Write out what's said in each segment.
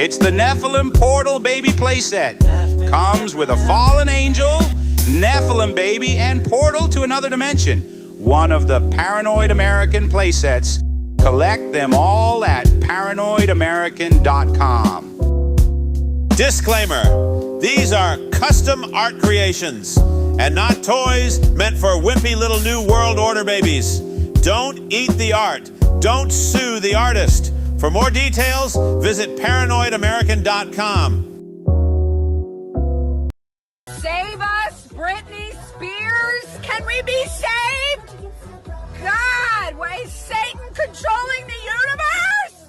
It's the Nephilim Portal Baby playset. Comes with a fallen angel, Nephilim baby, and portal to another dimension. One of the Paranoid American playsets. Collect them all at paranoidamerican.com. Disclaimer. These are custom art creations and not toys meant for wimpy little new world order babies. Don't eat the art. Don't sue the artist. For more details, visit paranoidamerican.com. Save us, Britney Spears! Can we be saved? God, why is Satan controlling the universe?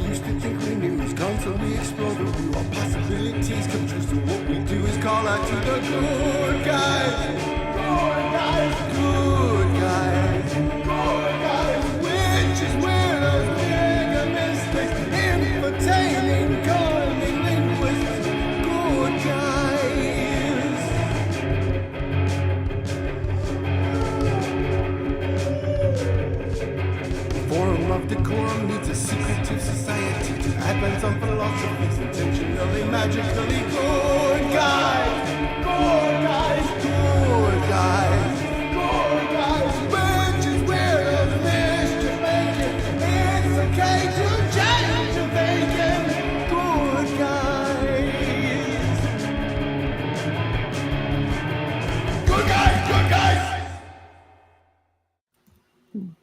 Used to think we knew was constantly explore the view of possibilities come true. So what we do is call out to the good guys. Good guys, good guys, good guys. Witches, widows, mega mistakes, entertaining, calming linguists. Good guys. Forum of decorum needs a secretive society to advance on philosophies intentionally, magically. Good guys, good guys, good guys, good guys. Witches, weirdos, mischief making. It's okay to change your thinking. Good guys. Good guys, good guys.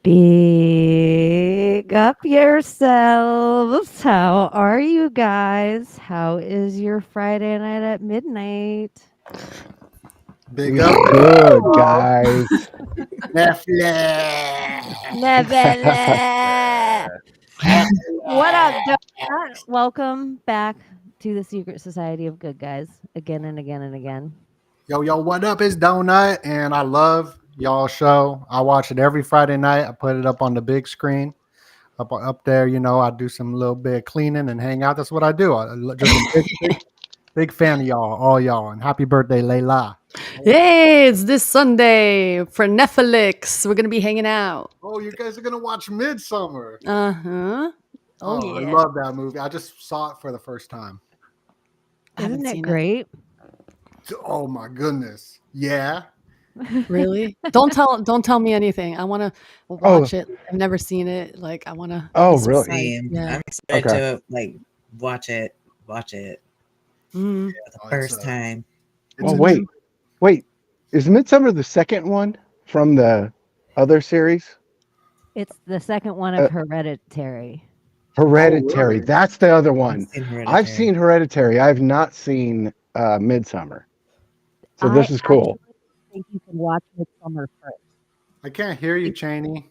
Big up yourselves. How are you guys? How is your Friday night at midnight? Big up. Good, guys. What up, Donut? Welcome back to the Secret Society of Good Guys again and again and again. Yo, what up? It's Donut, and I love y'all show. I watch it every Friday night. I put it up on the big screen, up there. You know, I do some little bit of cleaning and hang out. That's what I do. Just a big fan of y'all, all y'all, and happy birthday, Layla. Hey, it's this Sunday for Nephilim. We're gonna be hanging out. Oh, you guys are gonna watch Midsummer. Uh-huh. Oh I yeah. love that movie. I just saw it for the first time. Isn't it great? Oh my goodness. Yeah. Really? Don't tell me anything. I want to watch it. I've never seen it. Like I want to. Oh, really? Same. Yeah. I'm excited to like watch it for the first time. Oh, wait. Is Midsummer the second one from the other series? It's the second one of Hereditary. Hereditary. really? That's the other one. I've Hereditary. seen Hereditary. I've not seen Midsummer. So this is cool. I think you can watch Midsummer first. I can't hear you, Cheney.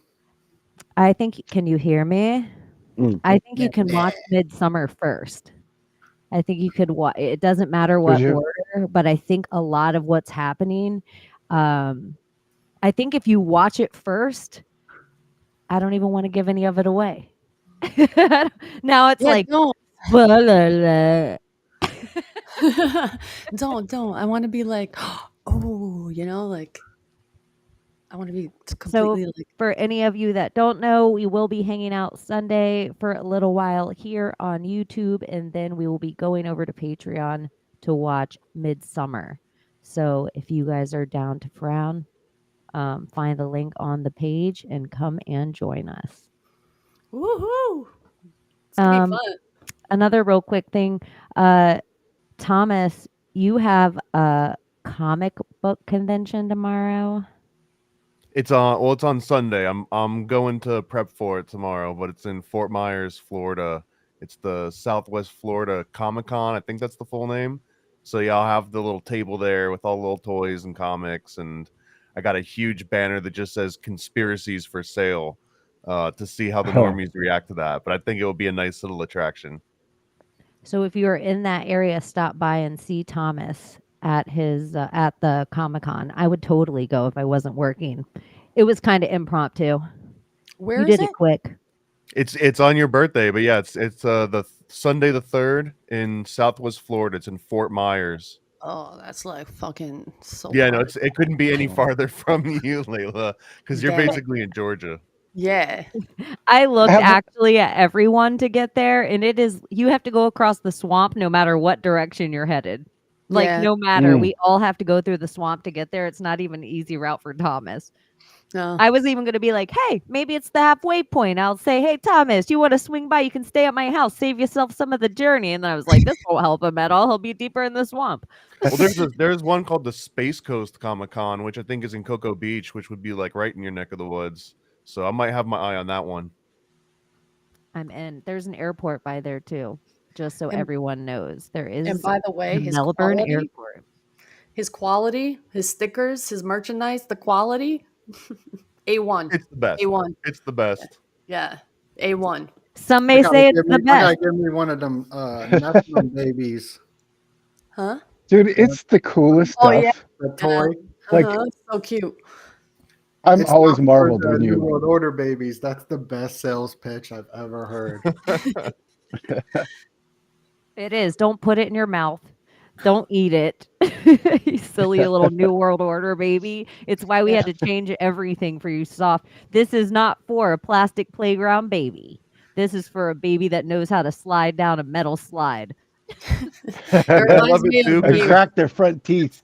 I think, can you hear me? Mm. I think you can watch Midsummer first. I think you could watch. It doesn't matter what order, but I think a lot of what's happening. I think if you watch it first, I don't even want to give any of it away. Now it's like, don't. blah, blah, blah. don't. I want to be like, oh, like I want to be completely So like. for any of you that don't know, we will be hanging out Sunday for a little while here on YouTube, and then we will be going over to Patreon to watch Midsummer. So if you guys are down to frown, find the link on the page and come and join us. Woohoo! It's gonna be fun. Another real quick thing, Thomas, you have a comic book convention tomorrow. It's on Sunday. I'm going to prep for it tomorrow, but it's in Fort Myers, Florida. It's the Southwest Florida Comic-Con. I think that's the full name. So yeah, I'll have the little table there with all the little toys and comics, and I got a huge banner that just says "Conspiracies for Sale" to see how the normies react to that. But I think it will be a nice little attraction. So if you are in that area, stop by and see Thomas at his at the Comic-Con. I would totally go if I wasn't working. It was kind of impromptu. Where you is did it? it quick. It's on your birthday, but yeah, it's the Sunday the 3rd in Southwest Florida. It's in Fort Myers. Oh, that's like fucking so Yeah, far. no, it couldn't be any farther from you, Layla, because you're Dang. basically in Georgia. Yeah. I looked actually at everyone to get there, and it is you have to go across the swamp no matter what direction you're headed. Like Yeah. no matter, we all have to go through the swamp to get there. It's not even an easy route for Thomas. No. I was even going to be like, hey, maybe it's the halfway point. I'll say, hey, Thomas, you want to swing by? You can stay at my house. Save yourself some of the journey. And then I was like, this won't help him at all. He'll be deeper in the swamp. Well, there's one called the Space Coast Comic-Con, which I think is in Cocoa Beach, which would be like right in your neck of the woods. So I might have my eye on that one. I'm in. There's an airport by there too, just so And- everyone knows. There is. And by the way, his Melbourne quality, Airport. his quality, his stickers, his merchandise, the quality, A1. It's the best. A1. It's the best. Yeah, A1. Some may say it's the I gotta best. give me one of them Nephilim babies. Huh? Dude, it's the coolest stuff. Oh yeah, The toy. Like- so cute. I'm It's always not for marveled the when New you. World Order babies. That's the best sales pitch I've ever heard. It is. Don't put it in your mouth. Don't eat it. You silly little New World Order baby. It's why we had to change everything for you soft. This is not for a plastic playground baby. This is for a baby that knows how to slide down a metal slide. I love it too. And crack their front teeth.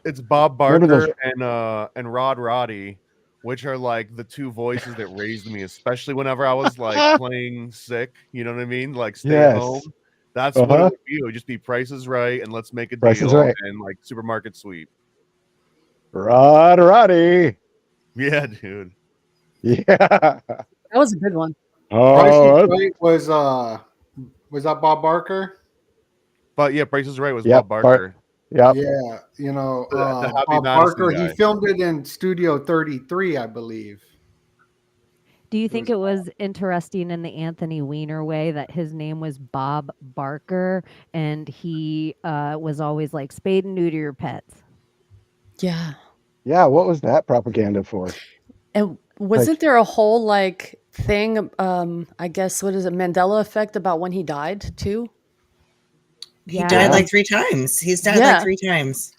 It's Bob Remember those- Barker and Rod Roddy, which are like the two voices that raised me, especially whenever I was like playing sick. You know what I mean? Like stay at Yes. home. That's what it would be. It would just be Price is Right and Let's Make a Price is Deal Right. and like Supermarket Sweep. Roddy. Yeah, dude. Yeah. That was a good one. Price Oh, is Right was that Bob Barker? But yeah, Price is Right was Yep, Bob Barker. Yep. Yeah, you know, The Happy Bob Madison Barker. guy. He filmed it in Studio 33, I believe. Do you think it was interesting in the Anthony Weiner way that his name was Bob Barker and he was always like spade and neuter your pets? Yeah. Yeah, what was that propaganda for? And wasn't there a whole like thing? I guess what is it, Mandela effect about when he died too? He died like 3 times. He's died like 3 times.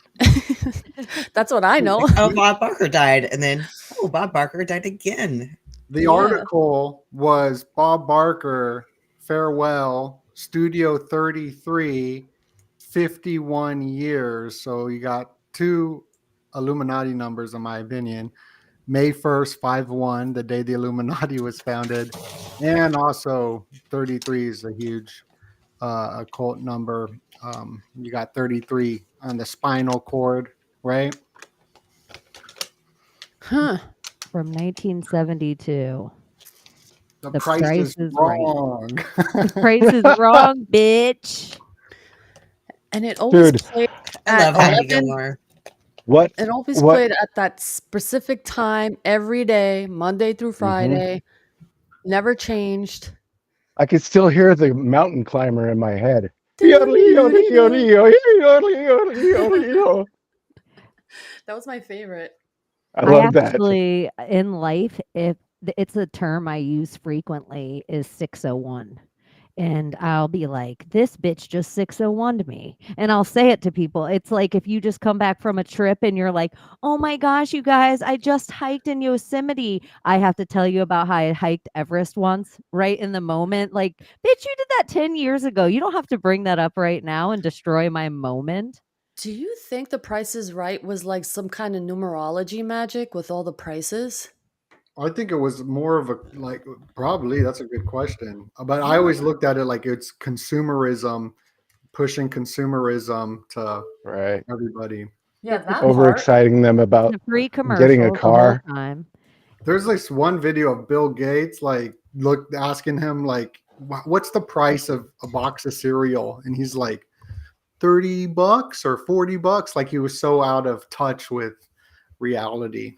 That's what I know. Oh, Bob Barker died, and then Bob Barker died again. The article was Bob Barker, farewell, Studio 33, 51 years. So you got 2 Illuminati numbers, in my opinion. May 1st, 5-1, the day the Illuminati was founded. And also 33 is a huge occult number. You got 33 on the spinal cord, right? Huh. From 1972. The price is wrong. The price is wrong, bitch. And it always Dude. played I love at Happy 11. Gilmore. What? It always what- played at that specific time every day, Monday through Friday. Never changed. I could still hear the mountain climber in my head. That was my favorite. I love that. Actually, in life, if it's a term I use frequently, is 601. And I'll be like, this bitch just 601'd me. And I'll say it to people. It's like if you just come back from a trip and you're like, oh my gosh, you guys, I just hiked in Yosemite. I have to tell you about how I hiked Everest once, right in the moment. Like, bitch, you did that 10 years ago. You don't have to bring that up right now and destroy my moment. Do you think The Price is Right was like some kind of numerology magic with all the prices? I think it was more of a probably that's a good question. But I always looked at it like it's consumerism, pushing consumerism to Right. everybody. Yeah, that Overexciting them about The free commercials getting a the whole car. time. There's this one video of Bill Gates asking him what's the price of a box of cereal, and he's like $30 or $40. Like, he was so out of touch with reality.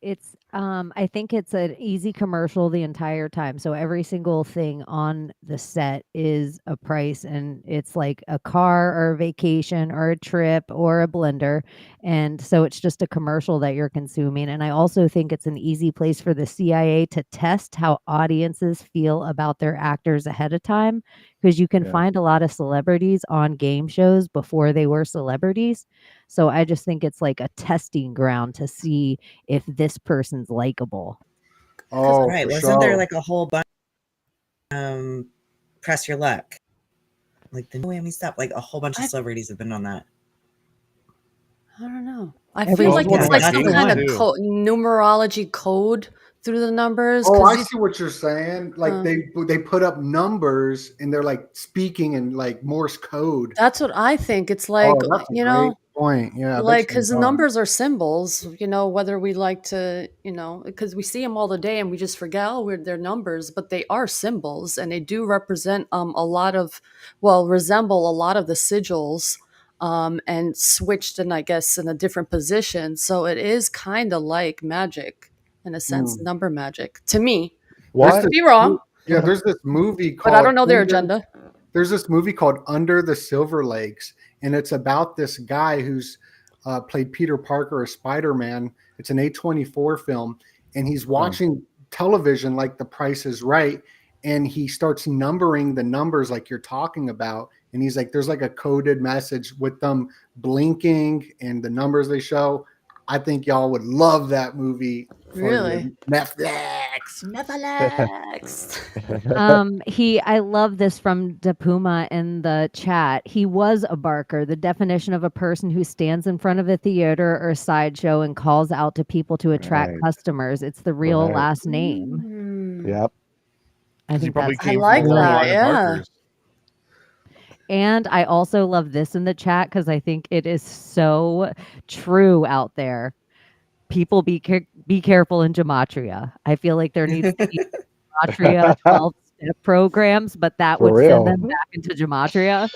It's I think it's an easy commercial the entire time. So every single thing on the set is a price, and it's like a car or a vacation or a trip or a blender. And so it's just a commercial that you're consuming. And I also think it's an easy place for the CIA to test how audiences feel about their actors ahead of time, because you can find a lot of celebrities on game shows before they were celebrities. So I just think it's like a testing ground to see if this person's likable. Oh, right. for Wasn't there sure. like a whole bunch press your luck? Like the whammy stuff, like a whole bunch of celebrities have been on that. I don't know. I Every feel like single it's one. like some Game kind of too. numerology code through the numbers. Oh, 'cause I see what you're saying. Like, Uh. they put up numbers and they're like speaking in like Morse code. That's what I think. It's like, Oh, that's a you great know, point. Yeah, I bet like, you because the don't. numbers are symbols, you know, whether we like to, you know, because we see them all the day and we just forget, oh, they're numbers, but they are symbols and they do represent a lot of, well, resemble a lot of the sigils, and switched in, I guess, in a different position. So it is kind of like magic in a sense, number magic to me. There's I What? could this, be wrong, yeah, there's this movie but I called don't know their agenda. There's this movie called Under the Silver Lakes, and it's about this guy who's played Peter Parker or Spider-Man. It's an A24 film, and he's watching television like The Price is Right, and he starts numbering the numbers like you're talking about, and he's like, there's like a coded message with them blinking and the numbers they show. I think y'all would love that movie for Really? Netflix. Netflix. I love this from Dapuma in the chat. He was a barker, the definition of a person who stands in front of a theater or sideshow and calls out to people to attract Right. customers. It's the real Right. last name. Yep. I He think probably that's I came like from a long that, line of yeah. barkers. And I also love this in the chat because I think it is so true out there. People be careful in Gematria. I feel like there needs to be Gematria 12-step programs, but that For would send real. them back into Gematria.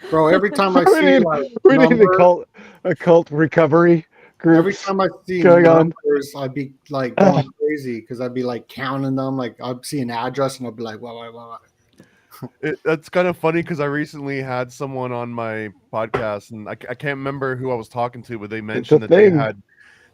Bro, every time I see like we need numbers, a cult recovery group. every time I see going on. numbers, I'd be like going crazy because I'd be like counting them. Like, I'd see an address and I'd be like, what? That's kind of funny because I recently had someone on my podcast, and I can't remember who I was talking to, but they mentioned that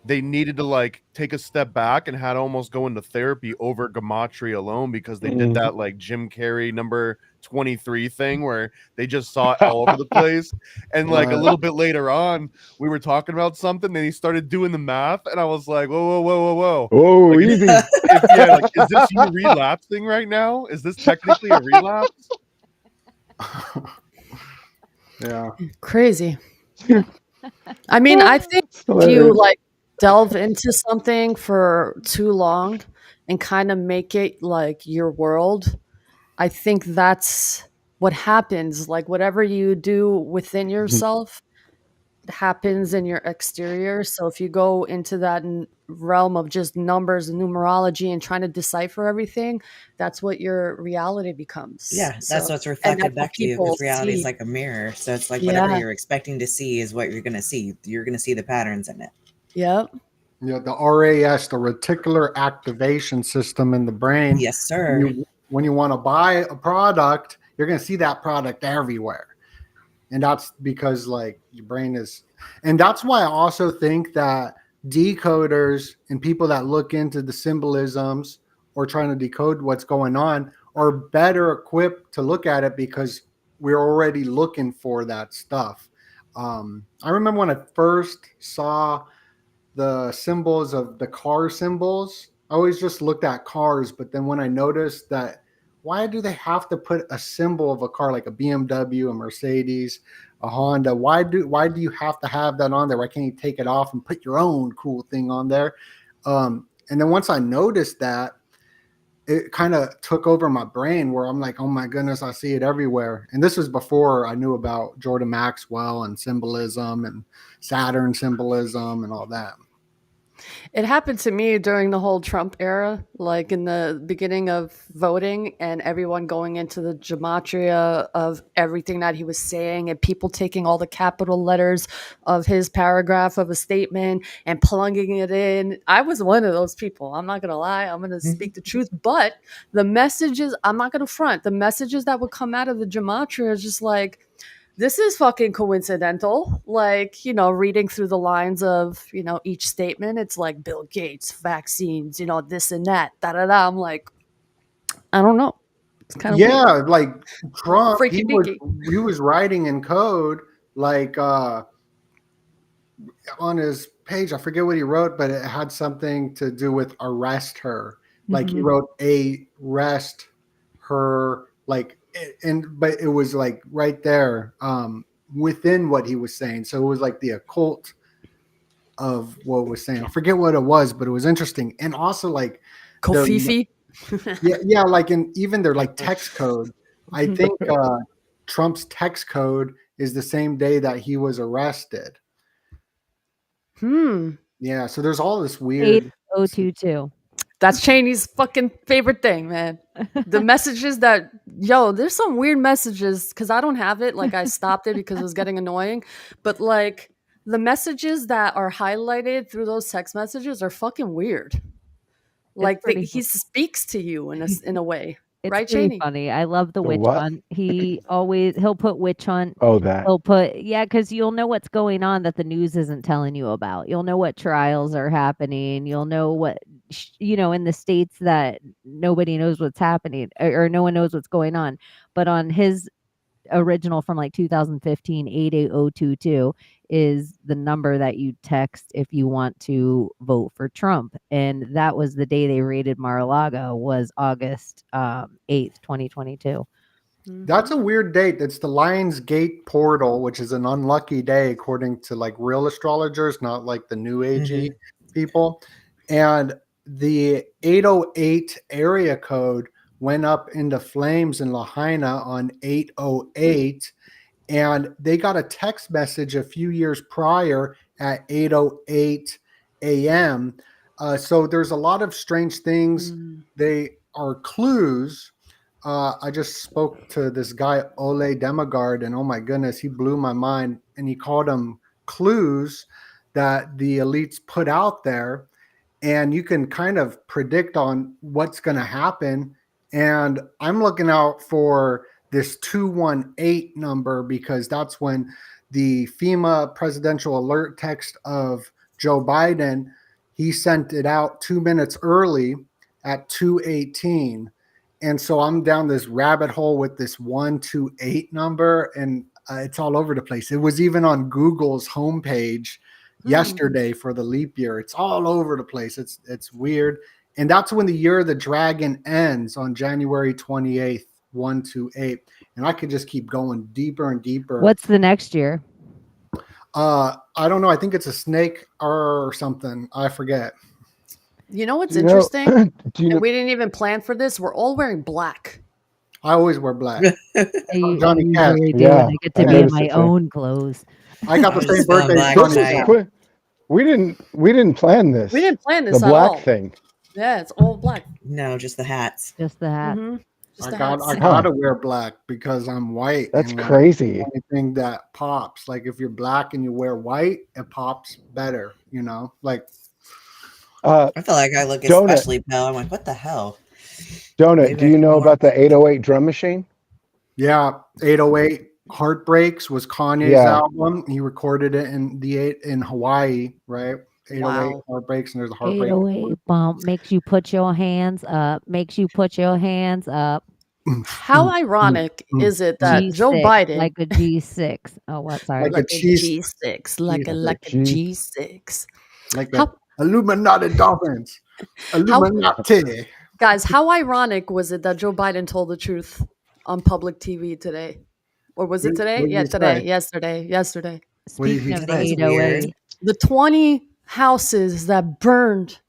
they needed to like take a step back and had almost go into therapy over Gematria alone because they did that like Jim Carrey number 23 thing where they just saw it all over the place. And like a little bit later on, we were talking about something and he started doing the math, and I was like, whoa. Oh, like, easy. like, is this you relapsing right now? Is this technically a relapse? Yeah. Crazy. I mean, I think if you like delve into something for too long and kind of make it like your world, I think that's what happens. Like whatever you do within yourself happens in your exterior. So if you go into that realm of just numbers and numerology and trying to decipher everything, that's what your reality becomes. Yeah, that's what's and reflected that's what back to you people because reality is see. like a mirror. So it's like whatever Yeah. you're expecting to see is what you're going to see. You're going to see the patterns in it. Yep. Yeah, the RAS, the reticular activation system in the brain. Yes, sir. When you want to buy a product, you're going to see that product everywhere. And that's because like your brain is, and that's why I also think that decoders and people that look into the symbolisms or trying to decode what's going on are better equipped to look at it because we're already looking for that stuff. I remember when I first saw the symbols of the car symbols, I always just looked at cars, but then when I noticed that why do they have to put a symbol of a car like a BMW, a Mercedes, a Honda? Why do you have to have that on there? Why can't you take it off and put your own cool thing on there? And then once I noticed that, it kind of took over my brain where I'm like, oh my goodness, I see it everywhere. And this was before I knew about Jordan Maxwell and symbolism and Saturn symbolism and all that. It happened to me during the whole Trump era, like in the beginning of voting and everyone going into the gematria of everything that he was saying and people taking all the capital letters of his paragraph of a statement and plugging it in. I was one of those people. I'm not going to lie. I'm going to speak the truth. But the messages, I'm not going to front. The messages that would come out of the gematria is just like, this is fucking coincidental. Like, reading through the lines of, each statement, it's like Bill Gates, vaccines, this and that, da-da-da. I'm like, I don't know. It's kind of weird. Like Trump, Freaky deaky. he was writing in code, like on his page, I forget what he wrote, but it had something to do with arrest her. Like he wrote arrest her, like, but it was like right there within what he was saying. So it was like the occult of what was saying. I forget what it was, but it was interesting. And also like Kofifi. yeah, like even their like text code. I think Trump's text code is the same day that he was arrested. Yeah, so there's all this weird 8022. That's Cheney's fucking favorite thing, man. The messages that, there's some weird messages because I don't have it. Like I stopped it because it was getting annoying. But like the messages that are highlighted through those text messages are fucking weird. Like he speaks to you in a way. It's right, pretty Cheney? funny. I love the The witch what? hunt. He'll put witch hunt. Oh, that. He'll put, because you'll know what's going on that the news isn't telling you about. You'll know what trials are happening. You'll know what, in the states that nobody knows what's happening or no one knows what's going on. But on his original from like 2015, 88022 is the number that you text if you want to vote for Trump. And that was the day they raided Mar-a-Lago, was August 8th, 2022. That's a weird date. It's the Lion's Gate portal, which is an unlucky day according to like real astrologers, not like the new agey people. And the 808 area code went up into flames in Lahaina on 808, and they got a text message a few years prior at 8:08 a.m. So there's a lot of strange things. They are clues. I just spoke to this guy, Ole Demigard, and oh my goodness, he blew my mind. And he called them clues that the elites put out there. And you can kind of predict on what's going to happen. And I'm looking out for this 218 number because that's when the FEMA presidential alert text of Joe Biden, he sent it out 2 minutes early at 2:18. And so I'm down this rabbit hole with this 128 number, and it's all over the place. It was even on Google's homepage yesterday for the leap year. It's all over the place. It's weird. And that's when the year of the dragon ends on January 28th, 128. And I could just keep going deeper and deeper. What's the next year? I don't know. I think it's a snake or something. I forget. You know what's interesting? And we didn't even plan for this. We're all wearing black. I always wear black. Johnny Cash. Yeah, I get to be in my own clothes. I got the same birthday as Johnny Cash. We didn't plan this. We didn't plan this the at black all. thing. Yeah, it's all black. No, just the hats. Just the hat. Just I gotta wear black because I'm white. That's and crazy. Anything that pops, like if you're black and you wear white, it pops better. Like. I feel like I look Donut. especially pale. I'm like, what the hell? Donut, do you know about the 808 drum machine? Yeah, 808 Heartbreaks was Kanye's album. He recorded it in Hawaii, right? 808 Heartbreaks, and there's a heartbreak. 808 bump makes you put your hands up. Makes you put your hands up. How ironic is it that G6, Joe Biden, like a G6? Oh, what? Sorry, like a G6, like a G6, like a Illuminati Dolphins, Illuminati. Guys, how ironic was it that Joe Biden told the truth on public TV today? Or was it today? Yeah, today. Yesterday. Speaking of the 808, the 20 houses that burned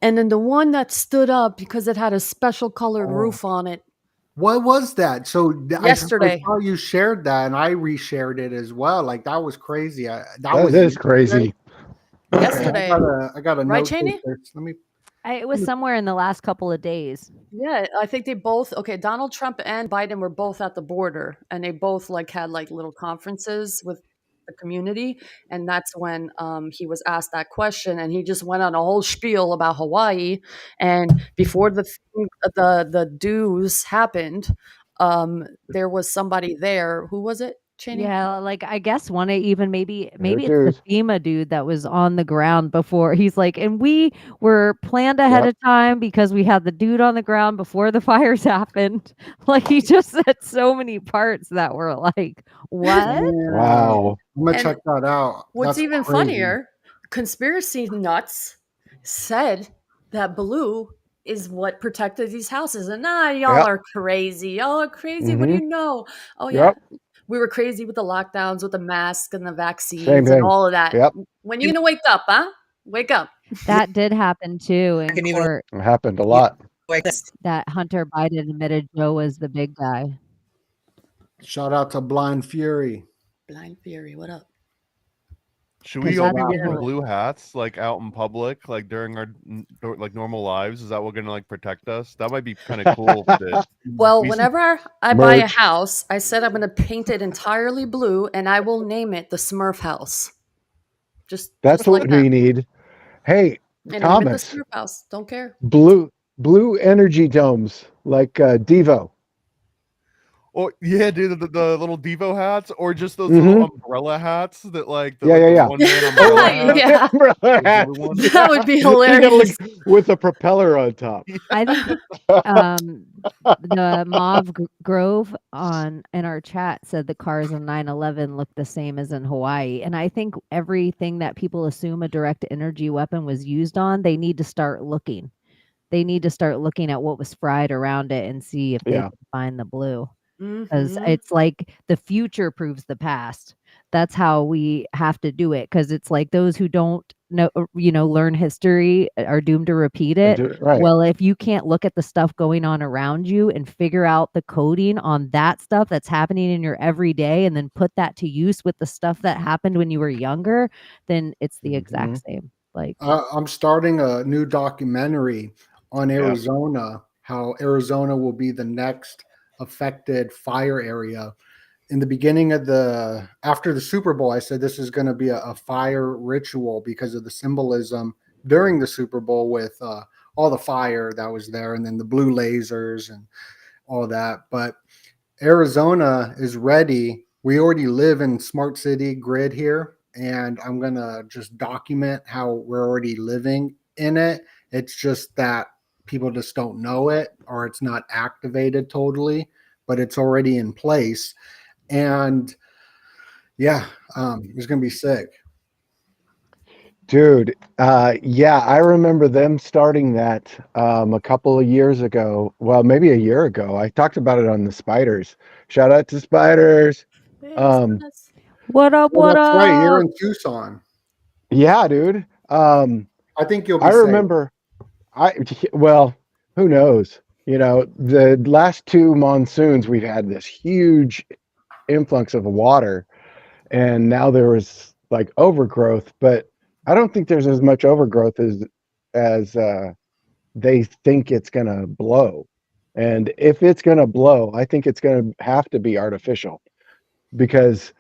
and then the one that stood up because it had a special colored Oh. roof on it. What was that? So Yesterday. I saw you shared that, and I reshared it as well. Like that was crazy. That is crazy. Yesterday. I got a Right, note Cheney? taker. Let me. It was somewhere in the last couple of days. Yeah, I think they both. Okay, Donald Trump and Biden were both at the border, and they both like had like little conferences with the community, and that's when he was asked that question, and he just went on a whole spiel about Hawaii. And before the dues happened, there was somebody there. Who was it? Cheney? Yeah, like I guess one even maybe it's the dude. FEMA dude that was on the ground before. He's like, and we were planned ahead Yep. of time because we had the dude on the ground before the fires happened. Like he just said so many parts that were like, what? Wow. I'm gonna And check that out. What's That's even crazy. funnier, conspiracy nuts said that blue is what protected these houses. And y'all Yep. are crazy. Y'all are crazy. What do Mhm. you know? Oh, Yep. yeah. We were crazy with the lockdowns, with the masks and the vaccines Same and thing. all of that. Yep. When you going to wake up, huh? Wake up. That did happen too in can even- court. It happened a lot. Like this. That Hunter Biden admitted Joe was the big guy. Shout out to Blind Fury. Blind Fury, what up? Should 'Cause we all be that's wearing the- blue hats like out in public, like during our like normal lives? Is that what gonna like protect us? That might be kind of cool. if it did. Well, We should- whenever I buy a Merch. house, I said I'm going to paint it entirely blue, and I will name it the Smurf House. That's just like what that. we need. Hey, And name it the Thomas, Smurf House. Don't care. blue energy domes like Devo. Or yeah, dude, the little Devo hats, or just those Mhm. little umbrella hats that like the, Yeah, like, yeah, the yeah. one man umbrella hat. Yeah. Umbrella Those hats. blue ones. That would be You gotta hilarious. look with a propeller on top. I think the Mauve Grove in our chat said the cars in 9/11 look the same as in Hawaii, and I think everything that people assume a direct energy weapon was used on, they need to start looking. They need to start looking at what was fried around it and see if they Yeah. can find the blue. Because Mhm. it's like the future proves the past. That's how we have to do it. Because it's like those who don't know, learn history are doomed to repeat And it. do it right. Well, if you can't look at the stuff going on around you and figure out the coding on that stuff that's happening in your everyday, and then put that to use with the stuff that happened when you were younger, then it's the exact same. Like, I'm starting a new documentary on Arizona. How Arizona will be the next affected fire area. In the beginning of after the Super Bowl, I said this is going to be a fire ritual because of the symbolism during the Super Bowl with all the fire that was there, and then the blue lasers and all that. But Arizona is ready. We already live in smart city grid here, and I'm going to just document how we're already living in it. It's just that people just don't know it, or it's not activated totally, but it's already in place. And yeah, it's going to be sick. Dude, yeah, I remember them starting that a couple of years ago. Well, maybe a year ago. I talked about it on the Spiders. Shout out to Spiders. what up? Well, What that's up? right. You're in Tucson. Yeah, dude. I think you'll be I safe. remember. Well, who knows? The last two monsoons we've had this huge influx of water, and now there was like overgrowth, but I don't think there's as much overgrowth as they think it's gonna blow. And if it's gonna blow, I think it's gonna have to be artificial. Because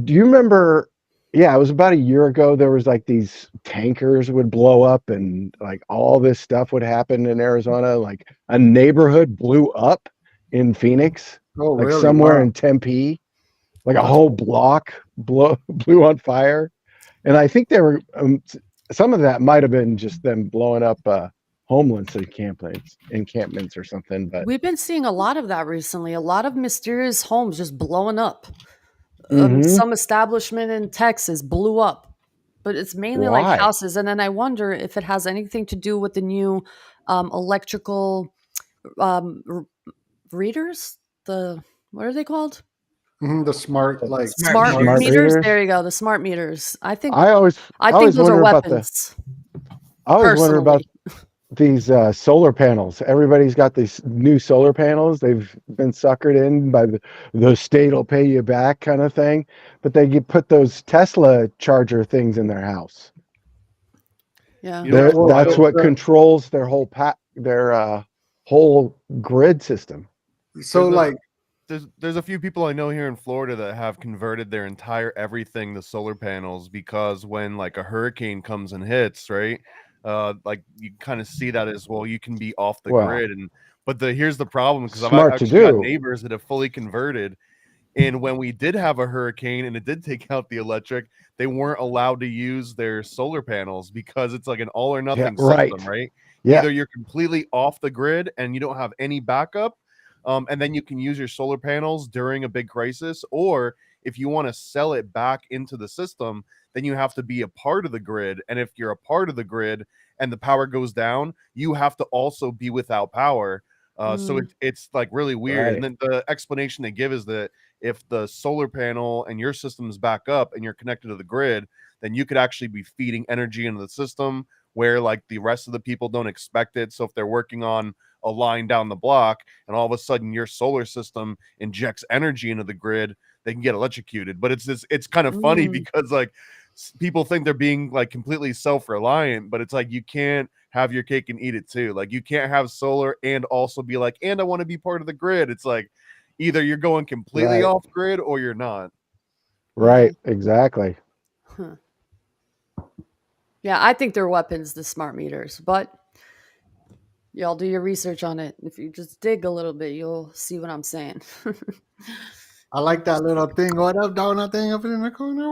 do you remember? Yeah, it was about a year ago. There was like these tankers would blow up, and like all this stuff would happen in Arizona. Like a neighborhood blew up in Phoenix, Oh, like really? somewhere Wow. in Tempe. Like a whole block blew on fire. And I think they were some of that might have been just them blowing up homeless encampments or something. But We've been seeing a lot of that recently. A lot of mysterious homes just blowing up. Mhm. Some establishment in Texas blew up, but it's mainly Why? like houses. And then I wonder if it has anything to do with the new electrical readers. What are they called? The smart Smart Smart meters. meters? There you go. The smart meters. I think I always those wonder are about weapons. I always wonder about these solar panels. Everybody's got these new solar panels. They've been suckered in by the state will pay you back kind of thing. But they put those Tesla charger things in their house. Yeah, That's what controls their whole whole grid system. So there's a few people I know here in Florida that have converted their entire everything to solar panels, because when like a hurricane comes and hits, right? Like you kind of see that as well. You can be off the grid, but here's the problem, because I've actually got neighbors that have fully converted, and when we did have a hurricane and it did take out the electric, they weren't allowed to use their solar panels because it's like an all or nothing system, right? Yeah. Either you're completely off the grid and you don't have any backup, and then you can use your solar panels during a big crisis, or if you want to sell it back into the system, then you have to be a part of the grid. And if you're a part of the grid and the power goes down, you have to also be without power. So it's like really weird. And then the explanation they give is that if the solar panel and your system is back up and you're connected to the grid, then you could actually be feeding energy into the system where like the rest of the people don't expect it. So if they're working on a line down the block and all of a sudden your solar system injects energy into the grid, they can get electrocuted. But it's kind of funny because like people think they're being like completely self-reliant, but it's like you can't have your cake and eat it too. Like you can't have solar and also be like, and I want to be part of the grid. It's like either you're going completely off grid or you're not. Right, exactly. Huh. Yeah, I think they're weapons, the smart meters, but y'all do your research on it. If you just dig a little bit, you'll see what I'm saying. I like that little thing. What up, donut thing up in the corner?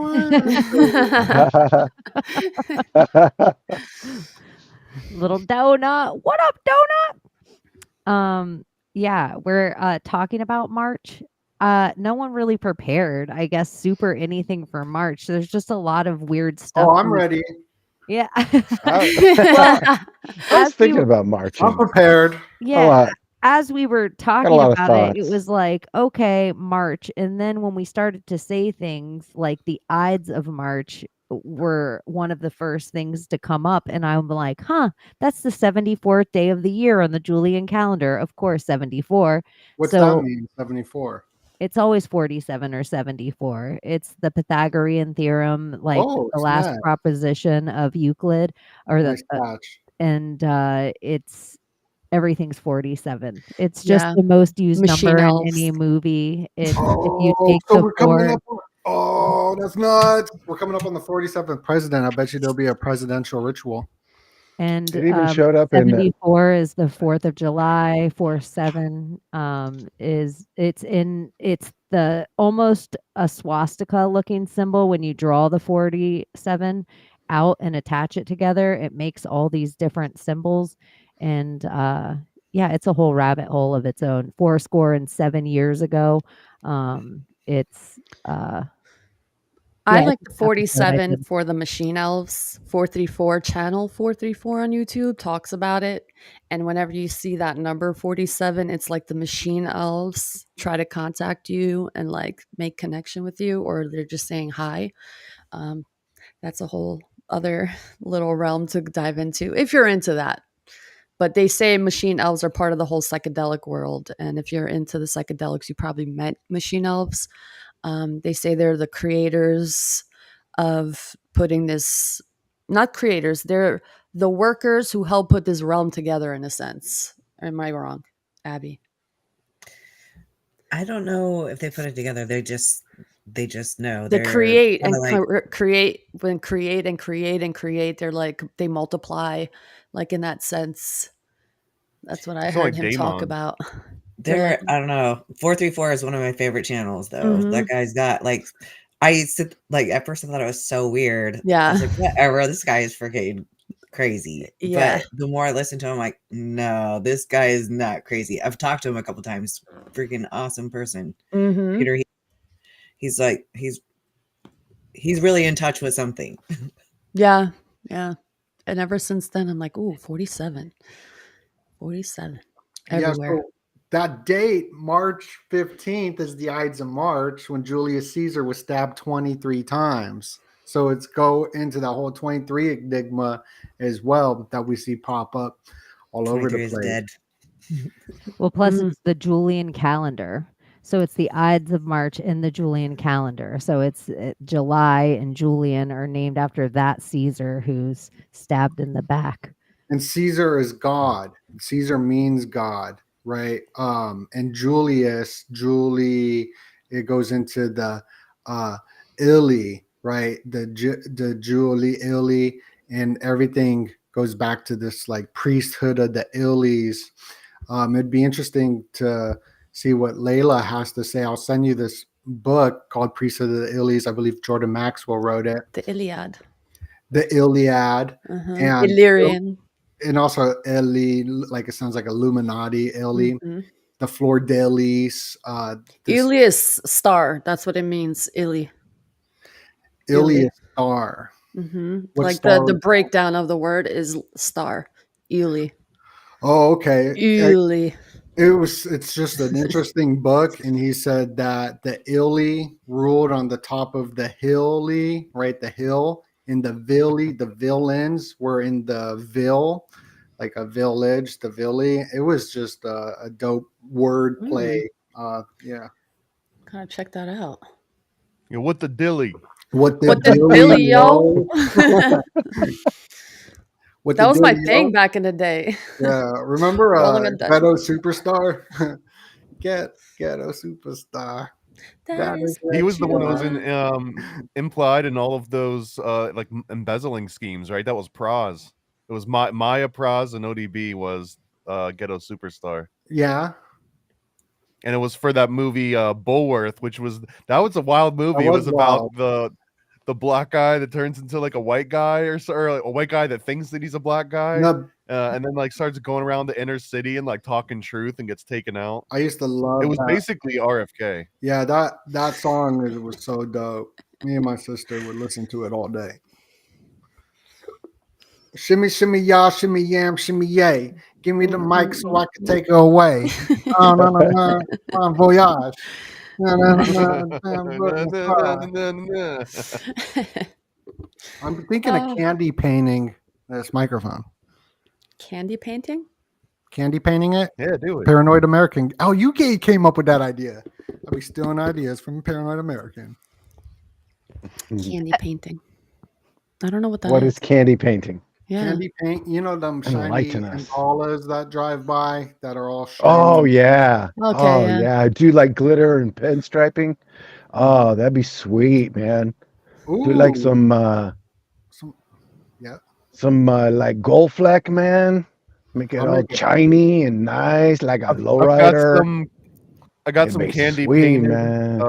Little donut. What up, donut? Yeah, we're talking about March. No one really prepared, I guess, super anything for March. There's just a lot of weird stuff. Oh, I'm ready. Yeah. Well, I was thinking about marching. I'm prepared. Yeah. As we were talking about it was like, okay, March. And then when we started to say things like the Ides of March were one of the first things to come up. And I'm like, that's the 74th day of the year on the Julian calendar. Of course, 74. What's that mean, 74? It's always 47 or 74. It's the Pythagorean theorem, like the last proposition of Euclid, or it's everything's 47. It's just the most used Machine number elves. in any movie. If you take so the we're coming four, up on, that's nuts. We're coming up on the 47th president. I bet you there'll be a presidential ritual. and It even showed up in 74 is the 4th of July. 47 it's the almost a swastika looking symbol. When you draw the 47 out and attach it together, it makes all these different symbols. And yeah, it's a whole rabbit hole of its own. 7 years ago. I like the 47 for the Machine Elves. 434 channel 434 on YouTube talks about it. And whenever you see that number 47, it's like the Machine Elves try to contact you and like make connection with you, or they're just saying hi. That's a whole other little realm to dive into if you're into that. But they say Machine Elves are part of the whole psychedelic world. And if you're into the psychedelics, you probably met Machine Elves. They say they're the creators of putting this, not creators, they're the workers who help put this realm together in a sense. Am I wrong, Abby? I don't know if they put it together. They just know. They create and create and create. They're like, they multiply, like in that sense. That's what I heard him talk about. I don't know. 434 is one of my favorite channels, though. That guy's got like, I used to like at first I thought it was so weird. Yeah. I was like, whatever, this guy is freaking crazy. Yeah. But the more I listen to him, I'm like, no, this guy is not crazy. I've talked to him a couple times. Freaking awesome person. Peter, he's like, he's really in touch with something. Yeah. Yeah. And ever since then, I'm like, ooh, 47. 47. Everywhere. Yeah, so that date, March 15th, is the Ides of March, when Julius Caesar was stabbed 23 times. So it's go into the whole 23 enigma as well that we see pop up. all over the 23 is place. dead. Well, plus it's the Julian calendar. So it's the Ides of March in the Julian calendar. So it's July and Julian are named after that Caesar who's stabbed in the back. And Caesar is God. Caesar means God, right? And Julius, Julie, it goes into the Illy, right? The Julie Illy, and everything goes back to this like priesthood of the Illies. It'd be interesting to see what Layla has to say. I'll send you this book called Priesthood of the Illies. I believe Jordan Maxwell wrote it. The Iliad. The Iliad. And Illyrian. and also Eli, like it sounds like Illuminati, Eli, the Fleur de Lis. Ilias star. That's what it means. Ili. Ilias star. What Like star the is breakdown of the word is star. Ili. Oh, okay. Ili. It's just an interesting book, and he said that the Ili ruled on the top of the hilly, right? The hill, in the villi, the villains were in the ville, like a village, the villi. It was just a dope word play. Yeah. Gotta check that out. You know, what the dilly? What the dilly, yo? What That the was my dilly, thing yo? back in the day. Yeah, remember Rolling a Dutch. Ghetto Superstar? Ghetto Superstar. That is He what was the you one who was are. in implied in all of those like embezzling schemes, right? That was Praz. It was Maya Praz and ODB was Ghetto Superstar. Yeah. And it was for that movie Bulworth, which was a wild movie. It was about the black guy that turns into like a white guy or like a white guy that thinks that he's a black guy. No. And then like starts going around the inner city and like talking truth and gets taken out. I used to love it. Was that. basically RFK. Yeah, that song was so dope. Me and my sister would listen to it all day. Shimmy, shimmy, y'all, shimmy, yam, shimmy, yay. Give me the mic so I can take her away. Bon voyage. I'm thinking of candy painting this microphone. Candy painting? Candy painting it? Yeah, do it. Paranoid American. Oh, you came up with that idea. I'll be stealing ideas from Paranoid American. Candy painting. I don't know what that What is candy painting? Yeah. Candy paint, you know them shiny Impalas that drive by that are all shiny. Oh yeah. Okay, oh yeah. I do like glitter and pinstriping. Oh, that'd be sweet, man. Do like some like gold fleck, man. Make it all shiny and nice, like a lowrider. I got some It'd be candy sweet, painted man.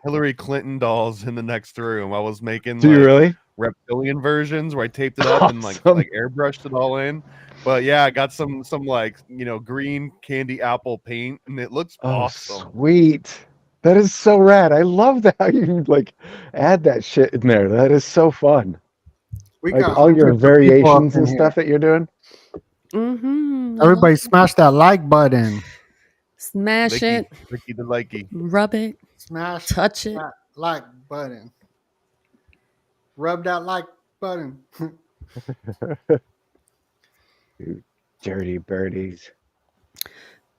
Hillary Clinton dolls in the next room. I was making Do you really? reptilian versions where I taped it up and like airbrushed it all in. But yeah, I got some like, you know, green candy apple paint and it looks awesome. Sweet. That is so rad. I love that how you like add that shit in there. That is so fun. We like got all your hundreds of people variations up in and here. stuff that you're doing. Everybody smash that like button. Smash it. Ricky the likey. Rub it. Smash Touch it. that like button. Rub that like button. Dude, dirty birdies.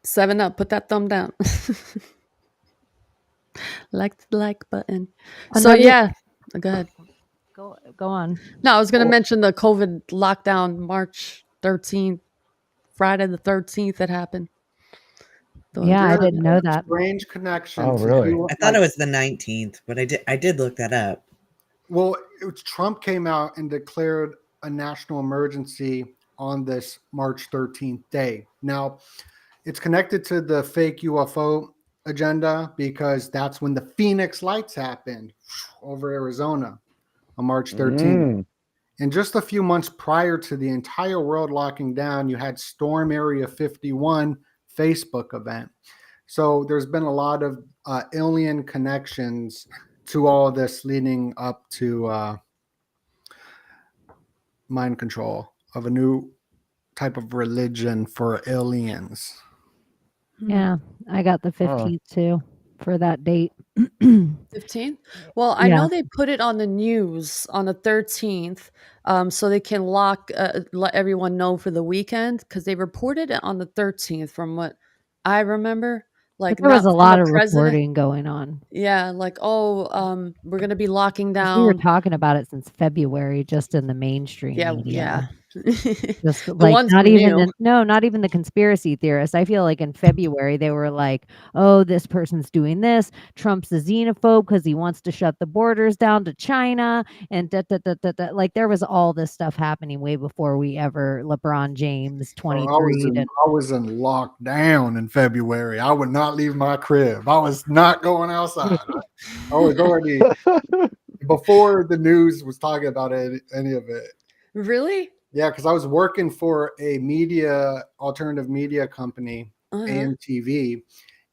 7-Up. Put that thumb down. Like the like button. So yeah. Go ahead. Go on. No, I was going to mention the COVID lockdown, March 13th, Friday the 13th. That happened. I didn't know that. Strange connection. Oh, really? I thought it was the 19th, but I did look that up. Well, Trump came out and declared a national emergency on this March 13th day. Now, it's connected to the fake UFO agenda because that's when the Phoenix Lights happened over Arizona on March 13th. And just a few months prior to the entire world locking down, you had Storm Area 51 Facebook event. So there's been a lot of alien connections to all of this leading up to mind control of a new type of religion for aliens. Yeah, I got the 15th too for that date. 15th. Well, I Yeah. know they put it on the news on the 13th, so they can let everyone know for the weekend because they reported it on the 13th, from what I remember. But Like there was not a from lot the of president. reporting going on. Yeah, like we're gonna be locking 'Cause we were down. talking about it since February, just in the mainstream Yeah, media. yeah. Just The like ones who knew. not even the conspiracy theorists. I feel like in February they were like, "Oh, this person's doing this. Trump's a xenophobe because he wants to shut the borders down to China," and da, da, da, da, da. Like there was all this stuff happening way before we ever LeBron James Bro, 23 to I was in lockdown in February. I would not leave my crib. I was not going outside. I was already before the news was talking about any of it. Really? Yeah, because I was working for a alternative media company, AMTV,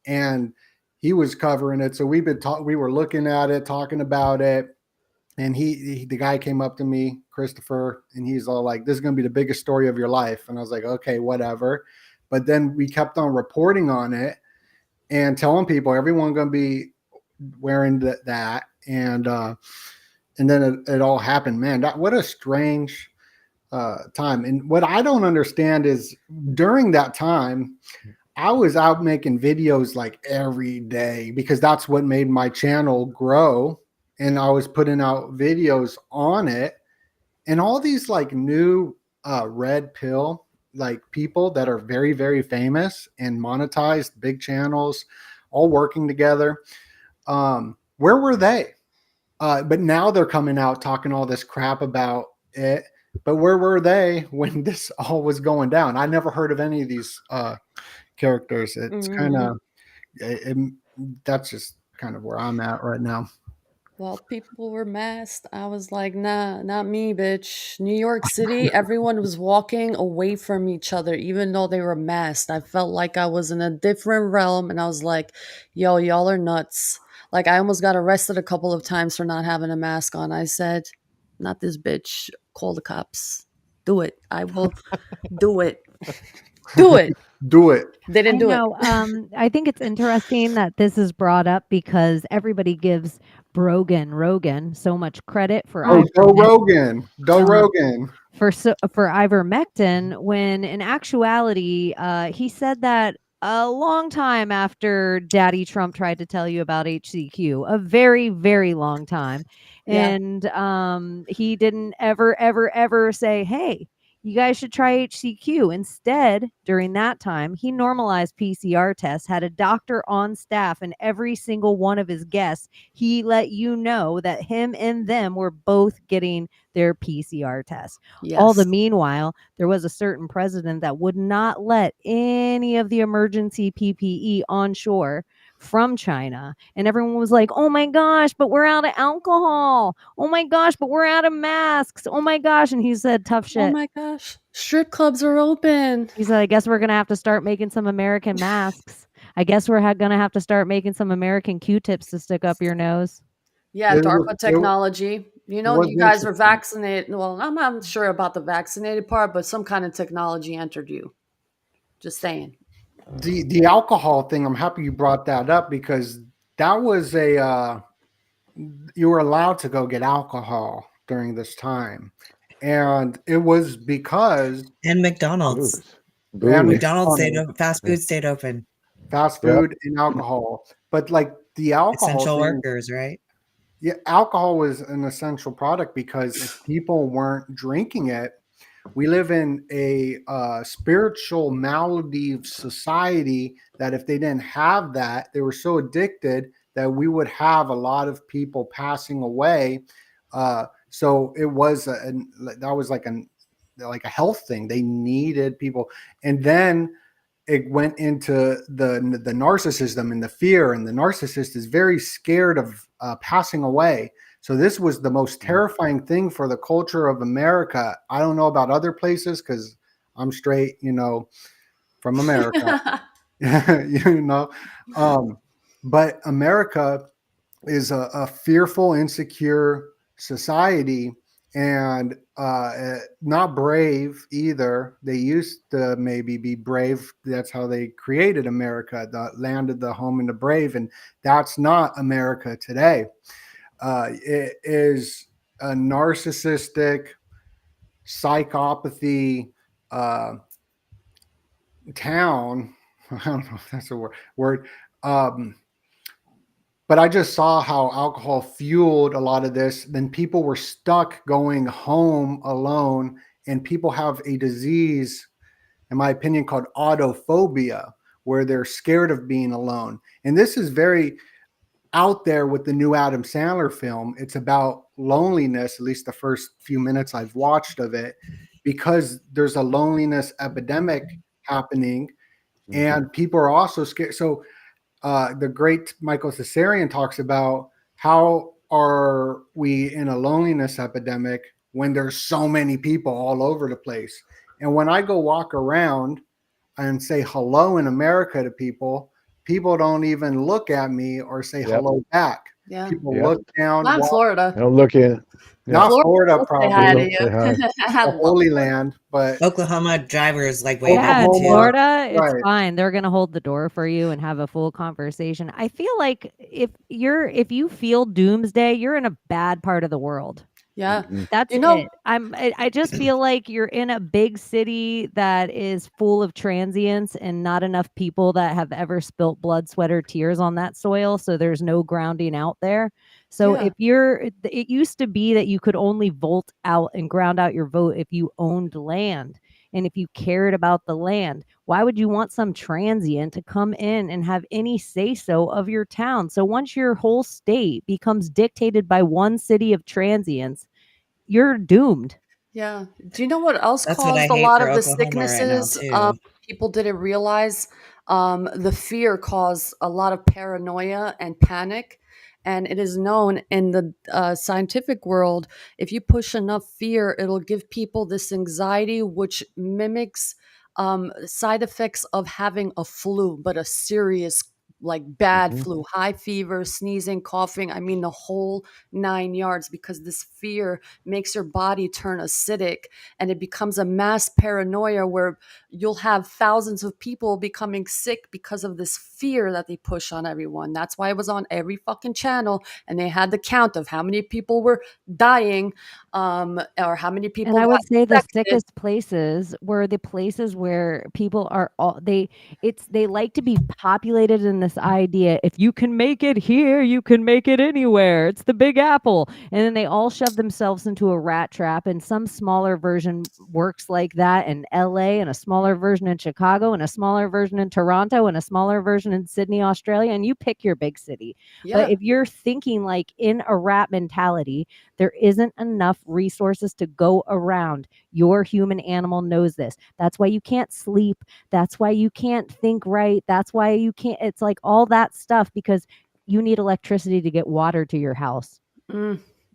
and he was covering it. So we were looking at it, talking about it, and the guy came up to me, Christopher, and he's all like, "This is going to be the biggest story of your life." And I was like, "Okay, whatever." But then we kept on reporting on it and telling people everyone going to be wearing that, and then it all happened. Man, what a strange time. And what I don't understand is during that time, I was out making videos like every day because that's what made my channel grow. And I was putting out videos on it. And all these like new red pill like people that are very, very famous and monetized, big channels, all working together. Where were they? But now they're coming out talking all this crap about it. But where were they when this all was going down? I never heard of any of these characters. It's kind of that's just kind of where I'm at right now. Well, people were masked. I was like, nah, not me, bitch. New York City, everyone was walking away from each other, even though they were masked. I felt like I was in a different realm, and I was like, yo, y'all are nuts. Like, I almost got arrested a couple of times for not having a mask on. I said, not this bitch. Call the cops. Do it. I will do it. Do it. Do it. They didn't do it. I think it's interesting that this is brought up because everybody gives Rogan so much credit for Go Rogan. Go Rogan. for ivermectin, when in actuality he said that a long time after Daddy Trump tried to tell you about HCQ, a very, very long time. Yeah. And he didn't ever say, hey, you guys should try HCQ. Instead, during that time, he normalized PCR tests, had a doctor on staff, and every single one of his guests, he let you know that him and them were both getting their PCR test. All the meanwhile, there was a certain president that would not let any of the emergency PPE onshore from China. And everyone was like, oh my gosh, but we're out of alcohol. Oh my gosh, but we're out of masks. Oh my gosh. And he said, tough shit. Oh my gosh. Strip clubs are open. He said, I guess we're going to have to start making some American masks. I guess we're going to have to start making some American Q-tips to stick up your nose. Yeah, DARPA technology. You know, you guys are vaccinated. Well, I'm not sure about the vaccinated part, but some kind of technology entered you. Just saying. The alcohol thing, I'm happy you brought that up because that was you were allowed to go get alcohol during this time. And it was because and McDonald's. And McDonald's stayed open. Fast food stayed open. Fast food and alcohol. But like the alcohol essential thing, workers, right? Yeah, alcohol was an essential product because if people weren't drinking it, we live in a spiritual malady society that if they didn't have that, they were so addicted that we would have a lot of people passing away. So it was that was like a health thing. They needed people, and then it went into the narcissism and the fear, and the narcissist is very scared of passing away. So this was the most terrifying thing for the culture of America. I don't know about other places because I'm straight, from America, but America is a fearful, insecure society. and not brave either. They used to maybe be brave. That's how they created America, the land of the home and the brave, and that's not America today. It is a narcissistic, psychopathy town. I don't know if that's a word. But I just saw how alcohol fueled a lot of this. Then people were stuck going home alone, and people have a disease, in my opinion, called autophobia, where they're scared of being alone. And this is very out there with the new Adam Sandler film. It's about loneliness, at least the first few minutes I've watched of it, because there's a loneliness epidemic happening, and people are also scared. So the great Michael Cesarian talks about how are we in a loneliness epidemic when there's so many people all over the place. And when I go walk around and say hello in America to people, people don't even look at me or say hello back. Yeah. People look down. Not in Florida. They don't look in. Not Florida, Say hi probably. to you. The Holy Land, but Oklahoma drivers like wave Yeah, in at you. Florida, it's Right. fine. They're gonna hold the door for you and have a full conversation. I feel like if you feel doomsday, you're in a bad part of the world. Yeah. That's You know- it. I just feel like you're in a big city that is full of transients and not enough people that have ever spilt blood, sweat, or tears on that soil. So there's no grounding out there. So Yeah. it used to be that you could only vote out and ground out your vote if you owned land. And if you cared about the land, why would you want some transient to come in and have any say so of your town? So once your whole state becomes dictated by one city of transients, you're doomed. Yeah. Do you know what else That's what I caused a hate lot for of the Oklahoma right now, sicknesses? too. People didn't realize the fear caused a lot of paranoia and panic. And it is known in the scientific world, if you push enough fear, it'll give people this anxiety, which mimics side effects of having a flu, but a serious, like bad flu, high fever, sneezing, coughing. I mean, the whole 9 yards, because this fear makes your body turn acidic, and it becomes a mass paranoia where you'll have thousands of people becoming sick because of this fear that they push on everyone. That's why it was on every fucking channel, and they had the count of how many people were dying, or how many people. And I would got say the infected. sickest places were the places where people are they like to be populated in this idea, if you can make it here, you can make it anywhere. It's the Big Apple. And then they all shove themselves into a rat trap, and some smaller version works like that in LA, and a smaller version in Chicago, and a smaller version in Toronto, and a smaller version in Sydney, Australia, and you pick your big city. Yeah. But if you're thinking like in a rat mentality, there isn't enough resources to go around. Your human animal knows this. That's why you can't sleep. That's why you can't think right. That's why you can't, it's like all that stuff, because you need electricity to get water to your house.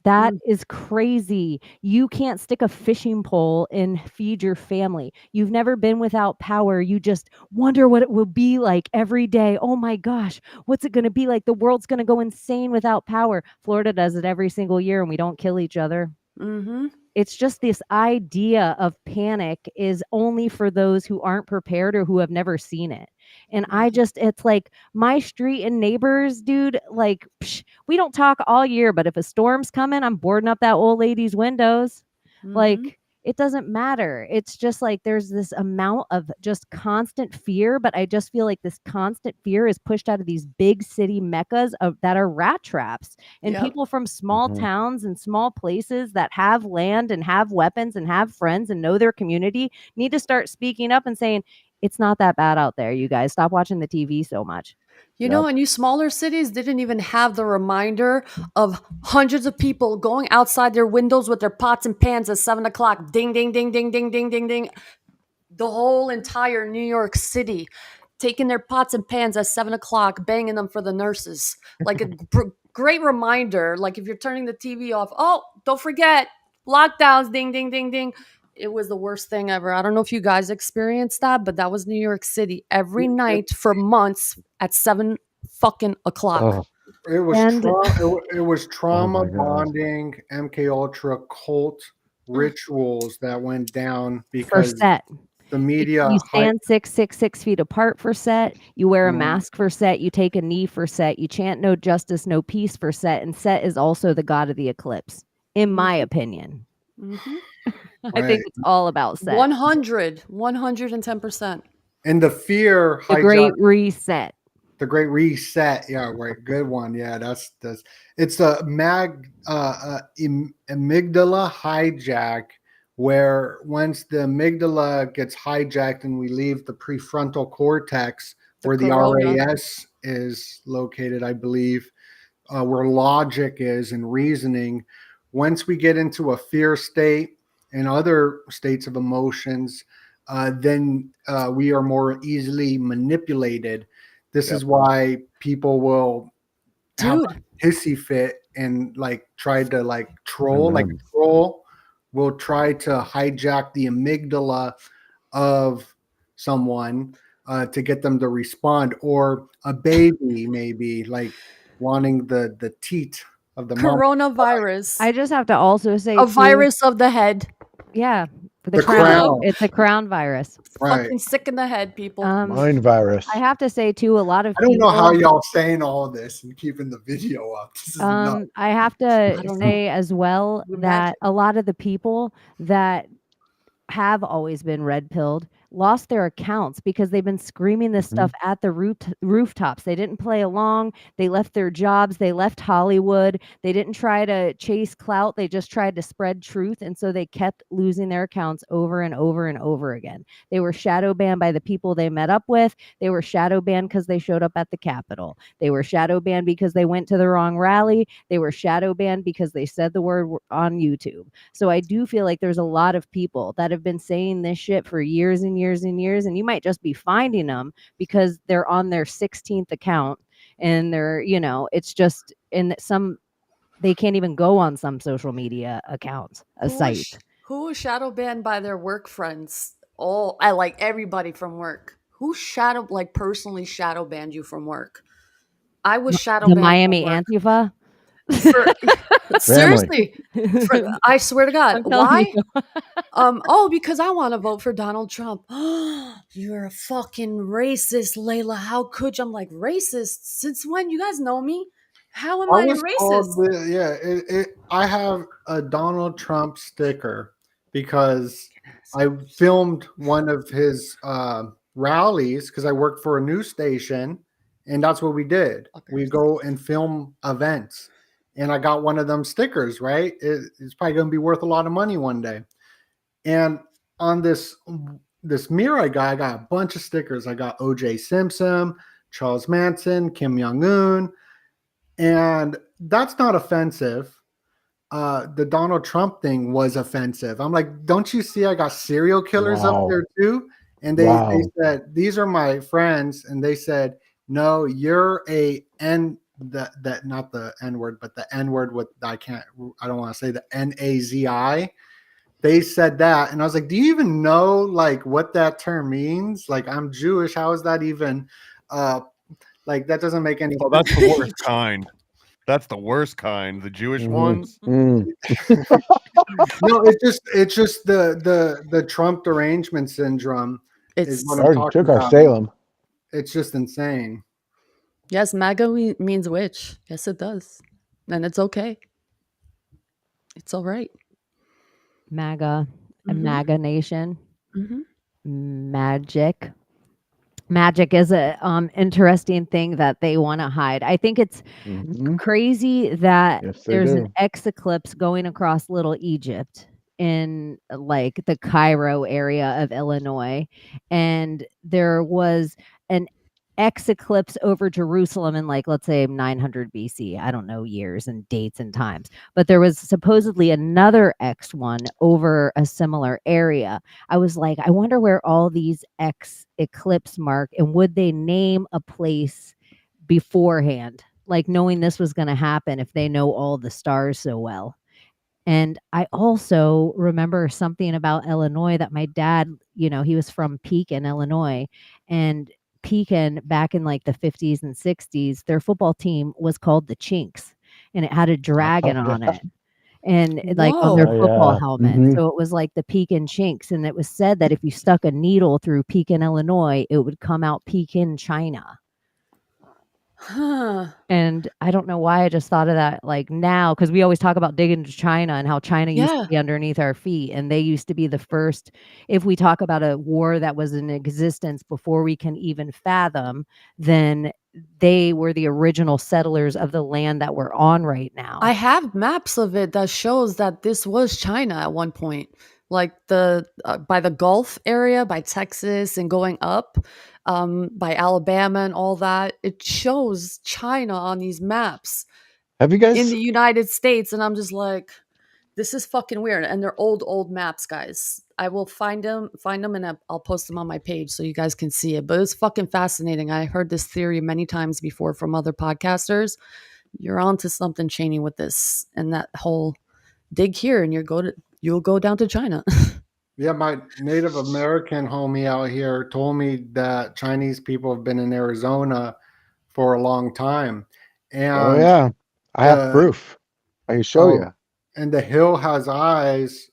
That is crazy. You can't stick a fishing pole and feed your family. You've never been without power. You just wonder what it will be like every day. Oh my gosh, what's it going to be like? The world's going to go insane without power. Florida does it every single year, and we don't kill each other. Mm-hmm. It's just this idea of panic is only for those who aren't prepared or who have never seen it. And it's like my street and neighbors, dude, like we don't talk all year, but if a storm's coming, I'm boarding up that old lady's windows. Like, it doesn't matter. It's just like there's this amount of just constant fear, but I just feel like this constant fear is pushed out of these big city meccas that are rat traps. And people from small towns and small places that have land and have weapons and have friends and know their community need to start speaking up and saying, it's not that bad out there, you guys. Stop watching the TV so much. You know, and you smaller cities didn't even have the reminder of hundreds of people going outside their windows with their pots and pans at 7 o'clock. Ding, ding, ding, ding, ding, ding, ding, ding. The whole entire New York City taking their pots and pans at 7 o'clock, banging them for the nurses. Like a great reminder. Like if you're turning the TV off, oh, don't forget, lockdowns, ding, ding, ding, ding. It was the worst thing ever. I don't know if you guys experienced that, but that was New York City every night for months at 7 fucking o'clock. It was And it was Oh trauma my God. bonding, MK Ultra cult rituals that went down for because set. the media You hype. stand 6 feet apart for set. You wear a Mhm. mask for set. You take a knee for set. You chant no justice, no peace for set. And set is also the god of the eclipse, in my opinion. Mhm. I Right. think it's all about set. 110%. And the fear The hijacked great reset. the great reset. Yeah, right. Good one. Yeah, that's it's a amygdala hijack where once the amygdala gets hijacked and we leave the prefrontal cortex The where the corona. RAS is located, I believe, where logic is and reasoning. Once we get into a fear state and other states of emotions, then we are more easily manipulated. This Yep. is why people will have Dude. a hissy fit and like try to like troll, like a Amen. troll will try to hijack the amygdala of someone to get them to respond, or a baby maybe like wanting the teat of the mom. Coronavirus. I just have to also say, A too, virus of the head. yeah, the The crown. crown. It's a crown virus. Right. Fucking sick in the head, people. Mind virus. I have to say, too, a lot of I don't know how people. y'all saying all this and keeping the video up. This is nuts. I have to I don't know. say as well We're that magic. a lot of the people that have always been red pilled lost their accounts because they've been screaming this stuff at the rooftops. They didn't play along. They left their jobs. They left Hollywood. They didn't try to chase clout. They just tried to spread truth. And so they kept losing their accounts over and over and over again. They were shadow banned by the people they met up with. They were shadow banned because they showed up at the Capitol. They were shadow banned because they went to the wrong rally. They were shadow banned because they said the word on YouTube. So I do feel like there's a lot of people that have been saying this shit for years and years and years, and you might just be finding them because they're on their 16th account and they're, it's just in some, they can't even go on some social media accounts, site. Who was shadow banned by their work friends? Oh, I like everybody from work. Who personally shadow banned you from work? I was shadow The banned Miami from work. Antifa. Seriously, I swear to God, I'm telling why? you. Because I want to vote for Donald Trump. You're a fucking racist, Layla. How could you? I'm like, racist? Since when? You guys know me. How am I I was racist? called, I have a Donald Trump sticker because I filmed one of his rallies because I worked for a news station, and that's what we did. We go and film events, and I got one of them stickers, right? It's probably going to be worth a lot of money one day. And on this mirror I got a bunch of stickers. I got O.J. Simpson, Charles Manson, Kim Jong-un, and that's not offensive. The Donald Trump thing was offensive. I'm like, don't you see I got serial killers up Wow. there too? And they said, these are my friends. And they said, no, you're a N, that not the N word, but the N word with, I don't want to say the NAZI. They said that. And I was like, do you even know like what that term means? Like, I'm Jewish. How is that even, like, that doesn't make any Oh, sense. that's the worst kind. That's the worst kind. The Jewish ones. No, it's just the Trump derangement syndrome is what I'm Already talking took our about. Salem. It's just insane. Yes, MAGA means witch. Yes, it does. And it's okay. It's all right. MAGA, a MAGA nation. Magic. Magic is a interesting thing that they want to hide. I think it's crazy that Yes, they there's do. an eclipse going across Little Egypt in like the Cairo area of Illinois, and there was an eclipse over Jerusalem in like, let's say 900 BC. I don't know years and dates and times, but there was supposedly another X one over a similar area. I was like, I wonder where all these eclipse mark, and would they name a place beforehand, like knowing this was going to happen if they know all the stars so well. And I also remember something about Illinois that my dad, he was from Pekin, Illinois, and Pekin back in like the 50s and 60s, their football team was called the Chinks, and it had a dragon on it. And like on their Whoa. football yeah. helmet. Mhm. So it was like the Pekin Chinks. And it was said that if you stuck a needle through Pekin, Illinois, it would come out Pekin, China. Huh. And I don't know why I just thought of that like now, because we always talk about digging to China and how China used Yeah. to be underneath our feet. And they used to be the first, if we talk about a war that was in existence before we can even fathom, then they were the original settlers of the land that we're on right now. I have maps of it that shows that this was China at one point, like the by the Gulf area, by Texas and going up, by Alabama and all that. It shows China on these maps Have you in guys? the United States, and I'm just like, this is fucking weird. And they're old maps, guys. I will find them, and I'll post them on my page so you guys can see it. But it's fucking fascinating. I heard this theory many times before from other podcasters. You're onto something, Cheney, with this and that whole dig here, and you'll go down to China. Yeah, my Native American homie out here told me that Chinese people have been in Arizona for a long time. And Oh yeah, I have proof. I can show you. And The Hill Has Eyes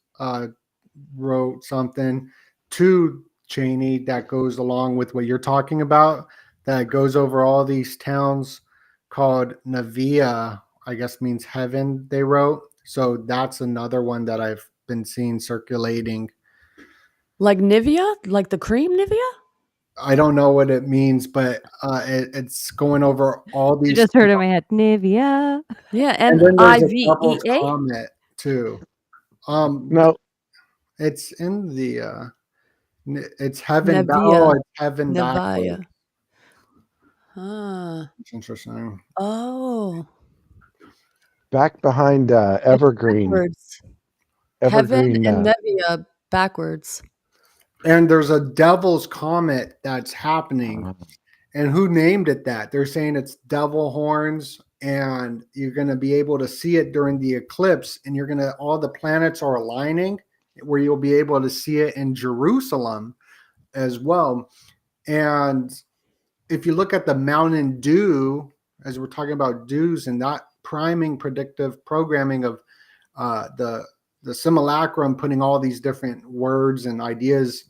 wrote something to Cheney that goes along with what you're talking about, that goes over all these towns called Navia, I guess means heaven, they wrote. So that's another one that I've been seeing circulating. Like Nivea? Like the cream Nivea? I don't know what it means, but it's going over all these. I just heard in my head, Nivea. Yeah, And and then there's a devil's IVEA? comet too. No, it's in the it's heaven. Navia. It's heaven backwards. Nevia. Ah. It's interesting. Oh. back behind Evergreen. Backwards. Evergreen. Heaven and Nevia backwards. And there's a devil's comet that's happening. And who named it that? They're saying it's devil horns, and you're going to be able to see it during the eclipse, and all the planets are aligning where you'll be able to see it in Jerusalem as well. And if you look at the Mountain Dew, as we're talking about dews and that priming predictive programming of the simulacrum, putting all these different words and ideas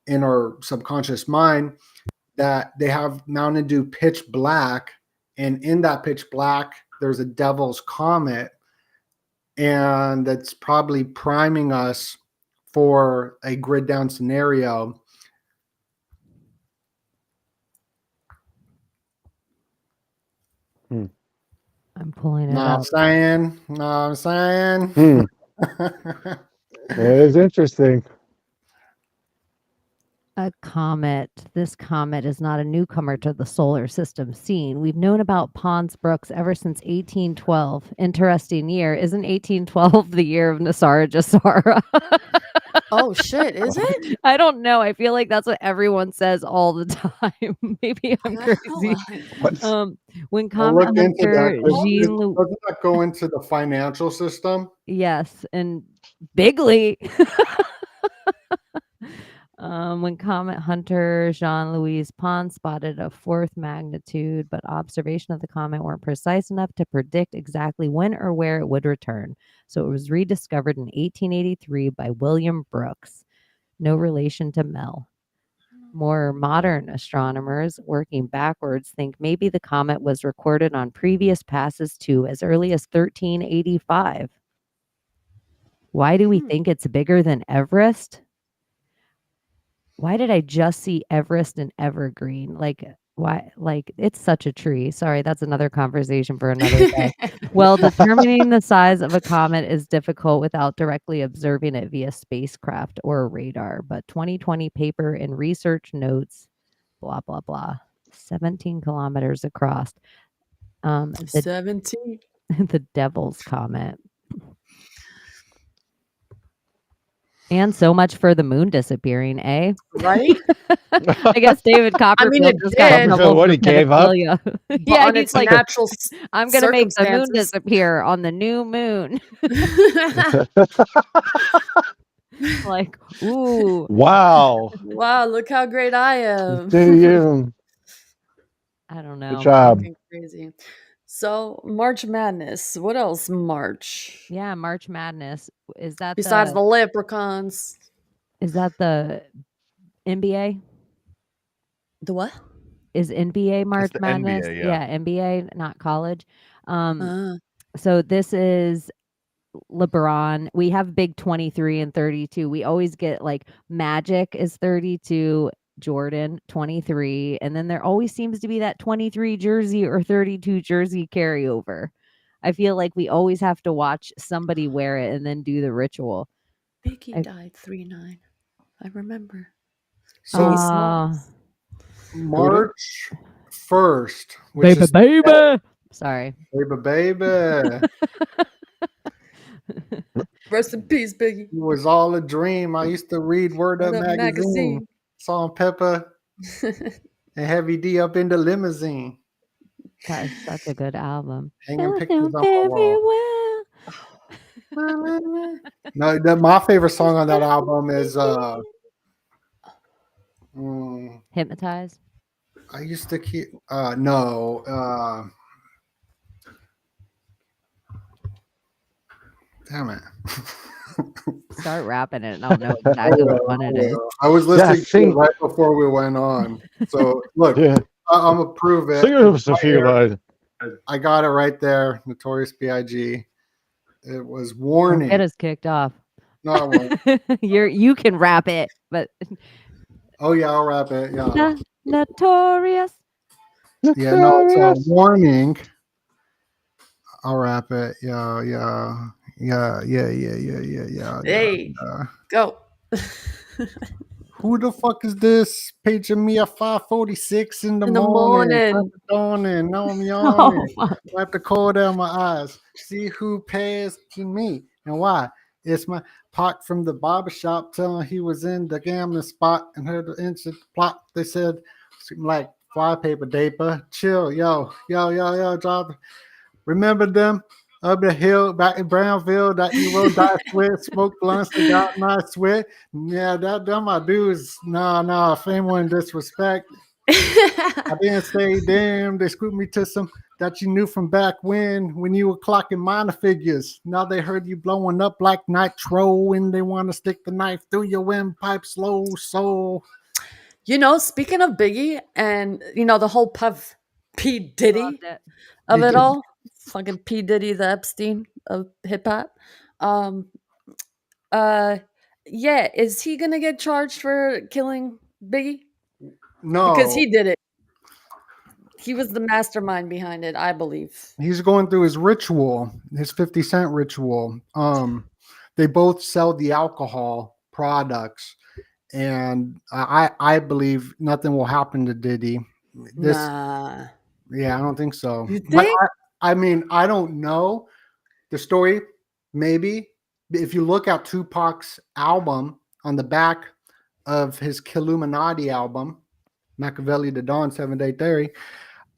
in our subconscious mind, that they have Mountain Dew pitch black, and in that pitch black there's a devil's comet, and that's probably priming us for a grid down scenario. I'm pulling it Not up. saying. Not saying. It is interesting. A comet. This comet is not a newcomer to the solar system scene. We've known about Pons Brooks ever since 1812. Interesting year. Isn't 1812 the year of Nasara Jasara? Oh shit, is it? I don't know. I feel like that's what everyone says all the time. Maybe I'm crazy. When Comet Hunter Jean Doesn't that go into the financial system? Yes, and bigly. When Comet Hunter Jean-Louis Pons spotted a fourth magnitude, but observation of the comet weren't precise enough to predict exactly when or where it would return. So it was rediscovered in 1883 by William Brooks. No relation to Mel. More modern astronomers working backwards think maybe the comet was recorded on previous passes too, as early as 1385. Why do we think it's bigger than Everest? Why did I just see Everest and Evergreen? Like, why? Like, it's such a tree. Sorry, that's another conversation for another day. Well, determining the size of a comet is difficult without directly observing it via spacecraft or radar. But 2020 paper and research notes, blah, blah, blah, 17 kilometers across. 17. The Devil's Comet. And so much for the moon disappearing, eh? Right? I guess David Copperfield it just got in did. trouble What, for he gave up? pedophilia. But Yeah, on he's its like, natural I'm going to make the moon circumstances. disappear on the new moon. Like, ooh. Wow. Wow, look how great I am. I don't know. Good job. Fucking crazy. So March Madness. What else? March. Yeah, March Madness. Is that Besides the leprechauns. Is that the NBA? The what? Is NBA March the Madness? NBA, yeah. NBA, not college. Uh, So this is LeBron. We have big 23 and 32. We always get like Magic is 32, Jordan 23, and then there always seems to be that 23 jersey or 32 jersey carryover. I feel like we always have to watch somebody wear it and then do the ritual. Biggie died 3-9. I remember. So Biggie Smalls. March 1st, which is baby. Sorry. Baby. Rest in peace, Biggie. It was all a dream. I used to read Word Up magazine. Salt Pepper and Heavy D up in the limousine. That's such a good album. Hanging pictures on my wall. No, my favorite song on that album is Hypnotize. I used to keep damn it. Start rapping it and I'll know exactly what one it is. I was listening to it right before we went on. So look, I'm gonna prove it. I got it right there. Notorious B.I.G. It was Warning. Get us kicked off. No, I won't. You can rap it, but oh yeah, I'll rap it. Yeah. Notorious. Yeah, no, it's a Warning. I'll rap it. Yeah. Hey, go. Who the fuck is this? Paging me at 5:46 in the morning. Dawning. Now I'm yawning. Wipe the cold out of my eyes. See who passed to me and why. It's my Pac from the barbershop telling he was in the gambling spot and heard the instant plot. They said, like flypaper daper. Chill, yo, drop. Remember them? Up the hill back in Brownfield that you will die with, smoke blunts that got my sweat. Yeah, that my dudes. Nah, if anyone disrespect. I didn't say damn, they screwed me to some that you knew from back when you were clocking minor figures. Now they heard you blowing up like nitro and they want to stick the knife through your windpipe slow soul. You know, speaking of Biggie and the whole Puff P. Diddy of it all. Fucking P. Diddy, the Epstein of hip hop. Yeah, is he gonna get charged for killing Biggie? No, because he did it. He was the mastermind behind it, I believe. He's going through his ritual, his 50 Cent ritual. They both sell the alcohol products, and I believe nothing will happen to Diddy. Nah. Yeah, I don't think so. You think? I mean, I don't know the story. Maybe if you look at Tupac's album on the back of his Killuminati album, Machiavelli the Dawn 7-Day Theory,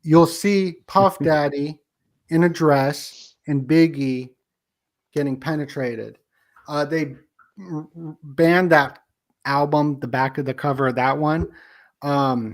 you'll see Puff Daddy in a dress and Biggie getting penetrated. They banned that album, the back of the cover of that one. But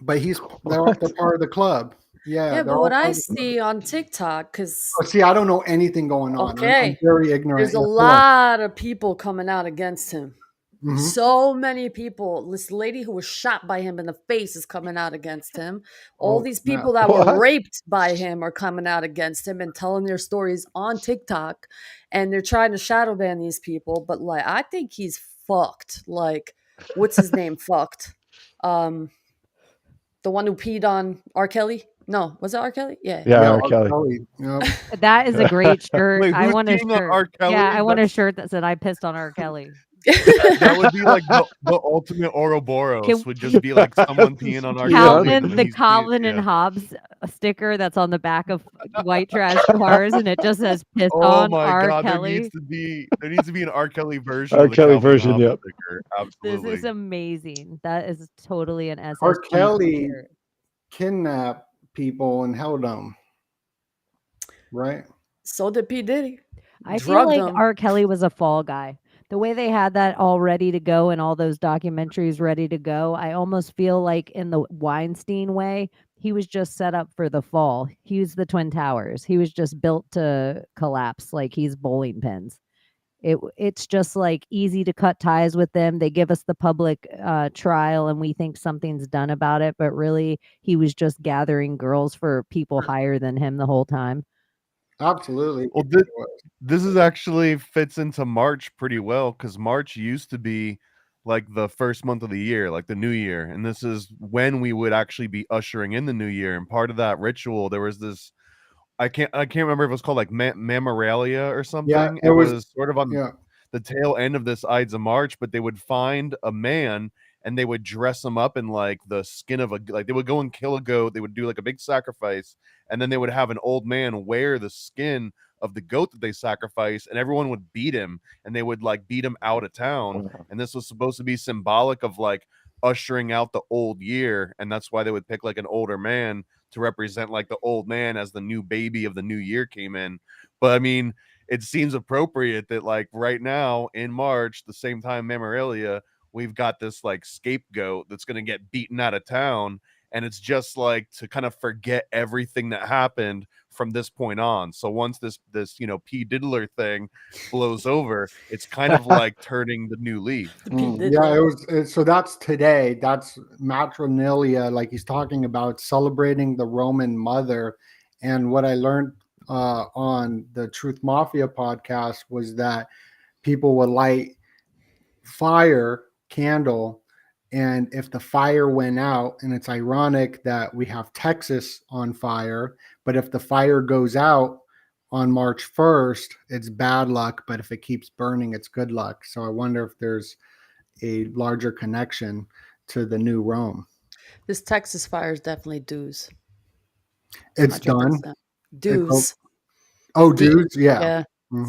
they're part of the club. Yeah, but what I see on TikTok, because I don't know anything going on. Okay, I'm very ignorant. There's a lot of people coming out against him. Mm-hmm. So many people. This lady who was shot by him in the face is coming out against him. All these people that were raped by him are coming out against him and telling their stories on TikTok, and they're trying to shadow ban these people. But like, I think he's fucked. Like, what's his name? Fucked. The one who peed on R. Kelly. No, was it R. Kelly? Yeah, R. Kelly. Yep. That is a great shirt. Wait, I want a peeing on shirt. R. Kelly? Yeah, I want a shirt that said "I pissed on R. Kelly." That would be like the ultimate Ouroboros. Would just be like someone peeing on R. Kelly. The Calvin and Hobbes sticker that's on the back of white trash cars, and it just says "piss on R. Kelly." There needs to be an R. Kelly version. R. Kelly version, yep. Sticker. Absolutely. This is amazing. That is totally an SSGG R. Kelly shirt. kidnapped people and held them, right? So did P. Diddy. I feel like R. Kelly was a fall guy. the way they had that all ready to go and all those documentaries ready to go, I almost feel like in the Weinstein way, he was just set up for the fall. He was the Twin Towers. He was just built to collapse like he's bowling pins. It's just like easy to cut ties with them. They give us the public trial and we think something's done about it, but really he was just gathering girls for people higher than him the whole time. Absolutely. Well, this is actually fits into March pretty well because March used to be like the first month of the year, like the new year. And this is when we would actually be ushering in the new year. And part of that ritual, there was this, I can't remember if it was called like Mammoralia or something. it It was was sort of on yeah. the tail end of this Ides of March, but they would find a man and they would dress him up in like the skin of like they would go and kill a goat. They would do like a big sacrifice, and then they would have an old man wear the skin of the goat that they sacrificed, and everyone would beat him, and they would like beat him out of town. And this was supposed to be symbolic of like ushering out the old year, and that's why they would pick like an older man to represent like the old man as the new baby of the new year came in. But I mean, it seems appropriate that like right now in March, the same time Mammoralia, we've got this like scapegoat that's going to get beaten out of town, and it's just like to kind of forget everything that happened from this point on. So once this P Diddler thing blows over, it's kind of like turning the new leaf. Yeah, so that's today. That's matronalia, like he's talking about celebrating the Roman mother. And what I learned on the Truth Mafia podcast was that people would light candle, and if the fire went out, and it's ironic that we have Texas on fire, but if the fire goes out on March 1st, it's bad luck, but if it keeps burning, it's good luck. So I wonder if there's a larger connection to the new Rome. This Texas fire is definitely dues. It's 100%. Done. Dues. Dues? Yeah.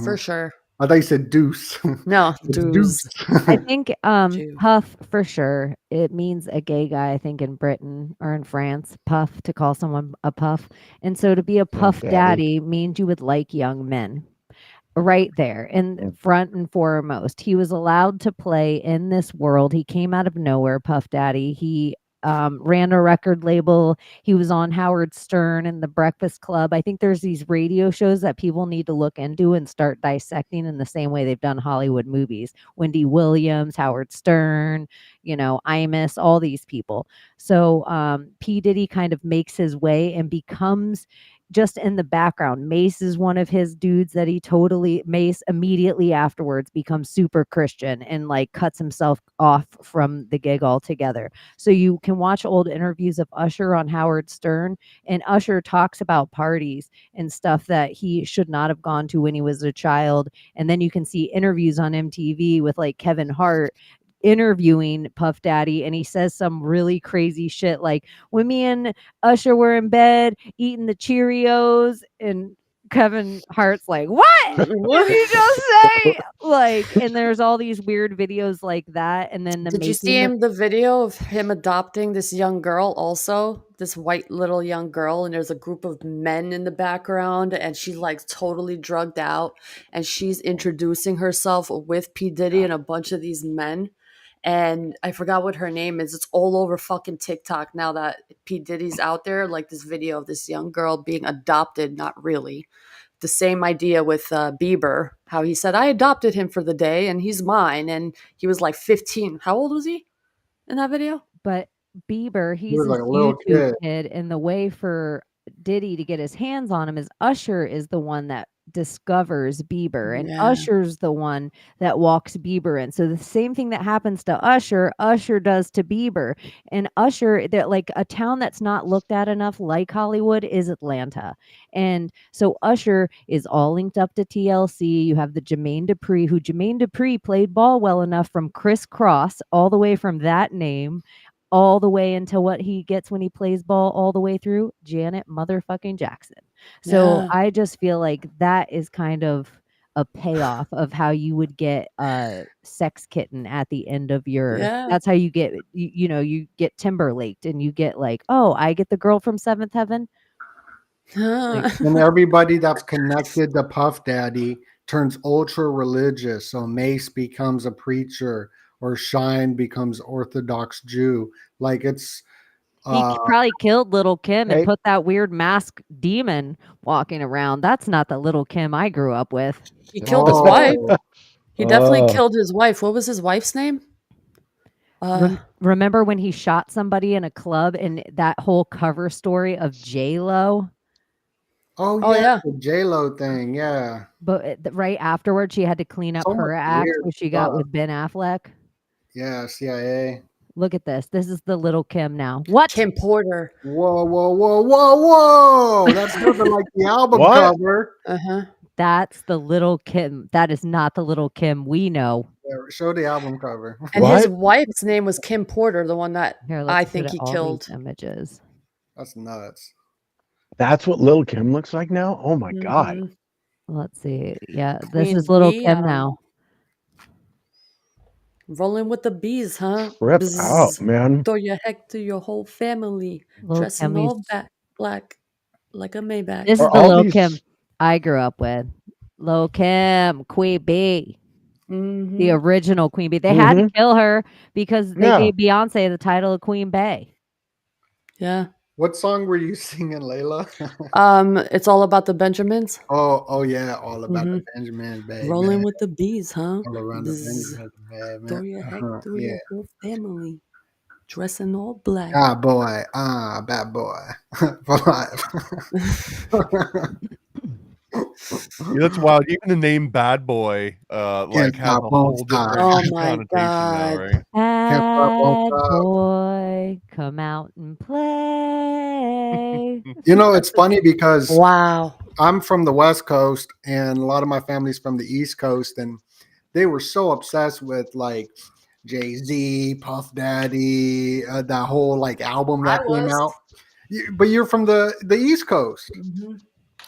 For sure. I thought you said deuce. No, dues. I think puff for sure. It means a gay guy, I think, in Britain or in France. Puff, to call someone a puff. And so to be a puff daddy means you would like young men. Right there in front and foremost. He was allowed to play in this world. He came out of nowhere, Puff Daddy. He ran a record label. He was on Howard Stern and the Breakfast Club. I think there's these radio shows that people need to look into and start dissecting in the same way they've done Hollywood movies. Wendy Williams, Howard Stern, Imus, all these people. So P. Diddy kind of makes his way and becomes just in the background. Mace is one of his dudes that Mace immediately afterwards becomes super Christian and like cuts himself off from the gig altogether. So you can watch old interviews of Usher on Howard Stern, and Usher talks about parties and stuff that he should not have gone to when he was a child. And then you can see interviews on MTV with like Kevin Hart interviewing Puff Daddy, and he says some really crazy shit like, when me and Usher were in bed eating the Cheerios, and Kevin Hart's like, what did you just say? Like, and there's all these weird videos like that. And then did you see the video of him adopting this young girl, also this white little young girl, and there's a group of men in the background, and she's like totally drugged out, and she's introducing herself with P. Diddy and a bunch of these men. And I forgot what her name is. It's all over fucking TikTok now that P. Diddy's out there. Like this video of this young girl being adopted. Not really. The same idea with Bieber. How he said, I adopted him for the day and he's mine. And he was like 15. How old was he in that video? But Bieber, he's like a little kid. And the way for Diddy to get his hands on him is Usher is the one that discovers Bieber, and Usher's the one that walks Bieber in. So the same thing that happens to Usher does to Bieber. And Usher, that like a town that's not looked at enough like Hollywood is Atlanta. And so Usher is all linked up to TLC. You have the Jermaine Dupri played ball well enough from Criss Cross all the way from that name all the way until what he gets when he plays ball all the way through Janet motherfucking Jackson. So I just feel like that is kind of a payoff of how you would get a sex kitten at the end of your, that's how you get, you get Timberlaked, and you get like, oh, I get the girl from Seventh Heaven. And everybody that's connected to Puff Daddy turns ultra religious. So Mace becomes a preacher, or Shine becomes Orthodox Jew. Like it's He probably killed little Kim and Hey. put that weird masked demon walking around. That's not the little Kim I grew up with. He killed his wife. oh, He definitely Oh. killed his wife. What was his wife's name? Remember when he shot somebody in a club and that whole cover story of J-Lo? oh yeah. yeah, the J-Lo thing, yeah. But right afterwards, she had to clean up So her much act, weird where she got stuff. with Ben Affleck. Yeah, CIA. Look at this. This is the little Kim now. What? Kim Porter. Whoa, whoa, whoa, whoa, whoa! That's nothing like the album What? cover. That's the little Kim. That is not the little Kim we know. Yeah, show the album cover. And his What? wife's name was Kim Porter, the one that Here, let's I put think he all killed. these images. That's nuts. That's what Lil Kim looks like now? Oh my god. Mhm. Let's see. Yeah, this Queen is little Bee, I Kim don't now. Rolling with the bees, huh? Rip Bzzz. out, man. Throw your heck to your whole family. Little Dressing Kim all used- black like a Maybach. This Are is the all little these- Kim I grew up with. Lil Kim, Queen Bee. Mhm. The original Queen Bee. They had to Mhm. kill her because they Yeah. gave Beyonce the title of Queen Bey. Yeah. What song were you singing, Layla? It's all about the Benjamins. oh yeah, all about the Mhm. Benjamins, baby. Rolling with the bees, huh? all around the Bzzz. Benjamins, baby. Throw your heck through Yeah. your whole family. Dressing all black. Ah, boy. Ah, bad boy. For life. Yeah, that's wild. Even the name Bad Boy, like has stop, a won't whole stop. different Oh my connotation now, God. right? Can't stop, won't Bad stop. boy, come out and play. You know, it's funny because Wow. I'm from the West Coast and a lot of my family's from the East Coast, and they were so obsessed with like Jay-Z, Puff Daddy, that whole like album that came out. But you're from the East Coast. Mhm.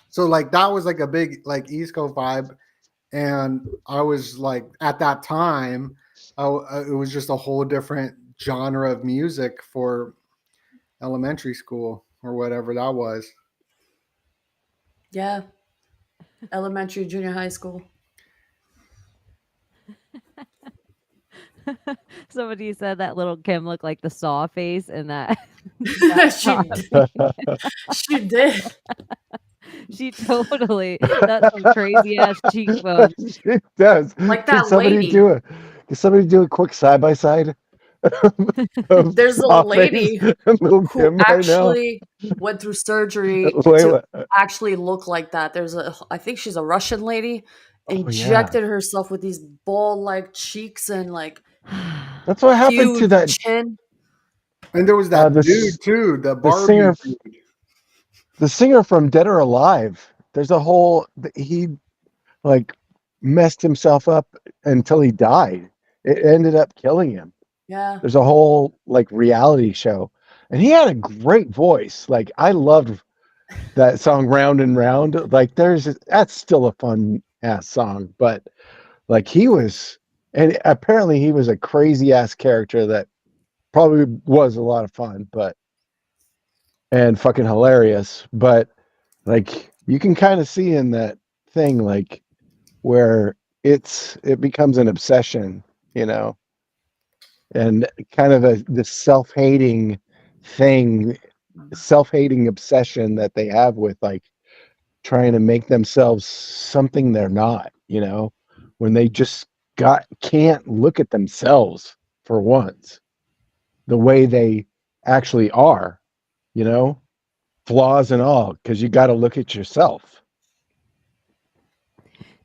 So like that was like a big like East Coast vibe. And I was like at that time, it was just a whole different genre of music for elementary school or whatever that was. Yeah. Elementary, junior high school. Somebody said that little Kim looked like the saw face in that. She did. She totally. That's some crazy ass cheekbones. It does. Like Can that somebody lady. do a quick side by side? There's a lady Little who Kim right now. actually went through surgery to Layla. actually look like that. I think she's a Russian lady, Oh, yeah. injected herself with these ball-like cheeks and like That's what happened to huge that chin. And there was that the dude too, the Barbie singer, dude. the singer from Dead or Alive. There's a whole he like messed himself up until he died. It ended up killing him. Yeah. There's a whole like reality show, and he had a great voice. Like I loved that song "Round and Round." Like that's still a fun ass song, but like he was, and apparently he was a crazy ass character that probably was a lot of fun, and fucking hilarious. But like you can kind of see in that thing like where it becomes an obsession, you know. And kind of this self-hating thing, self-hating obsession that they have with like trying to make themselves something they're not, you know, when they just can't look at themselves for once the way they actually are, you know, flaws and all, because you got to look at yourself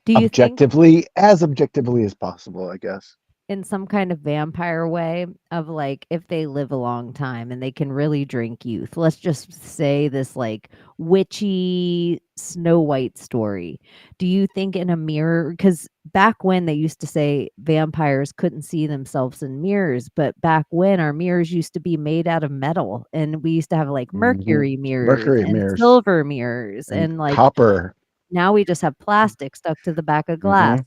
Do you think objectively as possible, I guess. in some kind of vampire way of like if they live a long time and they can really drink youth? Let's just say this like witchy Snow White story. Do you think in a mirror, because back when they used to say vampires couldn't see themselves in mirrors, but back when our mirrors used to be made out of metal and we used to have like mercury mirrors and silver mirrors and like copper. Now we just have plastic stuck to the back of glass.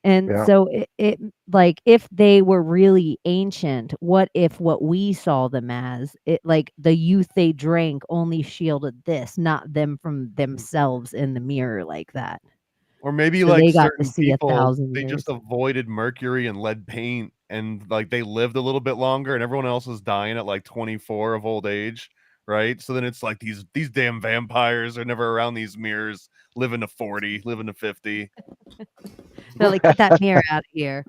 And Yeah. so it like if they were really ancient, what if what we saw them as it like the youth they drank only shielded this, not them from themselves in the mirror like that? Or maybe So like they got to certain see people, 1,000 they years. just avoided mercury and lead paint, and like they lived a little bit longer, and everyone else was dying at like 24 of old age, right? So then it's like these damn vampires are never around these mirrors, living to 40, living to 50. They're like, get that mirror out of here.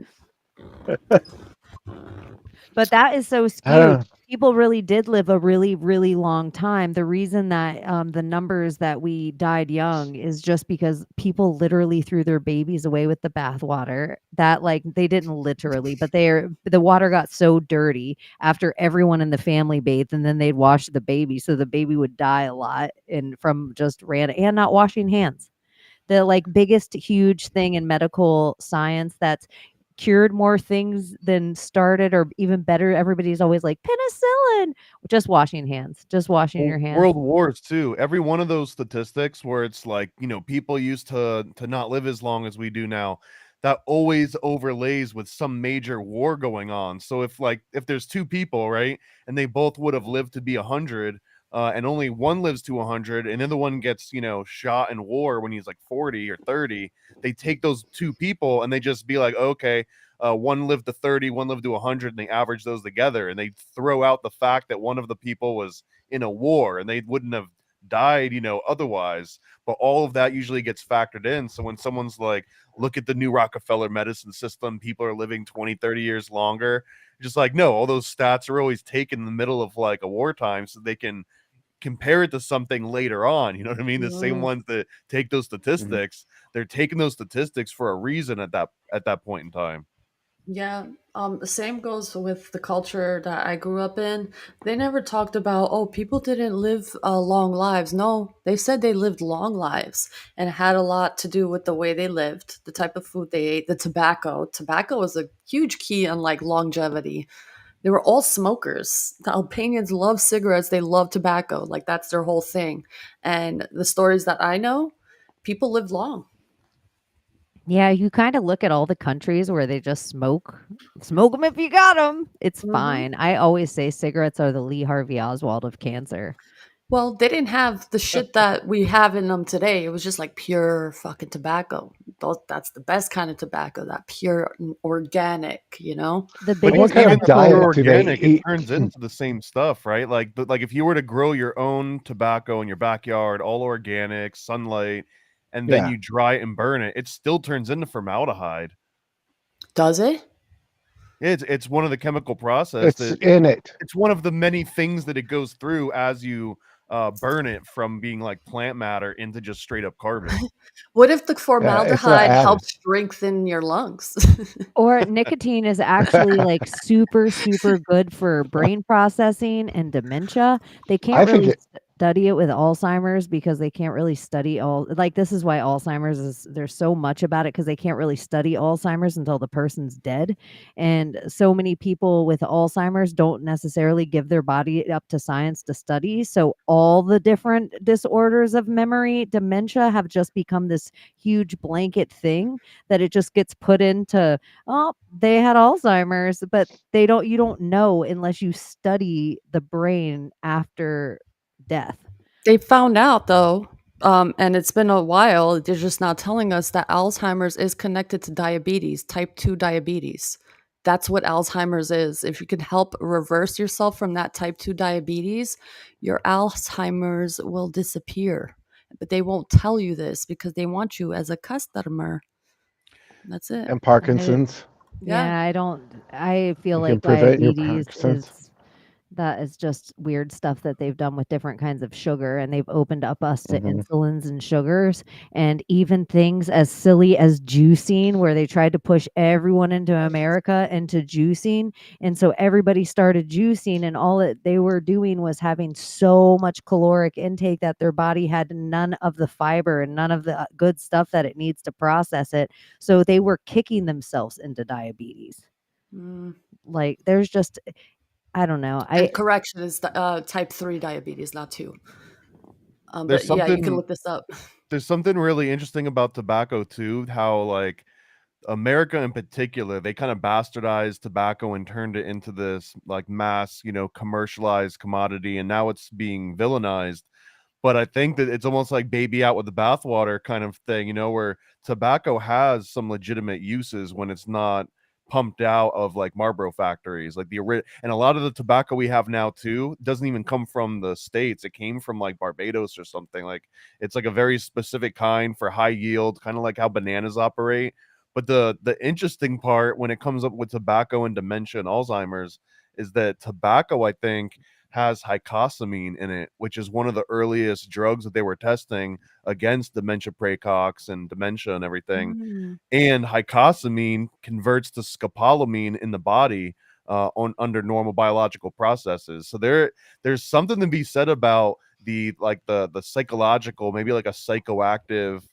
But that is so I skewed. don't People really did live a really, really long time. The reason that the numbers that we died young is just because people literally threw their babies away with the bathwater. That like they didn't literally, but the water got so dirty after everyone in the family bathed, and then they'd wash the baby, so the baby would die a lot and from just and not washing hands. The like biggest huge thing in medical science that's cured more things than started, or even better, everybody's always like penicillin, just washing hands, just washing your hands. World wars too. Every one of those statistics where it's like, people used to not live as long as we do now, that always overlays with some major war going on. So if there's two people, right, and they both would have lived to be 100, and only one lives to 100, and then the one gets shot in war when he's like 40 or 30, they take those two people and they just be like, okay, one lived to 30, one lived to 100, and they average those together, and they throw out the fact that one of the people was in a war and they wouldn't have died otherwise. But all of that usually gets factored in. So when someone's like, look at the new Rockefeller medicine system, people are living 20-30 years longer, just like, no, all those stats are always taken in the middle of like a wartime so they can compare it to something later on. You know what I mean? The same ones that take those statistics, they're taking those statistics for a reason at that point in time. Yeah, the same goes with the culture that I grew up in. They never talked about, oh, people didn't live long lives. No, they said they lived long lives, and it had a lot to do with the way they lived, the type of food they ate, the tobacco. Tobacco was a huge key on like longevity. They were all smokers. The Albanians love cigarettes. They love tobacco. Like that's their whole thing. And the stories that I know, people lived long. Yeah, you kind of look at all the countries where they just smoke them if you got them. It's fine. I always say cigarettes are the Lee Harvey Oswald of cancer. Well, they didn't have the shit that we have in them today. It was just like pure fucking tobacco. That's the best kind of tobacco, that pure organic, The But biggest kind of even if diet you're do they organic, it eat? turns into the same stuff, right? Like if you were to grow your own tobacco in your backyard, all organic, sunlight, and then Yeah. you dry it and burn it, it still turns into formaldehyde. Does it? It's one of the chemical process It's in it. it's one of the many things that it goes through as you burn it from being like plant matter into just straight up carbon. What if the Yeah, it's not formaldehyde added. helps strengthen your lungs? Or nicotine is actually like super, super good for brain processing and dementia. They I can't think really it, study it with Alzheimer's because they can't really study like this is why Alzheimer's is there's so much about it because they can't really study Alzheimer's until the person's dead. And so many people with Alzheimer's don't necessarily give their body up to science to study. So all the different disorders of memory, dementia have just become this huge blanket thing that it just gets put into, oh, they had Alzheimer's, but you don't know unless you study the brain after death. They found out though, and it's been a while, they're just not telling us that Alzheimer's is connected to diabetes, type 2 diabetes. That's what Alzheimer's is. If you can help reverse yourself from that type 2 diabetes, your Alzheimer's will disappear. But they won't tell you this because they want you as a customer. That's it. and Parkinson's. Yeah, I feel You like can prevent your diabetes Parkinson's. that is just weird stuff that they've done with different kinds of sugar, and they've opened up us to insulins and sugars, and even things as silly as juicing, where they tried to push everyone into America into juicing. And so everybody started juicing, and all that they were doing was having so much caloric intake that their body had none of the fiber and none of the good stuff that it needs to process it. So they were kicking themselves into diabetes. Like there's just, I don't know. And correction is type 3 diabetes, not 2. There's But yeah, you can something look this up. there's something really interesting about tobacco too, how like America in particular, they kind of bastardized tobacco and turned it into this like mass, commercialized commodity, and now it's being villainized. But I think that it's almost like baby out with the bathwater kind of thing, you know, where tobacco has some legitimate uses when it's not pumped out of like Marlboro factories, like and a lot of the tobacco we have now too doesn't even come from the States. It came from like Barbados or something. Like it's like a very specific kind for high yield, kind of like how bananas operate. But the interesting part when it comes up with tobacco and dementia and Alzheimer's is that tobacco, I think, has hycosamine in it, which is one of the earliest drugs that they were testing against dementia praecox and dementia and everything. And hycosamine converts to scopolamine in the body under normal biological processes. So there's something to be said about the psychological, maybe like a psychoactive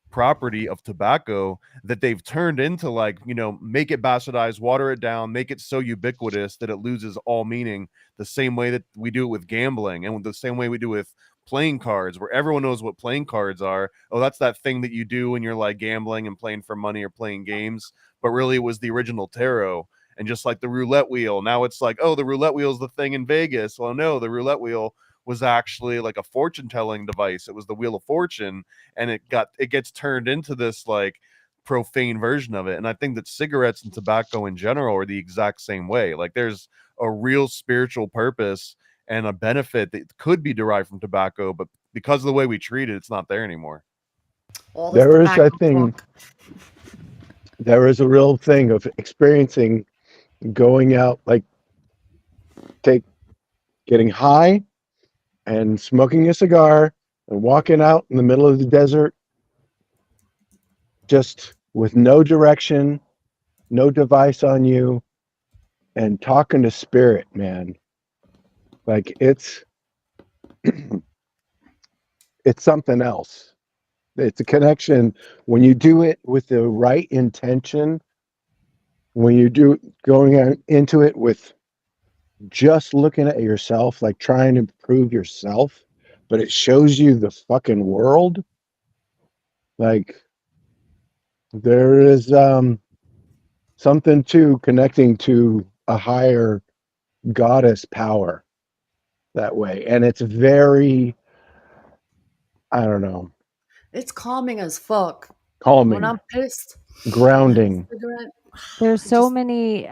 property of tobacco that they've turned into, like, you know, make it bastardized, water it down, make it so ubiquitous that it loses all meaning, the same way that we do it with gambling and the same way we do with playing cards, where everyone knows what playing cards are. Oh, that's that thing that you do when you're like gambling and playing for money or playing games, but really it was the original tarot. And just like the roulette wheel, now it's like, oh, the roulette wheel is the thing in Vegas. Well, no, the roulette wheel was actually like a fortune telling device. It was the Wheel of Fortune, and it gets turned into this like profane version of it. And I think that cigarettes and tobacco in general are the exact same way. Like there's a real spiritual purpose and a benefit that could be derived from tobacco, but because of the way we treat it, it's not there anymore. There is a thing. There is a real thing of experiencing going out, like getting high and smoking a cigar and walking out in the middle of the desert, just with no direction, no device on you, and talking to spirit, man. Like it's it's something else. It's a connection when you do it with the right intention. When you do going into it with just looking at yourself, like trying to improve yourself, but it shows you the fucking world. Like there is something to connecting to a higher goddess power that way. And it's very, I don't know. It's calming as fuck. Calming. When I'm pissed. Grounding. There's so many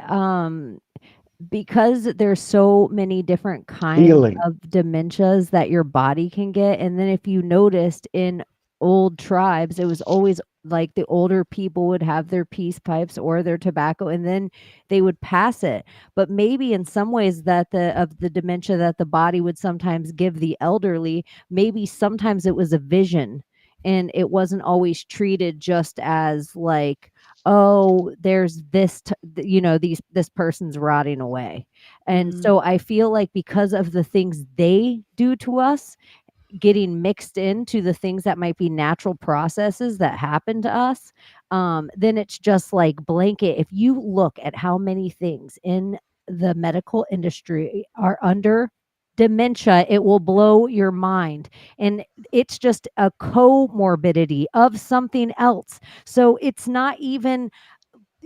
because there's so many different kinds Healing. of dementias that your body can get. And then if you noticed in old tribes, it was always like the older people would have their peace pipes or their tobacco, and then they would pass it. But maybe in some ways that the dementia that the body would sometimes give the elderly, maybe sometimes it was a vision, and it wasn't always treated just as like, oh, there's this this person's rotting away. And so I feel like because of the things they do to us getting mixed into the things that might be natural processes that happen to us, then it's just like blanket. If you look at how many things in the medical industry are under dementia, it will blow your mind. And it's just a comorbidity of something else. So it's not even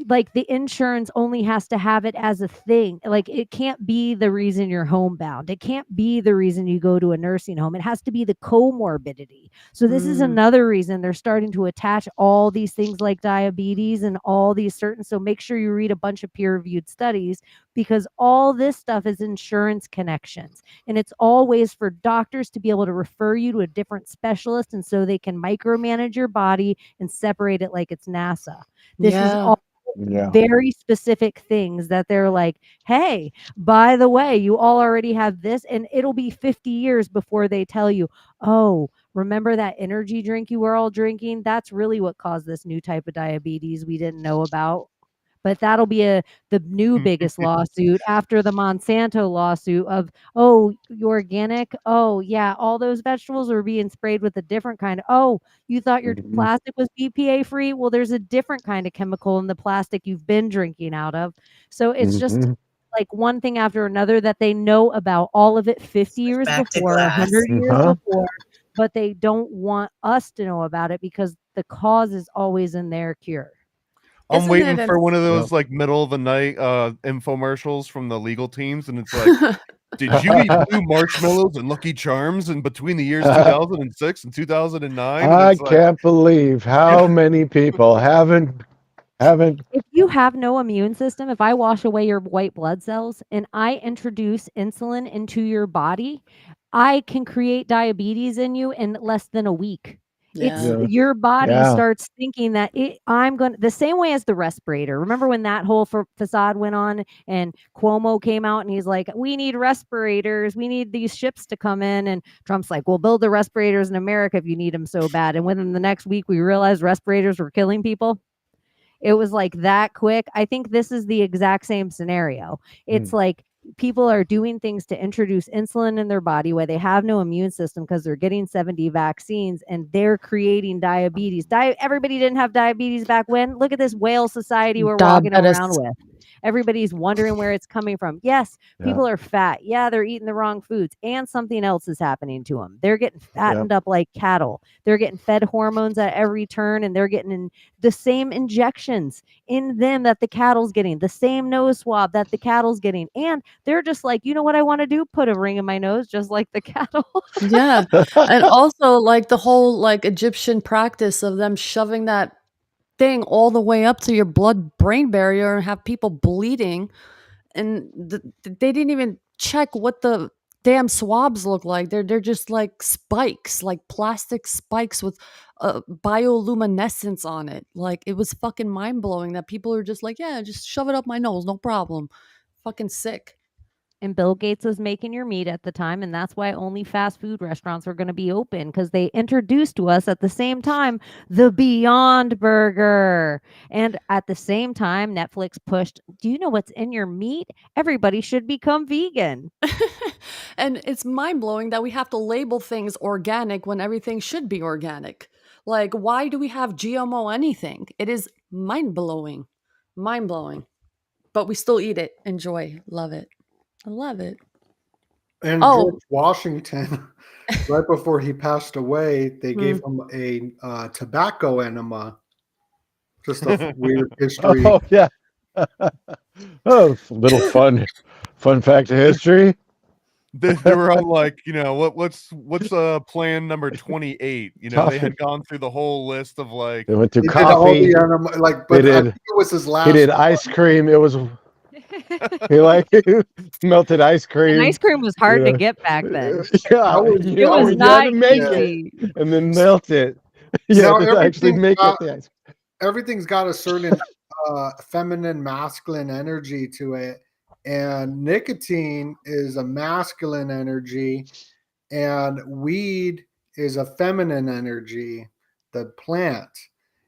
like the insurance only has to have it as a thing. Like it can't be the reason you're homebound. It can't be the reason you go to a nursing home. It has to be the comorbidity. So this is another reason they're starting to attach all these things like diabetes and all these certain. So make sure you read a bunch of peer-reviewed studies, because all this stuff is insurance connections. And it's always for doctors to be able to refer you to a different specialist, and so they can micromanage your body and separate it like it's NASA. This is all very specific things that they're like, hey, by the way, you all already have this, and it'll be 50 years before they tell you, oh, remember that energy drink you were all drinking? That's really what caused this new type of diabetes we didn't know about. But that'll be the new biggest lawsuit after the Monsanto lawsuit of, oh, you organic. Oh, yeah, all those vegetables are being sprayed with a different kind of, oh, you thought your plastic was BPA free? Well, there's a different kind of chemical in the plastic you've been drinking out of. So it's just like one thing after another that they know about, all of it 50 years before, 100 years before, but they don't want us to know about it because the cause is always in their cure. I'm waiting for one of those like middle of the night infomercials from the legal teams, and it's like Did you eat blue marshmallows and Lucky Charms in between the years 2006 and 2009? I can't believe how many people haven't. If you have no immune system, if I wash away your white blood cells and I introduce insulin into your body, I can create diabetes in you in less than a week. It's your body starts thinking that I'm going to, the same way as the respirator. Remember when that whole facade went on and Cuomo came out and he's like, we need respirators. We need these ships to come in. And Trump's like, well, build the respirators in America if you need them so bad. And within the next week, we realized respirators were killing people. It was like that quick. I think this is the exact same scenario. It's like people are doing things to introduce insulin in their body where they have no immune system because they're getting 70 vaccines and they're creating diabetes. Everybody didn't have diabetes back when. Look at this whale society we're walking around with. Everybody's wondering where it's coming from. Yes, people are fat. Yeah, they're eating the wrong foods. And something else is happening to them. They're getting fattened up like cattle. They're getting fed hormones at every turn, and they're getting in the same injections in them that the cattle's getting, the same nose swab that the cattle's getting. And they're just like, you know what I want to do? Put a ring in my nose, just like the cattle. Yeah. And also like the whole like Egyptian practice of them shoving that thing all the way up to your blood-brain barrier and have people bleeding, and they didn't even check what the damn swabs look like. They're just like spikes, like plastic spikes with bioluminescence on it. Like it was fucking mind-blowing that people are just like, yeah, just shove it up my nose, no problem. Fucking sick. And Bill Gates was making your meat at the time, and that's why only fast food restaurants were going to be open, because they introduced to us at the same time the Beyond Burger. And at the same time, Netflix pushed, do you know what's in your meat? Everybody should become vegan. And it's mind-blowing that we have to label things organic when everything should be organic. Like, why do we have GMO anything? It is mind-blowing. Mind-blowing. But we still eat it. Enjoy. Love it. I love it. And George Washington, right before he passed away, they gave him a tobacco enema. Just a weird history. Oh yeah. Oh, little fun fact of history. They were all like, you know, what's plan number 28? You know, Coffee. they had gone through the whole list of like, They went through He did all coffee. the enema, but I think it was his last. He did ice cream. It was he like melted ice cream. And ice cream was hard to get back then. Yeah, it was not easy. And then melt it. Yeah, to actually make it the ice. Everything's got a certain feminine, masculine energy to it. And nicotine is a masculine energy, and weed is a feminine energy, the plant.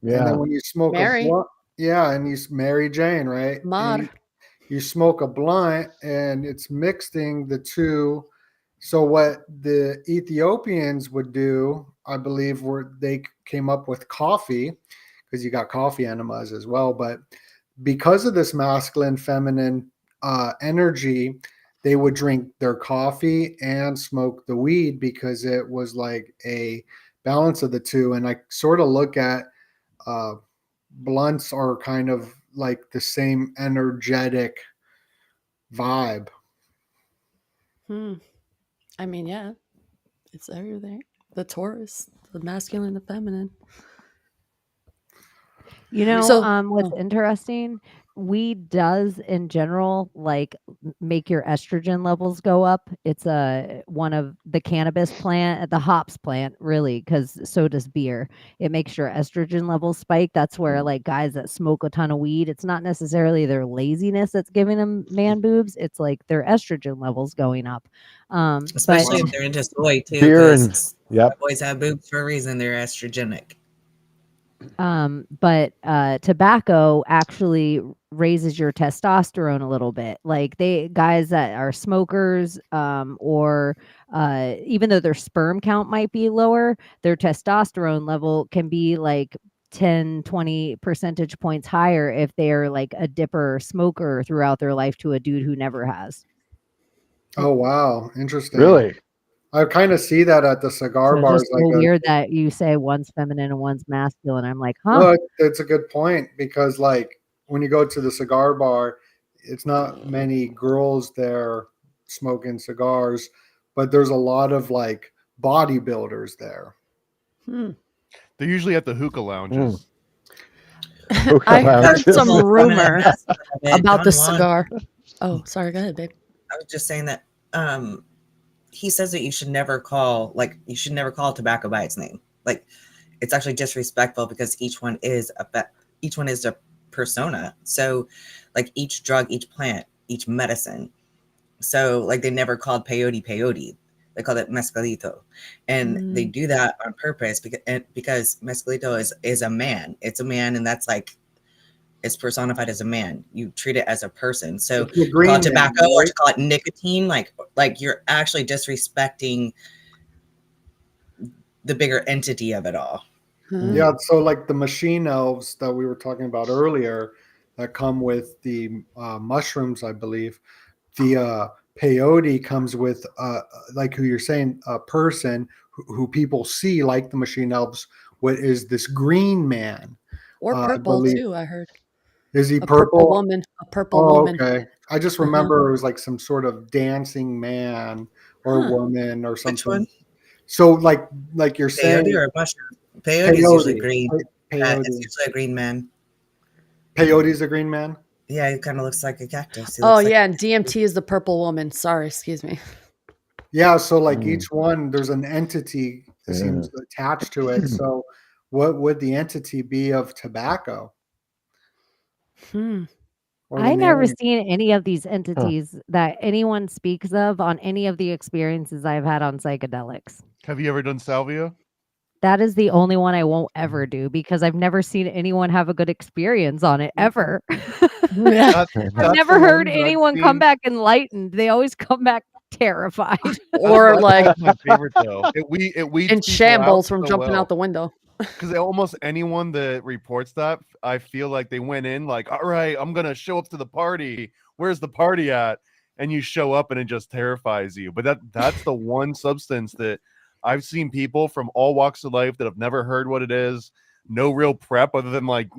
Yeah. And then when you smoke Mary. a blunt, and you Mary Jane, right? Mar. You smoke a blunt, and it's mixing the two. So what the Ethiopians would do, I believe, they came up with coffee, because you got coffee enemas as well. But because of this masculine, feminine energy, they would drink their coffee and smoke the weed, because it was like a balance of the two. And I sort of look at blunts are kind of like the same energetic vibe. I mean, yeah, it's everything. The Taurus, the masculine, the feminine. You know, So- what's interesting? Weed does in general like make your estrogen levels go up. It's one of the cannabis plant, the hops plant, really, because so does beer. It makes your estrogen levels spike. That's where like guys that smoke a ton of weed, it's not necessarily their laziness that's giving them man boobs. It's like their estrogen levels going up. Especially if they're into soy too. Beer and 'cause yep. boys have boobs for a reason. They're estrogenic. But tobacco actually raises your testosterone a little bit. Like guys that are smokers, or even though their sperm count might be lower, their testosterone level can be like 10, 20 percentage points higher if they're like a dipper smoker throughout their life to a dude who never has. Oh wow, interesting. Really? I kind of see that at the cigar So bars. just so weird that you say one's feminine and one's masculine. I'm like, huh? Well, it's a good point, because like when you go to the cigar bar, it's not many girls there smoking cigars, but there's a lot of like bodybuilders there. Hmm. They're usually at the hookah lounges. I heard some Well, rumor that's part of it. about the Don Juan- cigar. Oh, sorry. Go ahead, babe. I was just saying that he says that you should never call tobacco by its name. Like, it's actually disrespectful because each one is a persona. So like each drug, each plant, each medicine. So like they never called peyote. They called it mezcalito. And they do that on purpose because mezcalito is a man. It's a man, and that's like, it's personified as a man. You treat it as a person. So to call it tobacco or to call it nicotine, like you're actually disrespecting the bigger entity of it all. Yeah, so like the machine elves that we were talking about earlier that come with the mushrooms, I believe, the peyote comes with, like who you're saying, a person who people see like the machine elves, what is this green man. Or purple too, I heard. Is he a purple? Woman, a purple woman. Okay. I just remember it was like some sort of dancing man or woman or something. Which one? So like you're saying, Peyote or a mushroom? Peyote is usually green. Peyote. It's usually a green man. Peyote's a green man? Yeah, he kind of looks like a cactus. Oh, yeah, and DMT is the purple woman. Sorry, excuse me. Yeah, so like each one, there's an entity that seems attached to it. So what would the entity be of tobacco? I never seen any of these entities that anyone speaks of on any of the experiences I've had on psychedelics. Have you ever done salvia? That is the only one I won't ever do because I've never seen anyone have a good experience on it ever. Yeah. I've never heard anyone come back enlightened. They always come back terrified. Or like That's my favorite though. It weeds in people shambles out from so jumping well. out the window. Because almost anyone that reports that, I feel like they went in like, all right, I'm gonna show up to the party. Where's the party at? And you show up and it just terrifies you. But that's the one substance that I've seen people from all walks of life that have never heard what it is, no real prep other than like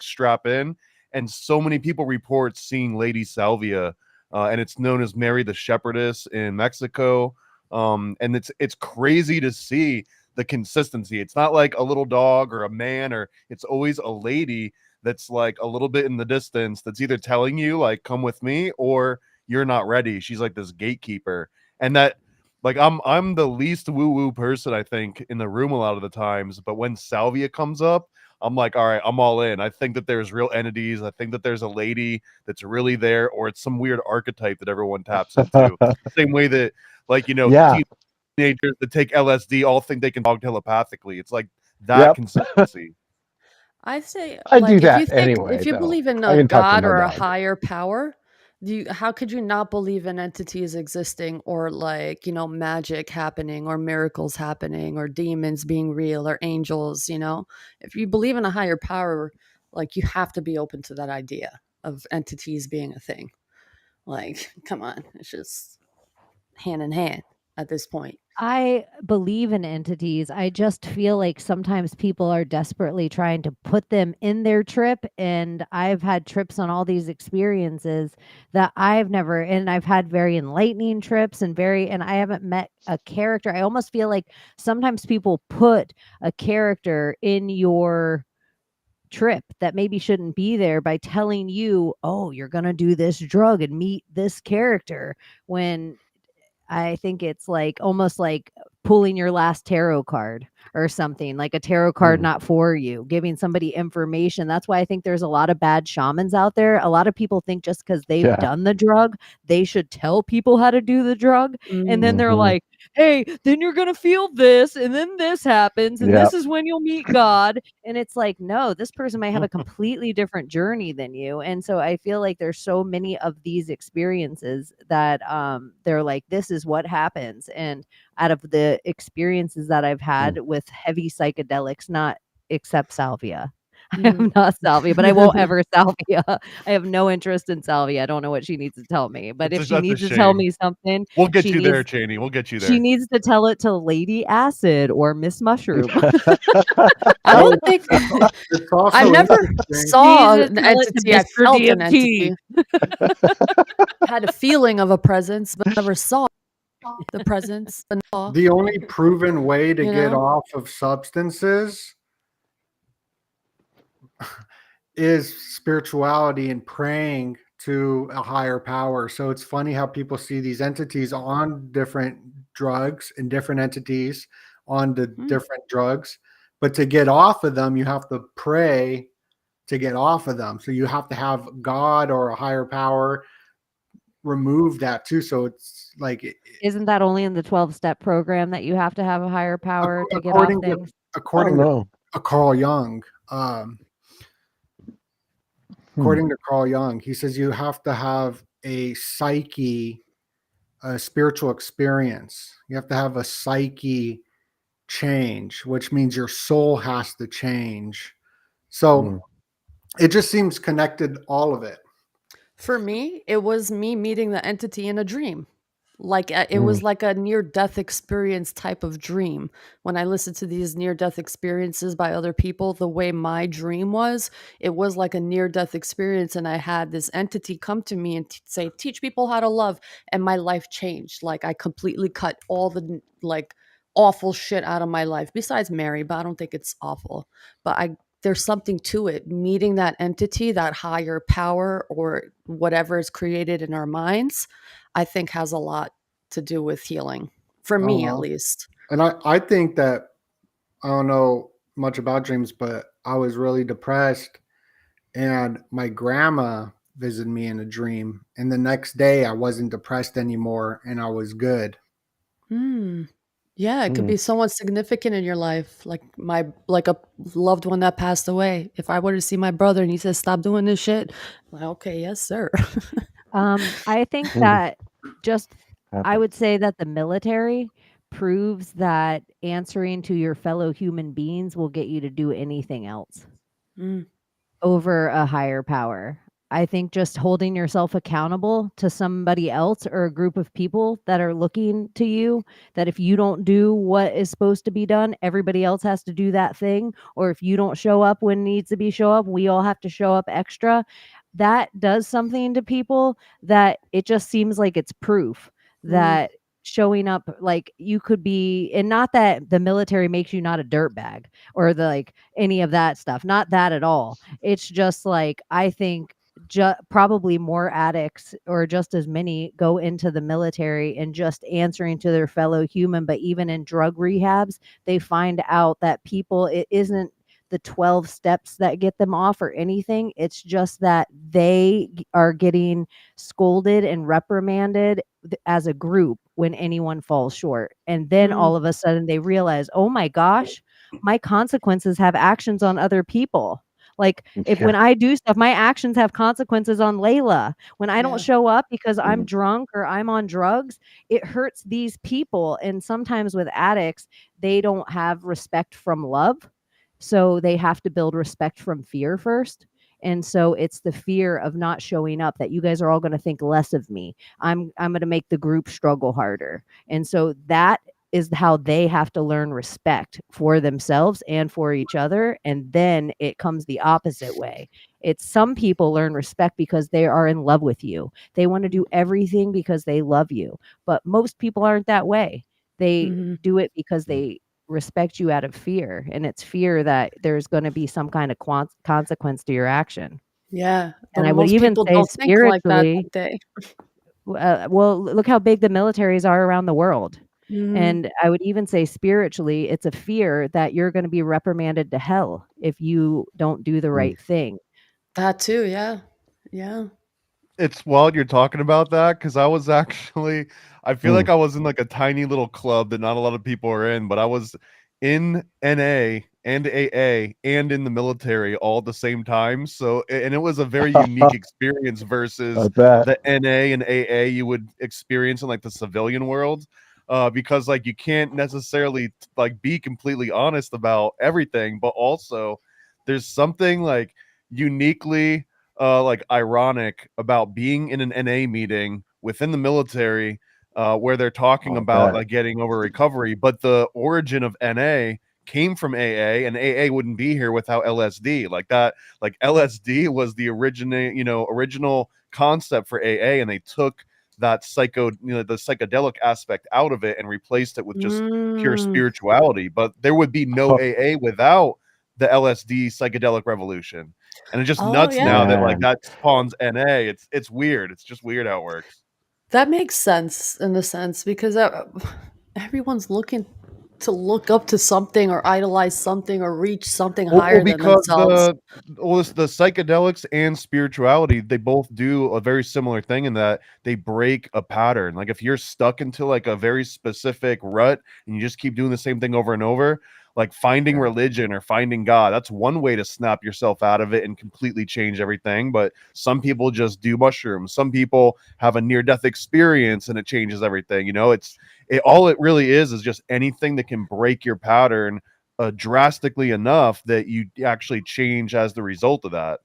strap in. And so many people report seeing Lady Salvia, and it's known as Mary the Shepherdess in Mexico. And it's crazy to see the consistency. It's not like a little dog or a man, or it's always a lady that's like a little bit in the distance that's either telling you like, come with me, or you're not ready. She's like this gatekeeper. And that, like, I'm the least woo-woo person, I think, in the room a lot of the times. But when salvia comes up, I'm like, all right, I'm all in. I think that there's real entities. I think that there's a lady that's really there, or it's some weird archetype that everyone taps into. Same way that, like, teenagers that take LSD all think they can talk telepathically. It's like that consistency. I'd say, I like, do that if anyway, you though. believe in I a can talk to god my or a dog. higher power, how could you not believe in entities existing, or like, magic happening, or miracles happening, or demons being real, or angels? If you believe in a higher power, like, you have to be open to that idea of entities being a thing. Like, come on, it's just hand in hand at this point. I believe in entities. I just feel like sometimes people are desperately trying to put them in their trip. And I've had trips on all these experiences that I've never, and I've had very enlightening trips and I haven't met a character. I almost feel like sometimes people put a character in your trip that maybe shouldn't be there by telling you, oh, you're going to do this drug and meet this character, when I think it's like almost like pulling your last tarot card or something, like a tarot card not for you, giving somebody information. That's why I think there's a lot of bad shamans out there. A lot of people think just because they've done the drug, they should tell people how to do the drug. And then they're like, hey, then you're going to feel this, and then this happens, and this is when you'll meet God. And it's like, no, this person might have a completely different journey than you. And so I feel like there's so many of these experiences that they're like, this is what happens. And out of the experiences that I've had with heavy psychedelics, not except salvia, I am not salvia, but I won't ever salvia. I have no interest in salvia. I don't know what she needs to tell me. But if she That's a needs to tell shame. me something, We'll get she you there, needs Cheney. We'll get you she there. needs to tell it to Lady Acid or Miss Mushroom. I don't think It's also I never interesting. saw Jesus, an tell it to entity. I Mr. felt an DMT. entity. Had a feeling of a presence, but never saw the presence. The only proven way to You get know? off of substances is spirituality and praying to a higher power. So it's funny how people see these entities on different drugs and different entities on the different drugs. But to get off of them, you have to pray to get off of them. So you have to have God or a higher power remove that too. So it's like Isn't that only in the 12-step program that you have to have a higher power to get off according to things? according to Carl Jung, according to Carl Jung, he says you have to have a psyche, a spiritual experience. You have to have a psyche change, which means your soul has to change. So it just seems connected, all of it. For me, it was me meeting the entity in a dream. Like it was like a near-death experience type of dream. When I listened to these near-death experiences by other people, the way my dream was, it was like a near-death experience, and I had this entity come to me and say, "Teach people how to love," and my life changed. Like I completely cut all the like awful shit out of my life. Besides Mary, but I don't think it's awful. But there's something to it. Meeting that entity, that higher power, or whatever is created in our minds, I think has a lot to do with healing, for me at least. And I think that, I don't know much about dreams, but I was really depressed and my grandma visited me in a dream. And the next day I wasn't depressed anymore and I was good. Yeah, it could be someone significant in your life, like a loved one that passed away. If I were to see my brother and he says, "Stop doing this shit," I'm like, okay, yes, sir. I think that I would say that the military proves that answering to your fellow human beings will get you to do anything else over a higher power. I think just holding yourself accountable to somebody else or a group of people that are looking to you, that if you don't do what is supposed to be done, everybody else has to do that thing. Or if you don't show up when needs to be show up, we all have to show up extra. That does something to people that it just seems like it's proof that showing up, like you could be, and not that the military makes you not a dirtbag or any of that stuff, not that at all. It's just like, I think probably more addicts or just as many go into the military and just answering to their fellow human. But even in drug rehabs, they find out that people, it isn't the 12 steps that get them off or anything. It's just that they are getting scolded and reprimanded as a group when anyone falls short. And then all of a sudden they realize, oh my gosh, my consequences have actions on other people. Like when I do stuff, my actions have consequences on Layla. When I don't show up because I'm drunk or I'm on drugs, it hurts these people. And sometimes with addicts, they don't have respect from love. So they have to build respect from fear first. And so it's the fear of not showing up that you guys are all going to think less of me. I'm going to make the group struggle harder. And so that is how they have to learn respect for themselves and for each other. And then it comes the opposite way. It's some people learn respect because they are in love with you. They want to do everything because they love you. But most people aren't that way. They do it because they respect you out of fear, and it's fear that there's going to be some kind of consequence to your action. Yeah, And I would most even people say don't think like that, spiritually, don't they? well, look how big the militaries are around the world. Mm. And I would even say spiritually, it's a fear that you're going to be reprimanded to hell if you don't do the right thing. That too, yeah. Yeah. It's wild you're talking about that, because I was actually, I feel like I was in like a tiny little club that not a lot of people are in, but I was in NA and AA and in the military all at the same time. So, and it was a very unique experience versus the NA and AA you would experience in like the civilian world. Because like you can't necessarily like be completely honest about everything, but also there's something like uniquely like ironic about being in an NA meeting within the military where they're talking about like getting over recovery, but the origin of NA came from AA, and AA wouldn't be here without LSD. Like that, like LSD was the original concept for AA, and they took that the psychedelic aspect out of it and replaced it with just pure spirituality. But there would be no AA without the LSD psychedelic revolution. And it's just nuts now that like that spawns NA. It's weird. It's just weird how it works. That makes sense in a sense because everyone's looking to look up to something or idolize something or reach something higher than because themselves. the psychedelics and spirituality, they both do a very similar thing in that they break a pattern. Like if you're stuck into like a very specific rut and you just keep doing the same thing over and over, like finding religion or finding God, that's one way to snap yourself out of it and completely change everything. But some people just do mushrooms. Some people have a near-death experience and it changes everything. You know, all it really is just anything that can break your pattern drastically enough that you actually change as the result of that.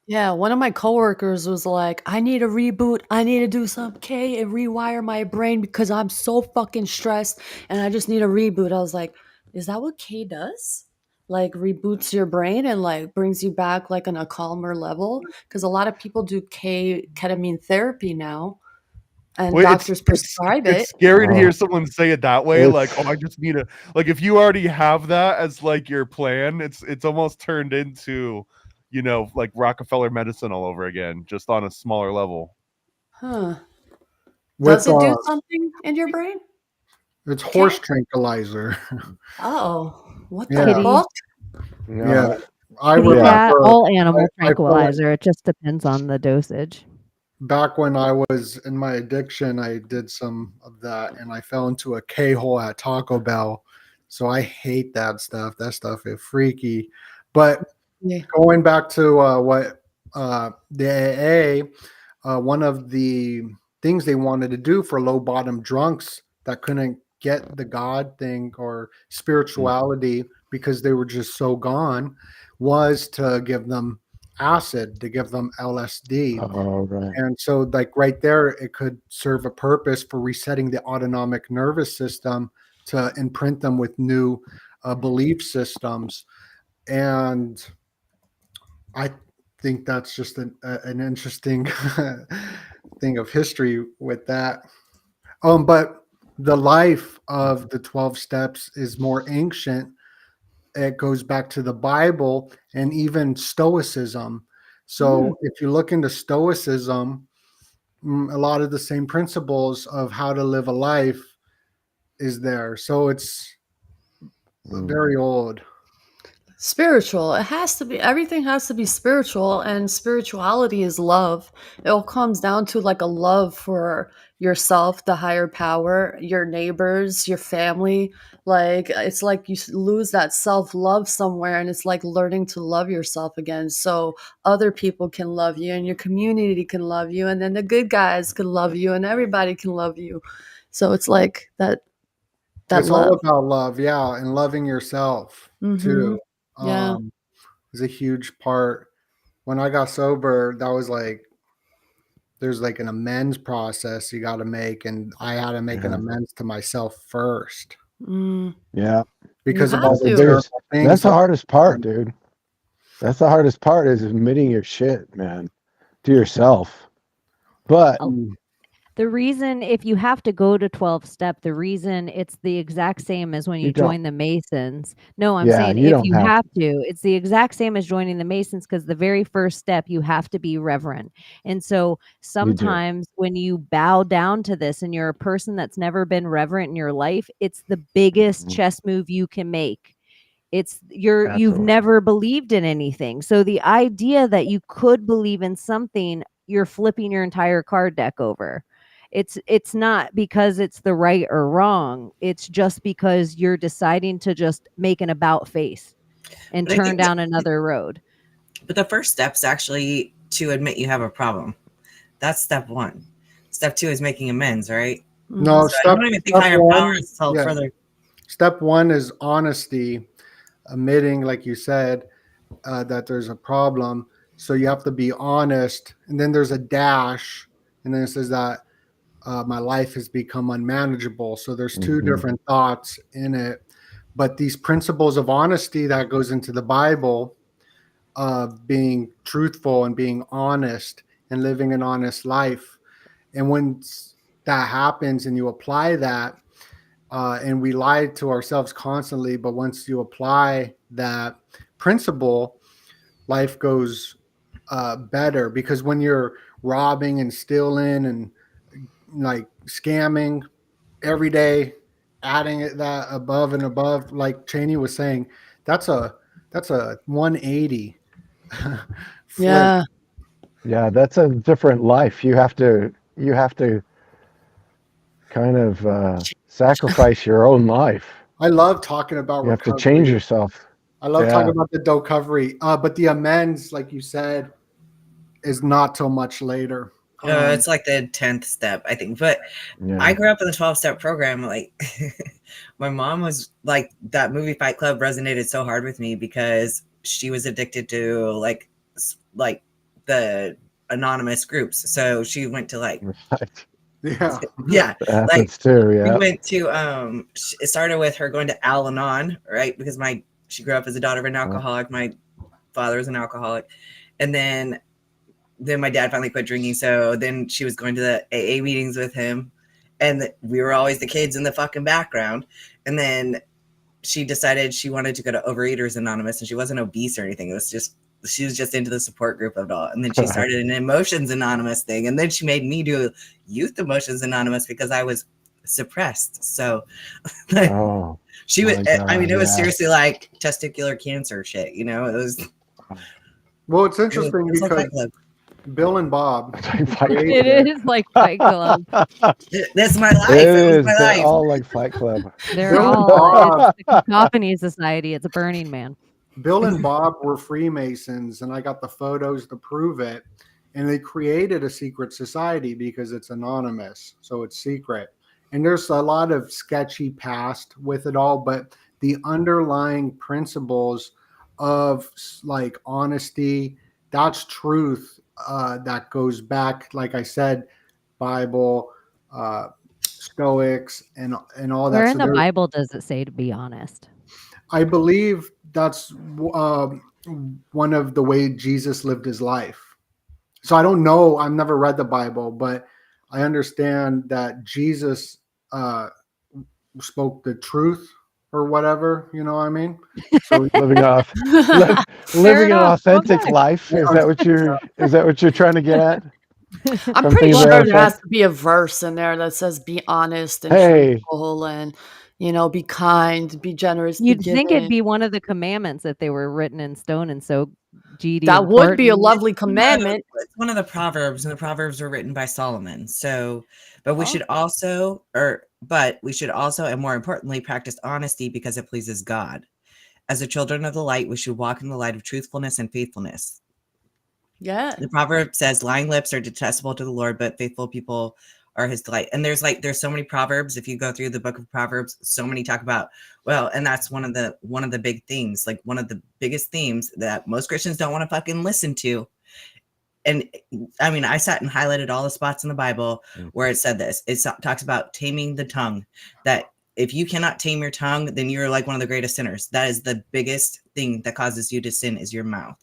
Yeah, one of my coworkers was like, I need a reboot. I need to do some K and rewire my brain because I'm so fucking stressed and I just need a reboot. I was like, is that what K does? Like reboots your brain and like brings you back like on a calmer level? Because a lot of people do ketamine therapy now and Well, doctors prescribe it. it's scary to hear someone say it that way. Like, oh, I just need like if you already have that as like your plan, it's almost turned into, like Rockefeller medicine all over again, just on a smaller level. Huh. Does it do something in your brain? It's horse tranquilizer. Oh, what Yeah. the fuck? Yeah. I Kitty remember cat, all animal I feel like tranquilizer. It just depends on the dosage. back when I was in my addiction, I did some of that and I fell into a K-hole at Taco Bell. So I hate that stuff. That stuff is freaky. But going back to what the AA, one of the things they wanted to do for low bottom drunks that couldn't get the God thing or spirituality because they were just so gone was to give them acid, to give them LSD. Oh, right. And so like right there, it could serve a purpose for resetting the autonomic nervous system to imprint them with new belief systems. And I think that's just an interesting thing of history with that. But the life of the 12 steps is more ancient. It goes back to the Bible and even Stoicism. So if you look into Stoicism, a lot of the same principles of how to live a life is there. So it's very old. Spiritual. It has to be, everything has to be spiritual, and spirituality is love. It all comes down to like a love for yourself, the higher power, your neighbors, your family. Like it's like you lose that self-love somewhere, and it's like learning to love yourself again so other people can love you and your community can love you, and then the good guys can love you and everybody can love you. So it's like that It's love. all about love, yeah, and loving yourself too. Yeah. Is a huge part. When I got sober, that was like there's like an amends process you got to make, and I had to make an amends to myself first. Yeah, because You of all have the to. terrible things. That's the hardest part, dude. That's the hardest part is admitting your shit, man, to yourself. But The reason, if you have to go to 12 step, the reason it's the exact same as when you You don't. join the Masons. No, I'm Yeah, saying you if don't you have have to, it's the exact same as joining the Masons because the very first step, you have to be reverent. And so sometimes when you bow down to this and you're a person that's never been reverent in your life, it's the biggest chess move you can make. It's you've Absolutely. never believed in anything. So the idea that you could believe in something, you're flipping your entire card deck over. It's not because it's the right or wrong. It's just because you're deciding to just make an about face and But I turn think down another road. But the first step's actually to admit you have a problem. That's step one. Step two is making amends, right? No, So I don't even think higher power is further. Step one is honesty, admitting, like you said, that there's a problem. So you have to be honest. And then there's a dash, and then it says that my life has become unmanageable. So there's two different thoughts in it. But these principles of honesty that goes into the Bible, being truthful and being honest and living an honest life. And when that happens and you apply that, and we lie to ourselves constantly, but once you apply that principle, life goes better. Because when you're robbing and stealing and like scamming every day, adding it that above and above, like Cheney was saying, that's a 180 flip. Yeah. Yeah, that's a different life. You have to kind of sacrifice your own life. I love talking about You have to recovery. change yourself. I love Yeah. talking about the recovery. But the amends, like you said, is not till much later. It's like the 10th step, I think. But I grew up in the 12-step program. Like, my mom was like, that movie Fight Club resonated so hard with me because she was addicted to like the anonymous groups. So she went to like, yeah, yeah, That happens too. Yeah. we went to it started with her going to Al-Anon, right? Because she grew up as a daughter of an alcoholic. My father was an alcoholic, and then my dad finally quit drinking. So then she was going to the AA meetings with him, and we were always the kids in the fucking background. And then she decided she wanted to go to Overeaters Anonymous, and she wasn't obese or anything. It was just, she was just into the support group of it all. And then she started an Emotions Anonymous thing. And then she made me do Youth Emotions Anonymous because I was suppressed. So she was, I mean, it was seriously like testicular cancer shit, you know? It was. Well, it's interesting because Bill and Bob. It is like Fight Club. That's my life. It is. My They're life. all like Fight Club. They're all, it's the Cacophony Society. It's a Burning Man. Bill and Bob were Freemasons, and I got the photos to prove it. And they created a secret society because it's anonymous, so it's secret. And there's a lot of sketchy past with it all, but the underlying principles of like honesty, that's truth. That goes back, like I said, Bible, Stoics, and all that. Where in the Bible does it say to be honest? I believe that's one of the way Jesus lived his life. So I don't know. I've never read the Bible, but I understand that Jesus spoke the truth or whatever. You know what I mean? So living an authentic life. Is that what you're trying to get at? I'm pretty sure there has to be a verse in there that says be honest and truthful and, you know, be kind, be generous. You'd think it'd be one of the commandments if they were written in stone and so GD. That would be a lovely commandment. It's one of the Proverbs, and the Proverbs were written by Solomon. So, but we should also, and more importantly, practice honesty because it pleases God. As the children of the light, we should walk in the light of truthfulness and faithfulness. Yeah. The proverb says, lying lips are detestable to the Lord, but faithful people are his delight. And there's so many proverbs. If you go through the book of Proverbs, so many talk about, and that's one of the big things, like one of the biggest themes that most Christians don't want to fucking listen to. And I mean, I sat and highlighted all the spots in the Bible where it said this. It talks about taming the tongue, that if you cannot tame your tongue, then you're like one of the greatest sinners. That is the biggest thing that causes you to sin, is your mouth.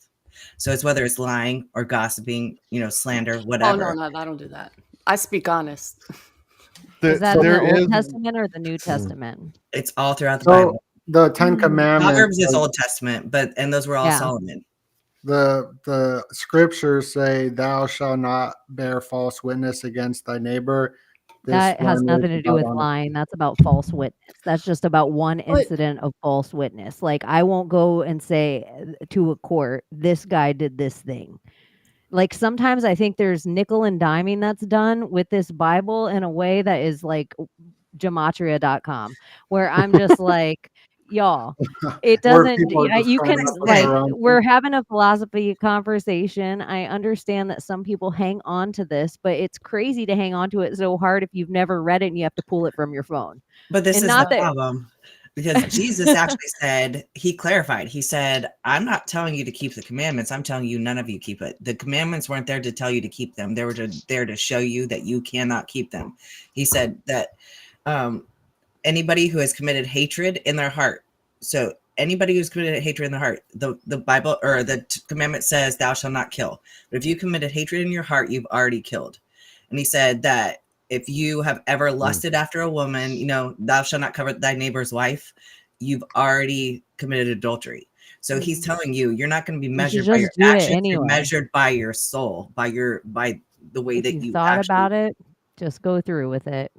So it's whether it's lying or gossiping, slander, whatever. Oh, no, I don't do that. I speak honest. Is that in the Old Testament or the New Testament? It's all throughout the Bible. The 10 Commandments. Proverbs is Old Testament, and those were all Solomon. The scriptures say, "Thou shalt not bear false witness against thy neighbor." That has nothing to do with lying. That's about false witness. That's just about one incident of false witness. Like, I won't go and say to a court, this guy did this thing. Like, sometimes I think there's nickel and diming that's done with this Bible in a way that is like gematria.com, where I'm just like, y'all, it doesn't, you can, like, we're having a philosophy conversation. I understand that some people hang on to this, but it's crazy to hang on to it so hard if you've never read it and you have to pull it from your phone. But this is the problem. Because Jesus actually said, he clarified, he said, I'm not telling you to keep the commandments. I'm telling you none of you keep it. The commandments weren't there to tell you to keep them. They were there to show you that you cannot keep them. He said that anybody who has committed hatred in their heart. So anybody who's committed hatred in their heart, the Bible or the commandment says, thou shalt not kill. But if you committed hatred in your heart, you've already killed. And he said that if you have ever lusted after a woman, you know, thou shalt not covet thy neighbor's wife, you've already committed adultery. So he's telling you, you're not going to be measured by your actions, you're measured by your soul, by the way that you thought actually about it, just go through with it.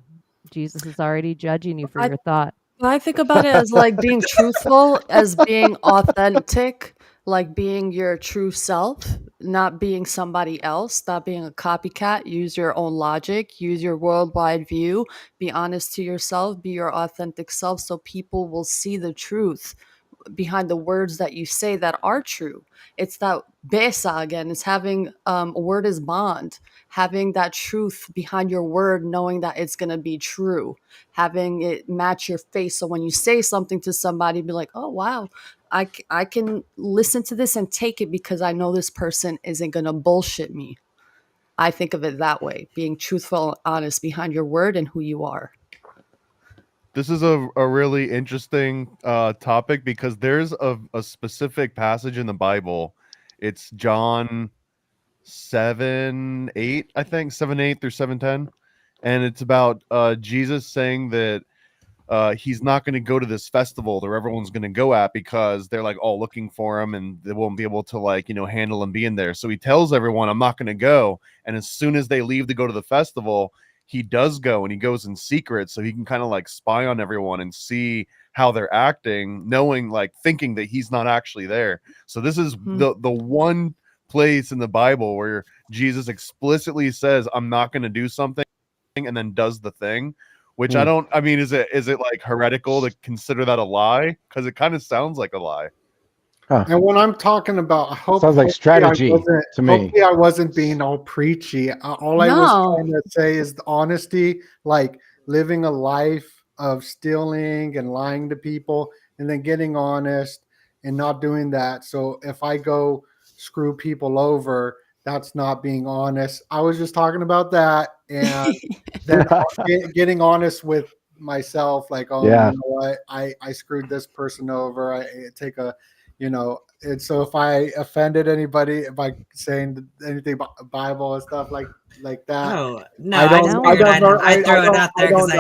Jesus is already judging you for your thought. I think about it as like being truthful, as being authentic, like being your true self, not being somebody else, not being a copycat. Use your own logic, use your worldwide view, be honest to yourself, be your authentic self so people will see the truth behind the words that you say that are true. It's that besa again. It's having a word is bond, having that truth behind your word, knowing that it's going to be true, having it match your face. So when you say something to somebody, be like, oh, wow, I can listen to this and take it because I know this person isn't going to bullshit me. I think of it that way, being truthful and honest behind your word and who you are. This is a really interesting topic because there's a specific passage in the Bible. It's John 7:8, I think, 7:8 through 7:10. And it's about Jesus saying that he's not going to go to this festival that everyone's going to go at because they're like all looking for him and they won't be able to like, you know, handle him being there. So he tells everyone, I'm not going to go. And as soon as they leave to go to the festival, he does go and he goes in secret so he can kind of like spy on everyone and see how they're acting, knowing like thinking that he's not actually there. So this is the one place in the Bible where Jesus explicitly says, I'm not going to do something, and then does the thing, which I mean, is it like heretical to consider that a lie? Because it kind of sounds like a lie. Huh. And when I'm talking about, Sounds like strategy to me. Hopefully I wasn't being all preachy. All I was trying to say is the honesty, like living a life of stealing and lying to people and then getting honest and not doing that. So if I go screw people over, that's not being honest. I was just talking about that. And then getting honest with myself, like, oh, you know what? I screwed this person over. I take a, you know, and so if I offended anybody by saying anything about Bible and stuff like that, oh no, I throw it out there because I'm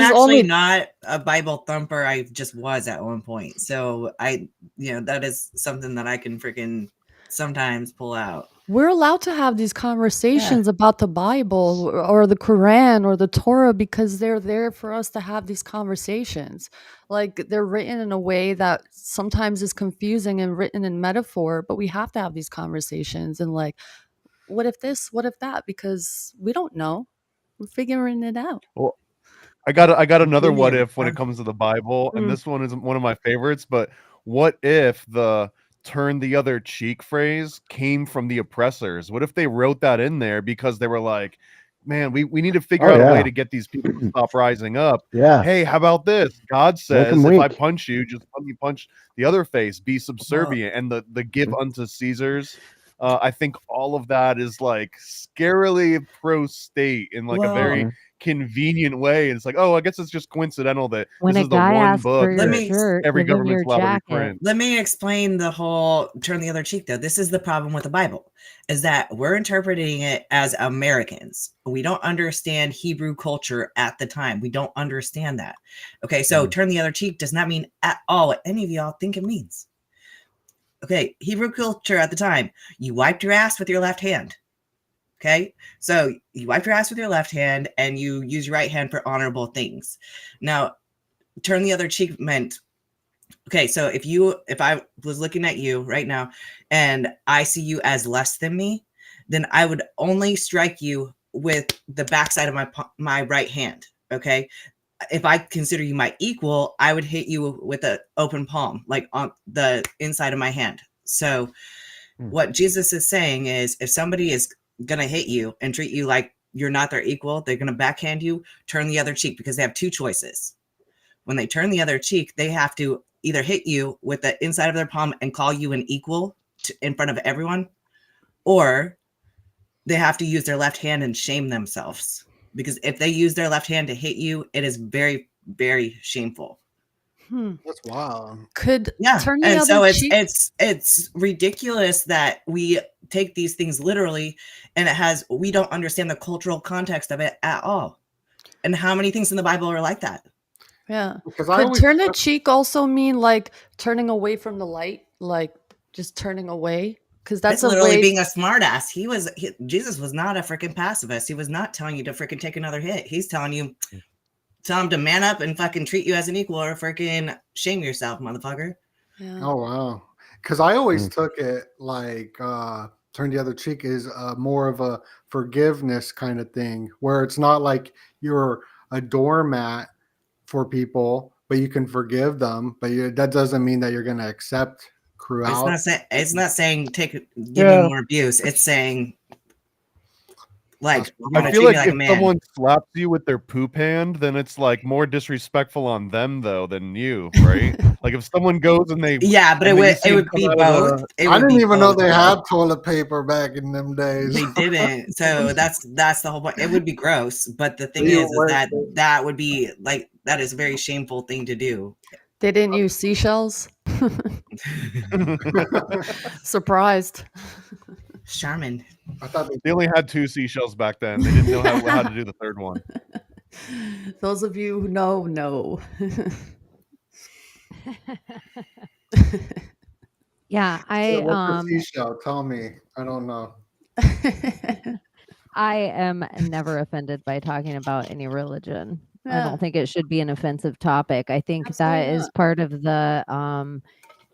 actually not a Bible thumper. I just was at one point, so that is something that I can freaking sometimes pull out. We're allowed to have these conversations about the Bible or the Quran or the Torah because they're there for us to have these conversations. Like they're written in a way that sometimes is confusing and written in metaphor, but we have to have these conversations and like, what if this, what if that? Because we don't know. We're figuring it out. Well, I got another what if when it comes to the Bible, and this one is one of my favorites, but what if the turn the other cheek phrase came from the oppressors? What if they wrote that in there because they were like, man, we need to figure out a way to get these people to stop rising up. Hey, how about this? God says if I punch you, just let me punch the other face, be subservient. And the give unto Caesars, I think all of that is like scarily pro-state in like a very convenient way. And it's like, oh, I guess it's just coincidental that when this is the one book every government's allowed to reprint. Let me explain the whole turn the other cheek though. This is the problem with the Bible, is that we're interpreting it as Americans. We don't understand Hebrew culture at the time. We don't understand that. Okay, so turn the other cheek does not mean at all what any of y'all think it means. Okay, Hebrew culture at the time, you wiped your ass with your left hand. Okay, so you wipe your ass with your left hand and you use your right hand for honorable things. Now, turn the other cheek meant, okay, so if I was looking at you right now and I see you as less than me, then I would only strike you with the backside of my right hand. Okay, if I consider you my equal, I would hit you with an open palm, like on the inside of my hand. So what Jesus is saying is, if somebody is gonna hit you and treat you like you're not their equal, they're gonna backhand you, turn the other cheek, because they have two choices. when they turn the other cheek, they have to either hit you with the inside of their palm and call you an equal in front of everyone, or they have to use their left hand and shame themselves. Because if they use their left hand to hit you, it is very, very shameful. That's wild. Could turn the and other so cheek. it's ridiculous that we take these things literally, and we don't understand the cultural context of it at all. And how many things in the Bible are like that? Yeah. Because Could turn the cheek also mean like turning away from the light, like just turning away? Because that's It's literally a way. being a smartass. Jesus was not a freaking pacifist. He was not telling you to freaking take another hit. He's telling him to man up and fucking treat you as an equal, or freaking shame yourself, motherfucker. Yeah. Oh wow. Because I always took it like turn the other cheek is more of a forgiveness kind of thing, where it's not like you're a doormat for people, but you can forgive them. But that doesn't mean that you're going to accept cruelty. It's not saying give me more abuse. It's saying like I feel like if someone slaps you with their poop hand, then it's like more disrespectful on them though than you, right? Like if someone goes and they but it would be both. I didn't even know they had toilet paper back in them days. They didn't. So that's the whole point. It would be gross, but the thing is that would be like that is a very shameful thing to do. They didn't use seashells. Surprised. Charmin. I thought they only had 2 seashells back then. They didn't know how to do the third one. Those of you who know. Yeah, what's a seashell? Tell me. I don't know. I am never offended by talking about any religion. I Yeah. don't think it should be an offensive topic. I think Absolutely that is not. part of the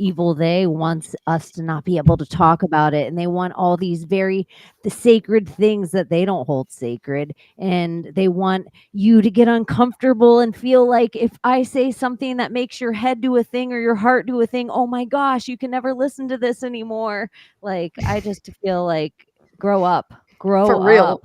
evil. They wants us to not be able to talk about it, and they want all these the sacred things that they don't hold sacred, and they want you to get uncomfortable and feel like if I say something that makes your head do a thing or your heart do a thing, oh my gosh, you can never listen to this anymore. Like I just feel like grow up. For real.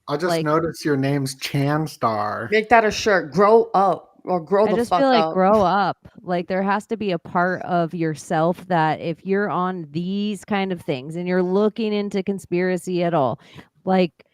I just noticed your name's Chanstar. Make that a shirt. Grow up or grow the fuck up. I just feel like grow up. Like there has to be a part of yourself that if you're on these kind of things and you're looking into conspiracy at all, like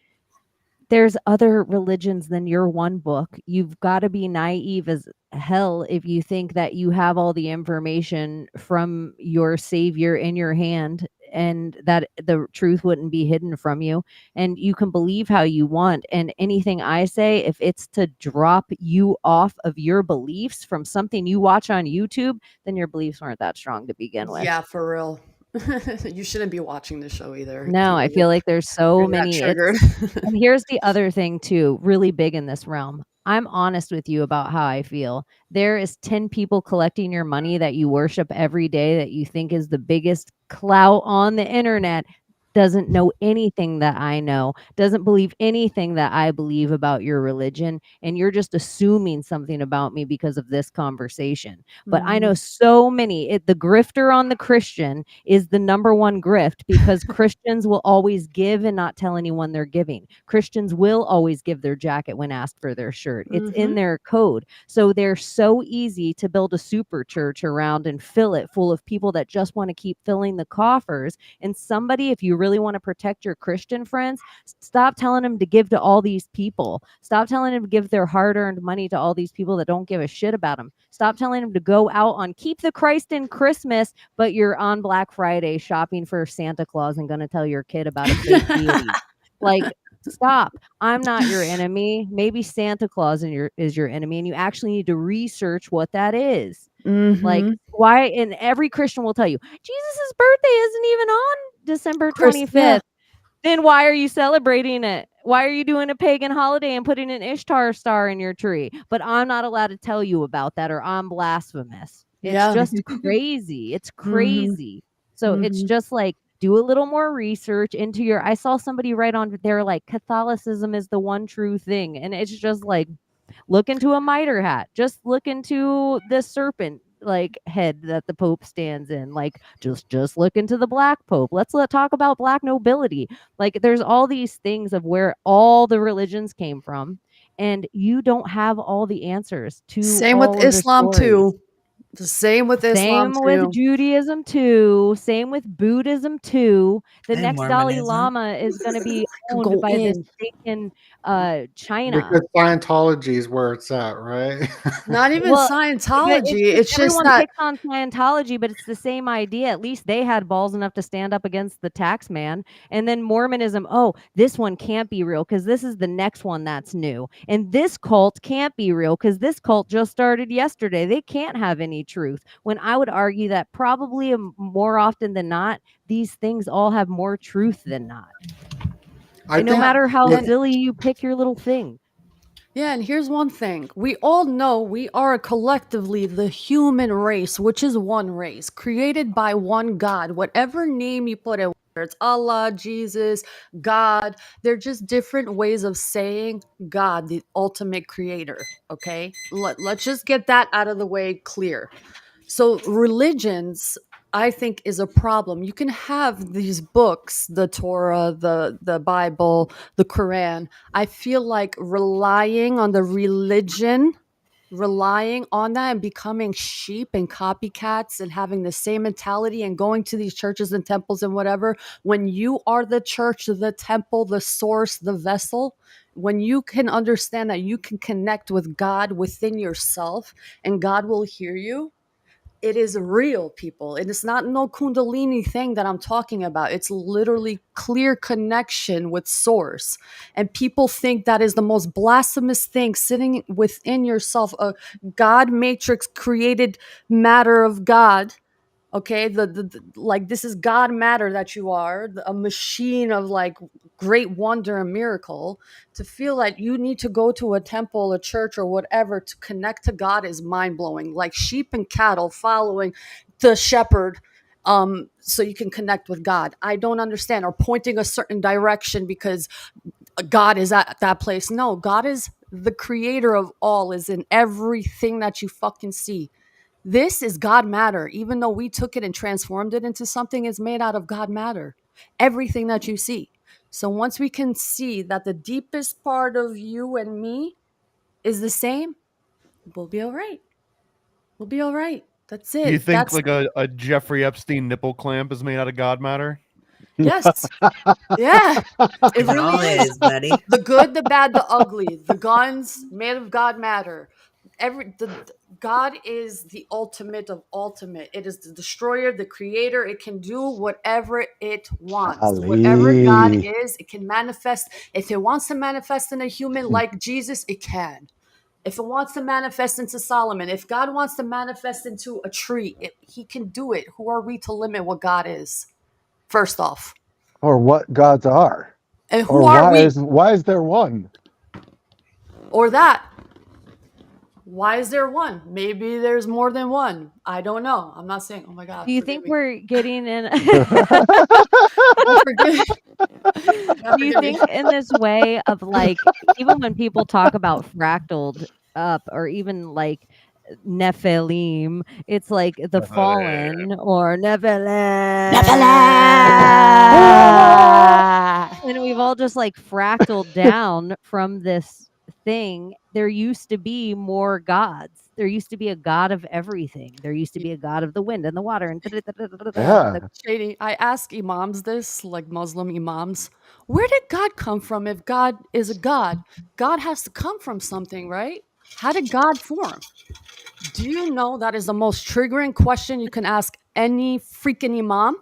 there's other religions than your one book. You've got to be naive as hell if you think that you have all the information from your savior in your hand and that the truth wouldn't be hidden from you, and you can believe how you want. And anything I say, if it's to drop you off of your beliefs from something you watch on YouTube, then your beliefs aren't that strong to begin with. Yeah, for real. You shouldn't be watching the show either. No, I feel like there's so You're not many. triggered. And here's the other thing too, really big in this realm. I'm honest with you about how I feel. There is 10 people collecting your money that you worship every day that you think is the biggest clout on the internet, doesn't know anything that I know, doesn't believe anything that I believe about your religion, and you're just assuming something about me because of this conversation. But I know so many, the grifter on the Christian is the number one grift because Christians will always give and not tell anyone they're giving. Christians will always give their jacket when asked for their shirt. It's in their code. So they're so easy to build a super church around and fill it full of people that just want to keep filling the coffers. And somebody, if you really want to protect your Christian friends, stop telling them to give to all these people. Stop telling them to give their hard-earned money to all these people that don't give a shit about them. Stop telling them to go out on keep the Christ in Christmas, but you're on Black Friday shopping for Santa Claus and going to tell your kid about a fake deity. Like, stop. I'm not your enemy. Maybe Santa Claus is your enemy, and you actually need to research what that is. Like, why? And every Christian will tell you Jesus's birthday isn't even on December 25th. Yeah. Then why are you celebrating it? Why are you doing a pagan holiday and putting an Ishtar star in your tree? But I'm not allowed to tell you about that, or I'm blasphemous. It's just crazy. It's crazy. So it's just like, do a little more research into I saw somebody write on there like Catholicism is the one true thing. And it's just like, look into a mitre hat. Just look into the serpent like head that the Pope stands in. Like just look into the Black Pope. Let's talk about Black nobility. Like there's all these things of where all the religions came from. and you don't have all the answers to Same all with of the Islam stories. too. The same with Islam Same with too. Judaism too. Same with Buddhism too. The And next Dalai Mormonism. Lama is going to be Could owned go by this in. thing in China. Because Scientology is where it's at, right? Not even Well, but Scientology. It's just everyone that picks on Scientology, but it's the same idea. At least they had balls enough to stand up against the tax man. And then Mormonism, oh, this one can't be real because this is the next one that's new. And this cult can't be real because this cult just started yesterday. They can't have any truth. When I would argue that probably more often than not, these things all have more truth than not. And no matter how silly you pick your little thing. Yeah, and here's one thing. We all know we are collectively the human race, which is one race, created by one God. Whatever name you put it, whether it's Allah, Jesus, God, they're just different ways of saying God, the ultimate creator, okay? Let's just get that out of the way clear. So religions, I think, is a problem. You can have these books, the Torah, the Bible, the Quran. I feel like relying on the religion, relying on that and becoming sheep and copycats and having the same mentality and going to these churches and temples and whatever, when you are the church, the temple, the source, the vessel, when you can understand that you can connect with God within yourself and God will hear you, it is real, people. And it's not no kundalini thing that I'm talking about. It's literally clear connection with source. And people think that is the most blasphemous thing sitting within yourself, a God matrix created matter of God. Okay, like this is God matter that you are, a machine of like great wonder and miracle. To feel like you need to go to a temple, a church, or whatever to connect to God is mind blowing. Like sheep and cattle following the shepherd, so you can connect with God. I don't understand. Or pointing a certain direction because God is at that place. No, God is the creator of all, is in everything that you fucking see. This is God matter. Even though we took it and transformed it into something, it's made out of God matter. Everything that you see. So once we can see that the deepest part of you and me is the same, we'll be all right. We'll be all right. That's it. You think That's like a Jeffrey Epstein nipple clamp is made out of God matter? yes. Yeah. It It all really is, is. buddy. The good, the bad, the ugly. The guns made of God matter. God is the ultimate of ultimate. It is the destroyer, the creator. It can do whatever it wants. Whatever God Golly. is, it can manifest. If it wants to manifest in a human like Jesus, it can. If it wants to manifest into Solomon, if God wants to manifest into a tree, he can do it. Who are we to limit what God is? First off. Or what gods are. And who Or are we? why is there one? Or that. Why is there one? Maybe there's more than one. I don't know. I'm not saying, oh my God. Do you think we're getting in? Do you think in this way of like, even when people talk about fractaled up or even like Nephilim, it's like the fallen or Nephilim. And we've all just like fractaled down from this thing. There used to be more gods. There used to be a god of everything. There used to be a god of the wind and the water and Shady. I ask imams this, like Muslim imams, where did God come from? If God is a god, God has to come from something, right? How did God form? Do you know that is the most triggering question you can ask any freaking imam?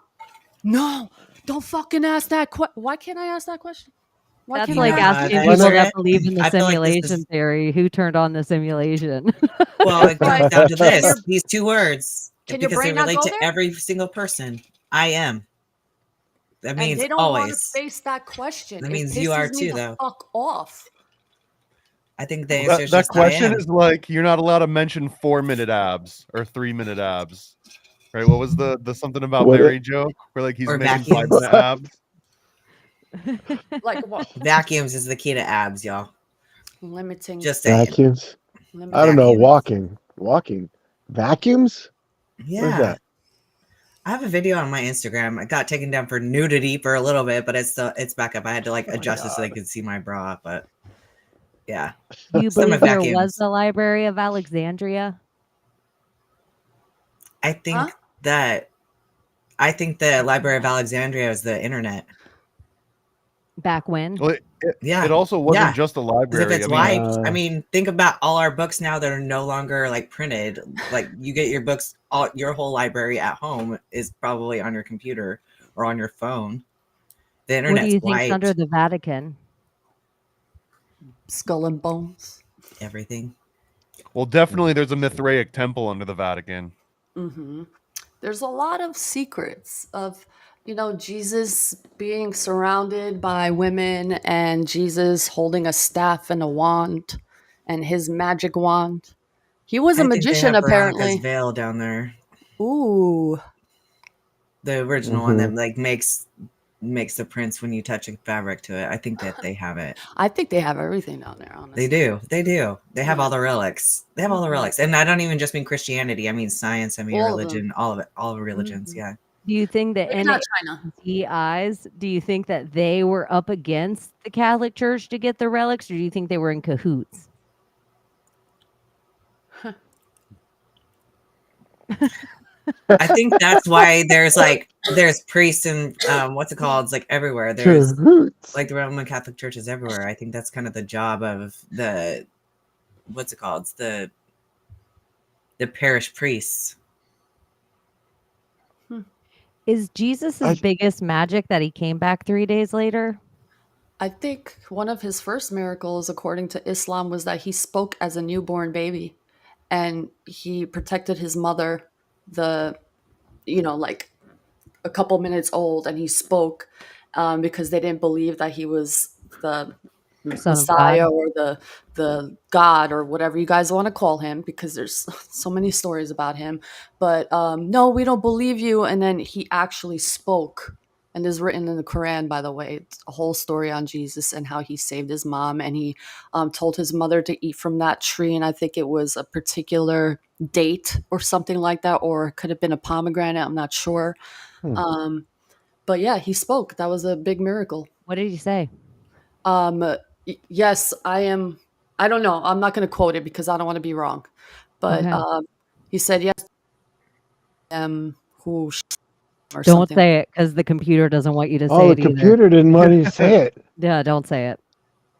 No, don't fucking ask that question. Why can't I ask that question? Why That's can't like I asking ask people that? that believe in the I feel like this simulation is- theory who turned on the simulation. Well, it comes down to this: Your- these two words, Can your because they brain not relate go to there? every single person. I am. That And means they don't want to always. face that question. That It means pisses you are me too, the though. fuck off. I think the answer is That just I question am. is like you're not allowed to mention 4-minute abs or 3-minute abs. Right? What was the something about What Mary joke where like he's Or making vacuums. 5-minute abs? Like what? Vacuums is the key to abs, y'all. Limiting. Just saying. Vacuums? I don't know. Vacuums. Walking. Vacuums? What is Yeah. that? I have a video on my Instagram. I got taken down for nudity for a little bit, but it's back up. I had to like adjust it so they could see my bra, but Yeah. Do you Stomach believe there was vacuums. the Library of Alexandria? I think the Library of Alexandria is the internet. Back when? Well, Yeah. it also wasn't Yeah. just a 'Cause if library. it's I mean, wiped, I mean, think about all our books now that are no longer like printed. Like you get your books, your whole library at home is probably on your computer or on your phone. The What do internet's you think's under wiped. the Vatican? Skull and bones. Everything. well, definitely there's a Mithraic temple under the Vatican. Hmm. There's a lot of secrets of, Jesus being surrounded by women and Jesus holding a staff and a wand and his magic wand. He was a I think they magician, have Veronica's apparently. veil down there. Ooh. The original one that like makes the prints when you touch a fabric to it. I think that they have it. I think they have everything down there, honestly. They do. They have all the relics. They have all the relics. And I don't even just mean Christianity. I mean science. I mean All of them. religion. All of it. All religions. Yeah. Do you think that Maybe not China. NAEIs, do you think that they were up against the Catholic Church to get the relics, or do you think they were in cahoots? I think that's why there's priests and what's it called? It's like everywhere. There's like the Roman Catholic Church is everywhere. I think that's kind of the job of the what's it called? It's the parish priests. Is Jesus' biggest magic that he came back 3 days later? I think one of his first miracles, according to Islam, was that he spoke as a newborn baby, and he protected his mother, like a couple minutes old, and he spoke because they didn't believe that he was the Son of Messiah God. or the God or whatever you guys want to call him, because there's so many stories about him. But no, we don't believe you. And then he actually spoke, and is written in the Quran, by the way. It's a whole story on Jesus and how he saved his mom, and he told his mother to eat from that tree, and I think it was a particular date or something like that, or it could have been a pomegranate, I'm not sure. But yeah, he spoke. That was a big miracle. What did he say? Yes, I am. I don't know. I'm not going to quote it because I don't want to be wrong. But Okay. he said, yes, who or Don't something. say it because the computer doesn't want you to say Oh, it the either. computer didn't want you to say it. Yeah, don't say it.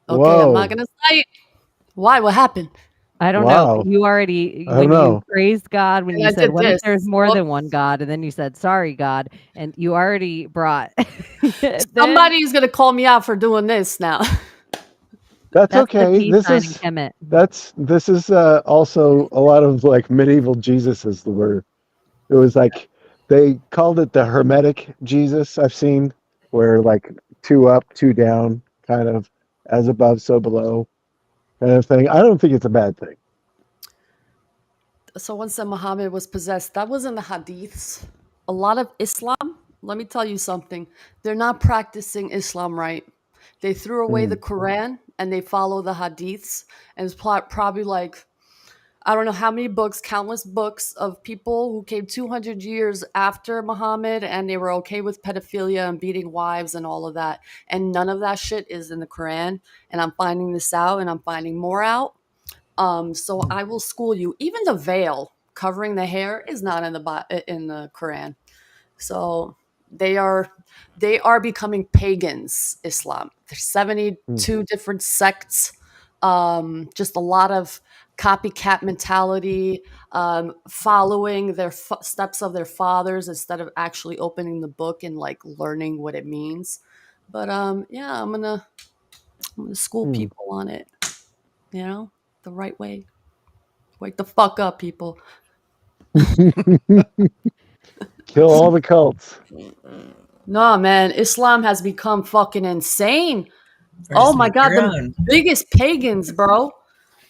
Okay, I'm not Whoa. going to say it. Why? What happened? I don't Wow. know. You already, I don't when you know. praised God, when And you I said, did what if this. there's more Well, than one God? And then you said, sorry, God. And you already brought. somebody's going to call me out for doing this now. That's the okay. peace This sign in is Kemet. this is also a lot of like medieval Jesuses were. It was like they called it the Hermetic Jesus. I've seen where like two up, two down, kind of as above, so below, kind of thing. I don't think it's a bad thing. So once that Muhammad was possessed, that was in the hadiths. A lot of Islam, let me tell you something, they're not practicing Islam right. They threw away the Quran and they follow the hadiths. And it's probably like, I don't know how many books, countless books of people who came 200 years after Muhammad, and they were okay with pedophilia and beating wives and all of that. And none of that shit is in the Quran. And I'm finding this out, and I'm finding more out. So I will school you. Even the veil covering the hair is not in the Quran. So they are becoming pagans. Islam. There's 72 different sects. Just a lot of copycat mentality, following their steps of their fathers instead of actually opening the book and like learning what it means. But yeah, I'm gonna school people on it. The right way. Wake the fuck up, people. Kill all the cults. No, man, Islam has become fucking insane. Oh my god, the biggest pagans, bro.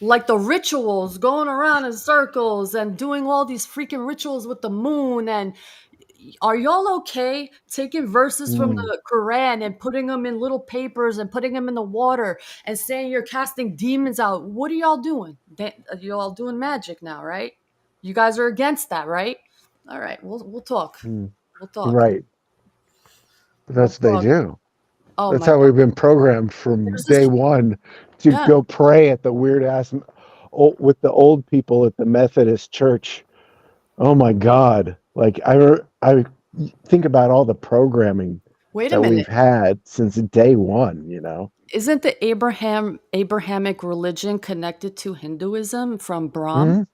Like the rituals, going around in circles and doing all these freaking rituals with the moon. And are y'all okay taking verses from the Quran and putting them in little papers and putting them in the water and saying you're casting demons out? What are y'all doing? Y'all doing magic now, right? You guys are against that, right? All right, we'll talk. We'll talk. Right. That's what they do. Oh That's my how god. we've been programmed from There's this day one to yeah. go pray at the weird ass with the old people at the Methodist church. Oh my God. Like I think about all the programming Wait a that we've minute. had since day one, you know. Isn't the Abrahamic religion connected to Hinduism from Brahm? Mhm.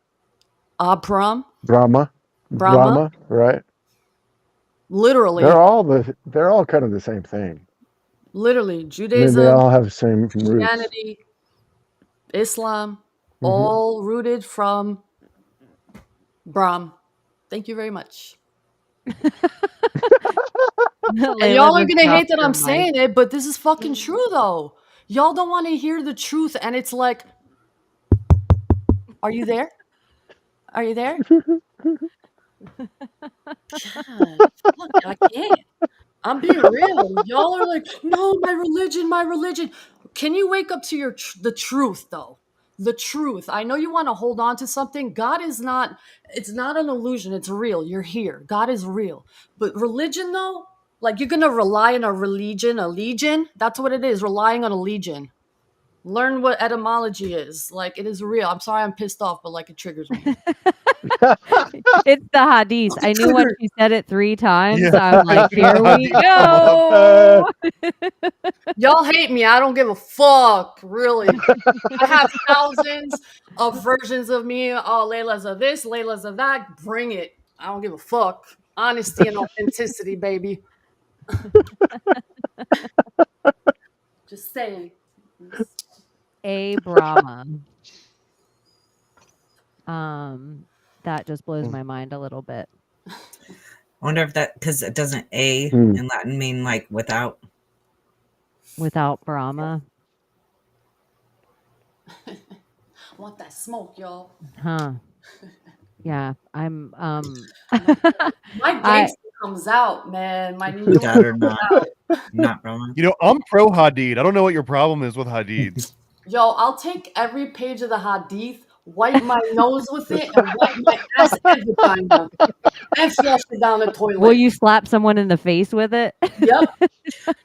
Abram? Brahma, Brahma? right? Literally. They're all kind of the same thing. Literally. I mean, they Judaism, all have the same roots. Christianity, Islam, all rooted from Brahm. Thank you very much. And y'all are gonna hate that I'm saying it, but this is fucking true though. Y'all don't want to hear the truth, and it's like, are you there? Are you there? God, fuck, I can't. I'm being real. Y'all are like, no, my religion, my religion. Can you wake up to your the truth though? The truth. I know you want to hold on to something. God is not. It's not an illusion. It's real. You're here. God is real. But religion though, like you're gonna rely on a religion, a legion. That's what it is. Relying on a legion. Learn what etymology is. Like it is real. I'm sorry I'm pissed off, but like it triggers me. It's the hadith. I knew when she said it 3 times, Yeah. I'm like, here we Hadith go. Y'all hate me. I don't give a fuck. Really. I have thousands of versions of me. Oh, Layla's of this, Layla's of that. Bring it. I don't give a fuck. Honesty and authenticity, baby. Just saying. A Brahma. That just blows my mind a little bit. I wonder if that, because it doesn't A Hmm. in Latin mean like without. Without Brahma. Want that smoke, y'all. Huh. Yeah, I'm My gangster comes out, man. My new That or comes not. out. Not wrong. You know, I'm pro Hadid. I don't know what your problem is with Hadids. Yo, I'll take every page of the hadith, wipe my nose with it, and wipe my ass and vagina, and flush it down the toilet. Will you slap someone in the face with it? Yep.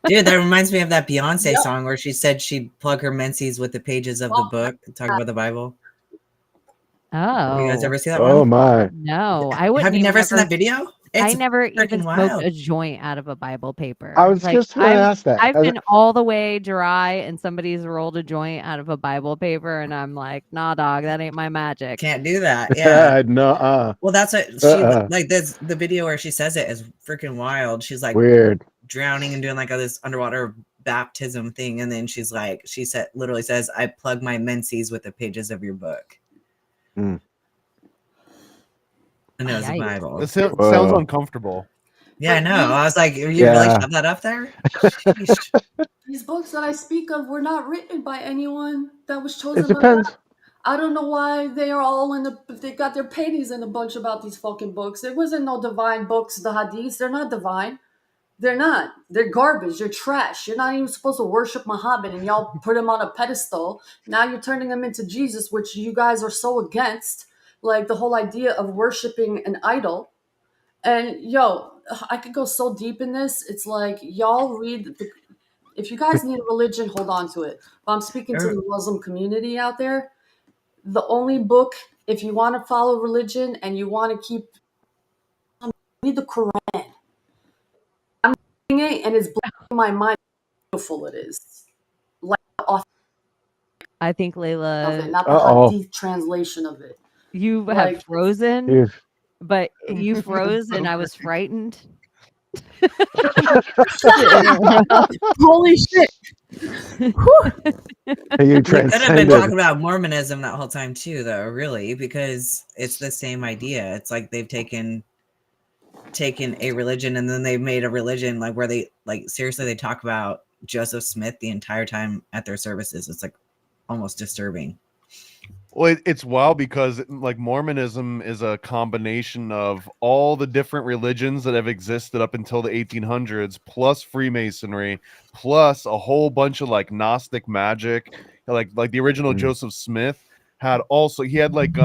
Dude, that reminds me of that Beyonce Yep. song where she said she'd plug her menses with the pages of the book, talk about the Bible. Oh. Have you guys ever see that Oh one? my. No, I wouldn't. Have you even never seen ever- that video? I It's never even freaking smoked wild. a joint out of a Bible paper. I was just gonna ask that. I've been all the way dry, and somebody's rolled a joint out of a Bible paper, and I'm like, nah, dog, that ain't my magic. Can't do that. Yeah. No. Well, that's what she like. This the video where she says it is freaking wild. She's like Weird. drowning and doing like all this underwater baptism thing, and then she's like, she said, literally says, "I plug my menses with the pages of your book." Mm. And it was the Yikes. Bible. That sounds Whoa. uncomfortable. Yeah, I know. I was like, you really Yeah. shove that up there? Sheesh. These books that I speak of were not written by anyone that was It chosen by God. depends. I don't know why they are all in the. They got their panties in a bunch about these fucking books. It wasn't no divine books. The hadiths, they're not divine. They're not. They're garbage. They're trash. You're not even supposed to worship Muhammad, and y'all put him on a pedestal. Now you're turning him into Jesus, which you guys are so against. Like the whole idea of worshiping an idol. And yo, I could go so deep in this. It's like y'all read. If you guys need a religion, hold on to it. But I'm speaking to the Muslim community out there. The only book, if you want to follow religion and you want to keep, you need the Quran. I'm reading it and it's blowing my mind how beautiful it is. Like the author I think of it, Layla, not the hadith translation of it. you have Like, frozen, You've- but you froze, and I was frightened. holy shit. You We could have been transcended. talking about Mormonism that whole time too, though, really, because it's the same idea. It's like they've taken a religion and then they've made a religion like where they like seriously they talk about Joseph Smith the entire time at their services. It's like almost disturbing. Well, it's wild because like Mormonism is a combination of all the different religions that have existed up until the 1800s, plus Freemasonry, plus a whole bunch of like Gnostic magic. Like the original Joseph Smith had also he had like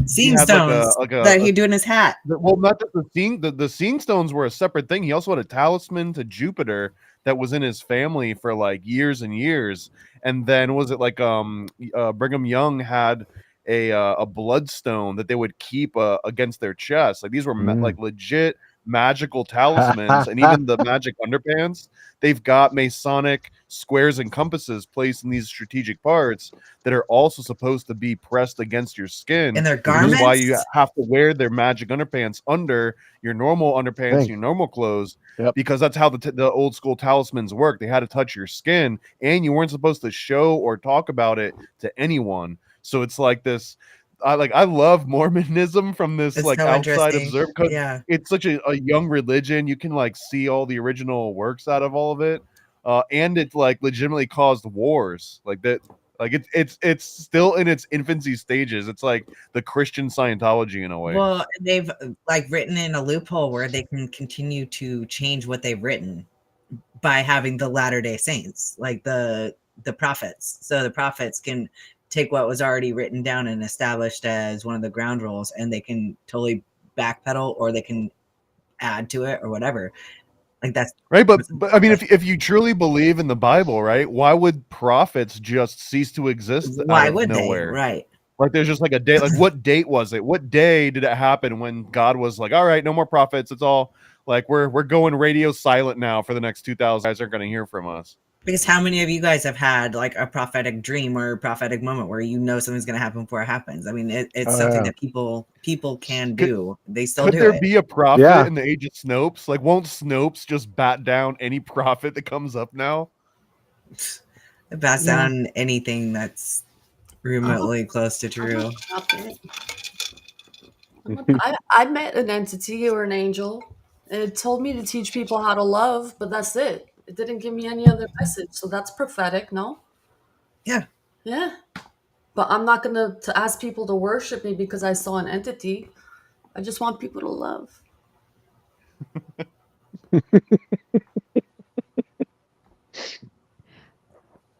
Seeing had stones that he'd do in his hat. Well, not just the seeing stones were a separate thing. He also had a talisman to Jupiter that was in his family for like years and years. And then was it like Brigham Young had a bloodstone that they would keep against their chest. Like these were like legit magical talismans, and even the magic underpants, they've got Masonic squares and compasses placed in these strategic parts that are also supposed to be pressed against your skin. And their Which garments. is why you have to wear their magic underpants under your normal underpants and your normal clothes, because that's how the old school talismans work. They had to touch your skin, and you weren't supposed to show or talk about it to anyone. So it's like this. I love Mormonism from this It's like so outside interesting. observer, because Yeah. it's such a young religion. You can like see all the original works out of all of it, and it like legitimately caused wars like that. Like it's still in its infancy stages. It's like the Christian Scientology in a way. Well, they've like written in a loophole where they can continue to change what they've written by having the Latter-day Saints, like the prophets. So the prophets can take what was already written down and established as one of the ground rules, and they can totally backpedal, or they can add to it or whatever. Like that's right. But I mean, if you truly believe in the Bible, right, why would prophets just cease to exist? Why out of would nowhere? they? Right. Like there's just like a date. Like what date was it? What day did it happen when God was like, all right, no more prophets. It's all like we're going radio silent now for the next 2,000 guys aren't going to hear from us. Because how many of you guys have had like a prophetic dream or a prophetic moment where you know something's going to happen before it happens? I mean, it's something that people can do. They still do it. Could there be a prophet in the age of Snopes? Like, won't Snopes just bat down any prophet that comes up now? It bats down anything that's remotely close to true. I met an entity or an angel, and it told me to teach people how to love, but that's it. It didn't give me any other message. So that's prophetic, no? Yeah. Yeah. But I'm not going to ask people to worship me because I saw an entity. I just want people to love.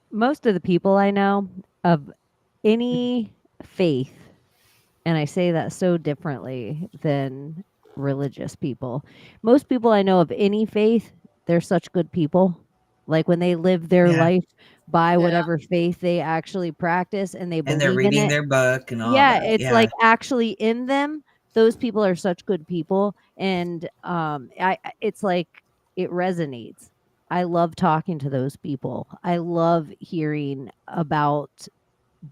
Most of the people I know of any faith, and I say that so differently than religious people. Most people I know of any faith, they're such good people. Like when they live their life by whatever faith they actually practice, and they believe And they're reading in it. their book and all Yeah, that. it's like actually in them. Those people are such good people, and it's like it resonates. I love talking to those people. I love hearing about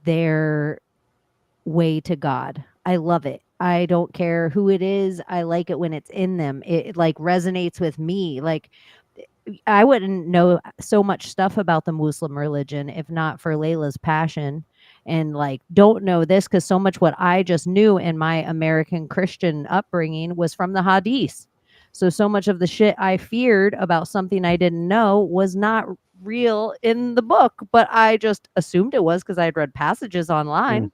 their way to God. I love it. I don't care who it is. I like it when it's in them. It like resonates with me. Like I wouldn't know so much stuff about the Muslim religion if not for Layla's passion, and like don't know this because so much what I just knew in my American Christian upbringing was from the Hadiths. So much of the shit I feared about something I didn't know was not real in the book, but I just assumed it was because I'd read passages online.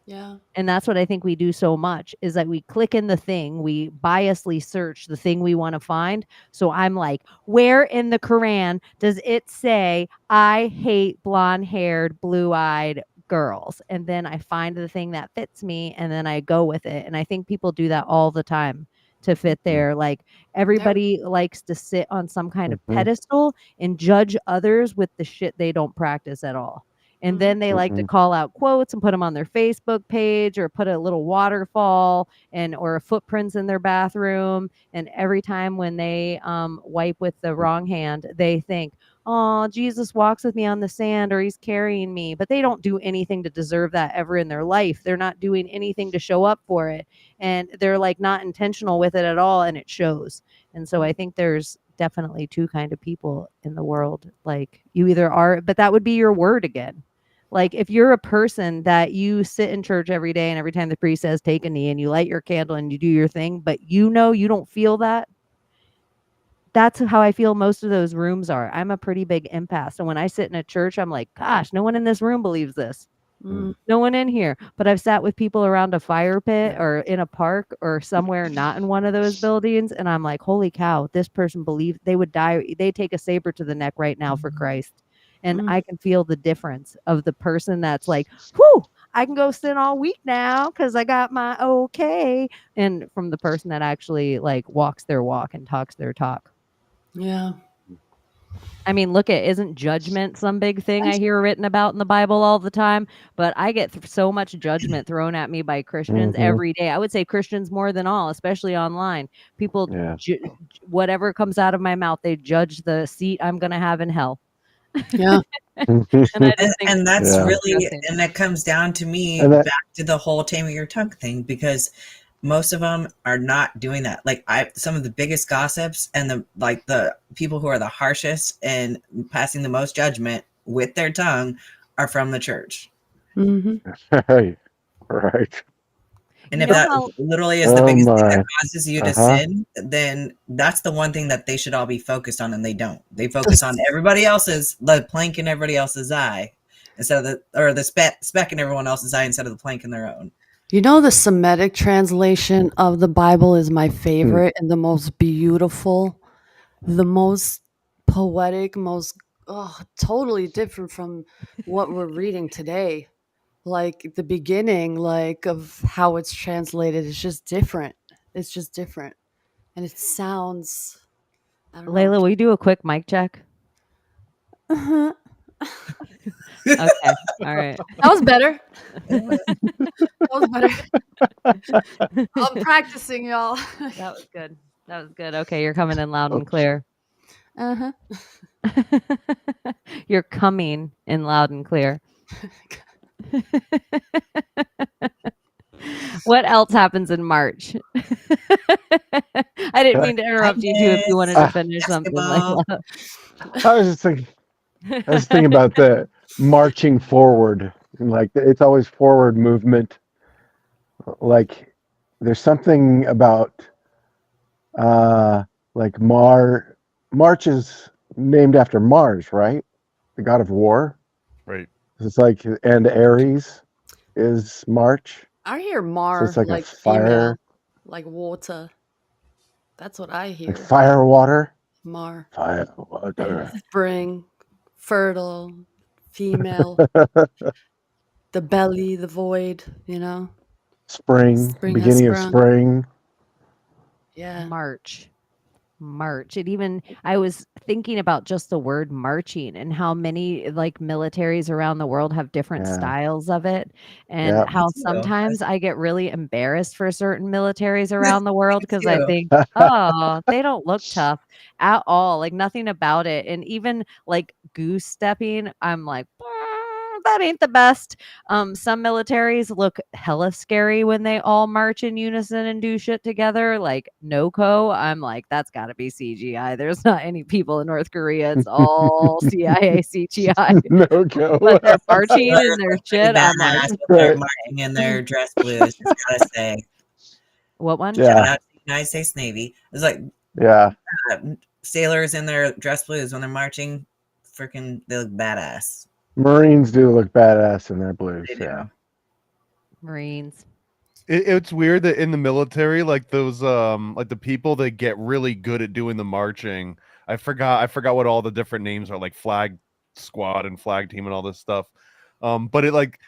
Yeah. And that's what I think we do so much is that we click in the thing, we biasly search the thing we want to find. So I'm like, where in the Quran does it say I hate blonde-haired, blue-eyed girls? And then I find the thing that fits me and then I go with it. And I think people do that all the time to fit there. Like everybody likes to sit on some kind of pedestal and judge others with the shit they don't practice at all. And then they like to call out quotes and put them on their Facebook page or put a little waterfall or footprints in their bathroom. And every time when they wipe with the wrong hand, they think, oh, Jesus walks with me on the sand or he's carrying me. But they don't do anything to deserve that ever in their life. They're not doing anything to show up for it. And they're like not intentional with it at all. And it shows. And so I think there's definitely two kind of people in the world. Like you either are, but that would be your word again. Like if you're a person that you sit in church every day and every time the priest says take a knee and you light your candle and you do your thing, but you know you don't feel that. That's how I feel most of those rooms are. I'm a pretty big empath. And when I sit in a church, I'm like, gosh, no one in this room believes this. No one in here. But I've sat with people around a fire pit or in a park or somewhere not in one of those buildings. And I'm like, holy cow, this person believes they would die. They take a saber to the neck right now for Christ. And I can feel the difference of the person that's like, whoo, I can go sin all week now because I got my okay. And from the person that actually like walks their walk and talks their talk. Yeah. I mean, look at, isn't judgment some big thing I hear written about in the Bible all the time? But I get so much judgment thrown at me by Christians every day. I would say Christians more than all, especially online. People, whatever comes out of my mouth, they judge the seat I'm going to have in hell. Yeah. And I just think And that's it's really, disgusting. and that comes down to me And that- back to the whole taming your tongue thing, because most of them are not doing that. Like some of the biggest gossips and the people who are the harshest and passing the most judgment with their tongue are from the church. Right. And if that literally is the biggest thing that causes you to sin, then that's the one thing that they should all be focused on, and they don't. They focus on everybody else's, the plank in everybody else's eye, instead of the speck in everyone else's eye instead of the plank in their own. You know, the Semitic translation of the Bible is my favorite and the most beautiful, the most poetic, totally different from what we're reading today. Like the beginning, like of how it's translated is just different. It's just different. And it sounds, I don't Layla, will you do a quick mic check? know. Okay. All right. That was better. That was better. I'm practicing, y'all. That was good. That was good. Okay, you're coming in loud and clear. Uh-huh. You're coming in loud and clear. What else happens in March? I didn't mean to interrupt you too if you wanted to finish something like that. I was thinking about the marching forward. Like it's always forward movement. Like there's something about like March is named after Mars, right? The god of war. Right. It's like, and Aries is March. I hear So Mar it's like like a fire, female, like water. That's what I hear. like fire water. Mar. Fire water. Spring, fertile, female, the belly, the void, you know? Spring, Spring has beginning of sprung. spring. Yeah. March. I was thinking about just the word marching and how many like militaries around the world have different styles of it, and how sometimes I get really embarrassed for certain militaries around the world because I think, oh, they don't look tough at all, like nothing about it. And even like goose stepping, I'm like, that ain't the best. Some militaries look hella scary when they all march in unison and do shit together, like NOCO. I'm like, that's got to be CGI. There's not any people in North Korea. It's all CIA CGI. NOCO. But they're marching and their shit. I'm like, they're marching in their dress blues. Just gotta say, what one? Shout out to the United States Navy. It's like, sailors in their dress blues when they're marching. Freaking, they look badass. Marines do look badass in their blues. Marines. It's weird that in the military, like those, like the people that get really good at doing the marching. I forgot what all the different names are, like flag squad and flag team and all this stuff. But it like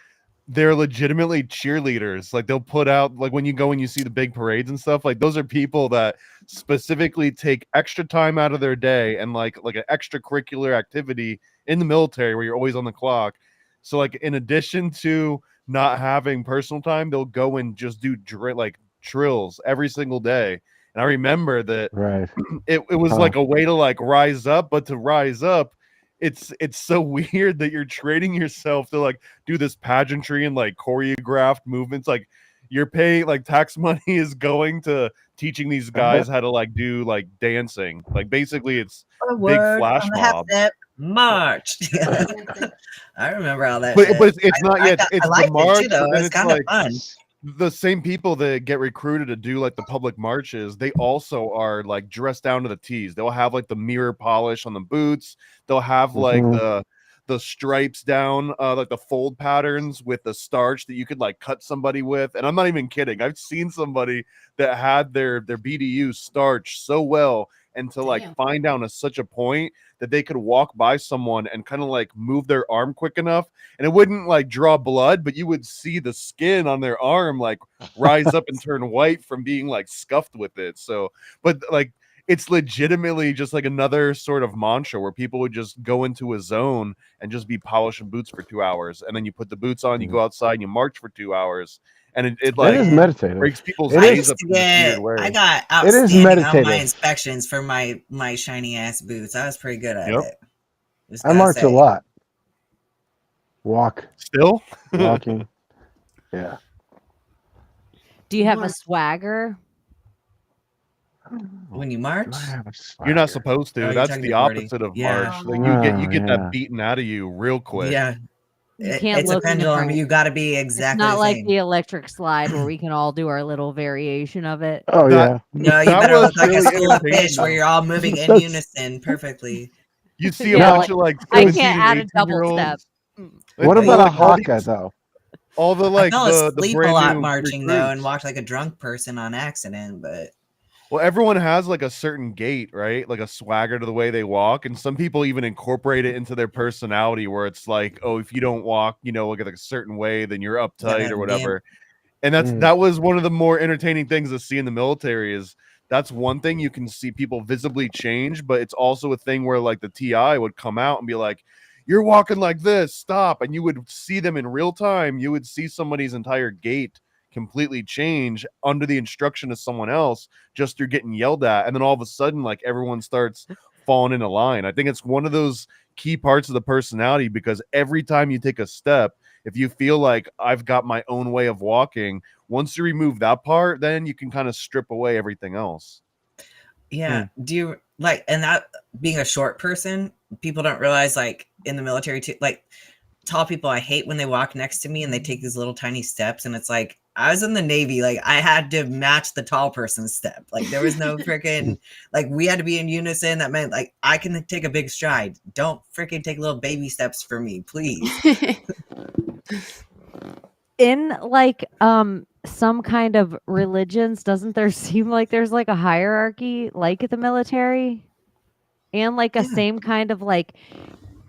they're legitimately cheerleaders. Like they'll put out, like when you go and you see the big parades and stuff, like those are people that specifically take extra time out of their day and like an extracurricular activity in the military where you're always on the clock. So like in addition to not having personal time, they'll go and just do trills every single day. And I remember that it was like a way to like rise up, but to rise up, it's so weird that you're training yourself to like do this pageantry and like choreographed movements. Like you're paying, like tax money is going to teaching these guys how to like do like dancing. Like basically it's big flash mob. March. I remember all that. But shit. it's not yet. It's I the march. it too, though. But then It's it's kind of like fun. the same people that get recruited to do like the public marches. They also are like dressed down to the T's. They'll have like the mirror polish on the boots. They'll have like the stripes down, like the fold patterns with the starch that you could like cut somebody with. And I'm not even kidding. I've seen somebody that had their BDU starched so well and to like find down such a point that they could walk by someone and kind of like move their arm quick enough, and it wouldn't like draw blood, but you would see the skin on their arm like rise up and turn white from being like scuffed with it. So, but like it's legitimately just like another sort of mantra where people would just go into a zone and just be polishing boots for 2 hours, and then you put the boots on, you go outside and you march for 2 hours, and it like is meditative. breaks people's It days is- up in this weird way. I got It is outstanding on my meditative. inspections for my shiny ass boots. I was pretty good at Yep. it. Just I gotta march say. a lot. Walk. Still? Walking. Yeah. Do you have a swagger? When you march? You're not supposed Oh, to. you're That's talking the to Gordy. opposite of Yeah. march. Like you get yeah. that beaten out of you real quick. Yeah. You can't It's a look pendulum. different. You got to be It's exactly not the like same. the electric slide where we can all do our little variation of it. Oh That- yeah. No, you That better was look like a really school of entertaining, fish where though. you're all moving in That's- unison perfectly. You see a Yeah, bunch of like I 17 can't and add a 18 double year olds. step. What No, about you a would all haka these- though? all the I like fell the asleep a brand lot new marching though and recruits. walked like a drunk person on accident, but Well, everyone has like a certain gait, right? Like a swagger to the way they walk, and some people even incorporate it into their personality, where it's like, oh, if you don't walk, like a certain way, then you're uptight have or a whatever. And Mm. that was one of the more entertaining things to see in the military. Is that's one thing you can see people visibly change, but it's also a thing where like the TI would come out and be like, "You're walking like this, stop," and you would see them in real time. You would see somebody's entire gait completely change under the instruction of someone else just through getting yelled at, and then all of a sudden like everyone starts falling into line. I think it's one of those key parts of the personality, because every time you take a step, if you feel like I've got my own way of walking, once you remove that part, then you can kind of strip away everything else. yeah. Do you like, and that being a short person, people don't realize like in the military too, like tall people, I hate when they walk next to me and they take these little tiny steps, and it's like I was in the Navy, like I had to match the tall person's step. Like there was no freaking like we had to be in unison. That meant like I can take a big stride. Don't freaking take little baby steps for me, please. In like some kind of religions, doesn't there seem like there's like a hierarchy like the military? And like a same kind of like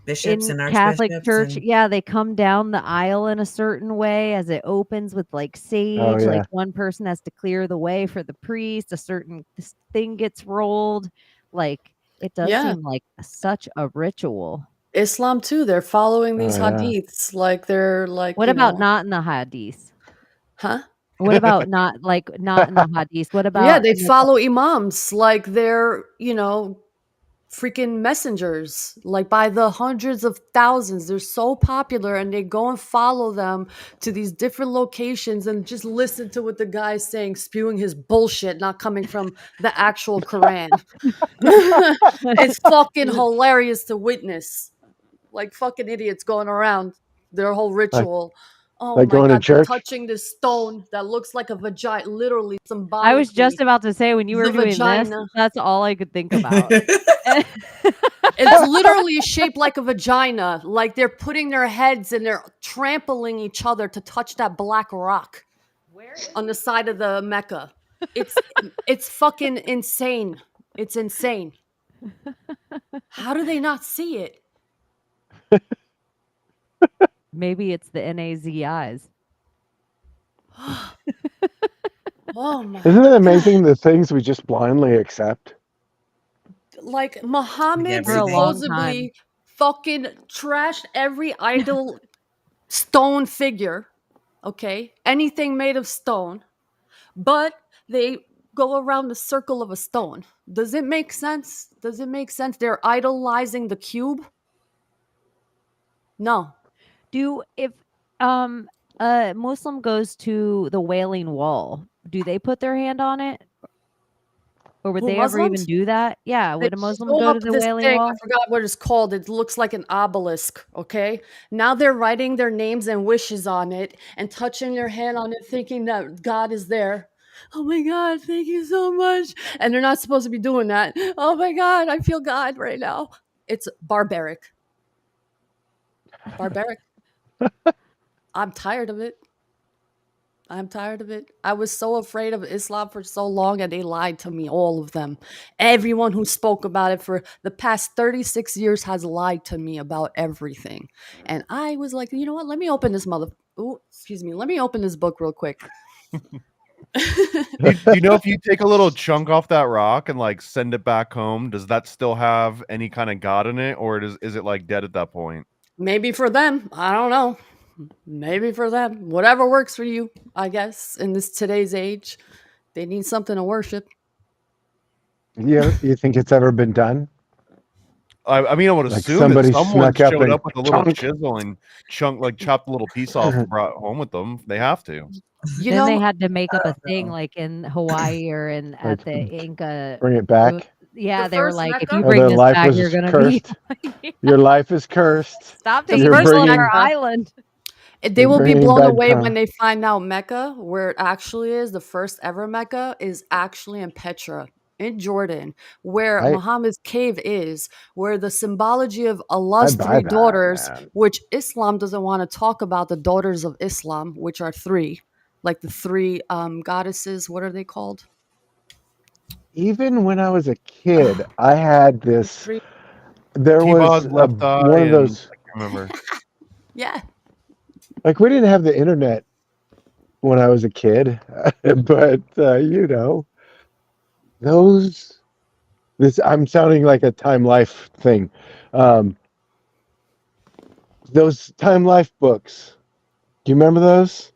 Bishops in and Catholic archbishops Church, and- yeah, they come down the aisle in a certain way as it opens with like sage. Oh, yeah. Like one person has to clear the way for the priest. A certain thing gets rolled. Like it does Yeah. seem like such a ritual. Islam too. They're following these Oh, yeah. hadiths, like they're like. What you about know, not in the hadith? Huh? What about not in the hadith? What about Yeah, they in the- follow imams like they're freaking messengers, like by the hundreds of thousands. They're so popular, and they go and follow them to these different locations and just listen to what the guy's saying, spewing his bullshit, not coming from the actual Quran. It's fucking hilarious to witness, like fucking idiots going around their whole ritual. Oh like my going to god, they're church? touching this stone that looks like a vagina, literally symbolically. I was just about to say when you were The doing this, vagina. that's all I could think about. It's literally shaped like a vagina. Like they're putting their heads and they're trampling each other to touch that black rock on the side of the Mecca. It's fucking insane. It's insane. How do they not see it? Maybe it's the NAZIs. Oh my Isn't it amazing the things we just blindly accept? like Muhammad For a long supposedly fucking trashed every idol stone figure, okay? Anything made of stone, but they go around the circle of a stone. Does it make sense? Does it make sense? They're idolizing the cube? No. If a Muslim goes to the Wailing Wall, do they put their hand on it? Or would Who, they ever even Muslims? do that? Yeah, They would a Muslim show go up to the this Wailing thing, Wall? I forgot what it's called. It looks like an obelisk, okay? Now they're writing their names and wishes on it and touching their hand on it, thinking that God is there. Oh my God, thank you so much. And they're not supposed to be doing that. Oh my God, I feel God right now. It's barbaric. Barbaric. I'm tired of it. I'm tired of it. I was so afraid of Islam for so long, and they lied to me, all of them. Everyone who spoke about it for the past 36 years has lied to me about everything. And I was like, you know what? Let me open this Let me open this book real quick. Do you know if you take a little chunk off that rock and like send it back home, does that still have any kind of God in it, or is it like dead at that point? Maybe for them. I don't know. Maybe for them. Whatever works for you, I guess, in this today's age. They need something to worship. You think it's ever been done? I mean, I would Like assume somebody that someone snuck up showed and up with a little chunk. chisel and chopped a little piece off and brought it home with them. They have to. You Then know, they had to make up a thing like in Hawaii or in Like, at the Inca. bring it back. Yeah, The they were first like, if Mecca? you Or bring their this life back, you're was gonna cursed. be. Your life is cursed. Stop The taking You're people on bringing- our island. they You're will be bringing blown bad away karma. when they find out Mecca, where it actually is. The first ever Mecca is actually in Petra, in Jordan, where Muhammad's cave is, where the symbology of Allah's buy three that, daughters, man. which Islam doesn't want to talk about, the daughters of Islam, which are three, like the three goddesses. What are they called? Even when I was a kid, I had this. Three. There was T-Bod's left eye one of and those. I can't remember. Yeah. Like we didn't have the internet when I was a kid, but you know, I'm sounding like a Time Life thing. Those Time Life books. Do you remember those?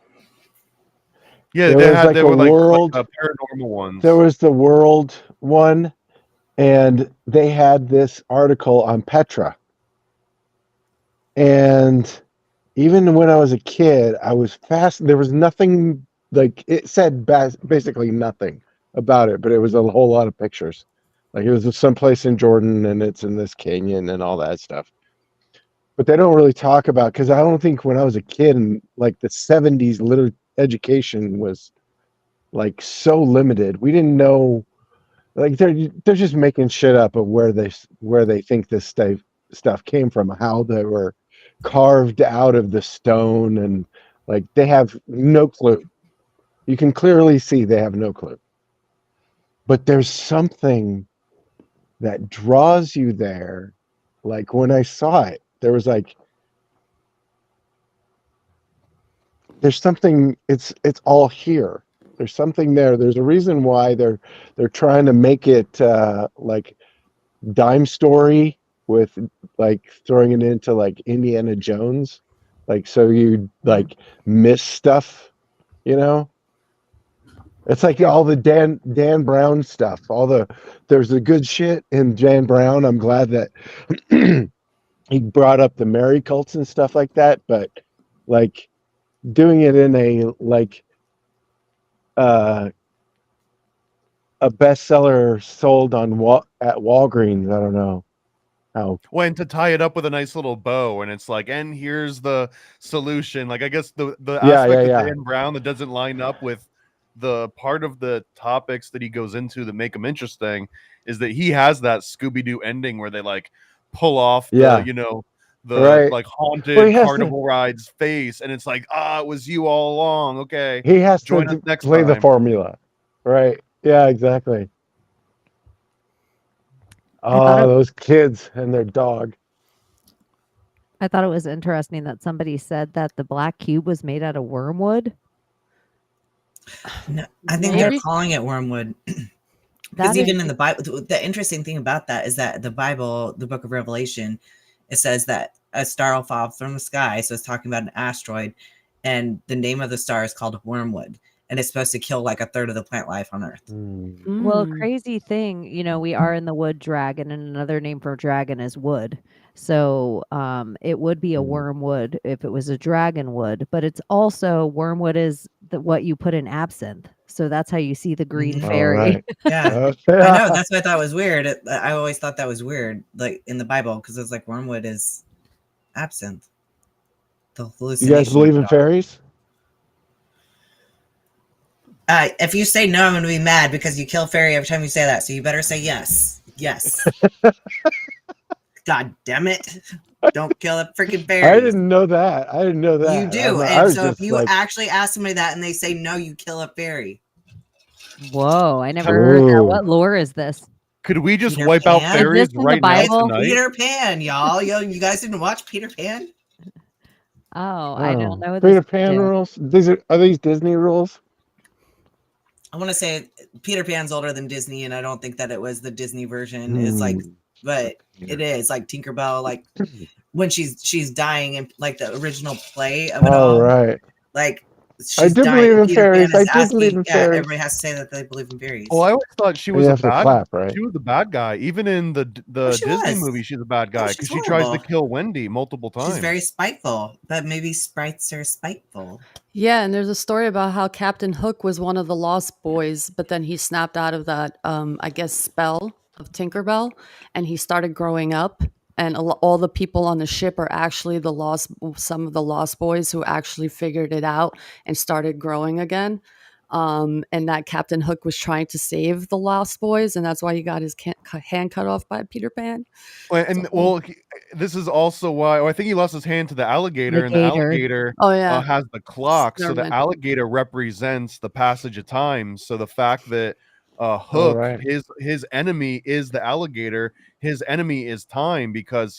Yeah, There was like they a were world. like paranormal ones. There was the world one, and they had this article on Petra. And even when I was a kid, I was fast. There was nothing, like it said basically nothing about it, but it was a whole lot of pictures. Like it was someplace in Jordan and it's in this canyon and all that stuff. But they don't really talk about, because I don't think when I was a kid in like the 70s, education was like so limited. We didn't know, like they're just making shit up of where they think this stuff came from, how they were carved out of the stone, and like they have no clue. You can clearly see they have no clue. But there's something that draws you there. Like when I saw it, there was like there's something, it's all here. There's something there. There's a reason why they're trying to make it like dime story, with like throwing it into like Indiana Jones, like so you like miss stuff, you know. It's like all the Dan Brown stuff. There's the good shit in Dan Brown. I'm glad that he brought up the Mary cults and stuff like that, but like doing it in a like a bestseller sold on at Walgreens. I don't know how. When to tie it up with a nice little bow, and it's like, and here's the solution. Like I guess the aspect of Dan Brown that doesn't line up with the part of the topics that he goes into that make him interesting is that he has that Scooby-Doo ending where they like pull off the, you know, the like haunted carnival rides face, and it's like, it was you all along. Okay, he has join to us next play time. the formula, right? Yeah, exactly. Oh, those kids and their dog. I thought it was interesting that somebody said that the black cube was made out of wormwood. No, I think they're calling it wormwood. Because even in the Bible, the interesting thing about that is that the Bible, the book of Revelation, it says that a star will fall from the sky. So it's talking about an asteroid, and the name of the star is called wormwood, and it's supposed to kill like a third of the plant life on Earth. Well, crazy thing, you know, we are in the wood dragon, and another name for dragon is wood. So it would be a wormwood if it was a dragon wood, but it's also wormwood is what you put in absinthe. So that's how you see the green fairy. Right. Yeah, I know. That's what I thought was weird. I always thought that was weird, like in the Bible, because it's like wormwood is absinthe. The hallucination. You guys believe in fairies? If you say no, I'm going to be mad because you kill fairy every time you say that. So you better say yes. Yes. God damn it. Don't kill the freaking I fairies. didn't know that. I didn't know that. You do. I And was so if just you like, actually ask somebody that and they say no, you kill a fairy. Whoa, I never heard that. Ooh. What lore is this? Could we just Peter wipe out Pan? Is this fairies in the right now It's Bible? tonight? Peter Pan, y'all. Yo, you guys didn't watch Peter Pan? Oh, I don't know Peter this. Pan detail. rules. Are these Disney rules? I want to say Peter Pan's older than Disney, and I don't think that it was the Disney version. It's like, but it is like Tinkerbell, like when she's dying in like the original play of it all. Right. Like I she's do dying. believe in Peter Pan fairies. is I do believe asking. in Yeah, fairies. everybody has to say that they believe in fairies. Oh, I always thought she You was a have to bad. clap, right? She was the bad guy. Even in the she Disney was. movie, she's a bad guy she's because she tries to horrible. kill Wendy multiple times. She's very spiteful, but maybe sprites are spiteful. Yeah, and there's a story about how Captain Hook was one of the Lost Boys, but then he snapped out of that, I guess, spell of Tinkerbell, and he started growing up. And all the people on the ship are actually some of the Lost Boys who actually figured it out and started growing again. And that Captain Hook was trying to save the Lost Boys, and that's why he got his hand cut off by Peter Pan. This is also why I think he lost his hand to the alligator, and the alligator Oh yeah, has the clock. So Never the mind. alligator represents the passage of time. So the fact that Hook, right. his enemy is the alligator, his enemy is time, because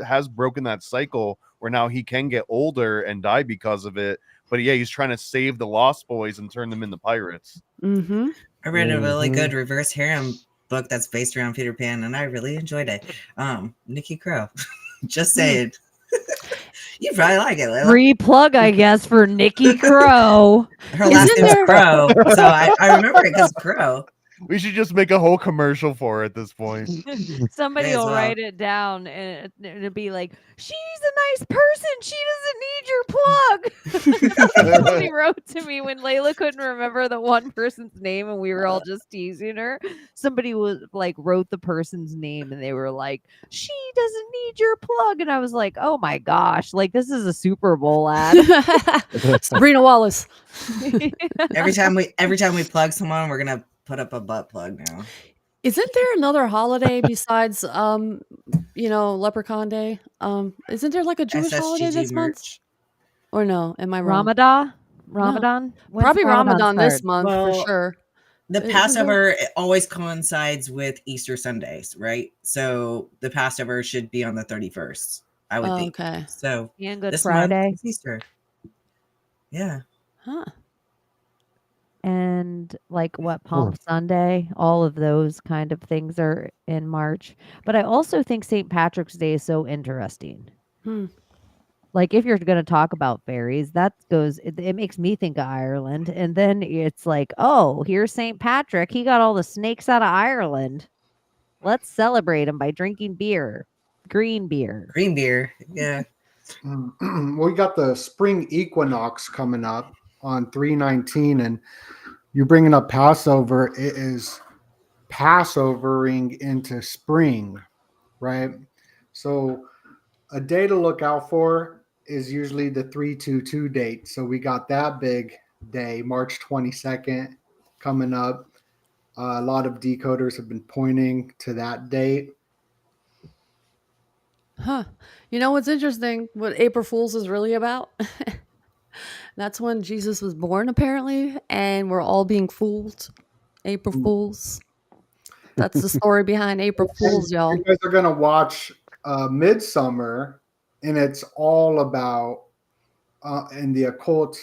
has broken that cycle where now he can get older and die because of it. But yeah, he's trying to save the Lost Boys and turn them into pirates. Mm-hmm. I read a really good reverse harem book that's based around Peter Pan, and I really enjoyed it. Nikki Crow. Just saying. You probably like it, Layla. Free plug, I guess, for Nikki Crow. Her last name's Crow, so I remember it because Crow. We should just make a whole commercial for it at this point. Somebody will write it down and it'll be like, she's a nice person. She doesn't need your plug. Somebody wrote to me when Layla couldn't remember the one person's name and we were all just teasing her. Somebody was like wrote the person's name and they were like, she doesn't need your plug. And I was like, oh my gosh, like this is a Super Bowl ad. Sabrina Wallace. Every time we plug someone, we're gonna put up a butt plug now. Isn't there another holiday besides Leprechaun Day? Isn't there like a Jewish holiday this month? Or no? Am I wrong? Ramadan? No. Probably Ramadan this month Well, for sure. The Passover always coincides with Easter Sundays, right? So the Passover should be on the 31st, I would think. Okay. So and Good this Friday. month is Easter. Yeah. Huh. And like what Palm Sunday, all of those kind of things are in March. But I also think St. Patrick's Day is so interesting. Like if you're going to talk about fairies, it makes me think of Ireland. And then it's like, oh, here's St. Patrick. He got all the snakes out of Ireland. Let's celebrate him by drinking beer. Green beer. Green beer. Yeah. We got the spring equinox coming up on 3/19, and you're bringing up Passover. It is Passovering into spring, right? So a day to look out for is usually the 3/22 date. So we got that big day, March 22nd, coming up. A lot of decoders have been pointing to that date. Huh. You know what's interesting? What April Fool's is really about? That's when Jesus was born, apparently, and we're all being fooled. April Fools. That's the story behind April Fools, y'all. You guys are going to watch Midsummer, and it's all about, in the occult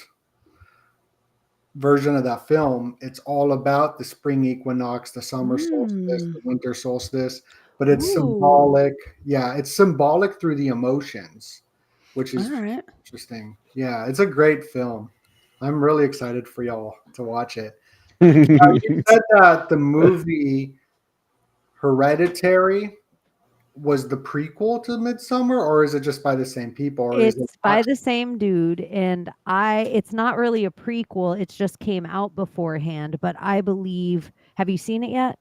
version of that film, it's all about the spring equinox, the summer solstice, the winter solstice, but it's symbolic. Yeah, it's symbolic through the emotions, which is interesting. Yeah, it's a great film. I'm really excited for y'all to watch it. You said that the movie Hereditary was the prequel to Midsummer, or is it just by the same people? Or It's is it by the same dude, and it's not really a prequel. It's just came out beforehand, but I believe. Have you seen it yet?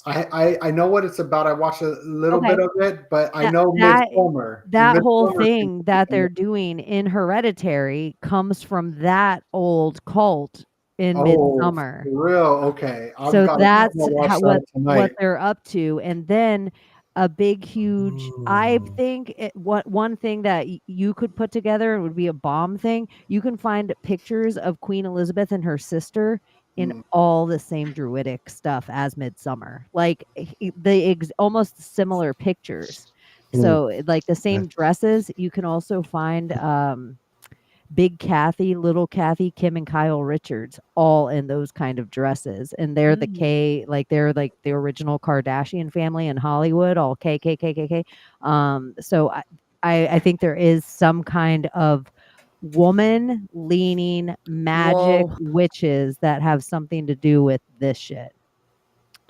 I know what it's about. I watched a little bit of it, but I know Midsummer. That whole thing that they're doing in Hereditary comes from that old cult in Midsummer. For real? Okay. So that's what they're up to. And then a big, huge. I think one thing that you could put together would be a bomb thing. You can find pictures of Queen Elizabeth and her sister in all the same druidic stuff as Midsummer, like almost similar pictures. So like the same dresses. You can also find Big Kathy, Little Kathy, Kim and Kyle Richards, all in those kind of dresses. And they're the they're like the original Kardashian family in Hollywood, all K, K, K, K, K. So I think there is some kind of woman leaning magic witches that have something to do with this shit.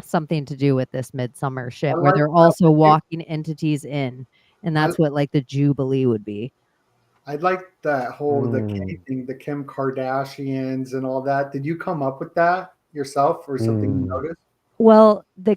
Something to do with this Midsummer shit, where they're also walking entities in. And that's what like the Jubilee would be. I like that whole the K thing, the Kim Kardashians and all that. Did you come up with that yourself or something you noticed? Well, the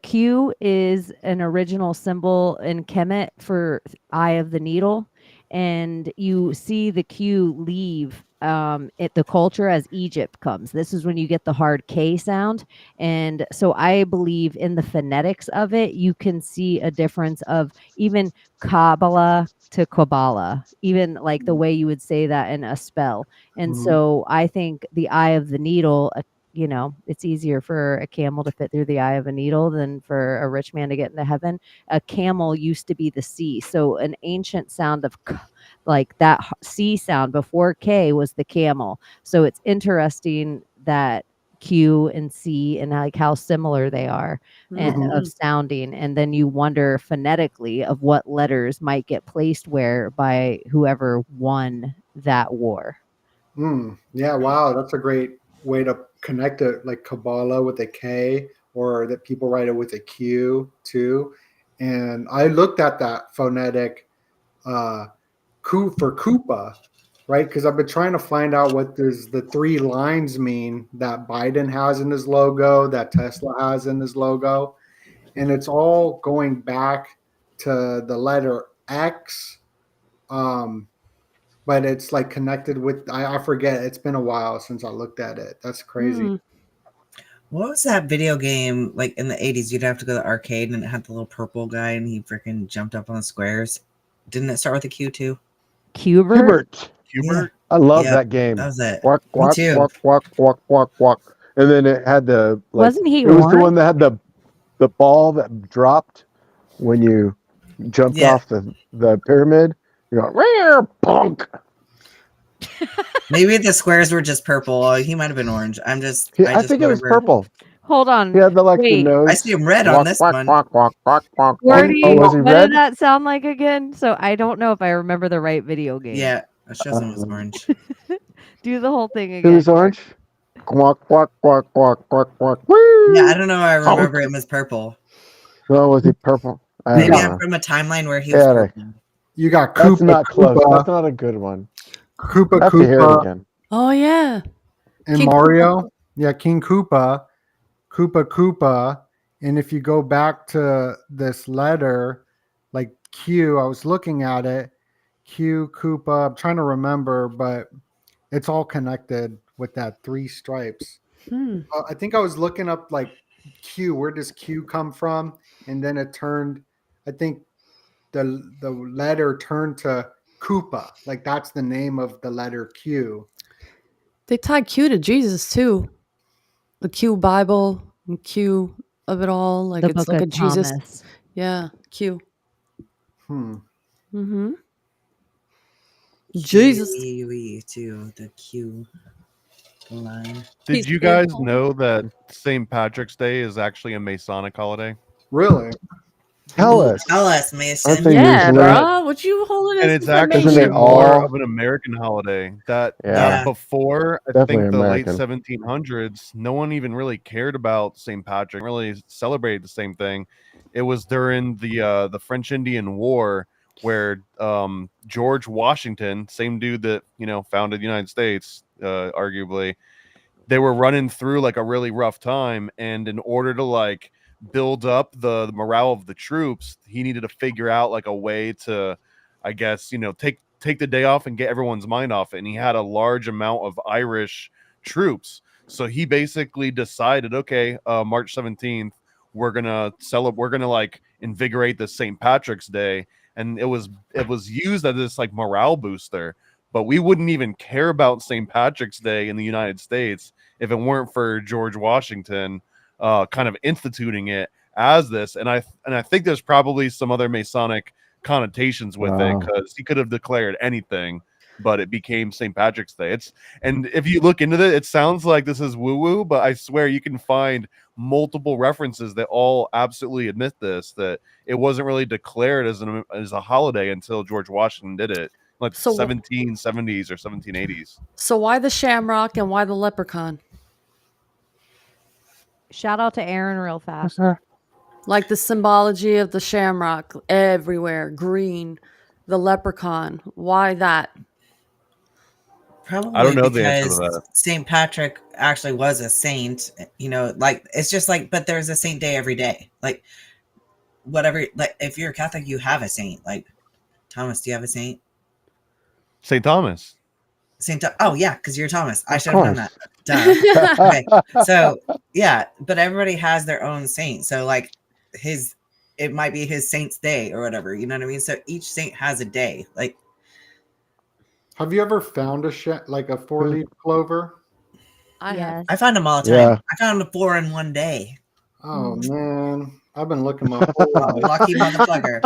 Q is an original symbol in Kemet for Eye of the Needle, and you see the Q leave the culture as Egypt comes. This is when you get the hard K sound, and so I believe in the phonetics of it. You can see a difference of even Kabbalah to Kabbalah, even like the way you would say that in a spell. And so I think the Eye of the Needle, you know, it's easier for a camel to fit through the eye of a needle than for a rich man to get into heaven. A camel used to be the C. So an ancient sound of like that C sound before K was the camel. So it's interesting that Q and C and like how similar they are and of sounding. And then you wonder phonetically of what letters might get placed where by whoever won that war. Yeah, wow, that's a great way to connect it, like Kabbalah with a K, or that people write it with a Q too. And I looked at that phonetic for Koopa, right? Because I've been trying to find out what does the three lines mean that Biden has in his logo, that Tesla has in his logo. And it's all going back to the letter X. But it's like connected with, I forget. It's been a while since I looked at it. That's crazy. What was that video game like in the 80s? You'd have to go to the arcade and it had the little purple guy and he freaking jumped up on the squares. Didn't it start with a Q too? Hubert. Yeah. I love that game. That was it. Walk, walk, Me too. walk, walk, walk, walk, walk. And then it had the like, wasn't he it was the orange? one that had the ball that dropped when you jumped off the pyramid. You go, rare punk. Maybe the squares were just purple. He might have been orange. I think it was purple. Hold on. He had the the nose. I see him red on this one. Walk, walk, walk, walk, Gordy, oh, was he what red? did that sound like again? So I don't know if I remember the right video game. Yeah, it shows him was orange. Do the whole thing It again. was orange. Walk, walk, walk, walk, walk, walk. Yeah, I don't know. I remember him as purple. No, was he purple? Maybe I'm from a timeline where he was purple. You got That's Koopa. not close. Koopa, That's not a good one. Koopa. I have to hear it again. Oh yeah. And King Mario. Koopa. Yeah, King Koopa. Koopa. And if you go back to this letter, like Q, I was looking at it. Q, Koopa. I'm trying to remember, but it's all connected with that 3 stripes. I think I was looking up like Q. Where does Q come from? And then it turned. I think the letter turned to Koopa. Like that's the name of the letter Q. They tied Q to Jesus too. The Q Bible and Q of it all. Like The it's Book like of a Jesus. Thomas. Yeah, Q. Q-E Jesus. to the Q line. Did you guys know that St. Patrick's Day is actually a Masonic holiday? Really? Tell us. Tell us, Mason. Aren't they Yeah, usually? bro. Would you hold it And as it's actually Isn't it more all- of an American holiday. That Yeah. before, I Definitely think the American. late 1700s, no one even really cared about St. Patrick, really celebrated the same thing. It was during the French Indian War where George Washington, same dude that founded the United States, arguably, they were running through like a really rough time, and in order to like build up the morale of the troops, he needed to figure out like a way to, I guess, take the day off and get everyone's mind off it. And he had a large amount of Irish troops, so he basically decided, okay, March 17th, we're gonna like invigorate the St. Patrick's Day, and it was used as this like morale booster. But we wouldn't even care about St. Patrick's Day in the United States if it weren't for George Washington kind of instituting it as this. And I think there's probably some other Masonic connotations with it, because he could have declared anything, but it became St. Patrick's Day. And if you look into it, it sounds like this is woo-woo, but I swear you can find multiple references that all absolutely admit this, that it wasn't really declared as a holiday until George Washington did it, like 1770s or 1780s. So why the shamrock and why the leprechaun? Shout out to Aaron real fast. Like the symbology of the shamrock everywhere, green, the leprechaun. Why that? Probably I don't know the answer to because that. St. Patrick actually was a saint, you know, like it's just like, but there's a saint day every day. Like whatever, like if you're a Catholic, you have a saint. Like Thomas, do you have a saint? St. Thomas. Oh yeah, because you're Thomas. I should have known that. Duh. Okay. So yeah, but everybody has their own saint. So like it might be his saint's day or whatever. You know what I mean? So each saint has a day. Like, have you ever found like a 4-leaf clover? I have. I find them all the time. Yeah. I found 4 in one day. Oh man, I've been looking my whole life. Lucky motherfucker.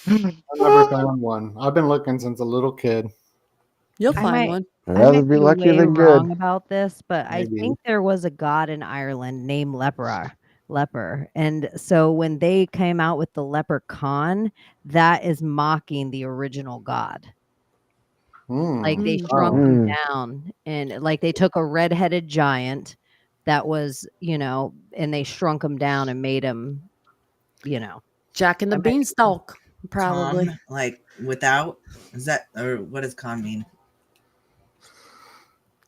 I've never found one. I've been looking since a little kid. You'll I find might- one. I I'd rather might be be lucky way than wrong good. about this, but Maybe. I think there was a god in Ireland named Leper, and so when they came out with the leprechaun, that is mocking the original god. Like they shrunk him down, and like they took a red-headed giant that was, you know, and they shrunk him down and made him, you know, Jack and the Beanstalk, probably. Con, like without, is that, or what does con mean?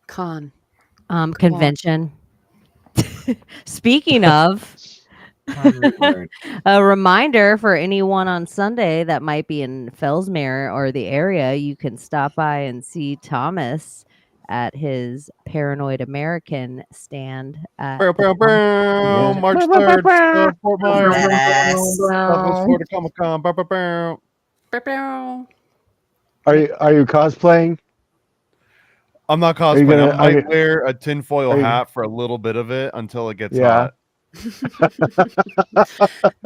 Con. convention. Speaking of, a reminder for anyone on Sunday that might be in Fellsmere or the area, you can stop by and see Thomas at his Paranoid American stand at March 3rd, Fort Myers, Southwest Florida Comic-Con. Are you cosplaying? I'm not Are you cosplaying. gonna- I are might you- wear a tinfoil are you- hat for a little bit of it until it gets Yeah. hot.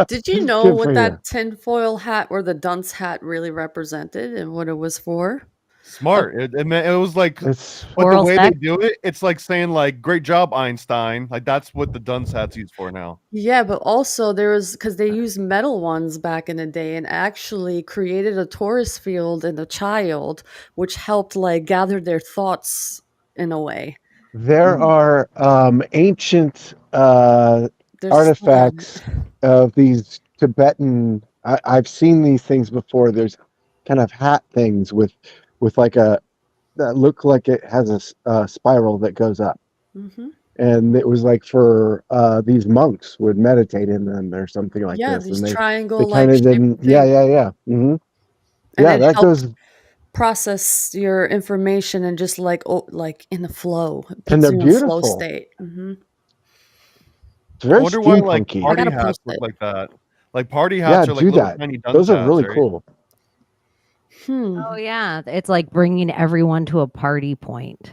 Did you know Good what for that you. tinfoil hat or the dunce hat really represented and what it was for? Smart. It was like, It's but the Oral way sex? they do it, it's like saying like, "Great job, Einstein." Like that's what the dunce hat's used for now. Yeah, but also there was, because they used metal ones back in the day and actually created a Taurus field in the child, which helped like gather their thoughts in a way. there are ancient There's artifacts of these Tibetan. I've seen these things before. There's kind of hat things with like that look like it has a spiral that goes up, and it was like for these monks would meditate in them or something like Yeah, this. these And they triangle-like kind of shaped didn't. Yeah, things. yeah. Mm-hmm. And Yeah, it that helps goes. process your information and just like like in the flow. It And puts they're you in a flow beautiful. state. It's very I wonder why like steampunky. party gotta hats post look it. like that. Like party Yeah, hats are like do little that. tiny dunce Those are hats, really right? cool. Oh yeah, it's like bringing everyone to a party point.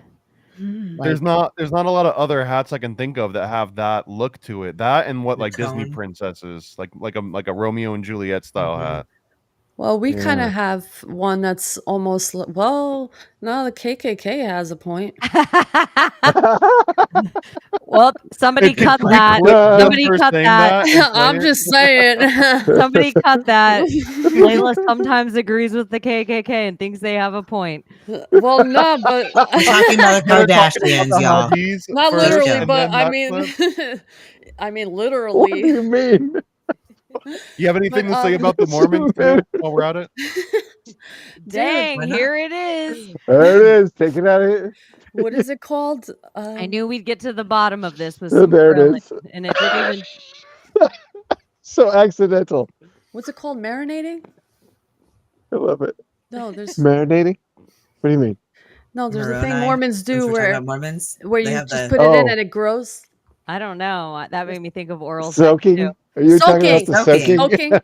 There's not a lot of other hats I can think of that have that look to it. That and what The like Disney cone. princesses, like a Romeo and Juliet style hat. Well, we kind Yeah. of have one that's almost well, no, the KKK has a point. Well, somebody Can cut we that. clip them Somebody for cut saying that. that and play I'm it? just saying. Somebody cut that. Layla sometimes agrees with the KKK and thinks they have a point. Well, no, but We're talking about the We're talking Kardashians, about the y'all. Hadis not first, literally, and but then I that mean, clip. I mean What do literally. you mean? You have anything But, to say about the Mormons too, while we're at it? Dang, why not? here it is. There it is. Take it out of here. What is it called? I knew we'd get to the bottom of this with Oh, some there it grilling, is. and it didn't even. So accidental. What's it called? Marinating? I love it. No, there's Marinating? What do you mean? no, there's a thing Moroni, Mormons since do we're talking where about Mormons, where they you have just the put it in Oh. and it grows. I don't know. That made me think of oral Soaking? sex too. Are you talking about the soaking?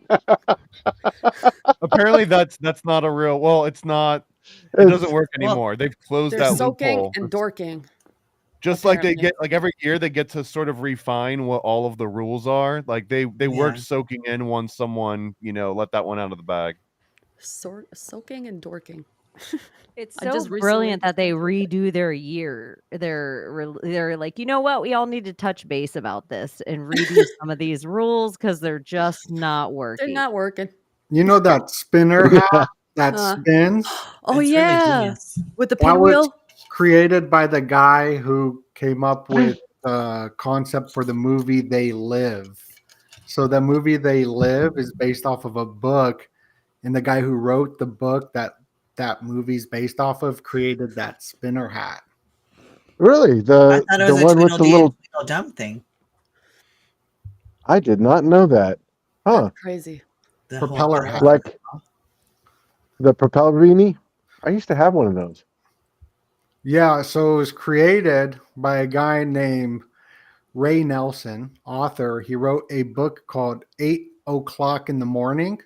Apparently, that's not a real. Well, it's not. It It's- doesn't work Well, anymore. They've closed There's that soaking loophole. and dorking. Just like they apparently. get, like every year, they get to sort of refine what all of the rules are. Like they worked soaking in once someone let that one out of the bag. Soaking and dorking. It's I so just recently- brilliant that they redo their year. They're like, you know what? We all need to touch base about this and redo some of these rules because they're just not working. They're not working. You know that spinner hat that spins? Oh yeah, with the That was pinwheel. created by the guy who came up with the concept for the movie They Live. So the movie They Live is based off of a book, and the guy who wrote the book that movie's based off of created that spinner hat. Really? I thought it The was a one with the Tweedledee little. and Tweedledum thing. I did not know that. Huh? That's crazy. The whole Propeller part. hat. Like the propeller beanie. I used to have one of those. Yeah, so it was created by a guy named Ray Nelson, author. He wrote a book called 8 o'clock in the Morning,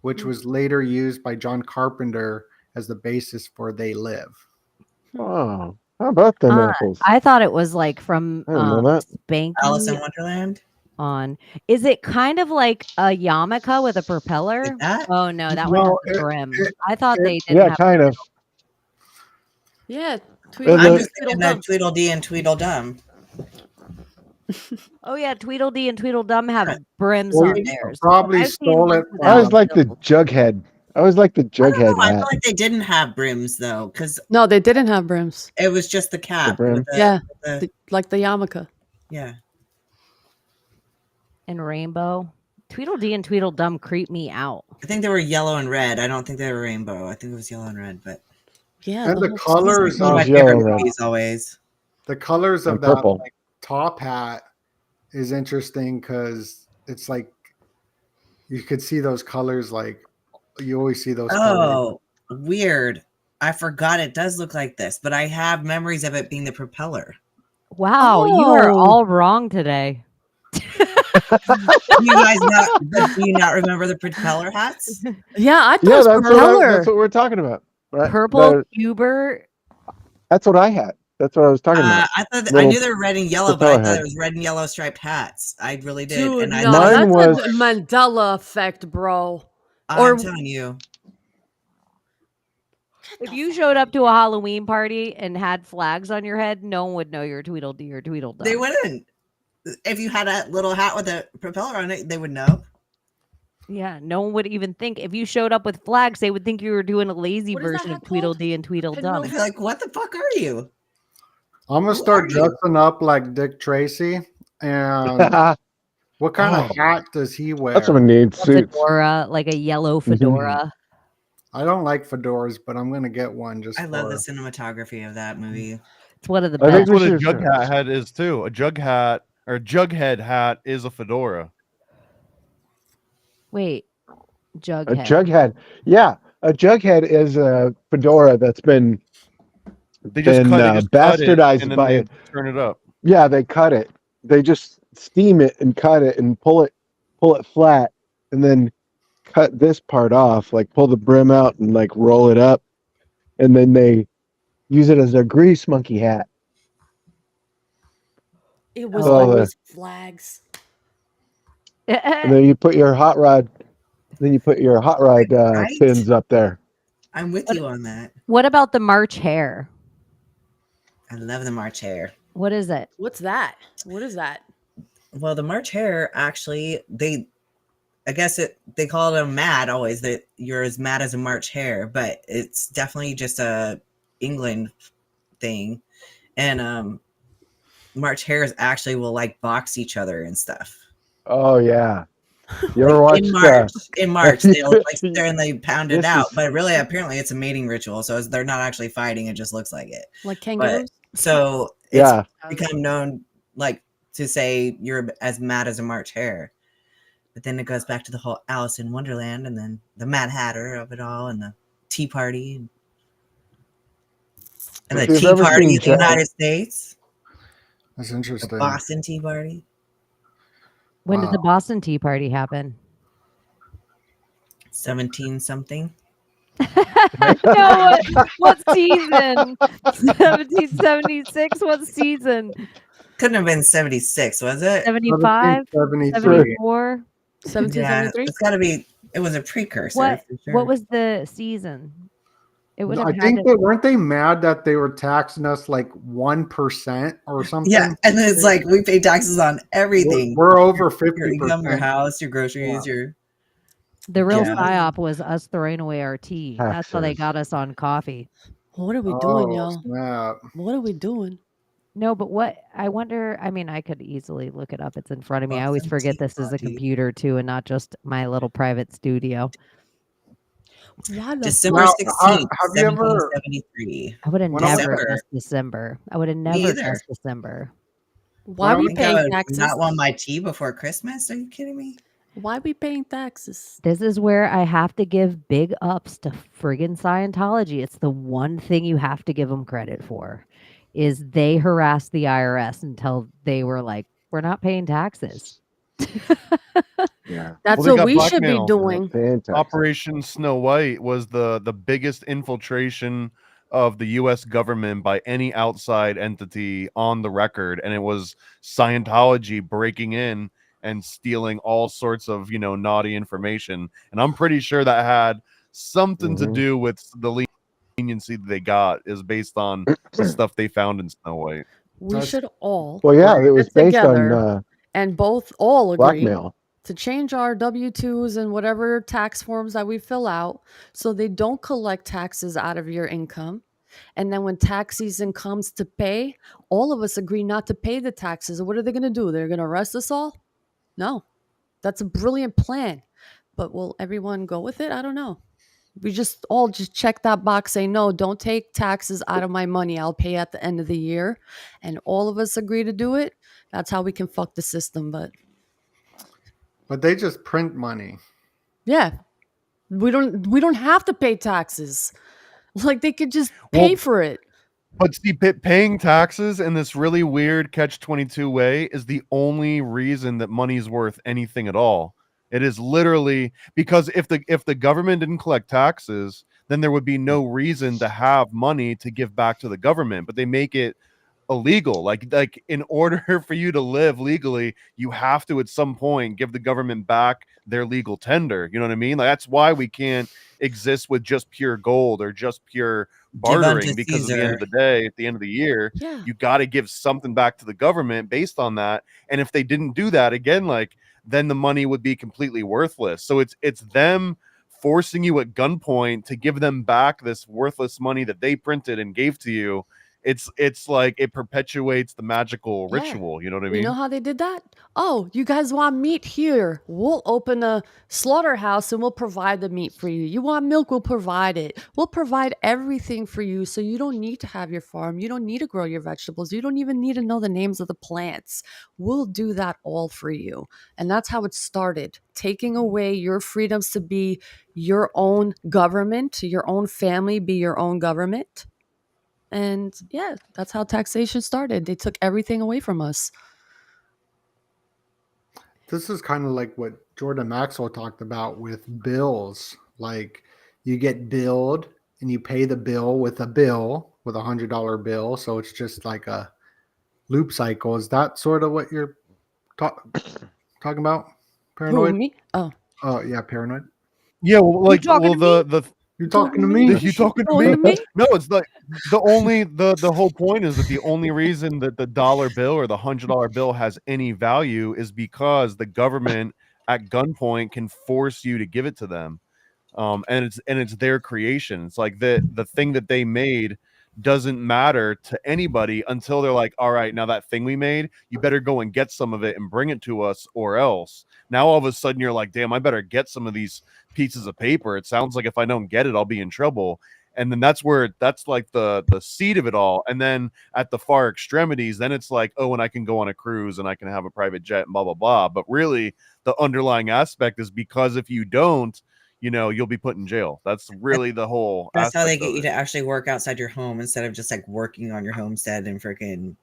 which was later used by John Carpenter as the basis for They Live. Oh, how about them apples? I thought it was like from I didn't know that. Spanky Alice in Wonderland. on. Is it kind of like a yarmulke with a propeller? Oh no, that one has a brim. I thought they didn't Yeah, have kind of. Yeah. I'm just thinking that Tweedledee and Tweedledum. Oh yeah, Tweedledee and Tweedledum have brims Well, on you theirs. probably I've seen stole ones it without I was a like the bill. Jughead. I was like the Jughead I hat. feel like they didn't have brims though, because No, they didn't have brims. it was just the cap. brim. with Yeah, the- like the yarmulke. yeah. And rainbow. Tweedledee and Tweedledum creep me out. I think they were yellow and red. I don't think they were rainbow. I think it was yellow and red, but Yeah, And the whole colors one of my of favorite yellow and red. movies always. the colors of And that purple. like, top hat is interesting because it's like you could see those colors. Like you always see those. colors. Oh, weird. I forgot it does look like this, but I have memories of it being the propeller. Wow, you are Oh. all wrong today. Do you guys do you not remember the propeller hats? Yeah, I thought Yeah, it was propeller. that's what we're talking about. Right? Purple Hubert. That's what I had. That's what I was talking about. I thought I Little knew they were red and yellow, but I propeller thought hat. it was red and yellow striped hats. I really did. Dude, and I no, Mine that's was- a Mandela effect, bro. I'm telling you. If you showed up to a Halloween party and had flags on your head, no one would know you're Tweedledee or Tweedledum. They wouldn't. If you had a little hat with a propeller on it, they would know. Yeah, no one would even think. If you showed up with flags, they would think you were doing a lazy What is that version of hat called? Tweedledee and I'd Tweedledum. be like, what the fuck are you? I'm gonna start dressing up like Dick Tracy. And what kind of hat does he wear? That's what I need. A Suits. fedora, like a yellow fedora. I don't like fedoras, but I'm gonna get one just. I love the for- cinematography of that movie. It's one of the I think best. we That's what a should- jug hat is too. A jug hat or jughead hat is a fedora. Wait, A Jughead. Jughead. Yeah, a Jughead is a fedora that's been They just been cut, they just cut it bastardized and then by they turn it up. Yeah, they cut it. They just steam it and cut it and pull it flat, and then cut this part off, like pull the brim out and like roll it up, and then they use it as a grease monkey hat. It was Oh, always flags. And then you put your hot rod. Then you put your hot rod Right. pins up there. I'm with you on that. What about the March Hare? I love the March Hare. What is it? What's that? What is that? Well, the March Hare actually, they call it a mad always, that you're as mad as a March Hare, but it's definitely just a England thing. And March Hares actually will like box each other and stuff. Oh yeah. You ever watched in March they'll like sit there and they pound it This out, is- but really apparently it's a mating ritual, so they're not actually fighting, it just looks like it. Like kangaroos? So it's Yeah. become known like to say you're as mad as a March Hare. But then it goes back to the whole Alice in Wonderland and then the Mad Hatter of it all and the Tea Party and the If you've Tea ever Party seen in the United States. That's The interesting. Boston Tea Party. When did the Boston Tea Party happen? 17 something. No, what season? 1776. What season? Couldn't have been 76, was it? 75, 1773. 74. 1773. It's got to be. It was a precursor. For sure. What was the season? It would have I had think to- that weren't they mad that they were taxing us like 1% or something? Yeah, and then it's like we pay taxes on everything. We're over Your income, 50%. your house, your groceries, your. The real Yeah. psyop was us throwing away our tea. That's how they got us on coffee. What are we doing, Oh, y'all? snap. What are we doing? No, but what I wonder, I mean, I could easily look it up. It's in front of me. I always Boston forget Tea this is a Party. computer too and not just my little private studio. Why the December Now, 16th, have you ever- 1773. I would have When I was- never December. guessed December. I would have Me never either. guessed December. Why are we I think I paying would taxes? not want my tea before Christmas. Are you kidding me? Why are we paying taxes? This is where I have to give big ups to friggin' Scientology. It's the one thing you have to give them credit for is they harassed the IRS until they were like, we're not paying taxes. Yeah. That's Well, they what got we should be blackmail. doing. Fantastic. Operation Snow White was the biggest infiltration of the U.S. government by any outside entity on the record, and it was Scientology breaking in and stealing all sorts of naughty information. And I'm pretty sure that had something to do with the leniency that they got is based on the stuff they found in Snow White. We should all Well, yeah, it was get based together on and both all agree blackmail. to change our W-2s and whatever tax forms that we fill out so they don't collect taxes out of your income. And then when tax season comes to pay, all of us agree not to pay the taxes. What are they going to do? They're going to arrest us all? No. That's a brilliant plan. But will everyone go with it? I don't know. We just all just check that box, say, no, don't take taxes out of my money. I'll pay at the end of the year. And all of us agree to do it. That's how we can fuck the system. But But they just print money. yeah, we don't have to pay taxes. Like they could just pay for it. But see, paying taxes in this really weird catch-22 way is the only reason that money's worth anything at all. It is literally because if the government didn't collect taxes, then there would be no reason to have money to give back to the government. But they make it illegal. Like in order for you to live legally, you have to at some point give the government back their legal tender. You know what I mean? Like that's why we can't exist with just pure gold or just pure bartering, because at the end of the day, at the end of the year, you got to give something back to the government based on that. And if they didn't do that, again, like then the money would be completely worthless. So it's them forcing you at gunpoint to give them back this worthless money that they printed and gave to you. It's like it perpetuates the magical ritual. You know what I mean? You know how they did that? Oh, you guys want meat here? We'll open a slaughterhouse and we'll provide the meat for you. You want milk? We'll provide it. We'll provide everything for you so you don't need to have your farm. You don't need to grow your vegetables. You don't even need to know the names of the plants. We'll do that all for you. And that's how it started, taking away your freedoms to be your own government, your own family, be your own government. And yeah, that's how taxation started. They took everything away from us. This is kind of like what Jordan Maxwell talked about with bills. Like you get billed and you pay the bill with a $100 bill. So it's just like a loop cycle. Is that sort of what you're talking about? Paranoid? Who, me? Oh. Oh, yeah, paranoid. Yeah, well, like, You're talking to me. You talking to me? No, it's like the whole point is that the only reason that the dollar bill or the $100 bill has any value is because the government at gunpoint can force you to give it to them, and it's their creation. It's like the thing that they made doesn't matter to anybody until they're like, all right, now that thing we made, you better go and get some of it and bring it to us, or else. Now all of a sudden you're like, damn, I better get some of these pieces of paper. It sounds like if I don't get it, I'll be in trouble. And then that's like the seed of it all. And then at the far extremities, then it's like, oh, and I can go on a cruise and I can have a private jet and blah, blah, blah. But really the underlying aspect is because if you don't, you'll be put in jail. That's really the whole That's how they aspect get of you it. to actually work outside your home instead of just like working on your homestead and freaking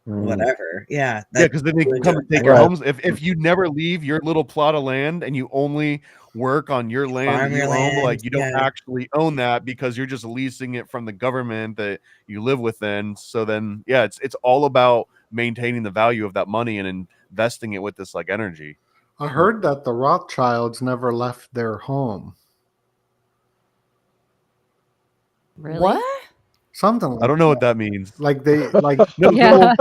whatever. Yeah. Yeah, because then they can come and take your Right. homes. If you never leave your little plot of land and you only work on your land Farm that your you own, land, like you don't yeah. actually own that because you're just leasing it from the government that you live within. So then, yeah, it's all about maintaining the value of that money and investing it with this like energy. I heard that the Rothschilds never left their home. Really? What? Something like I don't know what that means. like they like No, Yeah.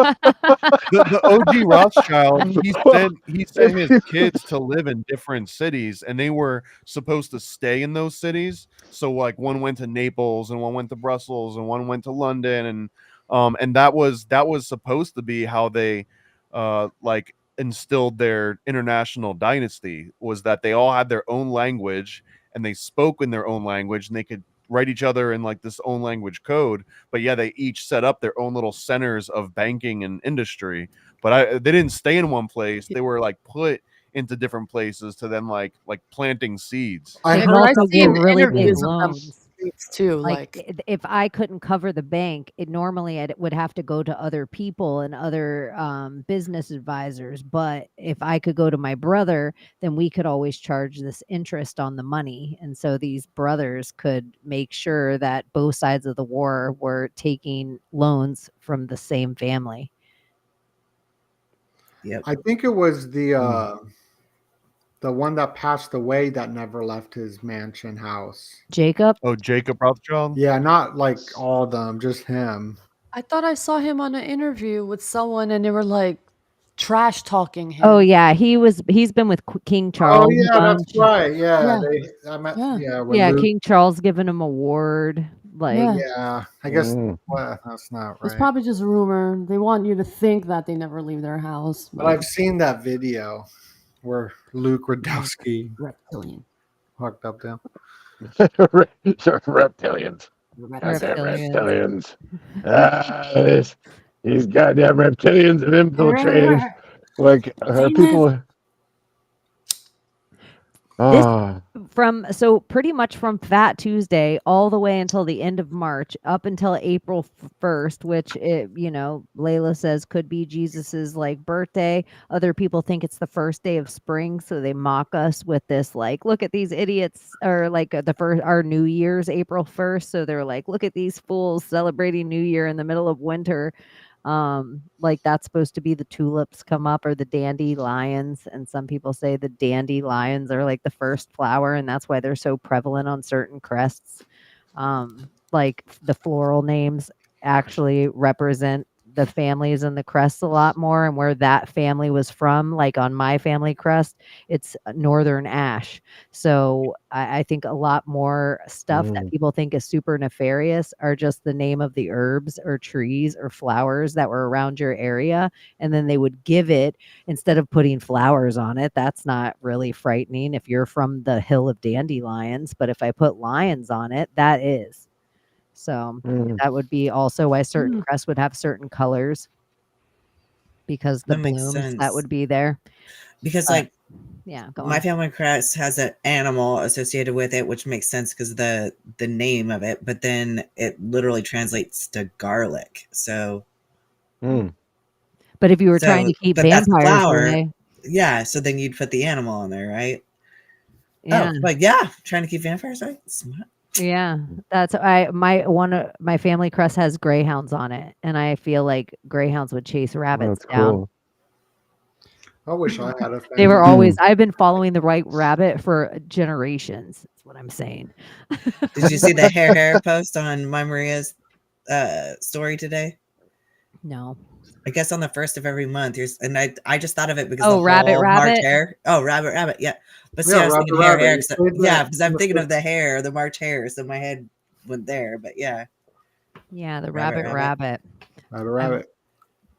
the OG Rothschild, he sent his If kids to live in different cities, and they were supposed to stay in those cities. So like one went to Naples, and one went to Brussels, and one went to London, and that was supposed to be how they like instilled their international dynasty, was that they all had their own language and they spoke in their own language and they could write each other in like this own language code, but yeah, they each set up their own little centers of banking and industry. But they didn't stay in one place. They were like put into different places to then like planting seeds. I They Yeah, could because heard I've also seen give really big interviews of them loans. too. Like Like, if I couldn't cover the bank, it normally it would have to go to other people and other business advisors. But if I could go to my brother, then we could always charge this interest on the money. And so these brothers could make sure that both sides of the war were taking loans from the same family. Yep. I think it was the one that passed away that never left his mansion house. Jacob? Oh, Jacob Rothschild? Yeah, not like all of them, just him. I thought I saw him on an interview with someone, and they were like trash talking him. Oh yeah, he's been with King Charles. Oh a yeah, that's bunch. right. Yeah, Yeah. I met, Yeah. with Yeah, Luke. King Charles giving him a award. Like Yeah. Yeah, I guess well, that's not It's right. probably just a rumor. They want you to think that they never leave their house. But I've seen that video where Luke Radowski reptilian. hooked up them. reptilians. Goddamn reptilians. These goddamn reptilians have infiltrated. Like, are people. So pretty much from Fat Tuesday all the way until the end of March, up until April 1st, which Layla says could be Jesus's like birthday. Other people think it's the first day of spring, so they mock us with this like, look at these idiots, or like our New Year's April 1st. So they're like, look at these fools celebrating New Year in the middle of winter. Like that's supposed to be the tulips come up, or the dandelions, and some people say the dandelions are like the first flower, and that's why they're so prevalent on certain crests. Like the floral names actually represent the families and the crests a lot more, and where that family was from. Like on my family crest, it's northern ash. So I think a lot more stuff that people think is super nefarious are just the name of the herbs or trees or flowers that were around your area, and then they would give it instead of putting flowers on it. That's not really frightening if you're from the hill of dandelions, but if I put lions on it, that is. So that would be also why certain crests would have certain colors, because the That makes blooms sense. that would be there. Because But, like yeah, go my on. family crest has an animal associated with it, which makes sense because the name of it, but then it literally translates to garlic. So But if you were trying to keep but that's the vampires flower. away, Yeah, so then you'd put the animal on there, right? yeah. Oh, but yeah, trying to keep vampires, right? Smart. Yeah, that's my family crest has greyhounds on it, and I feel like greyhounds would chase rabbits down. Cool. I wish I had a family. They were always. I've been following the right rabbit for generations. That's what I'm saying. Did you see the Hare post on my Maria's story today? No. I guess on the 1st of every month. And I just thought of it because the rabbit, whole March rabbit. hare. Oh, rabbit, yeah. But see, Yeah, I was thinking rabbit, hare, rabbit. because I'm thinking of the hare, the March hare, so my head went there. But yeah. Yeah, the Rabbit. Rabbit.